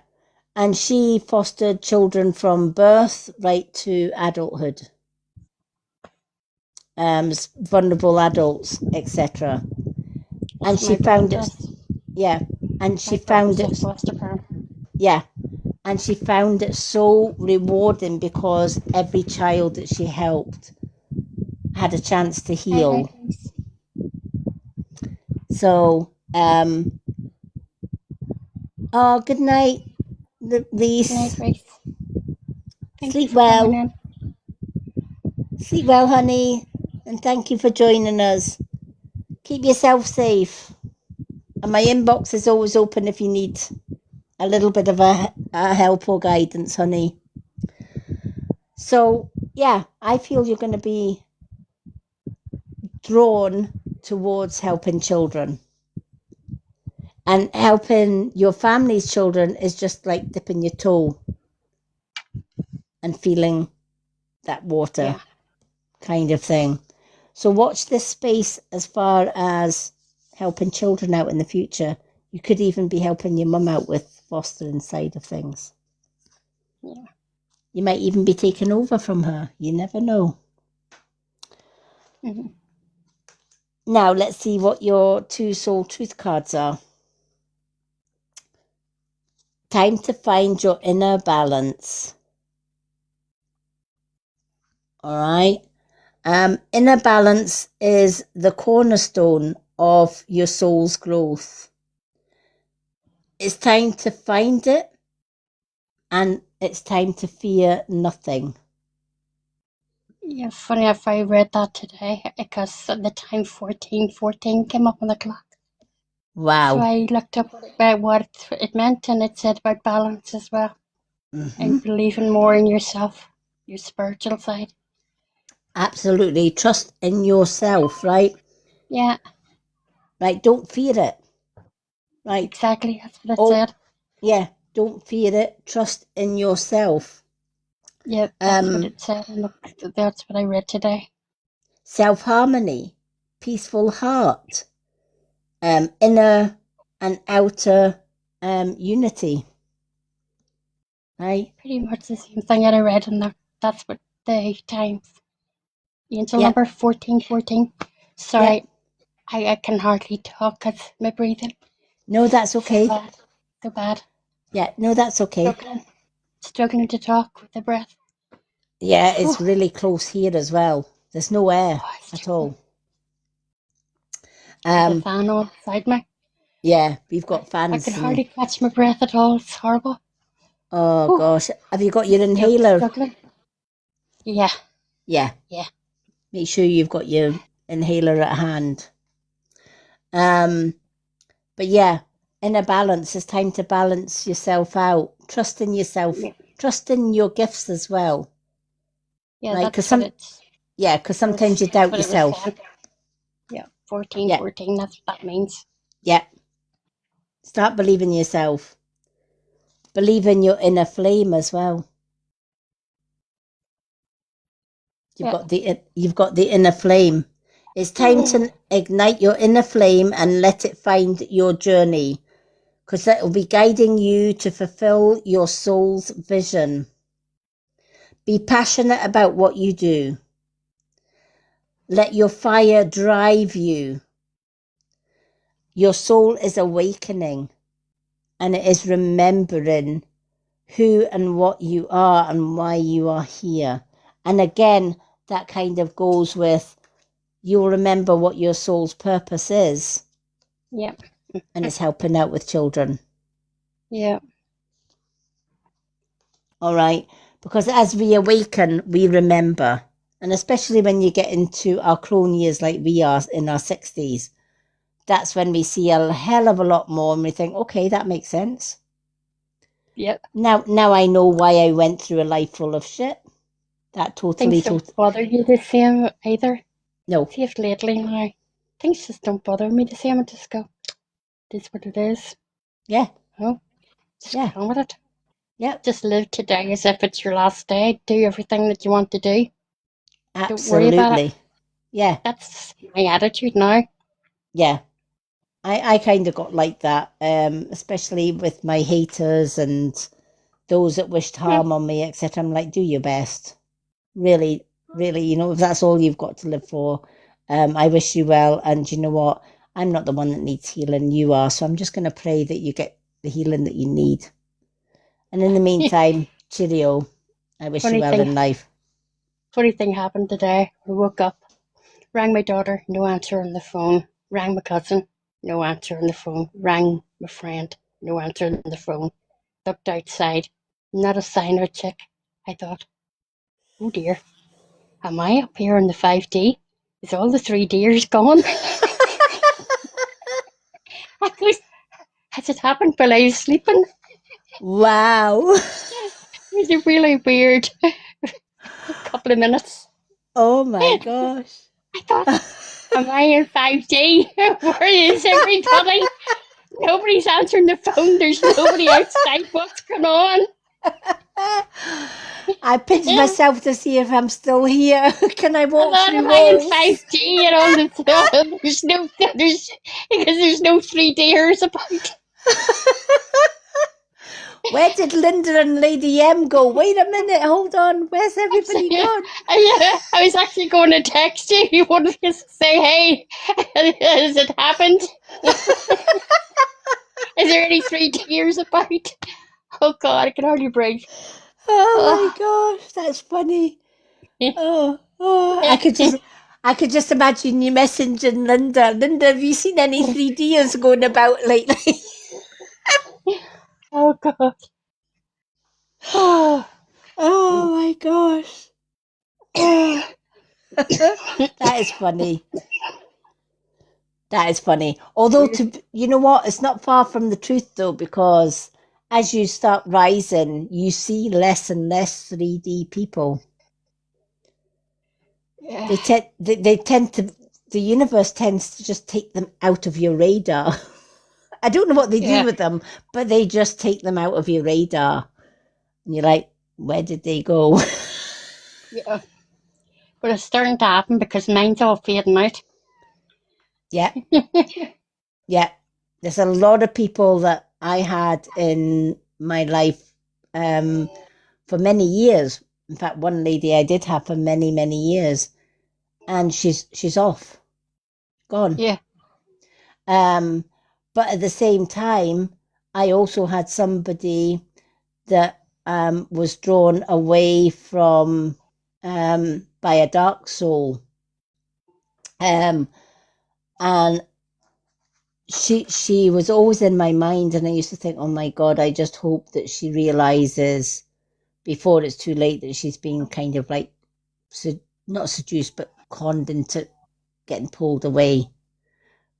And she fostered children from birth right to adulthood, vulnerable adults, etc. And That's she my found it, brother's. yeah. And she My found brother's a it, foster parent. yeah. And she found it so rewarding because every child that she helped had a chance to Hi, heal. Grace. So, oh, good night, Good night, Lise. Grace. Thank you Sleep for coming well. in. Sleep well, honey. And thank you for joining us. Keep yourself safe. And my inbox is always open if you need a little bit of a help or guidance, honey. So, yeah, I feel you're going to be drawn towards helping children. And helping your family's children is just like dipping your toe and feeling that water kind of thing. So watch this space as far as helping children out in the future. You could even be helping your mum out with fostering side of things. Yeah. You might even be taking over from her. You never know. Mm-hmm. Now let's see what your 2 soul truth cards are. Time to find your inner balance. All right. Inner balance is the cornerstone of your soul's growth. It's time to find it, and it's time to fear nothing. Yeah, funny if I read that today because at the time 14:14 came up on the clock. Wow. So I looked up about what it meant and it said about balance as well. And believing more in yourself, your spiritual side. Absolutely. Trust in yourself, right? Yeah. Right. Don't fear it. Right. Exactly. That's what it Oh, said. yeah. Don't fear it. Trust in yourself. Yep, that's what it said. And look, that's what I read today. Self-harmony, peaceful heart, inner and outer unity. Right? Pretty much the same thing that I read in there. That's what the Times. Angel Yep. number 1414. Sorry, I can hardly talk because my breathing. No, that's okay. So bad. Yeah, no, that's okay. Struggling to talk with the breath. Yeah, it's really close here as well. There's no air at all. There's a fan on beside me. Yeah, we've got fans. I can hardly catch my breath at all. It's horrible. Oh, gosh. Have you got your inhaler? Struggling. Yeah. Yeah. Yeah. Make sure you've got your inhaler at hand. But yeah, in a balance, it's time to balance yourself out. Trust in yourself. Yeah. Trust in your gifts as well. Yeah, right? that's what it's... Yeah, because sometimes you doubt yourself. Yeah, 14, that's what that means. Yeah. Start believing yourself. Believe in your inner flame as well. You've got the inner flame. It's time to ignite your inner flame and let it find your journey, because that will be guiding you to fulfill your soul's vision. Be passionate about what you do. Let your fire drive you. Your soul is awakening, and it is remembering who and what you are and why you are here. And again, that kind of goes with, you'll remember what your soul's purpose is. Yep. And it's helping out with children. Yeah. All right. Because as we awaken, we remember. And especially when you get into our crone years like we are in our 60s, that's when we see a hell of a lot more and we think, okay, that makes sense. Yep. Now I know why I went through a life full of shit. That totally... Things don't bother you the same either? No. See if lately now, things just don't bother me the same. I just go, this is what it is. Yeah. Oh, just get on with it. Yeah. Just live today as if it's your last day. Do everything that you want to do. Absolutely. Don't worry about it. Yeah. That's my attitude now. Yeah. I kind of got like that, especially with my haters and those that wished harm on me, etc. I'm like, do your best. Really, really, if that's all you've got to live for, I wish you well. And you know what? I'm not the one that needs healing. You are. So I'm just going to pray that you get the healing that you need. And in the meantime, cheerio. I wish you well in life. Funny thing happened today. I woke up, rang my daughter, no answer on the phone. Rang my cousin, no answer on the phone. Rang my friend, no answer on the phone. Looked outside, not a sign of a chick. I thought, oh dear, am I up here in the 5D? Is all the 3Ders gone? Has it happened while I was sleeping? Wow. It was a really weird couple of minutes. Oh my gosh. I thought, am I in 5D? Where is everybody? Nobody's answering the phone. There's nobody outside. What's going on? I pinched myself to see if I'm still here. Can I walk through am walls? I in 5D and all the because there's no 3Ders about. Where did Linda and Lady M go? Wait a minute, hold on. Where's everybody gone? I was actually going to text you. You wanted to say, hey, has it happened? Is there any 3Ders about? Oh God, I can hardly breathe. Oh my gosh, that's funny. I could just imagine you messaging Linda. Linda, have you seen any 3Ders going about lately? Oh God. Oh my gosh. That is funny. That is funny. Although, you know what? It's not far from the truth though, because as you start rising, you see less and less 3D people. Yeah. They tend to, the universe tends to just take them out of your radar I don't know what they do Yeah. with them, but they just take them out of your radar. And you're like, where did they go? Yeah. But it's starting to happen because mine's all fading out. Yeah. Yeah. There's a lot of people that I had in my life for many years. In fact, one lady I did have for many, many years, and she's off, gone. Yeah. But at the same time, I also had somebody that was drawn away from by a dark soul, and she was always in my mind, and I used to think, oh my God, I just hope that she realizes before it's too late that she's been kind of like not seduced but conned into getting pulled away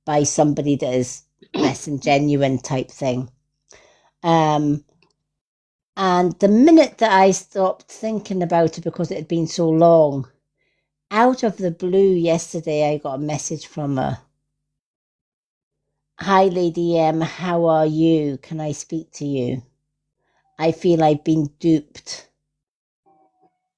by somebody that is less than genuine type thing. And the minute that I stopped thinking about it because it had been so long, out of the blue yesterday I got a message from her. Hi, Lady M, how are you? Can I speak to you? I feel I've been duped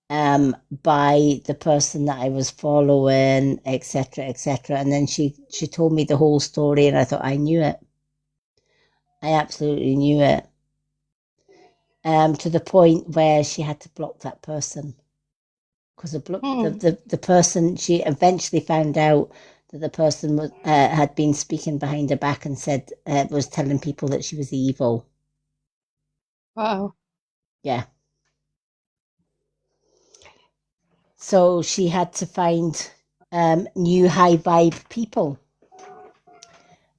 by the person that I was following, etc., etc. And then she told me the whole story, and I thought, I knew it. I absolutely knew it. To the point where she had to block that person. Because the person, she eventually found out that the person was, had been speaking behind her back and said, was telling people that she was evil. Wow. Yeah. So she had to find new high vibe people.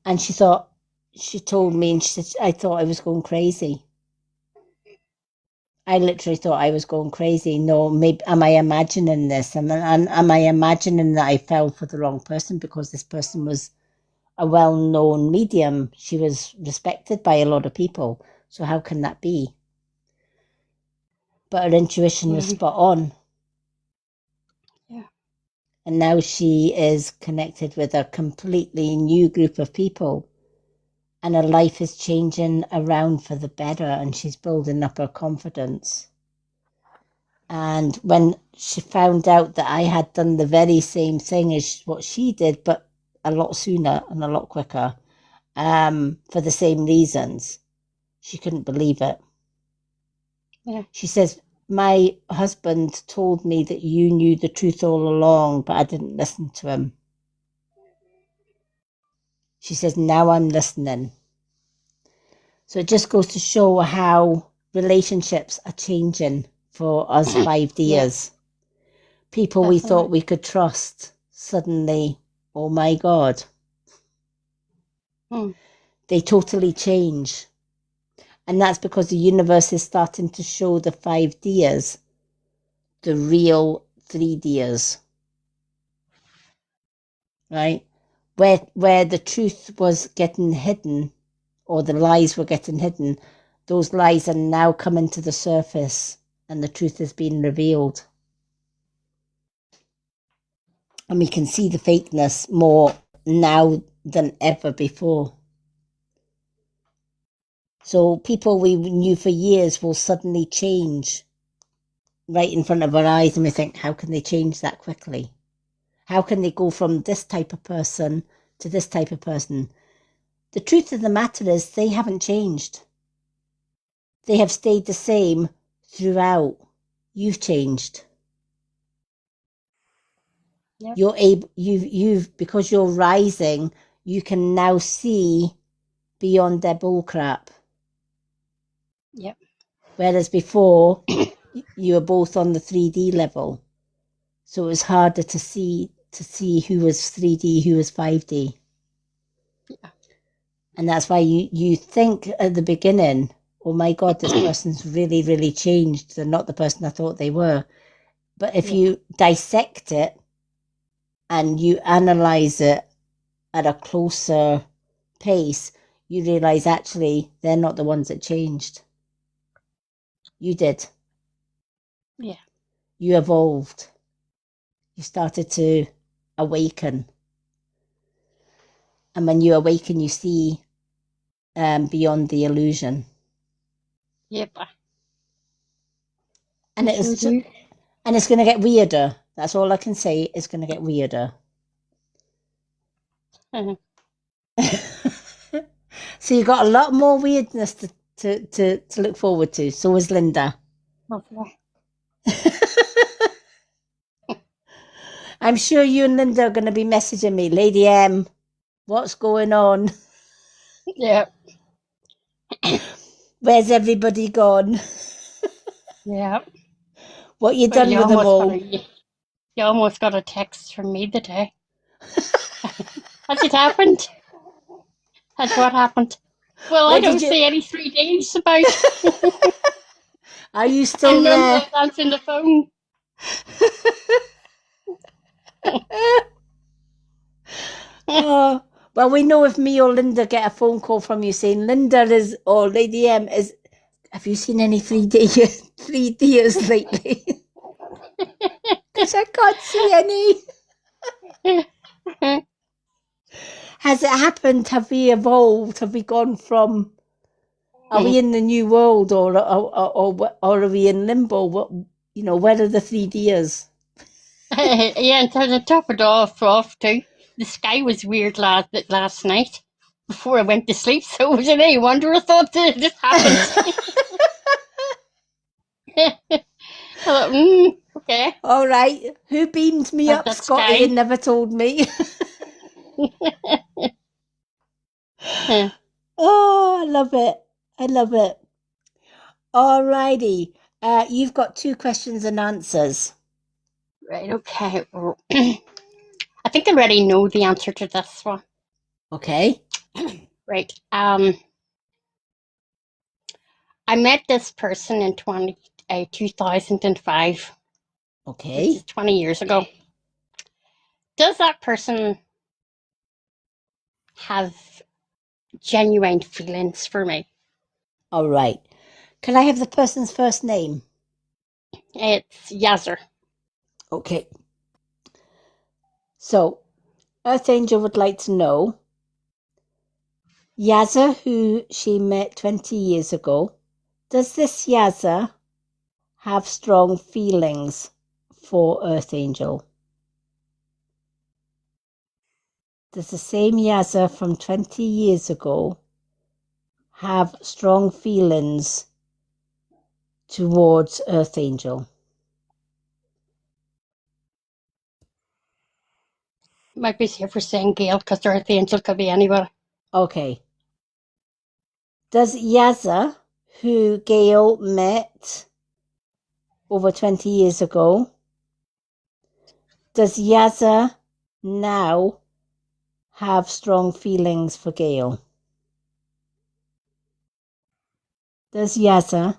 And she told me, and she said, I thought I was going crazy. I literally thought I was going crazy. No, maybe, am I imagining this? And am I imagining that I fell for the wrong person because this person was a well-known medium? She was respected by a lot of people. So how can that be? But her intuition was spot on. Yeah. And now she is connected with a completely new group of people. And her life is changing around for the better, and she's building up her confidence. And when she found out that I had done the very same thing as what she did, but a lot sooner and a lot quicker, for the same reasons, she couldn't believe it. Yeah. She says, my husband told me that you knew the truth all along, but I didn't listen to him. She says, now I'm listening. So it just goes to show how relationships are changing for us 5Ders. Yeah. People we thought we could trust, suddenly, oh my God. They totally change. And that's because the universe is starting to show the 5Ders the real 3Ders. Right? Where the truth was getting hidden, or the lies were getting hidden, those lies are now coming to the surface and the truth is being revealed. And we can see the fakeness more now than ever before. So people we knew for years will suddenly change right in front of our eyes, and we think, how can they change that quickly? How can they go from this type of person to this type of person? The truth of the matter is they haven't changed. They have stayed the same throughout. You've changed. Yep. You're able, you've because you're rising, you can now see beyond their bullcrap. Yep. Whereas before, you were both on the 3D level, so it was harder to see who was 3D, who was 5D. Yeah. And that's why you think at the beginning, oh my God, this person's really, really changed. They're not the person I thought they were. But if you dissect it and you analyze it at a closer pace, you realize actually they're not the ones that changed. You did. Yeah. You evolved. You started to awaken. And when you awaken, you see Beyond the Illusion. Yep. And I sure do. it's going to get weirder. That's all I can say. It's going to get weirder. Uh-huh. So you got a lot more weirdness to look forward to. So is Linda. Lovely. I'm sure you and Linda are going to be messaging me, Lady M, what's going on? Yep. Where's everybody gone? Yep. What you Well, done with them all? You almost got a text from me today. Has it happened? Has what happened? Well, Where I don't did you- see any 3 days about. Are you still I'm there? normally answering the phone. Oh, well, we know if me or Linda get a phone call from you saying Linda is or Lady M is, have you seen any 3Ders lately? Because I can't see any. Has it happened? Have we evolved? Have we gone from? Are we in the new world, or are we in limbo? What, where are the 3Ders? Yeah, and to top it off too, the sky was weird last night before I went to sleep. So was it any wonder I thought that this happened? I thought, okay. All right, who beamed me Have up, that Scotty, sky. and never told me? Oh, I love it. I love it. All righty. You've got 2 questions and answers. Right, okay. Well, I think I already know the answer to this one. Okay. Right. I met this person in 2005, which Okay. is 20 years ago. Does that person have genuine feelings for me? All right. Can I have the person's first name? It's Yazzer. Okay. So, Earth Angel would like to know, Yazza, who she met 20 years ago, does this Yazza have strong feelings for Earth Angel? Does the same Yazza from 20 years ago have strong feelings towards Earth Angel? Might be safer saying Gail because the Earth Angel could be anybody. Okay. Does Yazza, who Gail met over 20 years ago, does Yazza now have strong feelings for Gail? Does Yazza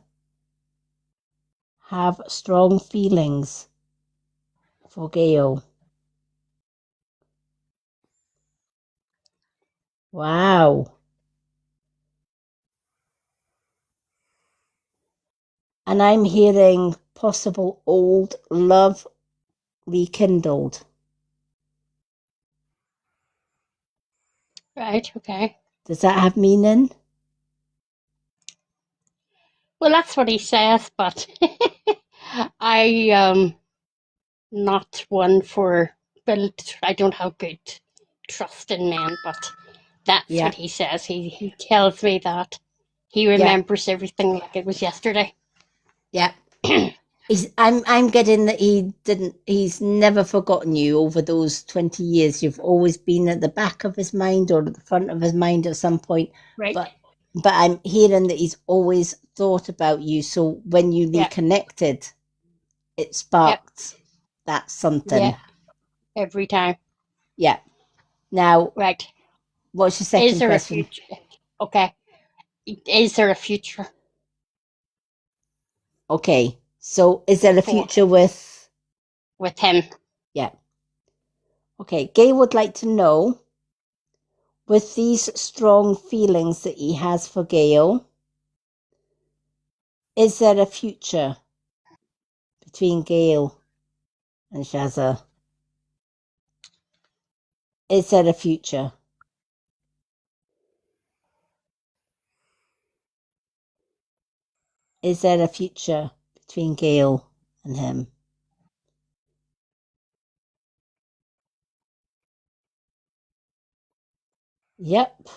have strong feelings for Gail? Wow. And I'm hearing possible old love rekindled. Right, okay. Does that have meaning? Well, that's what he says, but I not one for, well, I don't have good trust in men, but that's Yeah. what he says. He tells me that he remembers everything like it was yesterday. Yeah. I'm getting that he's never forgotten you over those 20 years. You've always been at the back of his mind or at the front of his mind at some point. Right. But I'm hearing that he's always thought about you. So when you reconnected, it sparked that something. Yeah. Every time. Yeah. Now, right. What's your second Is there question? a future? Okay. Is there a future? Okay. So is there a future with him? Yeah. Okay. Gay would like to know, with these strong feelings that he has for Gail, is there a future between Gail and Shazza? Is there a future? is there a future between Gail and him? Yep.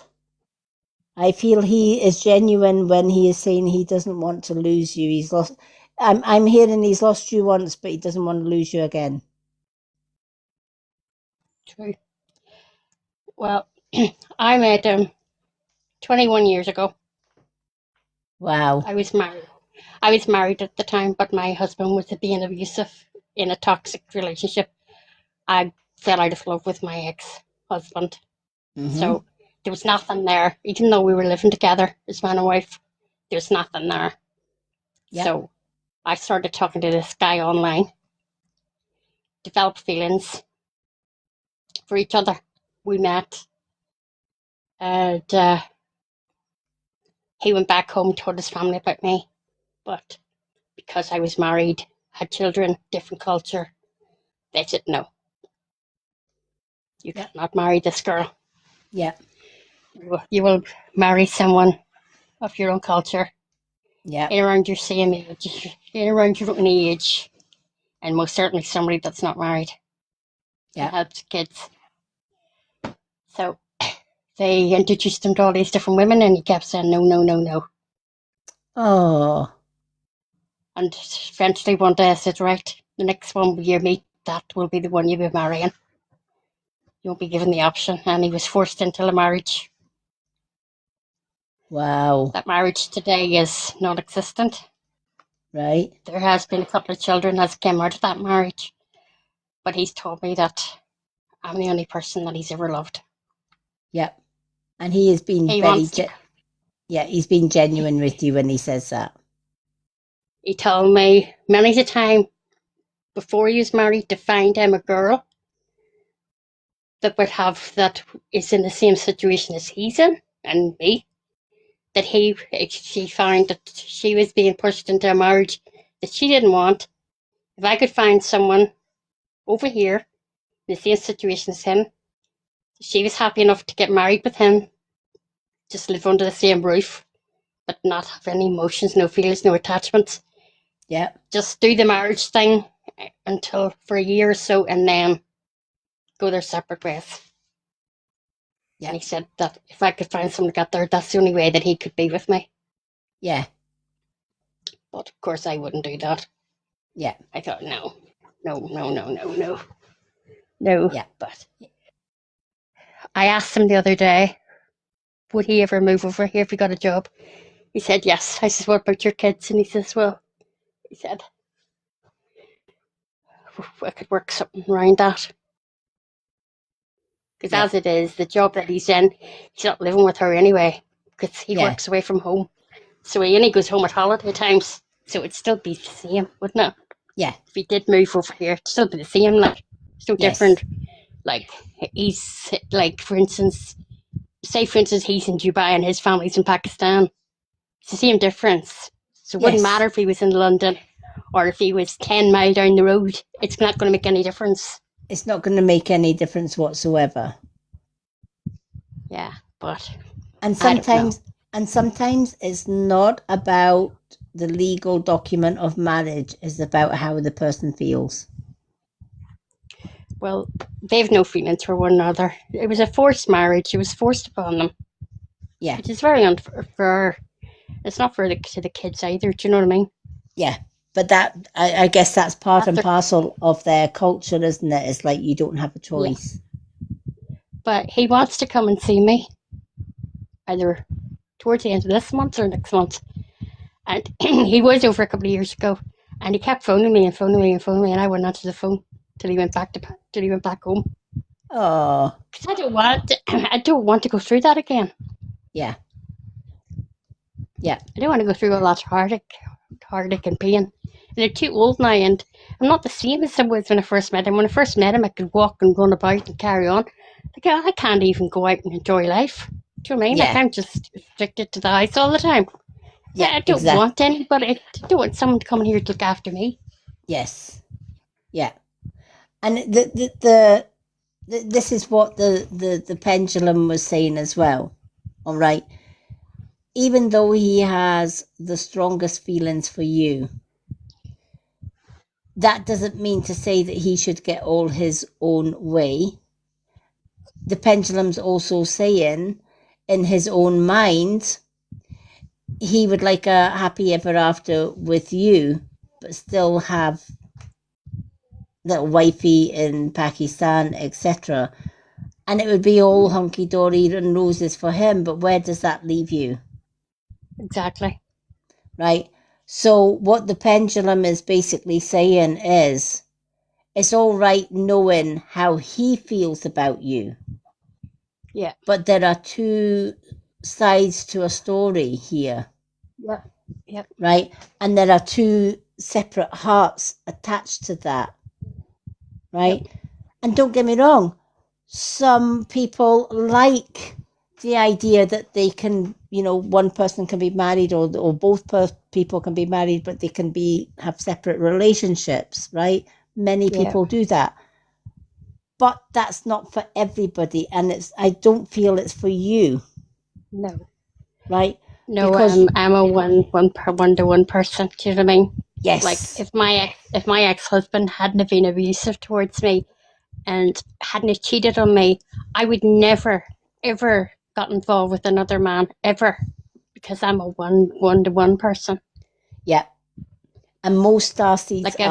I feel he is genuine when he is saying he doesn't want to lose you. He's lost. I'm hearing he's lost you once, but he doesn't want to lose you again. True. Well, I met him 21 years ago. Wow. I was married at the time, but my husband was being abusive in a toxic relationship. I fell out of love with my ex-husband. Mm-hmm. So there was nothing there. Even though we were living together as man and wife, there was nothing there. Yep. So I started talking to this guy online, developed feelings for each other. We met, and he went back home, told his family about me. But because I was married, had children, different culture, they said, no, you cannot marry this girl. Yeah. You will marry someone of your own culture, Yeah. around your same age, around your own age, and most certainly somebody that's not married. Yeah. And helps kids. So they introduced him to all these different women, and he kept saying no, no, no, no. Oh. And eventually one day I said, right, the next one you meet, that will be the one you'll be marrying. You'll be given the option. And he was forced into a marriage. Wow. That marriage today is non-existent. Right. There has been a couple of children that came out of that marriage. But he's told me that I'm the only person that he's ever loved. Yep. And he has been he's been genuine with you when he says that. He told me many a time before he was married to find him a girl that is in the same situation as he's in and me. That she found that she was being pushed into a marriage that she didn't want. If I could find someone over here in the same situation as him, she was happy enough to get married with him, just live under the same roof, but not have any emotions, no feelings, no attachments. Yeah. Just do the marriage thing until for a year or so and then go their separate ways. Yeah. And he said that if I could find someone to get there, that's the only way that he could be with me. Yeah. But of course I wouldn't do that. Yeah. I thought, no. No. Yeah. But I asked him the other day, would he ever move over here if he got a job? He said, yes. I said, what about your kids? And he says, he said, I could work something around that. Because as it is, the job that he's in, he's not living with her anyway, because he works away from home. So he only goes home at holiday times. So it'd still be the same, wouldn't it? Yeah. If he did move over here, it'd still be the same. Like, it's no different. Like, he's, like, for instance, he's in Dubai and his family's in Pakistan. It's the same difference. So it wouldn't matter if he was in London or if he was 10 miles down the road. It's not going to make any difference. It's not going to make any difference whatsoever. Yeah, but and sometimes it's not about the legal document of marriage. It's about how the person feels. Well, they've no feelings for one another. It was a forced marriage. It was forced upon them. Yeah, which is very unfair. It's not for the kids either. Do you know what I mean? Yeah. But that, I guess that's part and parcel of their culture, isn't it? It's like you don't have a choice. Yeah. But he wants to come and see me either towards the end of this month or next month. And he was over a couple of years ago, and he kept phoning me, and I wouldn't answer the phone till he went back home. Oh, because I don't want to go through that again. Yeah. I don't want to go through a lot of heartache and pain. And they're too old now, and I'm not the same as I was when I first met him. When I first met him, I could walk and run about and carry on. Like, I can't even go out and enjoy life. Do you know what I mean? Yeah. Like, I'm just restricted to the house all the time. Yeah, I don't want anybody. I don't want someone to come in here to look after me. Yes. Yeah. And this is what the pendulum was saying as well. All right. even though he has the strongest feelings for you, that doesn't mean to say that he should get all his own way. The pendulum's also saying in his own mind, he would like a happy ever after with you, but still have the wifey in Pakistan, etc. And it would be all hunky-dory and roses for him, but where does that leave you? Exactly. Right? So what the pendulum is basically saying is, it's all right knowing how he feels about you. Yeah. But there are two sides to a story here. Yeah. Yep. Right? And there are two separate hearts attached to that. Right? Yep. And don't get me wrong, some people like the idea that they can, one person can be married or both people can be married, but they can have separate relationships, right? Many people do that. But that's not for everybody, and I don't feel it's for you. No. Right? No, because I'm a one-to-one person. Do you know what I mean? Yes. Like if my ex-husband hadn't been abusive towards me and hadn't cheated on me, I would never ever got involved with another man ever, because I'm a one-to-one person. Yeah. And most starseeds like if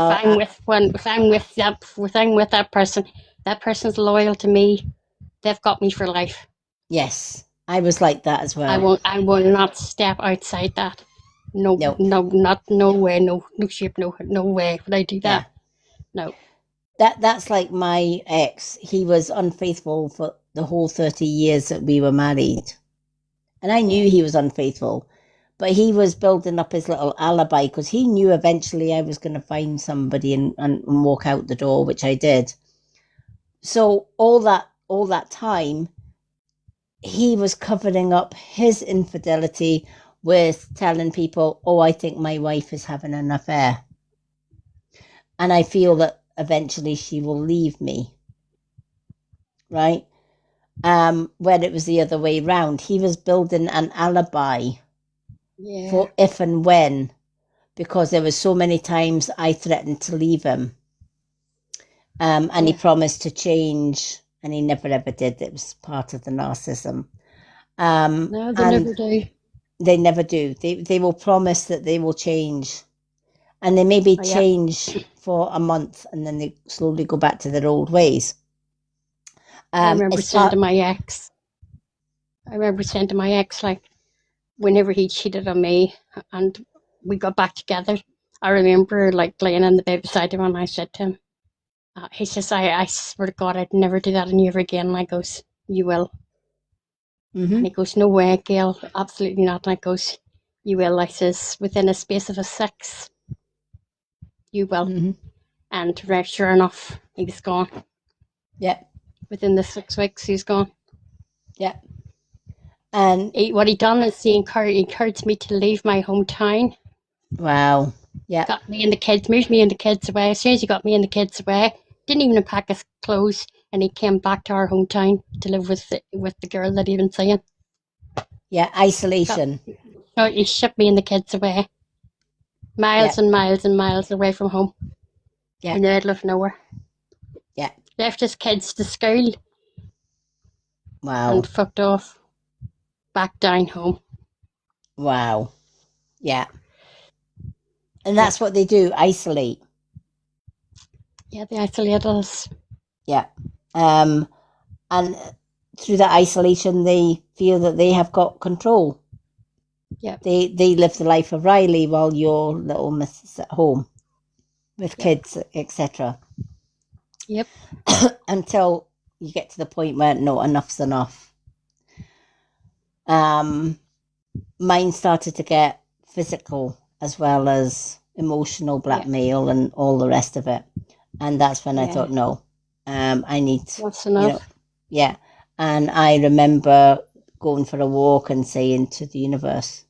I'm with that person, that person's loyal to me. They've got me for life. Yes, I was like that as well. I will not step outside that. No, no way, no shape, no way would I do that. Yeah. No. That's like my ex. He was unfaithful for the whole 30 years that we were married. And I knew he was unfaithful, but he was building up his little alibi because he knew eventually I was going to find somebody and walk out the door, which I did. So all that time, he was covering up his infidelity with telling people, oh, I think my wife is having an affair. And I feel that eventually she will leave me. Right? Where it was the other way round. He was building an alibi for if and when, because there was so many times I threatened to leave him. And he promised to change, and he never ever did. It was part of the narcissism. No, they never do. They never do. They will promise that they will change. And they maybe change for a month, and then they slowly go back to their old ways. I remember saying to my ex, like, whenever he cheated on me and we got back together, I remember like laying in the bed beside him, and I said to him, he says, I swear to God, I'd never do that on you ever again. And I goes, you will. Mm-hmm. And he goes, no way, Gail, absolutely not. And I goes, you will. I says, within a space of a 6, you will. Mm-hmm. And sure enough, he was gone. Yeah. Within the 6 weeks, he's gone. Yeah. And what he done is he encouraged me to leave my hometown. Wow. Yeah. Got me and the kids, moved me and the kids away. As soon as he got me and the kids away, didn't even unpack his clothes, and he came back to our hometown to live with the girl that he'd been seeing. Yeah, isolation. He shipped me and the kids away. Miles and miles and miles away from home. Yeah. In the middle of nowhere. Yeah. Left his kids to school. Wow. And fucked off. Back down home. Wow. Yeah. And that's what they do, isolate. Yeah, they isolate us. Yeah. And through that isolation, they feel that they have got control. Yeah. They live the life of Riley while your little miss is at home with kids, etc. Yep. Until you get to the point where, no, enough's enough. Mine started to get physical as well as emotional blackmail and all the rest of it. And that's when I thought, no, I need... That's enough. Yeah. And I remember going for a walk and saying to the universe,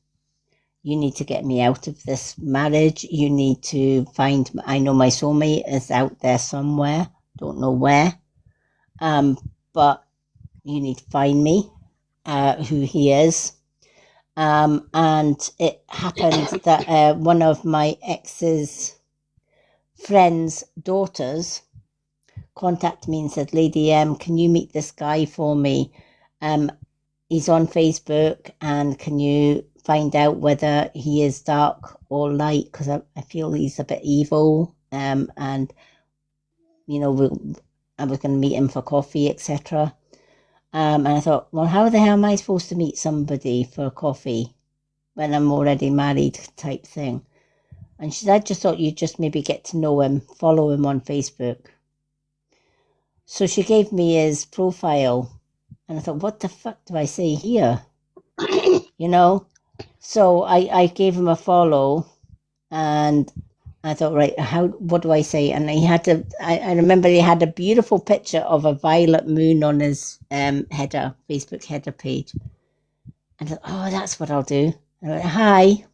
you need to get me out of this marriage. You need to find... I know my soulmate is out there somewhere. Don't know where. But you need to find me, who he is. And it happened that one of my ex's friend's daughters contacted me and said, Lady M, can you meet this guy for me? He's on Facebook, and can you find out whether he is dark or light? Because I feel he's a bit evil. And, you know, I was going to meet him for coffee, etc. And I thought, well, how the hell am I supposed to meet somebody for coffee when I'm already married type thing? And she said, I just thought you'd just maybe get to know him, follow him on Facebook. So she gave me his profile, and I thought, what the fuck do I say here? You know? So I gave him a follow, and I thought, right, what do I say? And he had I remember he had a beautiful picture of a violet moon on his Facebook header page. And I thought, oh, that's what I'll do. And I went, hi.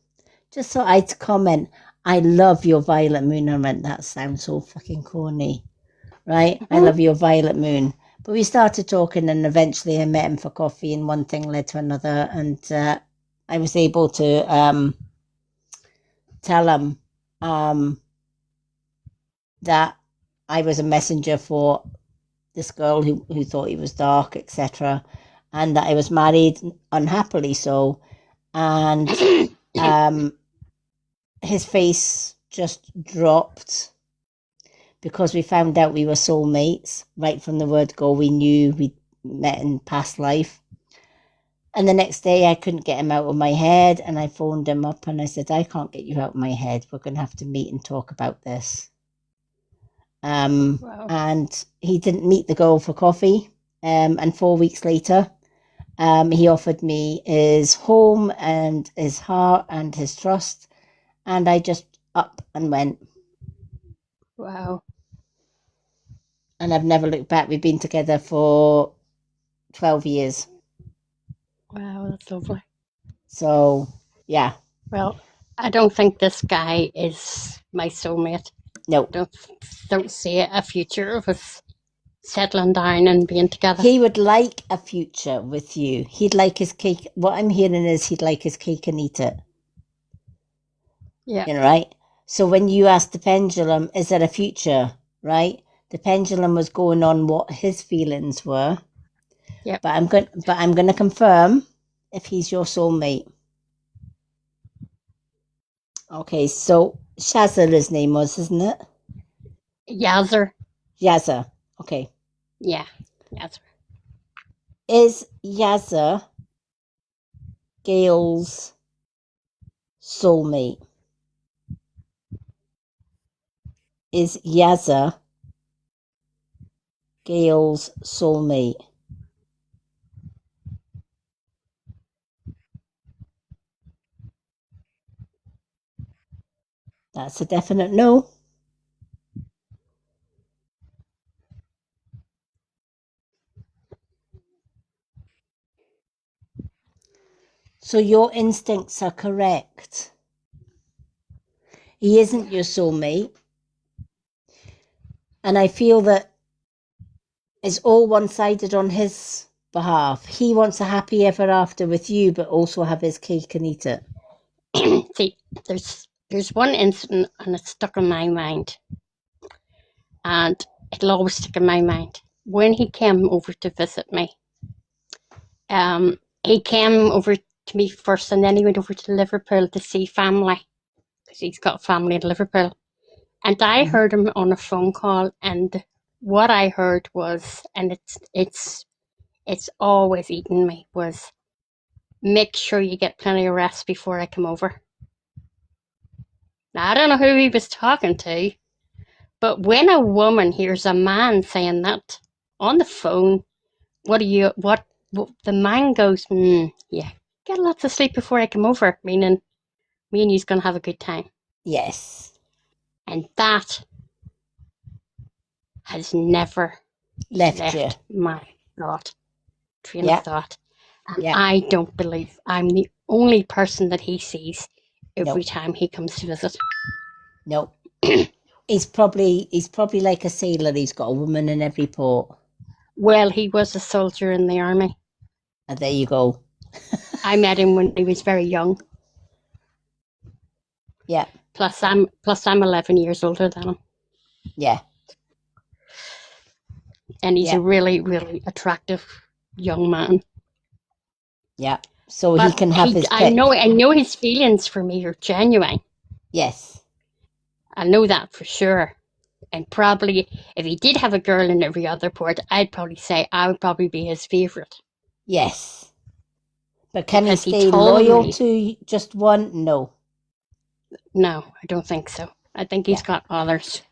Just thought I'd comment, I love your violet moon. I went, that sounds so fucking corny. Right? I love your violet moon. But we started talking, and eventually I met him for coffee, and one thing led to another. And I was able to tell him that I was a messenger for this girl who thought he was dark, etc. And that I was married, unhappily so. And his face just dropped, because we found out we were soulmates. Right from the word go, we knew we'd met in past life. And the next day I couldn't get him out of my head, and I phoned him up and I said, I can't get you out of my head. We're going to have to meet and talk about this. Wow. And he didn't meet the girl for coffee. And 4 weeks later, he offered me his home and his heart and his trust. And I just up and went. Wow. And I've never looked back. We've been together for 12 years. Wow, that's lovely. So, yeah. Well, I don't think this guy is my soulmate. No. Don't see a future of us settling down and being together. He would like a future with you. He'd like his cake. What I'm hearing is he'd like his cake and eat it. Yeah. You know, right? So when you asked the pendulum, is there a future, right? The pendulum was going on what his feelings were. Yep. But I'm going to confirm if he's your soulmate. Okay, so Shazza his name was, isn't it? Yazzer. Yazza. Okay. Yeah, Yazzer. Is Yazza Gail's soulmate? Is Yazza Gail's soulmate? That's a definite no. So your instincts are correct. He isn't your soulmate. And I feel that it's all one-sided on his behalf. He wants a happy ever after with you, but also have his cake and eat it. See, there's one incident, and it's stuck in my mind. And it'll always stick in my mind. When he came over to visit me, he came over to me first, and then he went over to Liverpool to see family, because he's got family in Liverpool. And I heard him on a phone call, and what I heard was, and it's always eaten me, was, make sure you get plenty of rest before I come over. Now, I don't know who he was talking to, but when a woman hears a man saying that on the phone, what the man goes, yeah, get lots of sleep before I come over, meaning me and you's going to have a good time. Yes. And that has never Left you. my train of thought. And Yeah. I don't believe I'm the only person that he sees every Nope. time he comes to visit. No. He's probably like a sailor. He's got a woman in every port. Well, he was a soldier in the army. And there you go. I met him when he was very young. Yeah, Plus, I'm 11 years older than him, yeah, and he's yeah, a really, really attractive young man. yeah. So he But can have his I pick. know his feelings for me are genuine. Yes, I know that for sure. And probably, if he did have a girl in every other port, I'd probably say I would probably be his favourite. yes. But can he Because he stay told loyal me, to just one? No. no, I don't think so. I think he's Yeah, got others.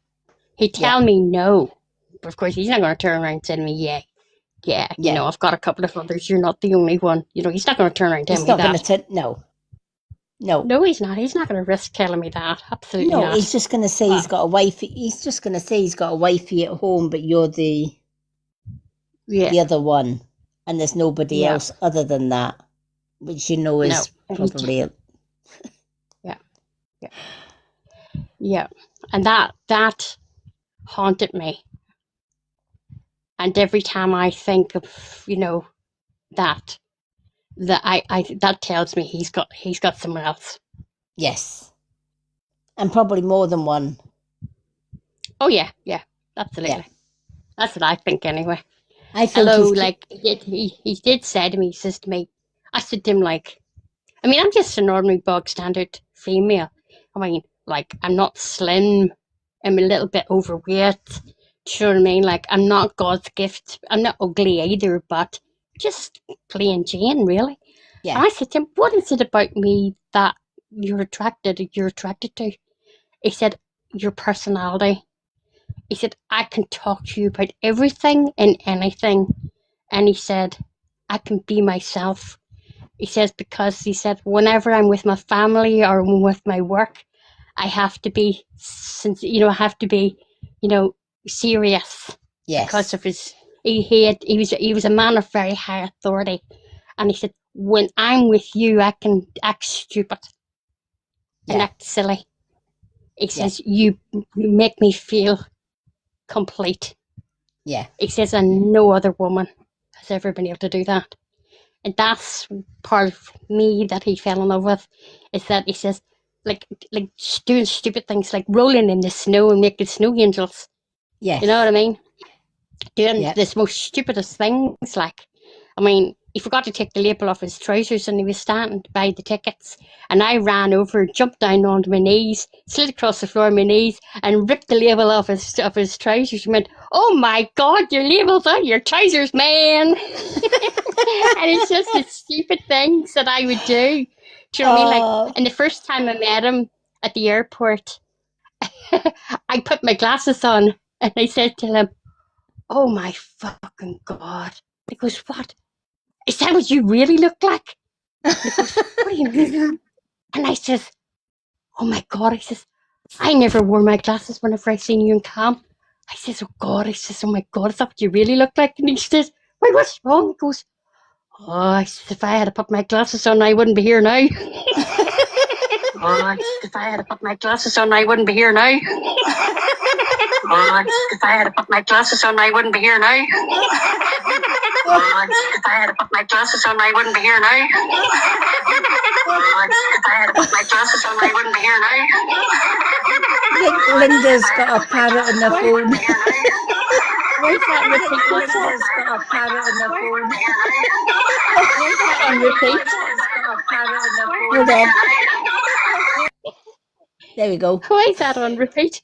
He'd yeah, tell me no. But of course, he's not going to turn around and say to me, yeah, yeah. I've got a couple of others. You're not the only one. He's not going to turn around and tell He's me not going that. to no, no. No, he's not. He's not going to risk telling me that. Absolutely No, he's not. just going to say he's got a wife. He's just going to say he's got a wifey at home, but you're the Yeah, other one, and there's nobody yeah, else other than that, which you know no. is probably Yeah, yeah, yeah. And that haunted me. And every time I think of, that, that tells me he's got someone else. yes, and probably more than one. Oh yeah, absolutely. Yeah, That's what I think anyway. I think Although, he's like, he did say to me, he says to me, I said to him, like, I mean, I'm just an ordinary bog standard female. I mean, like, I'm not slim. I'm a little bit overweight. Do you know what I mean? Like, I'm not God's gift. I'm not ugly either, but just plain Jane, really. yeah, And I said to him, what is it about me that you're attracted to? He said, your personality. He said, I can talk to you about everything and anything. And he said, I can be myself. He says, because he said, whenever I'm with my family or with my work, I have to be, I have to be, serious because yes, of his. He was a man of very high authority, and he said, when I'm with you, I can act stupid and yeah, act silly. He yeah, says, you make me feel complete. yeah, He says, and no other woman has ever been able to do that. And that's part of me that he fell in love with, is that he says, like doing stupid things like rolling in the snow and making snow angels. yes, You know what I mean? Doing yeah. this most stupidest things. Like, I mean, he forgot to take the label off his trousers and he was standing to buy the tickets. And I ran over, jumped down onto my knees, slid across the floor on my knees, and ripped the label off his trousers and went, "Oh my God, your label's on your trousers, man!" And it's just the stupid things that I would do. Do you know what I mean? Like, and the first time I met him at the airport, I put my glasses on and I said to him, "Oh my fucking God." He goes, "What? Is that what you really look like?" He goes, "What do you mean?" And I says, "Oh my God." I says, "I never wore my glasses whenever I seen you in camp." I says, "Oh God." I says, "Oh my God, is that what you really look like?" And he says, "Wait, what's wrong?" He goes, "Oh," I says, "if I had to put my glasses on, I wouldn't be here now." Oh, if I had to put my glasses on, I wouldn't be here now. Oh, if I had to put my glasses on, I wouldn't be here now. Oh, if I had to put my glasses on, I wouldn't be here now. Oh, if I had to put my glasses on, I wouldn't be here now. Linda's got a parrot on the phone. Where's that repeat? Linda's got a parrot on the phone. Where's that on repeat? Hold on. There we go. Why is that on repeat?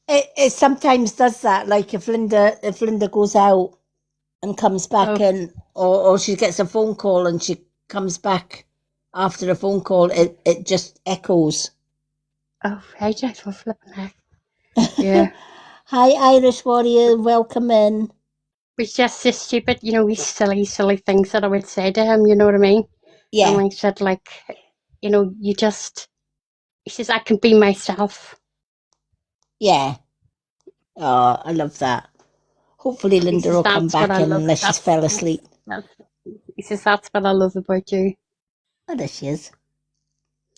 It sometimes does that. Like if Linda goes out and comes back in, or she gets a phone call and she comes back after a phone call, it just echoes. Oh, right, I for flipping heck. Yeah. Hi, Irish Warrior. Welcome in. It's just this stupid, these silly things that I would say to him, you know what I mean? Yeah. And I said, like, he says, I can be myself. Yeah. Oh, I love that. Hopefully Linda will come back in unless she's fell asleep. He says, that's what I love about you. Oh, there she is.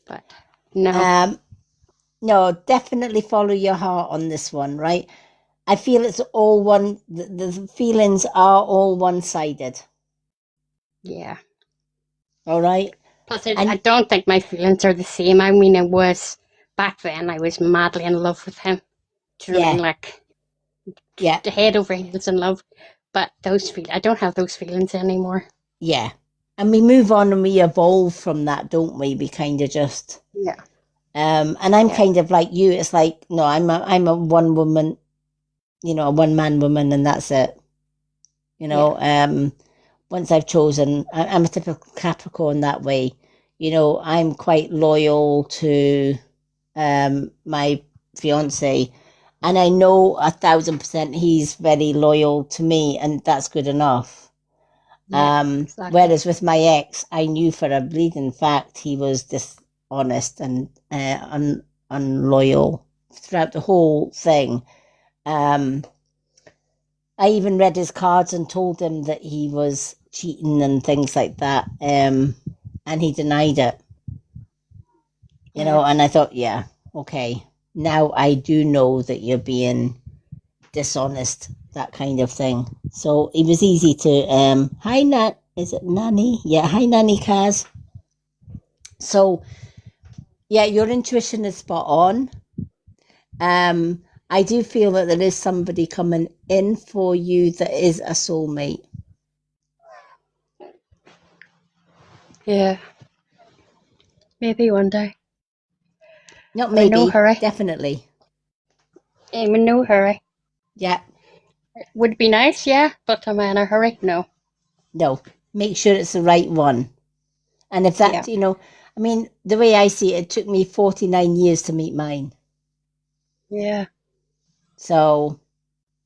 But no. No, definitely follow your heart on this one, right? I feel it's all one, the feelings are all one-sided. Yeah. All right. Plus, I And don't think my feelings are the same. I mean, back then, I was madly in love with him. Do you know what I yeah, mean? Like, yeah, the head over heels in love. But I don't have those feelings anymore. yeah. And we move on and we evolve from that, don't we? We kind of just Yeah. and I'm Yeah. kind of like you. It's like, no, I'm a one woman, a one man woman, and that's it. You Yeah. know, once I've chosen, I'm a typical Capricorn that way. I'm quite loyal to my fiance, and I know 1,000% he's very loyal to me, and that's good enough. Yeah. Exactly. Whereas with my ex, I knew for a bleeding fact he was dishonest and unloyal throughout the whole thing. Um, I even read his cards and told him that he was cheating and things like that. And he denied it, Yeah. and I thought, yeah, okay. Now I do know that you're being dishonest, that kind of thing. So it was easy to, hi, Nat, is it Nanny? Yeah, hi, Nanny Kaz. So, yeah, your intuition is spot on. I do feel that there is somebody coming in for you that is a soulmate. Yeah. Maybe one day. Not I'm in no maybe, hurry. definitely. I'm in no hurry. Yeah, Would be nice, yeah, but am I in a hurry? No. no. Make sure it's the right one. And if Yeah. that, I mean, the way I see it, it took me 49 years to meet mine. Yeah. So,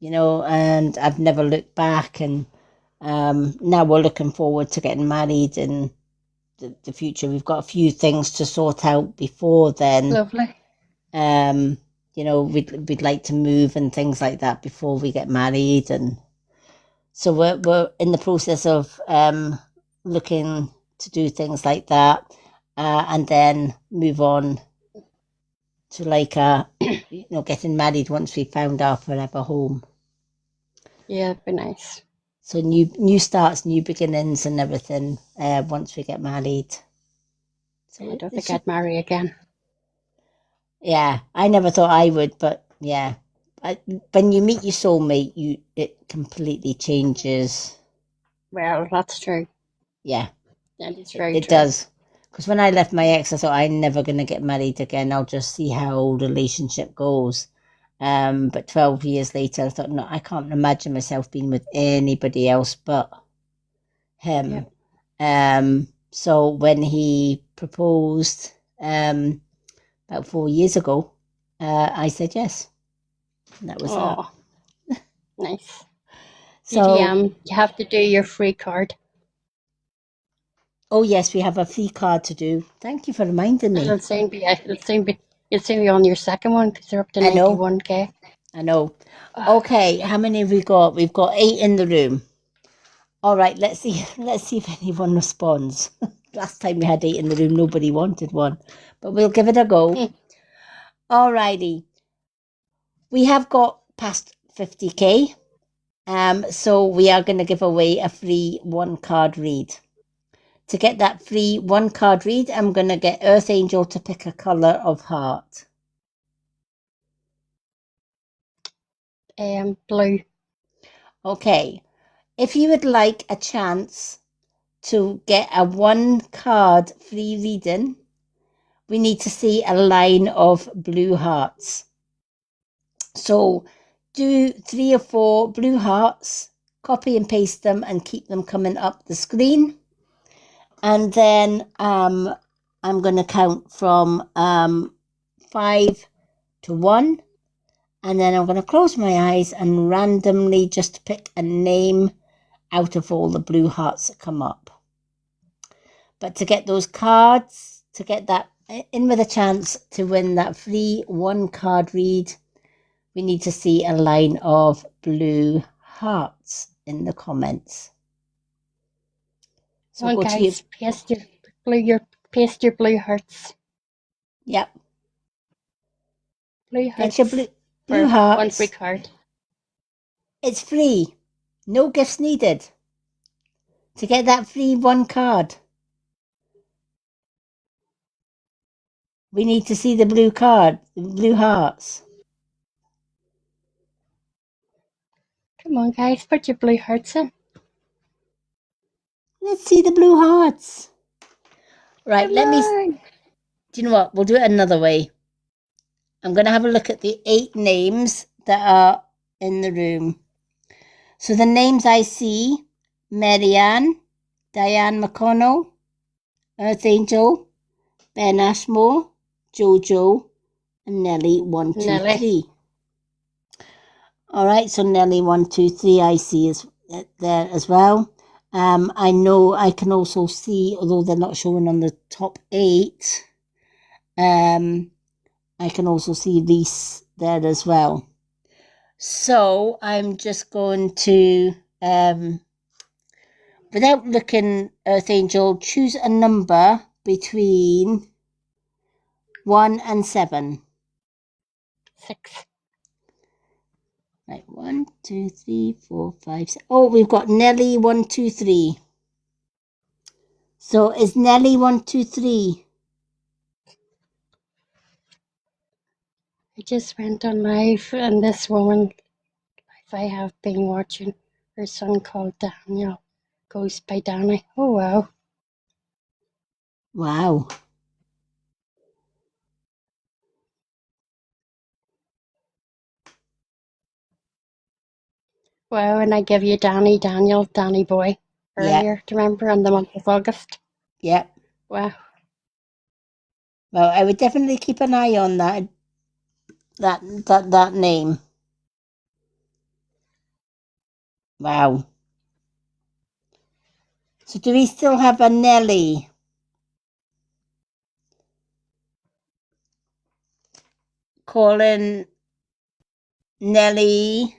and I've never looked back. And now we're looking forward to getting married in the future. We've got a few things to sort out before then. Lovely. We'd like to move and things like that before we get married. And so we're in the process of looking to do things like that, and then move on to like getting married once we found our forever home. Yeah, it'd be nice. So new starts, new beginnings, and everything. Once we get married. So I don't think I'd marry again. Yeah, I never thought I would, but yeah, when you meet your soulmate, it completely changes. Well, that's true. Yeah, That is very it true. does. Because when I left my ex, I thought I'm never going to get married again. I'll just see how the relationship goes. But 12 years later, I thought, no, I can't imagine myself being with anybody else but him. So when he proposed about 4 years ago, I said yes. And that was that. Oh, nice. So, You have to do your free card. oh yes, we have a free card to do. Thank you for reminding me. It'll soon be on your second one because they're up to I know. 91K. I know. Okay, how many have we got? We've got 8 in the room. All right, let's see. Let's see if anyone responds. Last time we had 8 in the room, nobody wanted one, but we'll give it a go. All righty. We have got past 50K. So we are going to give away a free 1-card read. To get that free 1-card read, I'm going to get Earth Angel to pick a colour of heart. Blue. Okay. If you would like a chance to get a 1-card free reading, we need to see a line of blue hearts. So do 3 or 4 blue hearts, copy and paste them and keep them coming up the screen. And then I'm going to count from 5 to 1. And then I'm going to close my eyes and randomly just pick a name out of all the blue hearts that come up. But to get those cards, to get that in with a chance to win that free 1-card read, we need to see a line of blue hearts in the comments. So Come on, guys, paste your blue hearts. Yep. Blue hearts. Get your blue hearts. 1 free card. It's free. No gifts needed. To get that free 1 card. We need to see the blue card, the blue hearts. Come on, guys, put your blue hearts in. Let's see the blue hearts. Right, Come let me... on. Do you know what? We'll do it another way. I'm going to have a look at the 8 names that are in the room. So the names I see, Marianne, Diane McConnell, Earth Angel, Ben Ashmore, Jojo, and Nelly 123. All right, so Nelly 123 I see is there as well. I know I can also see, although they're not showing on the top 8, I can also see Reese there as well. So I'm just going to, without looking, Earth Angel, choose a number between 1 and 7. 6. Right, 1, 2, 3, 4, 5, 6. Oh, we've got Nelly 123. So is Nelly 123? I just went on live, and this woman, if I have been watching, her son called Daniel, goes by Danny. Oh, wow. Wow. Wow, and I give you Danny, Daniel, Danny boy earlier, do you remember, in the month of August? Yep. Wow. Well, I would definitely keep an eye on that name. Wow. So do we still have a Nelly? Calling Nelly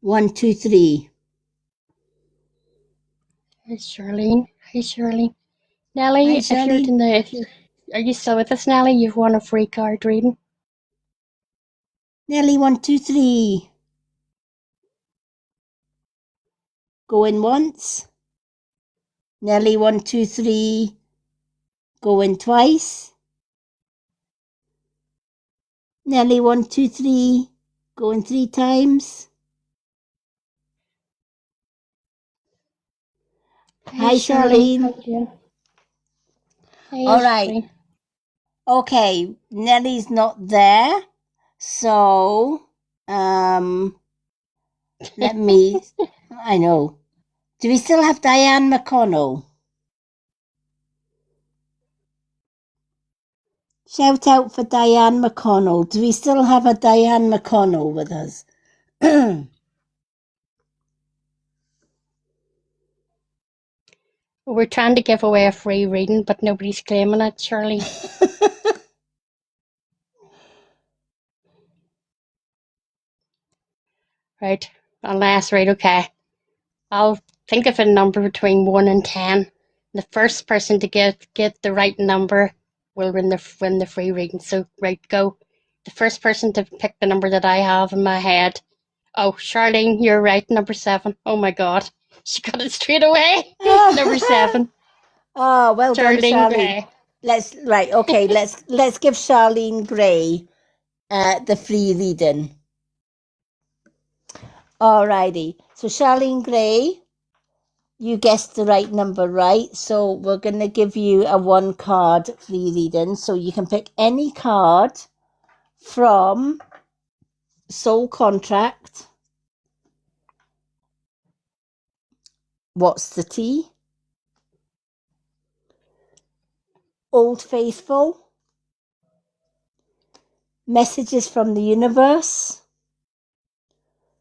123. Hey, Charlene. Hey, Charlene. Nellie, Hi, if you're Shirley. in the, are you still with us, Nellie? You've won a free card reading. Nelly 123. Going once. Nelly 123. Going twice. Nelly 123. Going 3 times. Hey, Hi, Charlene. How you doing? Hey, All right. Charlene. Okay, Nelly's not there. So, let me, I know. Do we still have Diane McConnell? Shout out for Diane McConnell. Do we still have a Diane McConnell with us? We're trying to give away a free reading, but nobody's claiming it, Charlene. Right. Unless, right, okay. I'll think of a number between 1 and 10. The first person to get the right number will win the free reading. So, right, go. The first person to pick the number that I have in my head. Oh, Charlene, you're right, number 7. Oh my God, she got it straight away. Number 7. Oh, well done, Charlene Charlene. Gray. Let's give Charlene Gray the free reading. Alrighty. So Charlene Gray, you guessed the right number, right? So we're going to give you a 1 card free reading. So you can pick any card from Soul Contract. What's the Tea? Old Faithful. Messages from the Universe.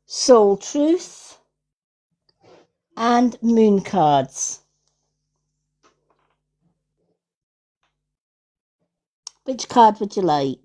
Soul Truth. And Moon Cards. Which card would you like?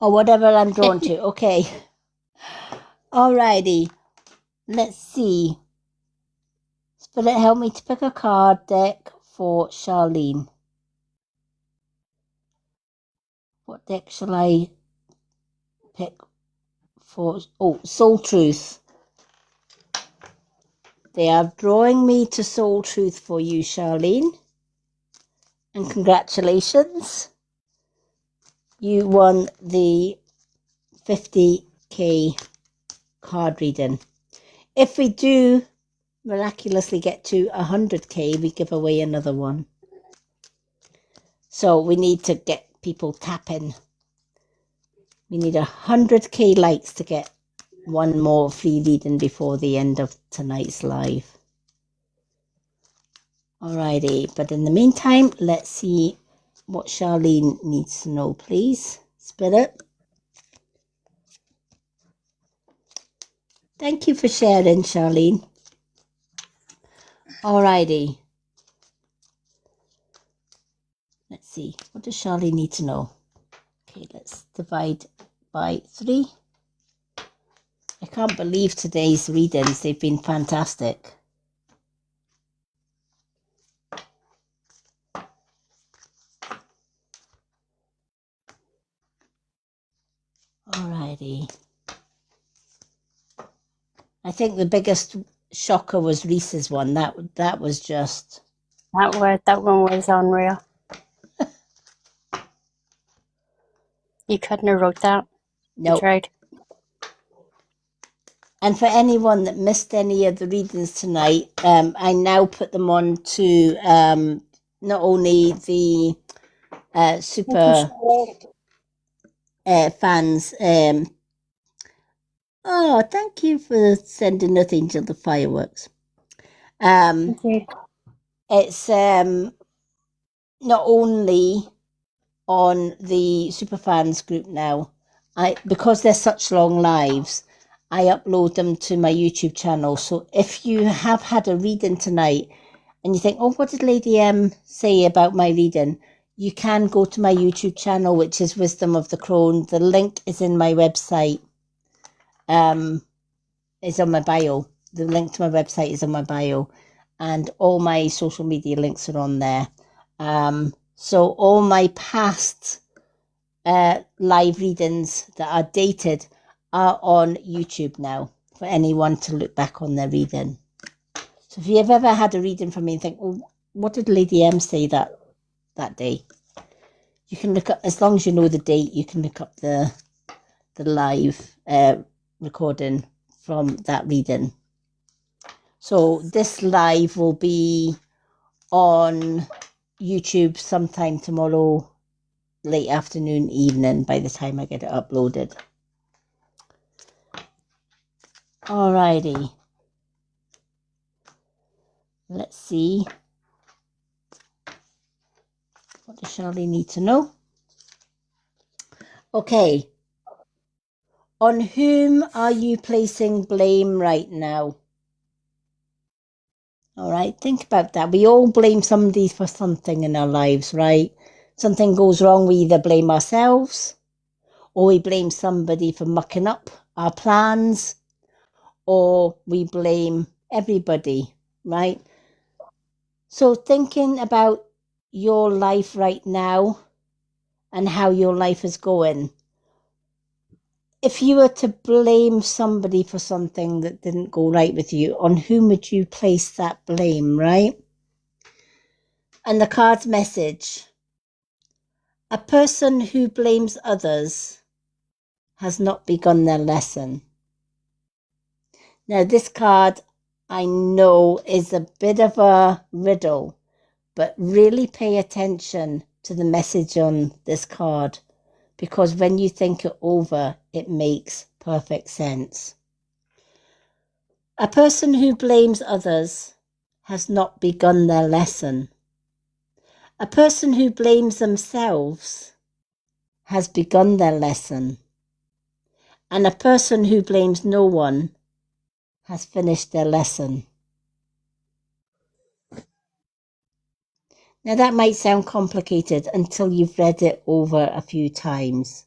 Or whatever I'm drawn to. Okay. Alrighty. Let's see. Spirit, help me to pick a card deck for Charlene. What deck shall I pick for... Oh, Soul Truth. They are drawing me to Soul Truth for you, Charlene. And congratulations. You won the 50k card reading. If we do miraculously get to 100k, we give away another one. So we need to get people tapping. We need 100k likes to get one more free reading before the end of tonight's live. Alrighty, but in the meantime, let's see what Charlene needs to know, please. Spirit. Thank you for sharing, Charlene. Alrighty. Let's see. What does Charlene need to know? Okay, let's divide by 3. I can't believe today's readings. They've been fantastic. Alrighty. I think the biggest shocker was Reese's one. That was just... That one was unreal. You couldn't have wrote that. No. You tried. And for anyone that missed any of the readings tonight, I now put them on to not only the super fans. Oh, thank you for sending Earth Angel the fireworks. Thank you. It's not only on the super fans group now. Because they're such long lives, I upload them to my YouTube channel. So if you have had a reading tonight and you think, oh, what did Lady M say about my reading? You can go to my YouTube channel, which is Wisdom of the Crone. The link is in my website. Is on my bio. The link to my website is on my bio. And all my social media links are on there. So all my past live readings that are dated are on YouTube now for anyone to look back on their reading. So if you've ever had a reading from me and think, oh, what did Lady M say that day? You can look up, as long as you know the date, you can look up the live recording from that reading. So this live will be on YouTube sometime tomorrow, late afternoon, evening, by the time I get it uploaded. Alrighty. Let's see. What does Charlie need to know? Okay. On whom are you placing blame right now? All right, think about that. We all blame somebody for something in our lives, right? Something goes wrong, we either blame ourselves or we blame somebody for mucking up our plans, or we blame everybody, right? So thinking about your life right now and how your life is going. If you were to blame somebody for something that didn't go right with you, on whom would you place that blame, right? And the card's message: a person who blames others has not begun their lesson. Now, this card, I know, is a bit of a riddle, but really pay attention to the message on this card, because when you think it over, it makes perfect sense. A person who blames others has not begun their lesson. A person who blames themselves has begun their lesson. And a person who blames no one has finished their lesson. Now that might sound complicated until you've read it over a few times.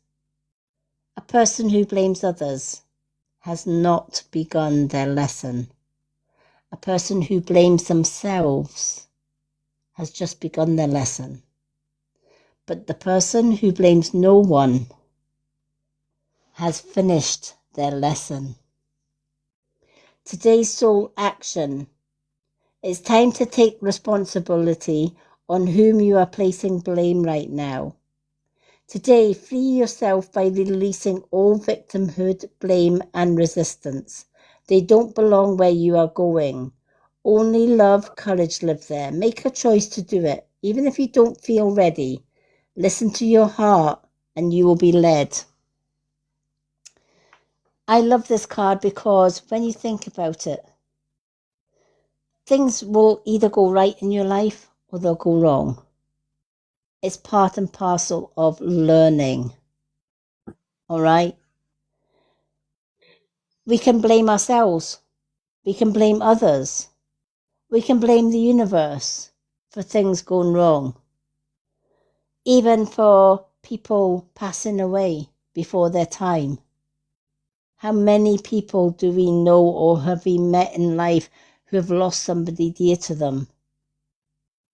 A person who blames others has not begun their lesson. A person who blames themselves has just begun their lesson. But the person who blames no one has finished their lesson. Today's soul action is time to take responsibility on whom you are placing blame right now. Today, free yourself by releasing all victimhood, blame, and resistance. They don't belong where you are going. Only love, courage live there. Make a choice to do it, even if you don't feel ready. Listen to your heart, and you will be led. I love this card because when you think about it, things will either go right in your life or they'll go wrong. It's part and parcel of learning. All right? We can blame ourselves. We can blame others. We can blame the universe for things going wrong. Even for people passing away before their time. How many people do we know or have we met in life who have lost somebody dear to them?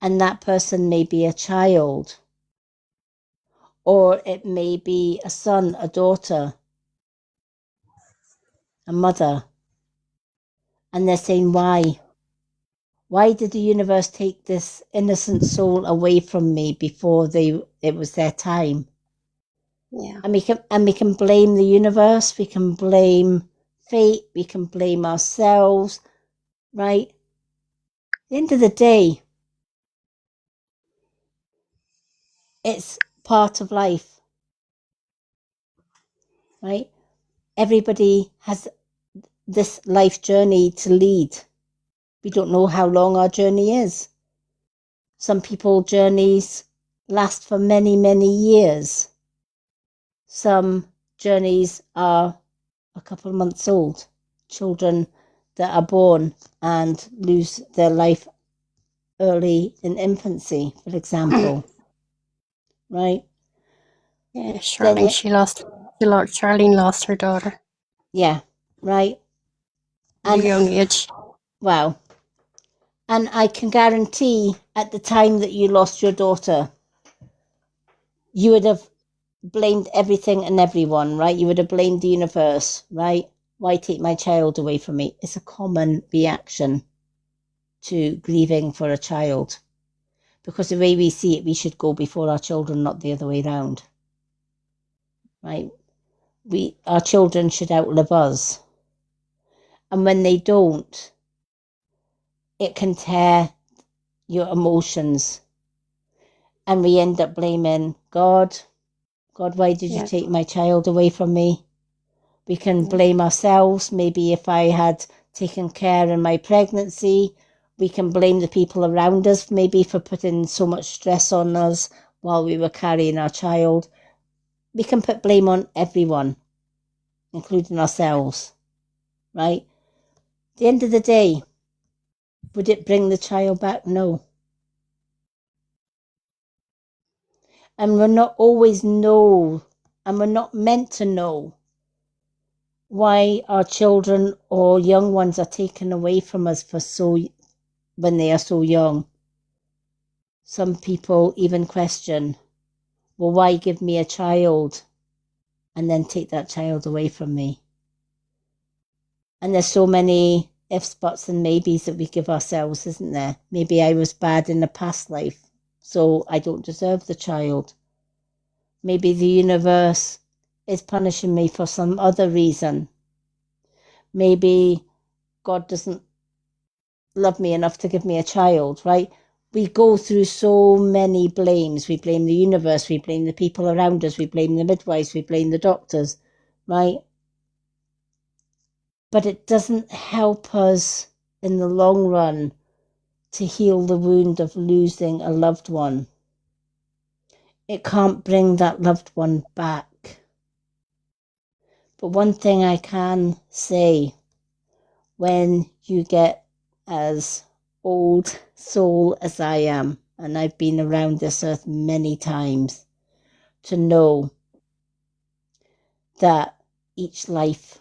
And that person may be a child, or it may be a son, a daughter, a mother. And they're saying, why? Why did the universe take this innocent soul away from me before it was their time? Yeah. And we can blame the universe, we can blame fate, we can blame ourselves, right? At the end of the day, it's part of life, right? Everybody has this life journey to lead. We don't know how long our journey is. Some people's journeys last for many, many years. Some journeys are a couple of months old. Children that are born and lose their life early in infancy, for example. Right? Yeah, Then Charlene lost her daughter yeah, right. at a And young age. wow. And I can guarantee at the time that you lost your daughter, you would have blamed everything and everyone, right? You would have blamed the universe, right? Why take my child away from me? It's a common reaction to grieving for a child. Because the way we see it, we should go before our children, not the other way around. Right? Our children should outlive us. And when they don't, it can tear your emotions. And we end up blaming God. God, why did you take my child away from me? We can blame ourselves. Maybe if I had taken care in my pregnancy, we can blame the people around us, maybe for putting so much stress on us while we were carrying our child. We can put blame on everyone, including ourselves, right? At the end of the day, would it bring the child back? No. And we're not always know, and we're not meant to know why our children or young ones are taken away from us when they are so young. Some people even question, well, why give me a child and then take that child away from me? And there's so many ifs, buts, and maybes that we give ourselves, isn't there? Maybe I was bad in a past life, so I don't deserve the child. Maybe the universe is punishing me for some other reason. Maybe God doesn't love me enough to give me a child, right? We go through so many blames. We blame the universe, we blame the people around us, we blame the midwives, we blame the doctors, right? But it doesn't help us in the long run to heal the wound of losing a loved one. It can't bring that loved one back. But one thing I can say, when you get as old soul as I am, and I've been around this earth many times, to know that each life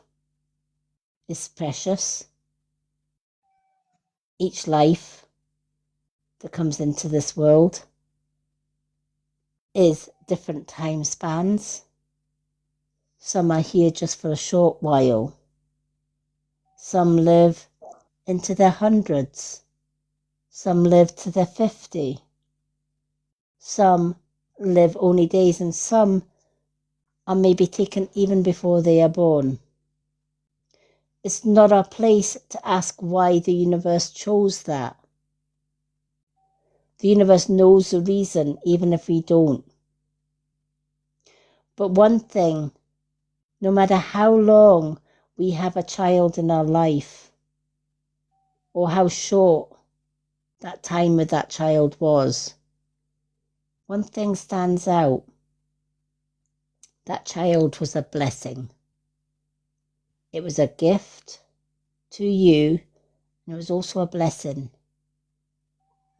is precious. each life that comes into this world is different time spans. Some are here just for a short while. Some live into their hundreds. Some live to their 50. Some live only days, and some are maybe taken even before they are born. It's not our place to ask why the universe chose that. The universe knows the reason, even if we don't. But one thing, no matter how long we have a child in our life, or how short that time with that child was, one thing stands out. That child was a blessing. It was a gift to you, and it was also a blessing.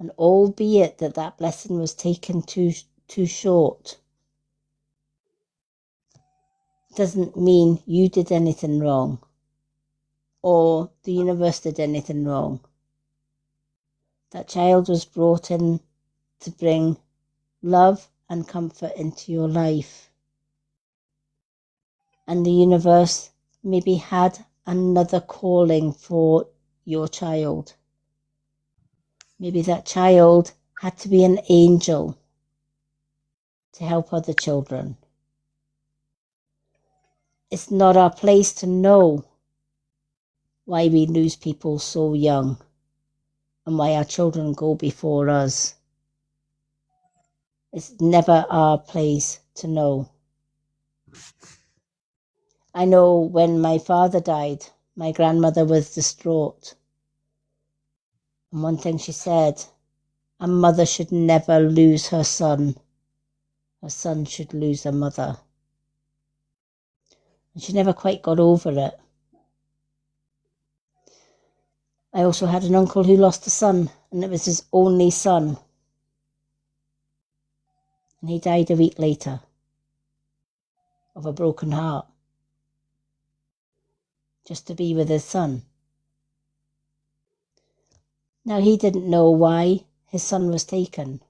And albeit that blessing was taken too short, doesn't mean you did anything wrong or the universe did anything wrong. That child was brought in to bring love and comfort into your life. And the universe maybe had another calling for your child. Maybe that child had to be an angel to help other children. It's not our place to know why we lose people so young and why our children go before us. It's never our place to know. I know when my father died, my grandmother was distraught. And one thing she said, a mother should never lose her son. A son should lose a mother. And she never quite got over it. I also had an uncle who lost a son, and it was his only son. And he died a week later of a broken heart, just to be with his son. Now, he didn't know why his son was taken.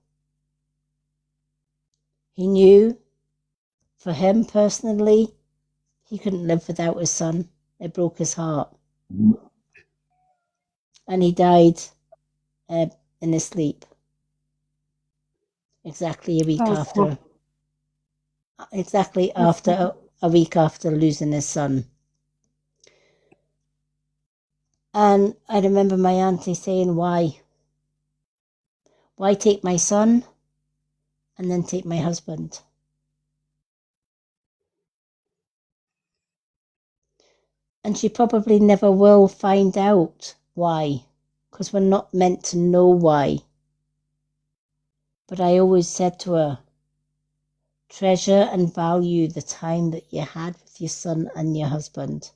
He knew, for him personally, he couldn't live without his son. It broke his heart. And he died in his sleep. Exactly a week after a week after losing his son. And I remember my auntie saying, why? Why take my son and then take my husband? And she probably never will find out why, because we're not meant to know why. But I always said to her, treasure and value the time that you had with your son and your husband.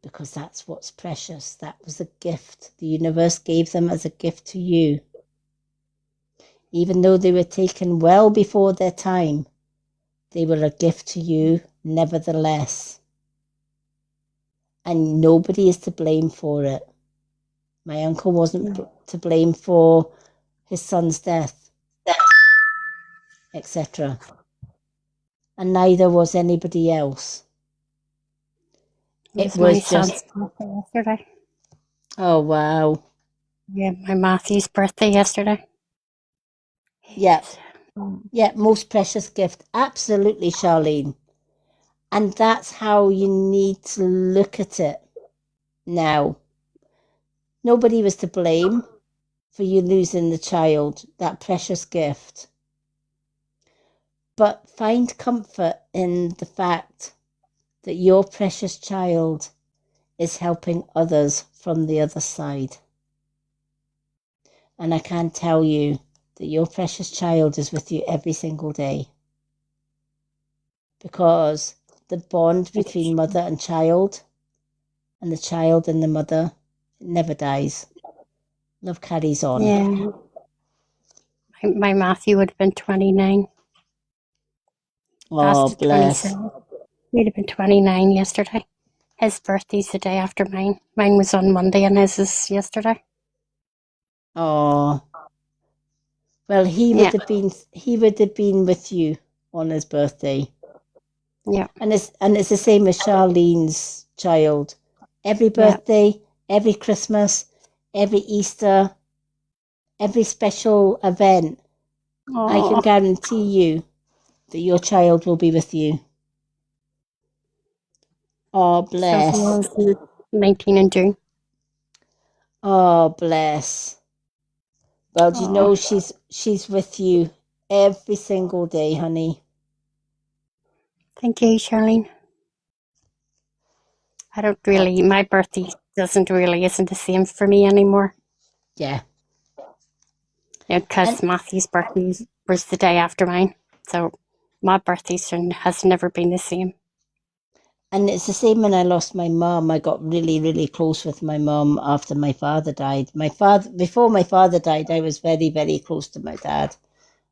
Because that's what's precious. That was a gift. The universe gave them as a gift to you. Even though they were taken well before their time, they were a gift to you nevertheless. And nobody is to blame for it. My uncle wasn't to blame for his son's death, etc. And neither was anybody else. It was my son's birthday yesterday. Oh, wow. Yeah, my Matthew's birthday yesterday. Yeah. Yeah, most precious gift. Absolutely, Charlene. And that's how you need to look at it now. Nobody was to blame for you losing the child, that precious gift. But find comfort in the fact that your precious child is helping others from the other side. And I can tell you that your precious child is with you every single day. Because the bond between mother and the child and the mother, it never dies. Love carries on. Yeah. My Matthew would have been 29. Oh, bless. 27. He'd have been 29 yesterday. His birthday's the day after mine. Mine was on Monday and his is yesterday. Oh, well, Yeah, he would have been with you on his birthday. yeah, And it's the same as Charlene's child. Every yeah. birthday, every Christmas, every Easter, every special event, I can Oh, guarantee you that your child will be with you. Oh, Sophie bless. was 19 in June. Oh, bless. Well, do you know Oh, she's with you every single day, honey. thank you, Charlene. I don't Oh, really, my birthday isn't the same for me anymore. yeah. Because And Matthew's birthday was the day after mine. So my birthday has never been the same. and it's the same when I lost my mum. I got really, really close with my mum after my father died. Before my father died, I was very, very close to my dad.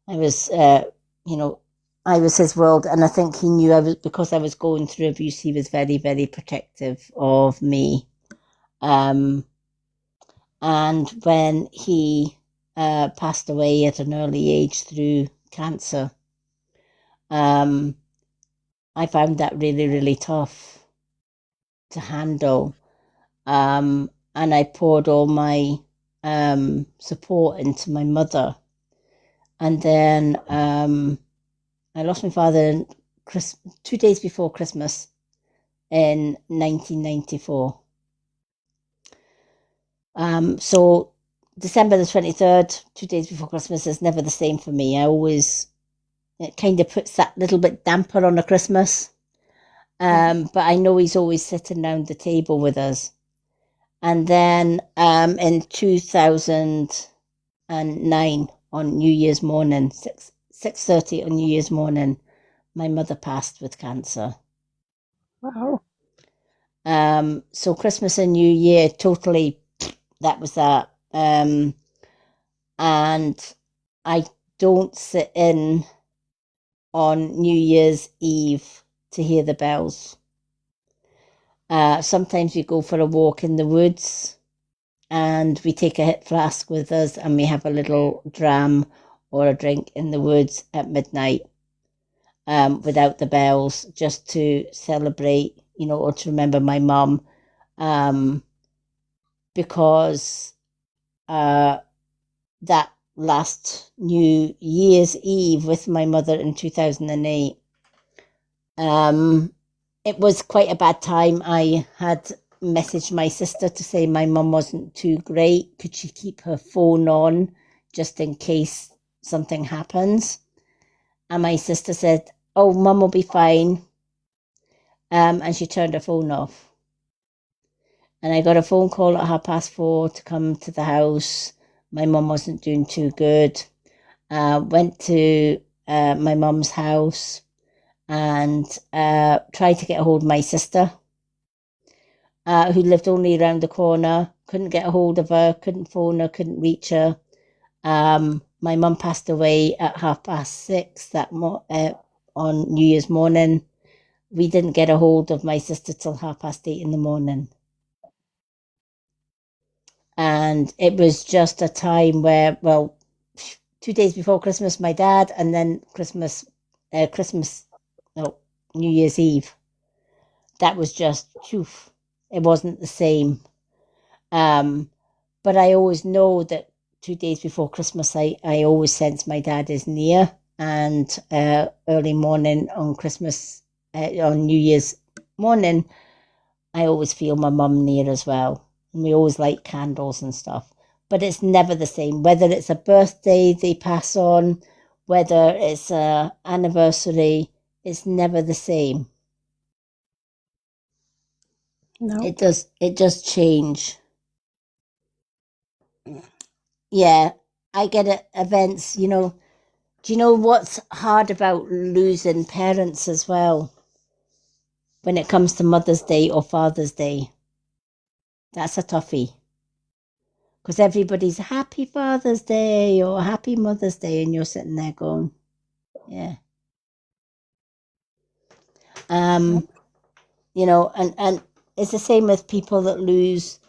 I was, you know, I was his world, and I think he knew because I was going through abuse. He was very, very protective of me. Um, and when he passed away at an early age through cancer, um, I found that really, really tough to handle. And I poured all my support into my mother. And then I lost my father 2 days before Christmas in 1994. So December the 23rd, 2 days before Christmas, is never the same for me. It kind of puts that little bit damper on a Christmas. But I know he's always sitting around the table with us. And then in 2009, on New Year's morning, 6:30 on New Year's morning, my mother passed with cancer. Wow. So Christmas and New Year, totally, that was that. And I don't sit in on New Year's Eve to hear the bells. Sometimes we go for a walk in the woods and we take a hit flask with us and we have a little dram or a drink in the woods at midnight without the bells, just to celebrate, or to remember my mum, because that last New Year's Eve with my mother in 2008, it was quite a bad time. I had messaged my sister to say my mum wasn't too great. Could she keep her phone on just in case something happens? And my sister said, "Oh, mum will be fine." And she turned her phone off. And I got a phone call at 4:30 to come to the house. My mum wasn't doing too good. Went to my mum's house and tried to get a hold of my sister, who lived only around the corner. Couldn't get a hold of her, couldn't phone her, couldn't reach her. My mum passed away at 6:30 on New Year's morning. We didn't get a hold of my sister till 8:30 in the morning. And it was just a time where, well, 2 days before Christmas, my dad, and then New Year's Eve. That was just, phew, it wasn't the same. But I always know that 2 days before Christmas, I always sense my dad is near. And early morning on on New Year's morning, I always feel my mum near as well. And we always light candles and stuff. But it's never the same. Whether it's a birthday they pass on, whether it's an anniversary, it's never the same. No. It does change. Yeah, I get at events, Do you know what's hard about losing parents as well when it comes to Mother's Day or Father's Day? That's a toughie. Because everybody's Happy Father's Day or Happy Mother's Day, and you're sitting there going, yeah. And it's the same with people that lose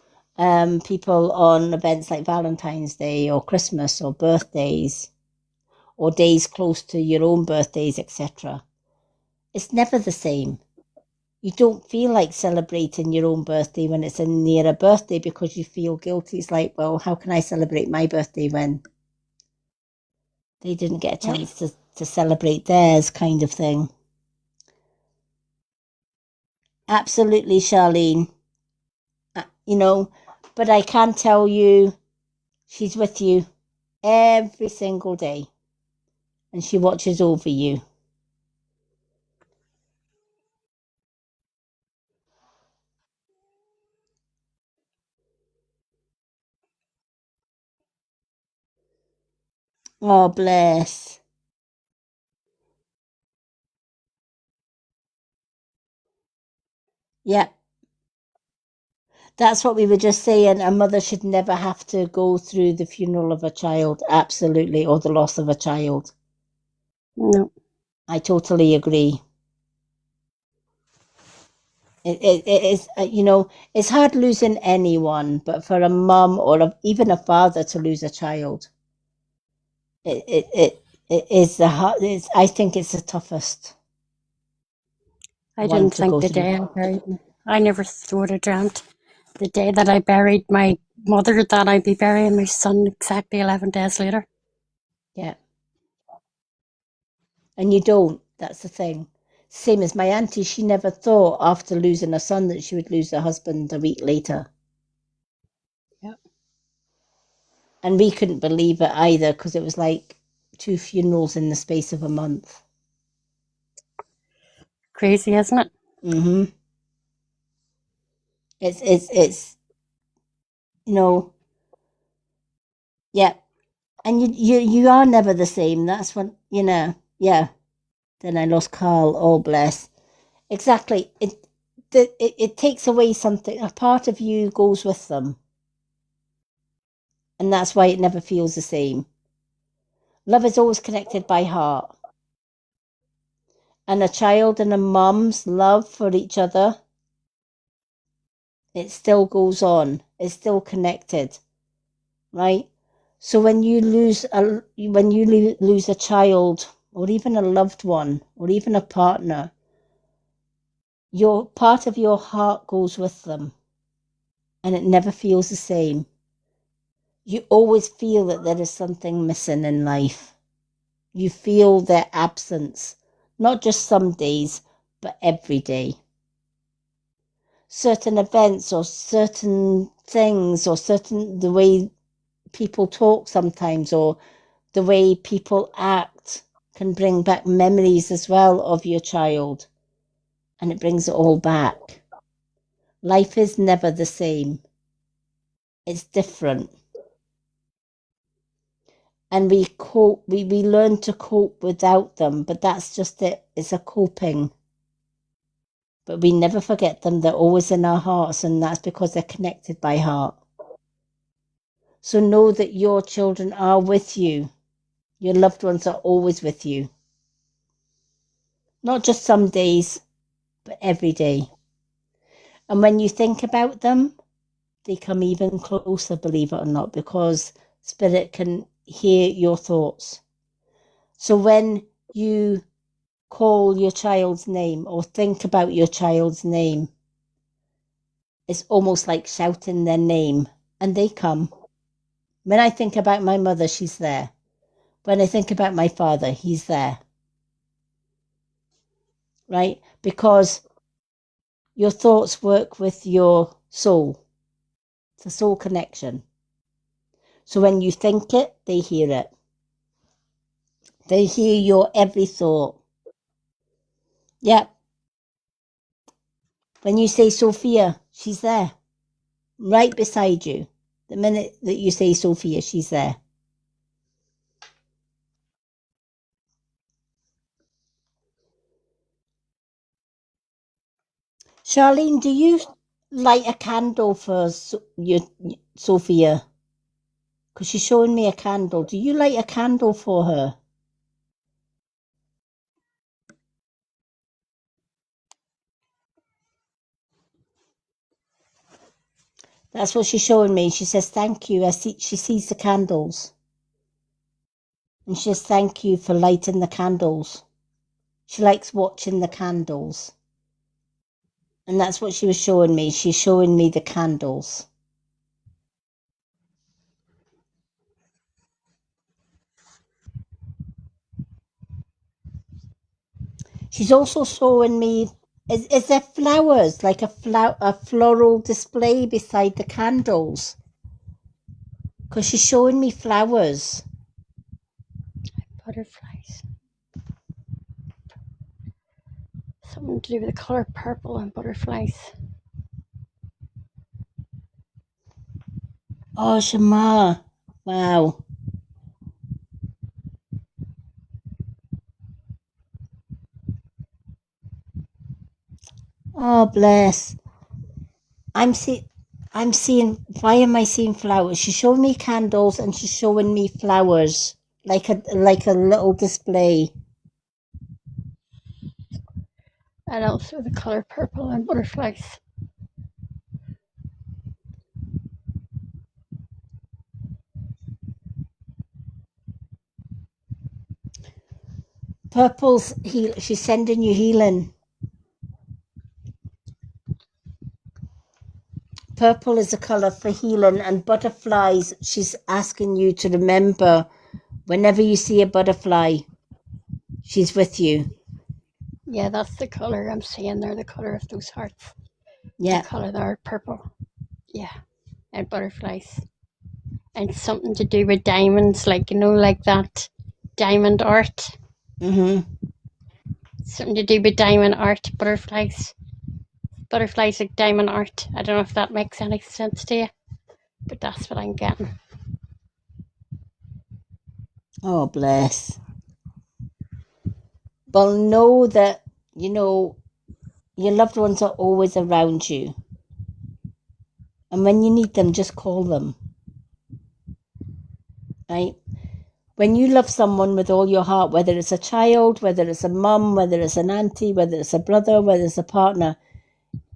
people on events like Valentine's Day or Christmas or birthdays or days close to your own birthdays, etc. It's never the same. You don't feel like celebrating your own birthday when it's near a birthday because you feel guilty. It's like, well, how can I celebrate my birthday when they didn't get a chance to celebrate theirs, kind of thing. Absolutely, Charlene. But I can tell you she's with you every single day and she watches over you. Oh, bless. Yeah, that's what we were just saying. A mother should never have to go through the funeral of a child, absolutely, or the loss of a child. No. I totally agree. It is, it's hard losing anyone, but for a mum or even a father to lose a child, it is the hard. I think it's the toughest. I one didn't to think go the through. day I buried my, I never would have dreamt the day that I buried my mother that I'd be burying my son exactly 11 days later. Yeah. And you don't. That's the thing. Same as my auntie, she never thought after losing a son that she would lose her husband a week later. Yeah. And we couldn't believe it either because it was like 2 funerals in the space of a month. Crazy, isn't it? Mm-hmm. It's yeah. And you are never the same. That's what, yeah. Then I lost Carl. Oh, bless. Exactly. It takes away something. A part of you goes with them. And that's why it never feels the same. Love is always connected by heart. And a child and a mum's love for each other, it still goes on. It's still connected, right? So when you lose a child or even a loved one or even a partner, your part of your heart goes with them and it never feels the same. You always feel that there is something missing in life. You feel their absence, not just some days, but every day. Certain events or certain things or the way people talk sometimes or the way people act can bring back memories as well of your child, and it brings it all back. Life is never the same. It's different. And we learn to cope without them, but that's just it. It's a coping. But we never forget them. They're always in our hearts, and that's because they're connected by heart. So know that your children are with you. Your loved ones are always with you. Not just some days, but every day. And when you think about them, they come even closer, believe it or not, because Spirit can hear your thoughts. So when you call your child's name or think about your child's name, it's almost like shouting their name, and they come. When I think about my mother, she's there. When I think about my father, he's there. Right? Because your thoughts work with your soul. It's a soul connection. So when you think it, they hear it. They hear your every thought. Yeah. When you say Sophia, she's there. Right beside you. The minute that you say Sophia, she's there. Charlene, do you light a candle for your Sophia? Because she's showing me a candle. Do you light a candle for her? That's what she's showing me. She says, thank you. She sees the candles. And she says, thank you for lighting the candles. She likes watching the candles. And that's what she was showing me. She's showing me the candles. She's also showing me, is there flowers, like a floral display beside the candles? Because she's showing me flowers. Butterflies. Something to do with the colour purple and butterflies. Oh, Shema. Wow. Oh, bless. I'm seeing, why am I seeing flowers? She's showing me candles and she's showing me flowers, like a little display. And also the colour purple and butterflies. Purple's she's sending you healing. Purple is a colour for healing, and butterflies, she's asking you to remember whenever you see a butterfly, she's with you. Yeah, that's the colour I'm seeing there, the colour of those hearts. Yeah. The colour there, purple. Yeah, and butterflies. And something to do with diamonds, like, you know, like that diamond art. Mm-hmm. Something to do with diamond art, butterflies. Butterflies like diamond art. I don't know if that makes any sense to you, but that's what I'm getting. Oh, bless. Well, know that, you know, your loved ones are always around you. And when you need them, just call them. Right? When you love someone with all your heart, whether it's a child, whether it's a mum, whether it's an auntie, whether it's a brother, whether it's a partner,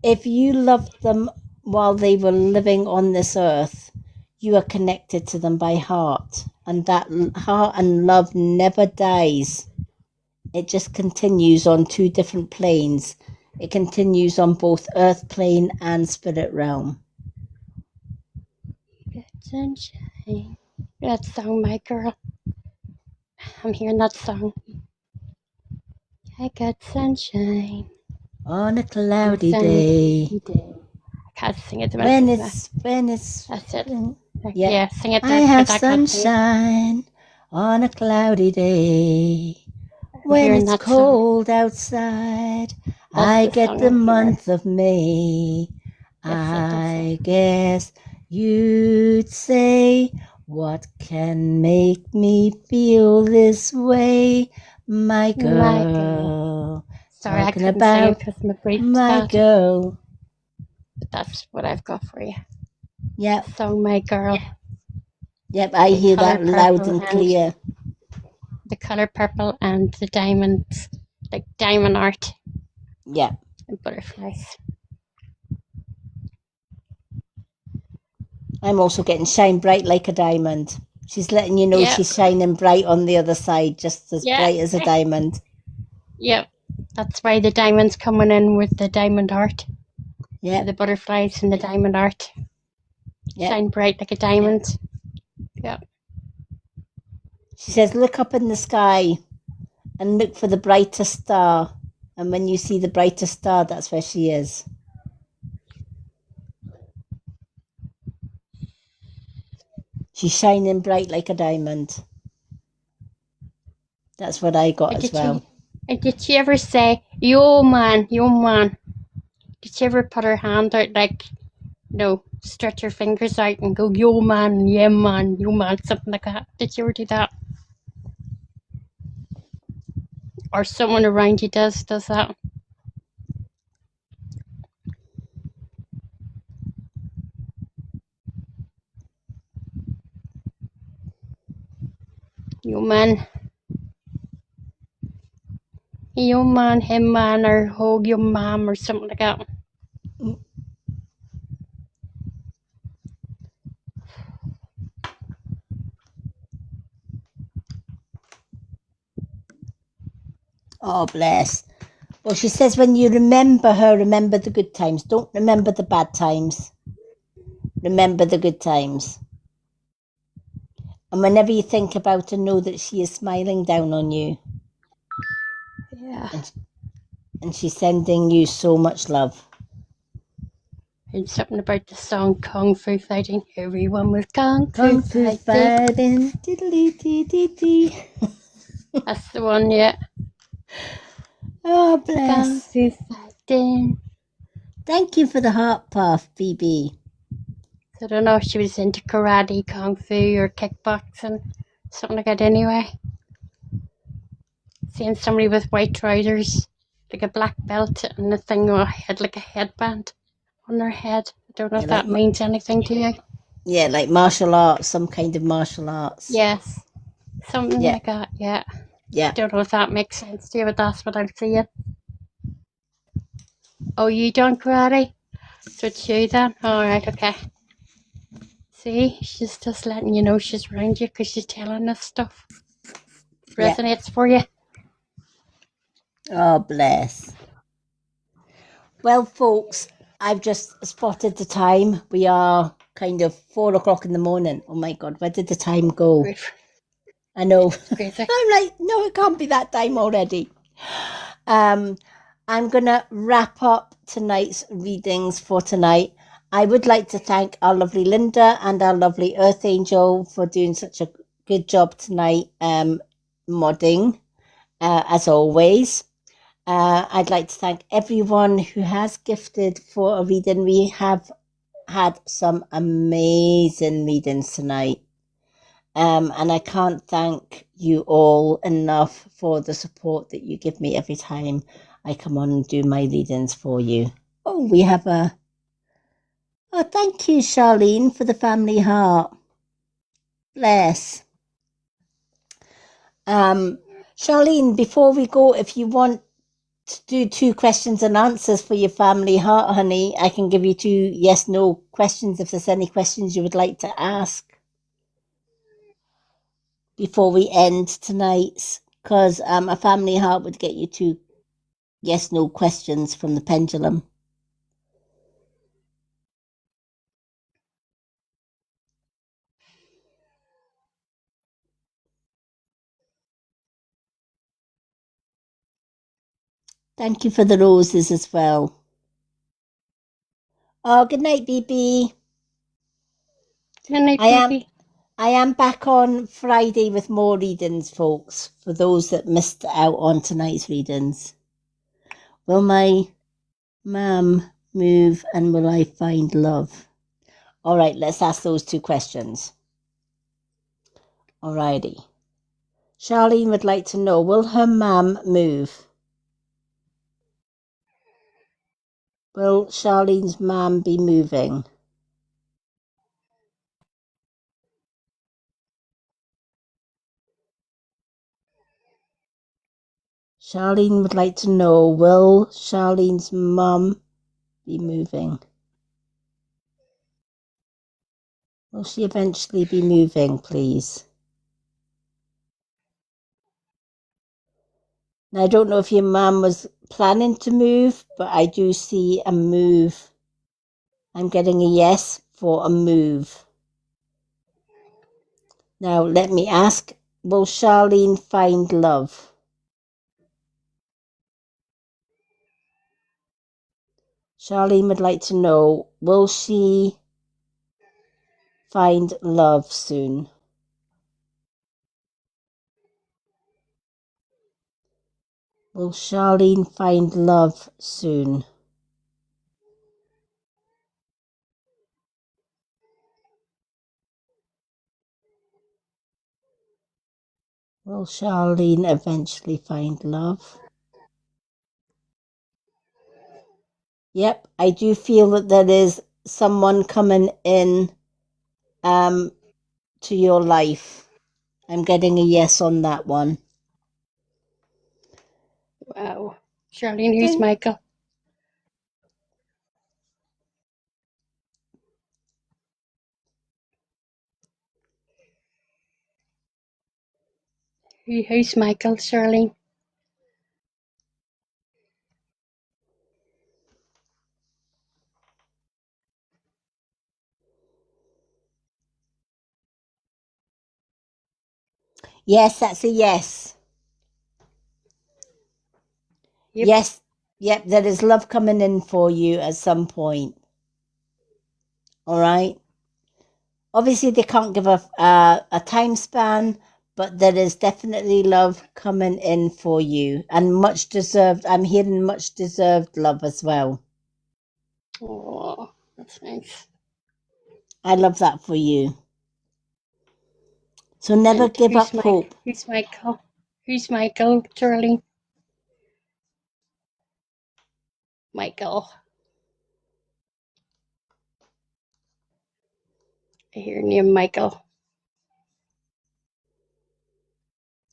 if you loved them while they were living on this earth, you are connected to them by heart. And that heart and love never dies. It just continues on two different planes. It continues on both earth plane and spirit realm. Good sunshine. That song, my girl. I'm hearing that song. I got sunshine On a cloudy day. I can't sing it the When rest it's That's it. yeah. Yeah, sing it I there. have because I can't sing it. sunshine on a cloudy day. When hearing it's that cold outside, I the get song the I'm hearing. month of May. I guess you'd say, what can make me feel this way, my girl? Sorry, I Talking couldn't sing it about because my breath's my bad. girl. But that's what I've got for you. Yep, Song, my girl. yep, I The hear colour that loud purple and clear. The colour purple and the diamonds, like diamond art Yeah. and butterflies. I'm also getting shine bright like a diamond. She's letting you know Yeah. she's shining bright on the other side, just as Yeah. bright as a diamond. Yep. That's why the diamond's coming in with the diamond art. Yeah. The butterflies and the diamond art. Yeah. Shine bright like a diamond. Yeah. She says, look up in the sky and look for the brightest star. And when you see the brightest star, that's where she is. She's shining bright like a diamond. That's what I got as well. And did she ever say, yo man, yo man? Did she ever put her hand out like, you know, stretch her fingers out and go, yo man, yeah man, yo man, something like that? Did you ever do that? Or someone around you does that? Yo man. Yo man, him man, or hug your mom or something like that. Oh, bless. Well, she says when you remember her, remember the good times. Don't remember the bad times. Remember the good times. And whenever you think about her, know that she is smiling down on you. Yeah. And she's sending you so much love. And something about the song Kung Fu Fighting. Everyone was Kung Kung Fu Fu Fighting. fighting. Diddly-dee-dee-dee. That's the one, yeah. Oh, Kung bless. Fu Fighting. Thank you for the heart puff, BB. So I don't know if she was into karate, kung fu, or kickboxing, something like that anyway. Seeing somebody with white trousers, like a black belt, and the thing had like a headband on their head. I don't know Yeah, if that means anything to you. Yeah, like martial arts, some kind of martial arts. Yes, something Yeah. like that, yeah. Yeah. Don't know if that makes sense to you, but that's what I'm seeing. Oh, you done karate? So it's you then? Alright, okay. See, she's just letting you know she's around you because she's telling us stuff. Yeah. Resonates for you. Oh, bless. Well, folks, I've just spotted the time. We are kind of 4 o'clock in the morning. Oh my God, where did the time go? I know. Crazy. I'm like, no, it can't be that time already. I'm going to wrap up tonight's readings for tonight. I would like to thank our lovely Linda and our lovely Earth Angel for doing such a good job tonight, modding, as always. I'd like to thank everyone who has gifted for a reading. We have had some amazing readings tonight. And I can't thank you all enough for the support that you give me every time I come on and do my readings for you. Oh, we have oh, thank you, Charlene, for the family heart. Bless. Charlene, before we go, if you want to do 2 questions and answers for your family heart, honey, I can give you 2 yes/no questions if there's any questions you would like to ask before we end tonight's, because a family heart would get you 2 yes/no questions from the pendulum. Thank you for the roses as well. Oh, good night, BB. Good night, I am back on Friday with more readings, folks, for those that missed out on tonight's readings. Will my mum move and will I find love? All right, let's ask those 2 questions. Alrighty. Charlene would like to know, will her mum move? Will Charlene's mum be moving? Charlene would like to know, will Charlene's mum be moving? Will she eventually be moving, please? Now, I don't know if your mum was planning to move, but I do see a move. I'm getting a yes for a move. Now, let me ask, will Charlene find love? Charlene would like to know, will she find love soon? Will Charlene find love soon? Will Charlene eventually find love? Yep, I do feel that there is someone coming in to your life. I'm getting a yes on that one. Wow. Charlene, who's Michael? Who's Michael, Charlene? Yes, that's a yes. Yep. Yes, yep, there is love coming in for you at some point. All right. Obviously, they can't give a time span, but there is definitely love coming in for you, and much deserved. I'm hearing much deserved love as well. Oh, that's nice. I love that for you. So never And give up hope. Who's Michael? Who's Michael, Charlie? Michael. I hear name Michael.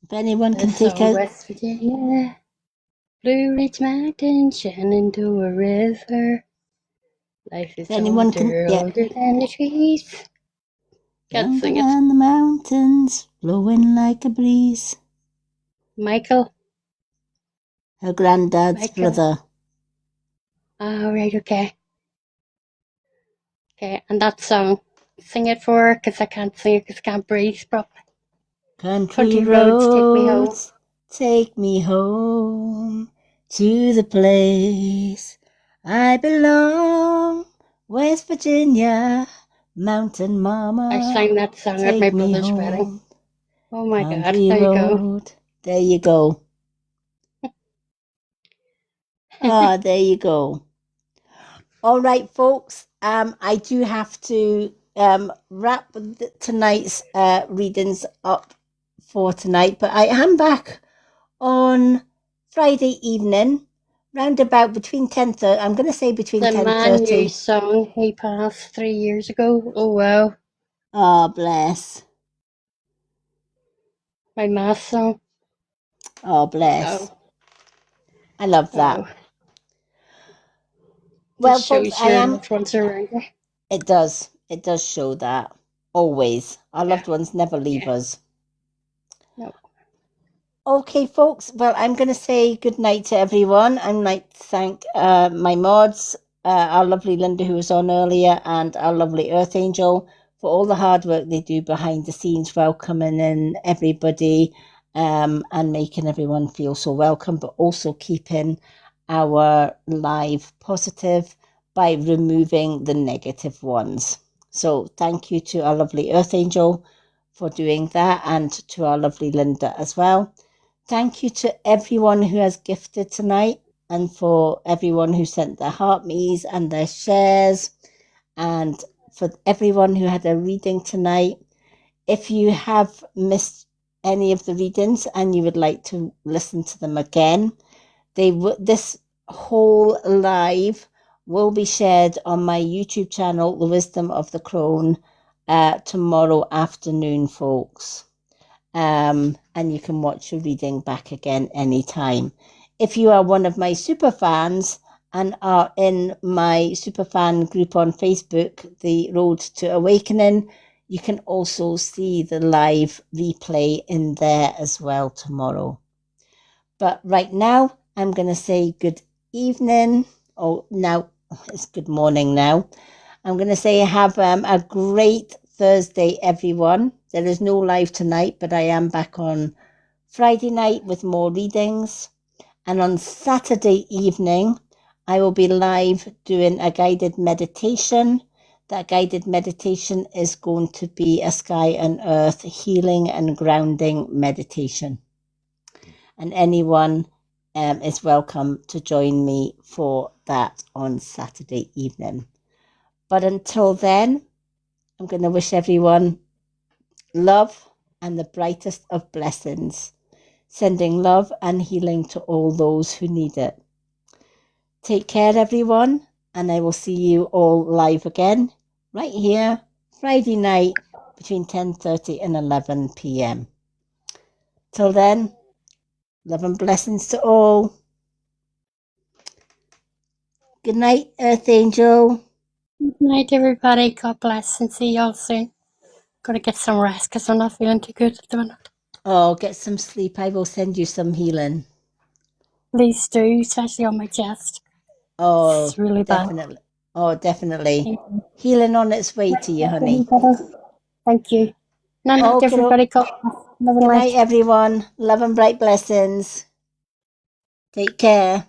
If anyone can This take song, out, West Virginia. Blue Ridge Mountain, Shenandoah River. Life is if anyone can, yeah. older than the trees. Can't Younger sing it. than the mountains, blowing like a breeze. Michael. Her granddad's Michael. brother. Oh, right, okay. Okay, and that song, sing it for her, because I can't sing it, because I can't breathe properly. Country roads, take me home to the place I belong. West Virginia, Mountain Mama. I sang that song at my brother's wedding. Oh my God, there you go. There you go. Ah, there you go. All right, folks. I do have to wrap tonight's readings up for tonight, but I am back on Friday evening, round about between 10:30. I'm going to say between 10:30. The Man U song, he passed 3 years ago. Oh wow. Oh, bless. My math song. Oh, bless. Oh. I love that. Oh. Well, shows folks, your loved ones around you. It does. It does show that. Always. Our loved ones never leave us. No. Okay, folks. Well, I'm going to say good night to everyone. I'd like to thank my mods, our lovely Linda who was on earlier, and our lovely Earth Angel for all the hard work they do behind the scenes, welcoming in everybody and making everyone feel so welcome, but also keeping our live positive by removing the negative ones. So thank you to our lovely Earth Angel for doing that, and to our lovely Linda as well. Thank you to everyone who has gifted tonight, and for everyone who sent their heart me's and their shares, and for everyone who had a reading tonight. If you have missed any of the readings and you would like to listen to them again, this whole live will be shared on my YouTube channel, The Wisdom of the Crone, tomorrow afternoon, folks. And you can watch your reading back again anytime. If you are one of my super fans and are in my super fan group on Facebook, The Road to Awakening, you can also see the live replay in there as well tomorrow. But right now, I'm going to say good evening. Oh, now it's good morning now. I'm going to say have a great Thursday, everyone. There is no live tonight, but I am back on Friday night with more readings. And on Saturday evening, I will be live doing a guided meditation. That guided meditation is going to be a sky and earth healing and grounding meditation. And anyone is welcome to join me for that on Saturday evening. But until then, I'm going to wish everyone love and the brightest of blessings, sending love and healing to all those who need it. Take care, everyone, and I will see you all live again right here Friday night between 10:30 and 11 p.m. Till then, love and blessings to all. Good night, Earth Angel. Good night, everybody. God bless, and see y'all soon. Gotta get some rest because I'm not feeling too good at the minute. Oh, get some sleep. I will send you some healing. Please do, especially on my chest. Oh, it's really definitely. bad. Oh, definitely. Healing on its way to you, honey. Thank you. No, not everybody. God bless. Love and Good light. night, everyone. Love and bright blessings. Take care.